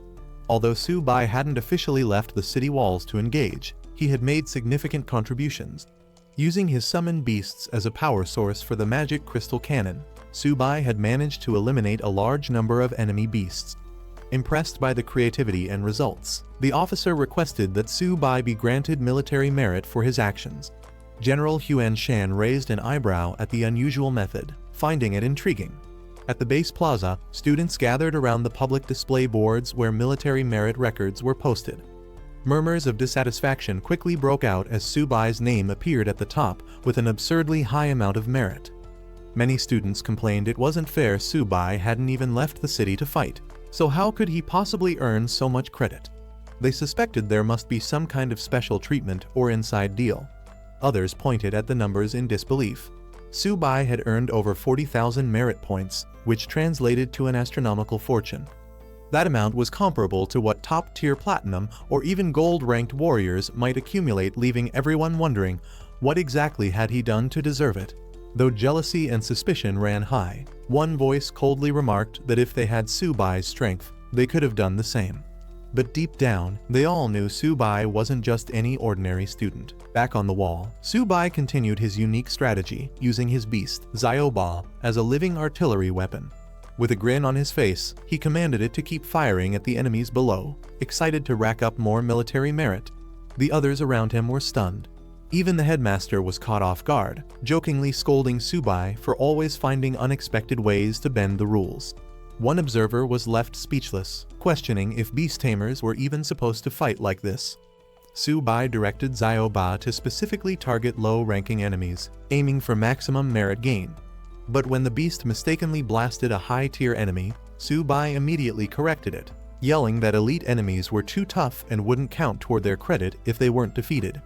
Although Subai hadn't officially left the city walls to engage, he had made significant contributions. Using his summoned beasts as a power source for the magic crystal cannon, Subai had managed to eliminate a large number of enemy beasts. Impressed by the creativity and results, the officer requested that Subai be granted military merit for his actions. General Huan Shan raised an eyebrow at the unusual method, finding it intriguing. At the base plaza, students gathered around the public display boards where military merit records were posted. Murmurs of dissatisfaction quickly broke out as Subai's name appeared at the top with an absurdly high amount of merit. Many students complained it wasn't fair. Subai hadn't even left the city to fight, so how could he possibly earn so much credit? They suspected there must be some kind of special treatment or inside deal. Others pointed at the numbers in disbelief. Subai had earned over 40,000 merit points, which translated to an astronomical fortune. That amount was comparable to what top-tier platinum or even gold-ranked warriors might accumulate, leaving everyone wondering, what exactly had he done to deserve it? Though jealousy and suspicion ran high, one voice coldly remarked that if they had Subai's strength, they could have done the same. But deep down, they all knew Subai wasn't just any ordinary student. Back on the wall, Subai continued his unique strategy, using his beast, Zioba, as a living artillery weapon. With a grin on his face, he commanded it to keep firing at the enemies below, excited to rack up more military merit. The others around him were stunned. Even the headmaster was caught off guard, jokingly scolding Subai for always finding unexpected ways to bend the rules. One observer was left speechless, questioning if beast tamers were even supposed to fight like this. Subai directed Zioba to specifically target low-ranking enemies, aiming for maximum merit gain. But when the beast mistakenly blasted a high-tier enemy, Subai immediately corrected it, yelling that elite enemies were too tough and wouldn't count toward their credit if they weren't defeated.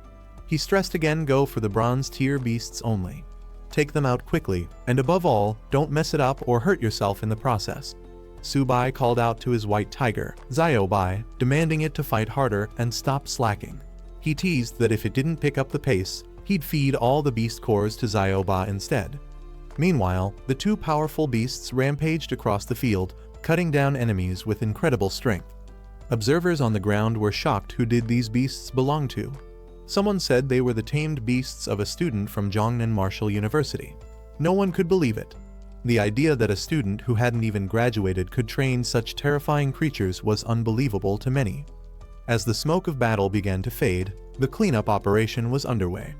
He stressed again, go for the bronze-tier beasts only. Take them out quickly, and above all, don't mess it up or hurt yourself in the process. Subai called out to his white tiger, Ziobai, demanding it to fight harder and stop slacking. He teased that if it didn't pick up the pace, he'd feed all the beast cores to Zioba instead. Meanwhile, the two powerful beasts rampaged across the field, cutting down enemies with incredible strength. Observers on the ground were shocked. Who did these beasts belong to? Someone said they were the tamed beasts of a student from Jongnan Martial University. No one could believe it. The idea that a student who hadn't even graduated could train such terrifying creatures was unbelievable to many. As the smoke of battle began to fade, the cleanup operation was underway.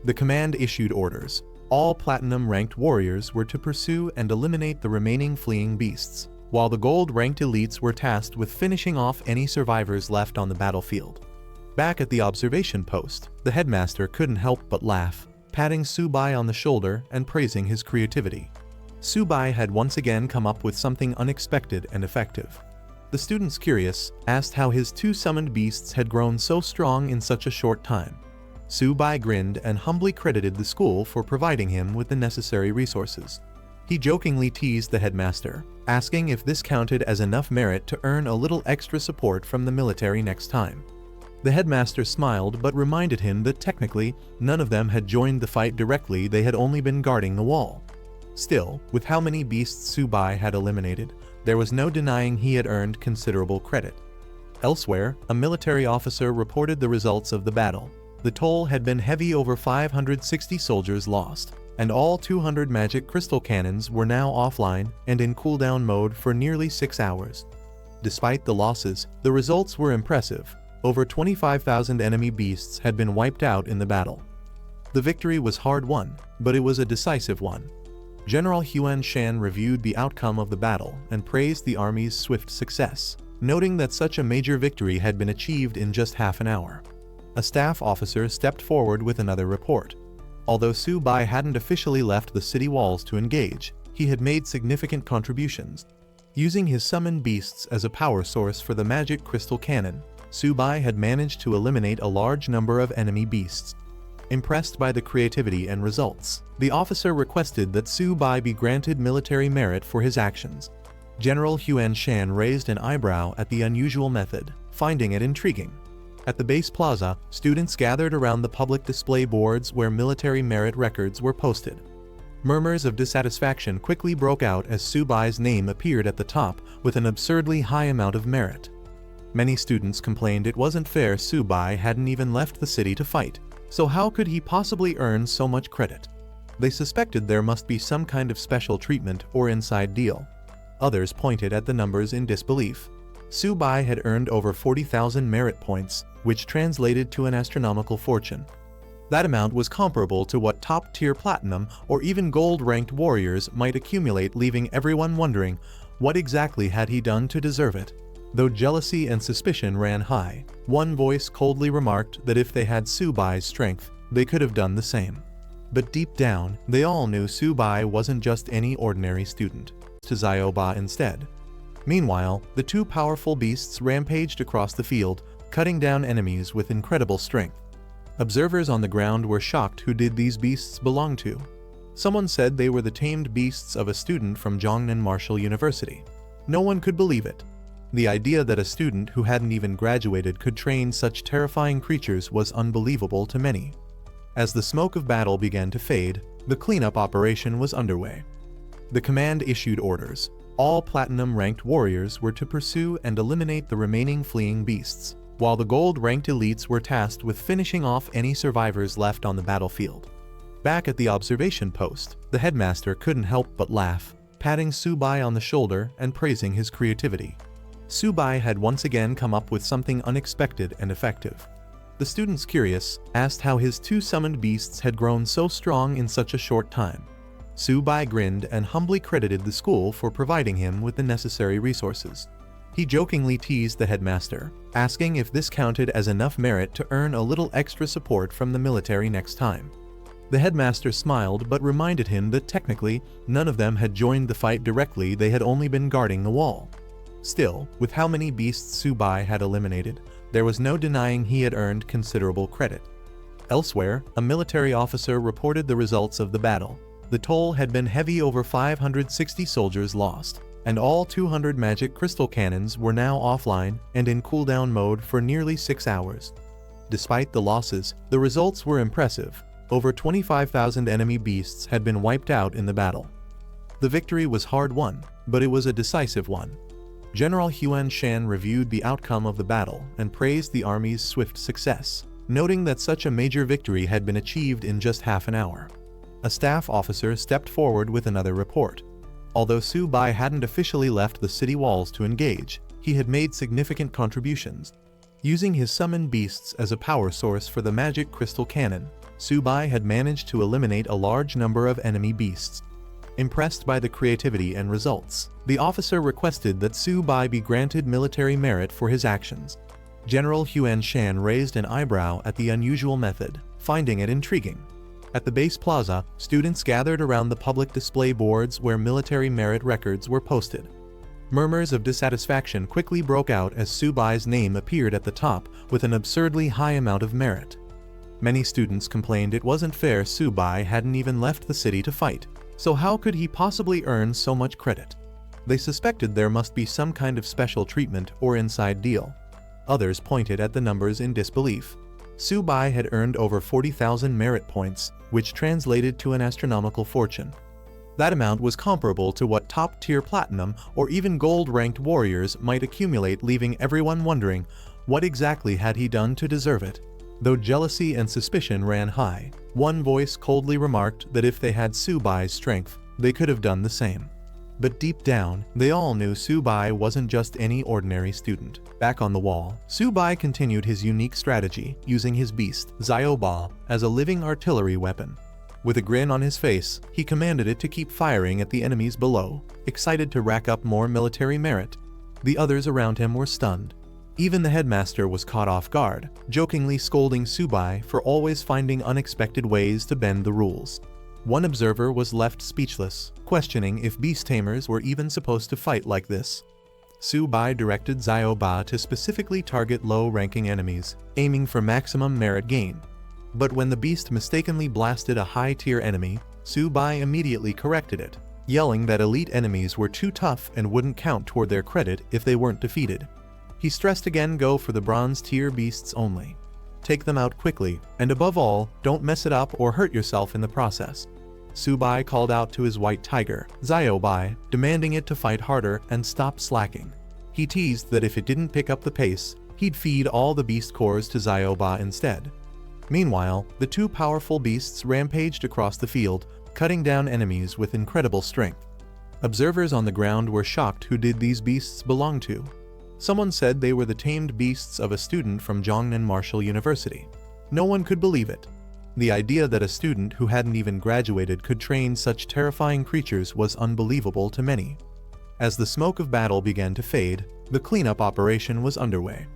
The command issued orders. All platinum-ranked warriors were to pursue and eliminate the remaining fleeing beasts, while the gold-ranked elites were tasked with finishing off any survivors left on the battlefield. Back at the observation post, the headmaster couldn't help but laugh, patting Subai on the shoulder and praising his creativity. Subai had once again come up with something unexpected and effective. The students, curious, asked how his two summoned beasts had grown so strong in such a short time. Subai grinned and humbly credited the school for providing him with the necessary resources. He jokingly teased the headmaster, asking if this counted as enough merit to earn a little extra support from the military next time. The headmaster smiled but reminded him that technically, none of them had joined the fight directly, they had only been guarding the wall. Still, with how many beasts Subai had eliminated, there was no denying he had earned considerable credit. Elsewhere, a military officer reported the results of the battle. The toll had been heavy, over 560 soldiers lost, and all 200 magic crystal cannons were now offline and in cooldown mode for nearly 6 hours. Despite the losses, the results were impressive. Over 25,000 enemy beasts had been wiped out in the battle. The victory was hard-won, but it was a decisive one. General Huan Shan reviewed the outcome of the battle and praised the army's swift success, noting that such a major victory had been achieved in just half an hour. A staff officer stepped forward with another report. Although Subai hadn't officially left the city walls to engage, he had made significant contributions. Using his summoned beasts as a power source for the magic crystal cannon, Subai had managed to eliminate a large number of enemy beasts. Impressed by the creativity and results, the officer requested that Subai be granted military merit for his actions. General Huan Shan raised an eyebrow at the unusual method, finding it intriguing. At the base plaza, students gathered around the public display boards where military merit records were posted. Murmurs of dissatisfaction quickly broke out as Subai's name appeared at the top with an absurdly high amount of merit. Many students complained it wasn't fair. Subai hadn't even left the city to fight, so how could he possibly earn so much credit? They suspected there must be some kind of special treatment or inside deal. Others pointed at the numbers in disbelief. Subai had earned over 40,000 merit points, which translated to an astronomical fortune. That amount was comparable to what top-tier platinum or even gold-ranked warriors might accumulate, leaving everyone wondering what exactly had he done to deserve it. Though jealousy and suspicion ran high, one voice coldly remarked that if they had Subai's strength, they could have done the same. But deep down, they all knew Subai wasn't just any ordinary student. To Zioba instead. Meanwhile, the two powerful beasts rampaged across the field, cutting down enemies with incredible strength. Observers on the ground were shocked. Who did these beasts belong to? Someone said they were the tamed beasts of a student from Zhongnan Martial University. No one could believe it. The idea that a student who hadn't even graduated could train such terrifying creatures was unbelievable to many. As the smoke of battle began to fade, the cleanup operation was underway. The command issued orders. All platinum-ranked warriors were to pursue and eliminate the remaining fleeing beasts, while the gold-ranked elites were tasked with finishing off any survivors left on the battlefield. Back at the observation post, the headmaster couldn't help but laugh, patting Subai on the shoulder and praising his creativity. Subai had once again come up with something unexpected and effective. The students, curious, asked how his two summoned beasts had grown so strong in such a short time. Subai grinned and humbly credited the school for providing him with the necessary resources. He jokingly teased the headmaster, asking if this counted as enough merit to earn a little extra support from the military next time. The headmaster smiled but reminded him that technically, none of them had joined the fight directly, they had only been guarding the wall. Still, with how many beasts Subai had eliminated, there was no denying he had earned considerable credit. Elsewhere, a military officer reported the results of the battle. The toll had been heavy, over 560 soldiers lost, and all 200 magic crystal cannons were now offline and in cooldown mode for nearly 6 hours. Despite the losses, the results were impressive. Over 25,000 enemy beasts had been wiped out in the battle. The victory was hard-won, but it was a decisive one. General Huan Shan reviewed the outcome of the battle and praised the army's swift success, noting that such a major victory had been achieved in just half an hour. A staff officer stepped forward with another report. Although Subai hadn't officially left the city walls to engage, he had made significant contributions. Using his summoned beasts as a power source for the magic crystal cannon, Subai had managed to eliminate a large number of enemy beasts. Impressed by the creativity and results, the officer requested that Subai be granted military merit for his actions. General Huan Shan raised an eyebrow at the unusual method, finding it intriguing. At the base plaza, students gathered around the public display boards where military merit records were posted. Murmurs of dissatisfaction quickly broke out as Subai's name appeared at the top with an absurdly high amount of merit. Many students complained it wasn't fair Subai hadn't even left the city to fight, so how could he possibly earn so much credit? They suspected there must be some kind of special treatment or inside deal. Others pointed at the numbers in disbelief. Subai had earned over 40,000 merit points, which translated to an astronomical fortune. That amount was comparable to what top-tier platinum or even gold-ranked warriors might accumulate, leaving everyone wondering what exactly had he done to deserve it. Though jealousy and suspicion ran high, one voice coldly remarked that if they had Subai's strength, they could have done the same. But deep down, they all knew Subai wasn't just any ordinary student. Back on the wall, Subai continued his unique strategy, using his beast, Zioba, as a living artillery weapon. With a grin on his face, he commanded it to keep firing at the enemies below, excited to rack up more military merit. The others around him were stunned. Even the headmaster was caught off guard, jokingly scolding Subai for always finding unexpected ways to bend the rules. One observer was left speechless, questioning if beast tamers were even supposed to fight like this. Subai directed Zioba to specifically target low-ranking enemies, aiming for maximum merit gain. But when the beast mistakenly blasted a high-tier enemy, Subai immediately corrected it, yelling that elite enemies were too tough and wouldn't count toward their credit if they weren't defeated. He stressed again, go for the bronze-tier beasts only. Take them out quickly, and above all, don't mess it up or hurt yourself in the process. Subai called out to his white tiger, Ziobai, demanding it to fight harder and stop slacking. He teased that if it didn't pick up the pace, he'd feed all the beast cores to Zioba instead. Meanwhile, the two powerful beasts rampaged across the field, cutting down enemies with incredible strength. Observers on the ground were shocked. Who did these beasts belong to? Someone said they were the tamed beasts of a student from Zhongnan Martial University. No one could believe it. The idea that a student who hadn't even graduated could train such terrifying creatures was unbelievable to many. As the smoke of battle began to fade, the cleanup operation was underway.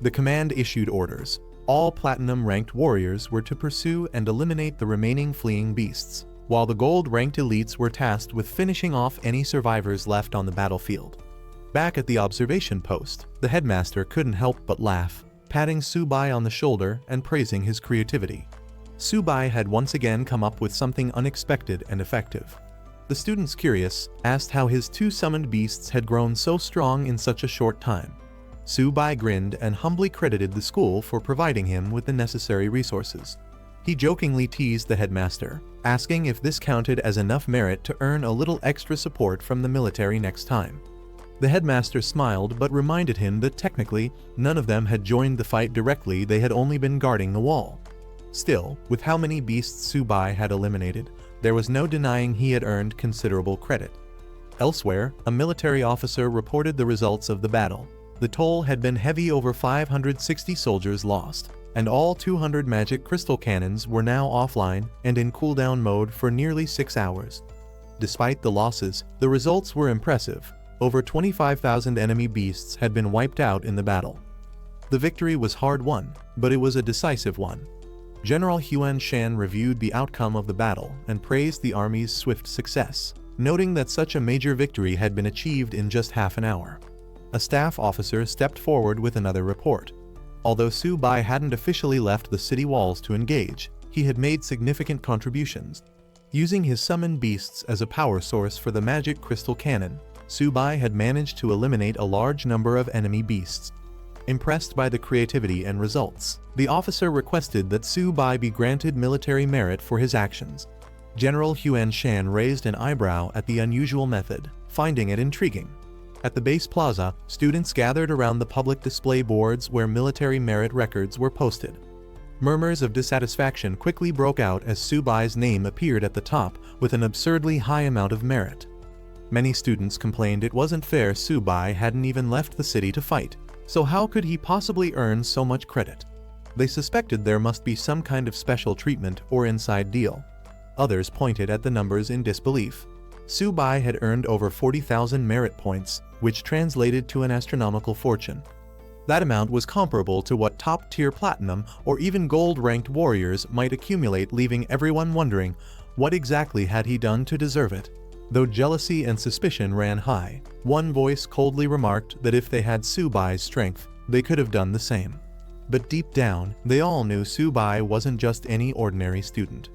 The command issued orders. All platinum-ranked warriors were to pursue and eliminate the remaining fleeing beasts, while the gold-ranked elites were tasked with finishing off any survivors left on the battlefield. Back at the observation post, the headmaster couldn't help but laugh, patting Subai on the shoulder and praising his creativity. Subai had once again come up with something unexpected and effective. The students, curious, asked how his two summoned beasts had grown so strong in such a short time. Subai grinned and humbly credited the school for providing him with the necessary resources. He jokingly teased the headmaster, asking if this counted as enough merit to earn a little extra support from the military next time. The headmaster smiled but reminded him that technically, none of them had joined the fight directly, they had only been guarding the wall. Still, with how many beasts Subai had eliminated, there was no denying he had earned considerable credit. Elsewhere, a military officer reported the results of the battle. The toll had been heavy, over 560 soldiers lost, and all 200 magic crystal cannons were now offline and in cooldown mode for nearly 6 hours. Despite the losses, the results were impressive. Over 25,000 enemy beasts had been wiped out in the battle. The victory was hard-won, but it was a decisive one. General Huan Shan reviewed the outcome of the battle and praised the army's swift success, noting that such a major victory had been achieved in just half an hour. A staff officer stepped forward with another report. Although Subai hadn't officially left the city walls to engage, he had made significant contributions. Using his summoned beasts as a power source for the magic crystal cannon, Subai had managed to eliminate a large number of enemy beasts. Impressed by the creativity and results, the officer requested that Subai be granted military merit for his actions. General Huan Shan raised an eyebrow at the unusual method, finding it intriguing. At the base plaza, students gathered around the public display boards where military merit records were posted. Murmurs of dissatisfaction quickly broke out as Subai's name appeared at the top with an absurdly high amount of merit. Many students complained it wasn't fair Subai hadn't even left the city to fight, So how could he possibly earn so much credit? They suspected there must be some kind of special treatment or inside deal. Others pointed at the numbers in disbelief. Su-bai had earned over 40,000 merit points, which translated to an astronomical fortune. That amount was comparable to what top-tier platinum or even gold-ranked warriors might accumulate, leaving everyone wondering what exactly had he done to deserve it. Though jealousy and suspicion ran high, one voice coldly remarked that if they had Su-bai's strength, they could have done the same. But deep down, they all knew Su-bai wasn't just any ordinary student.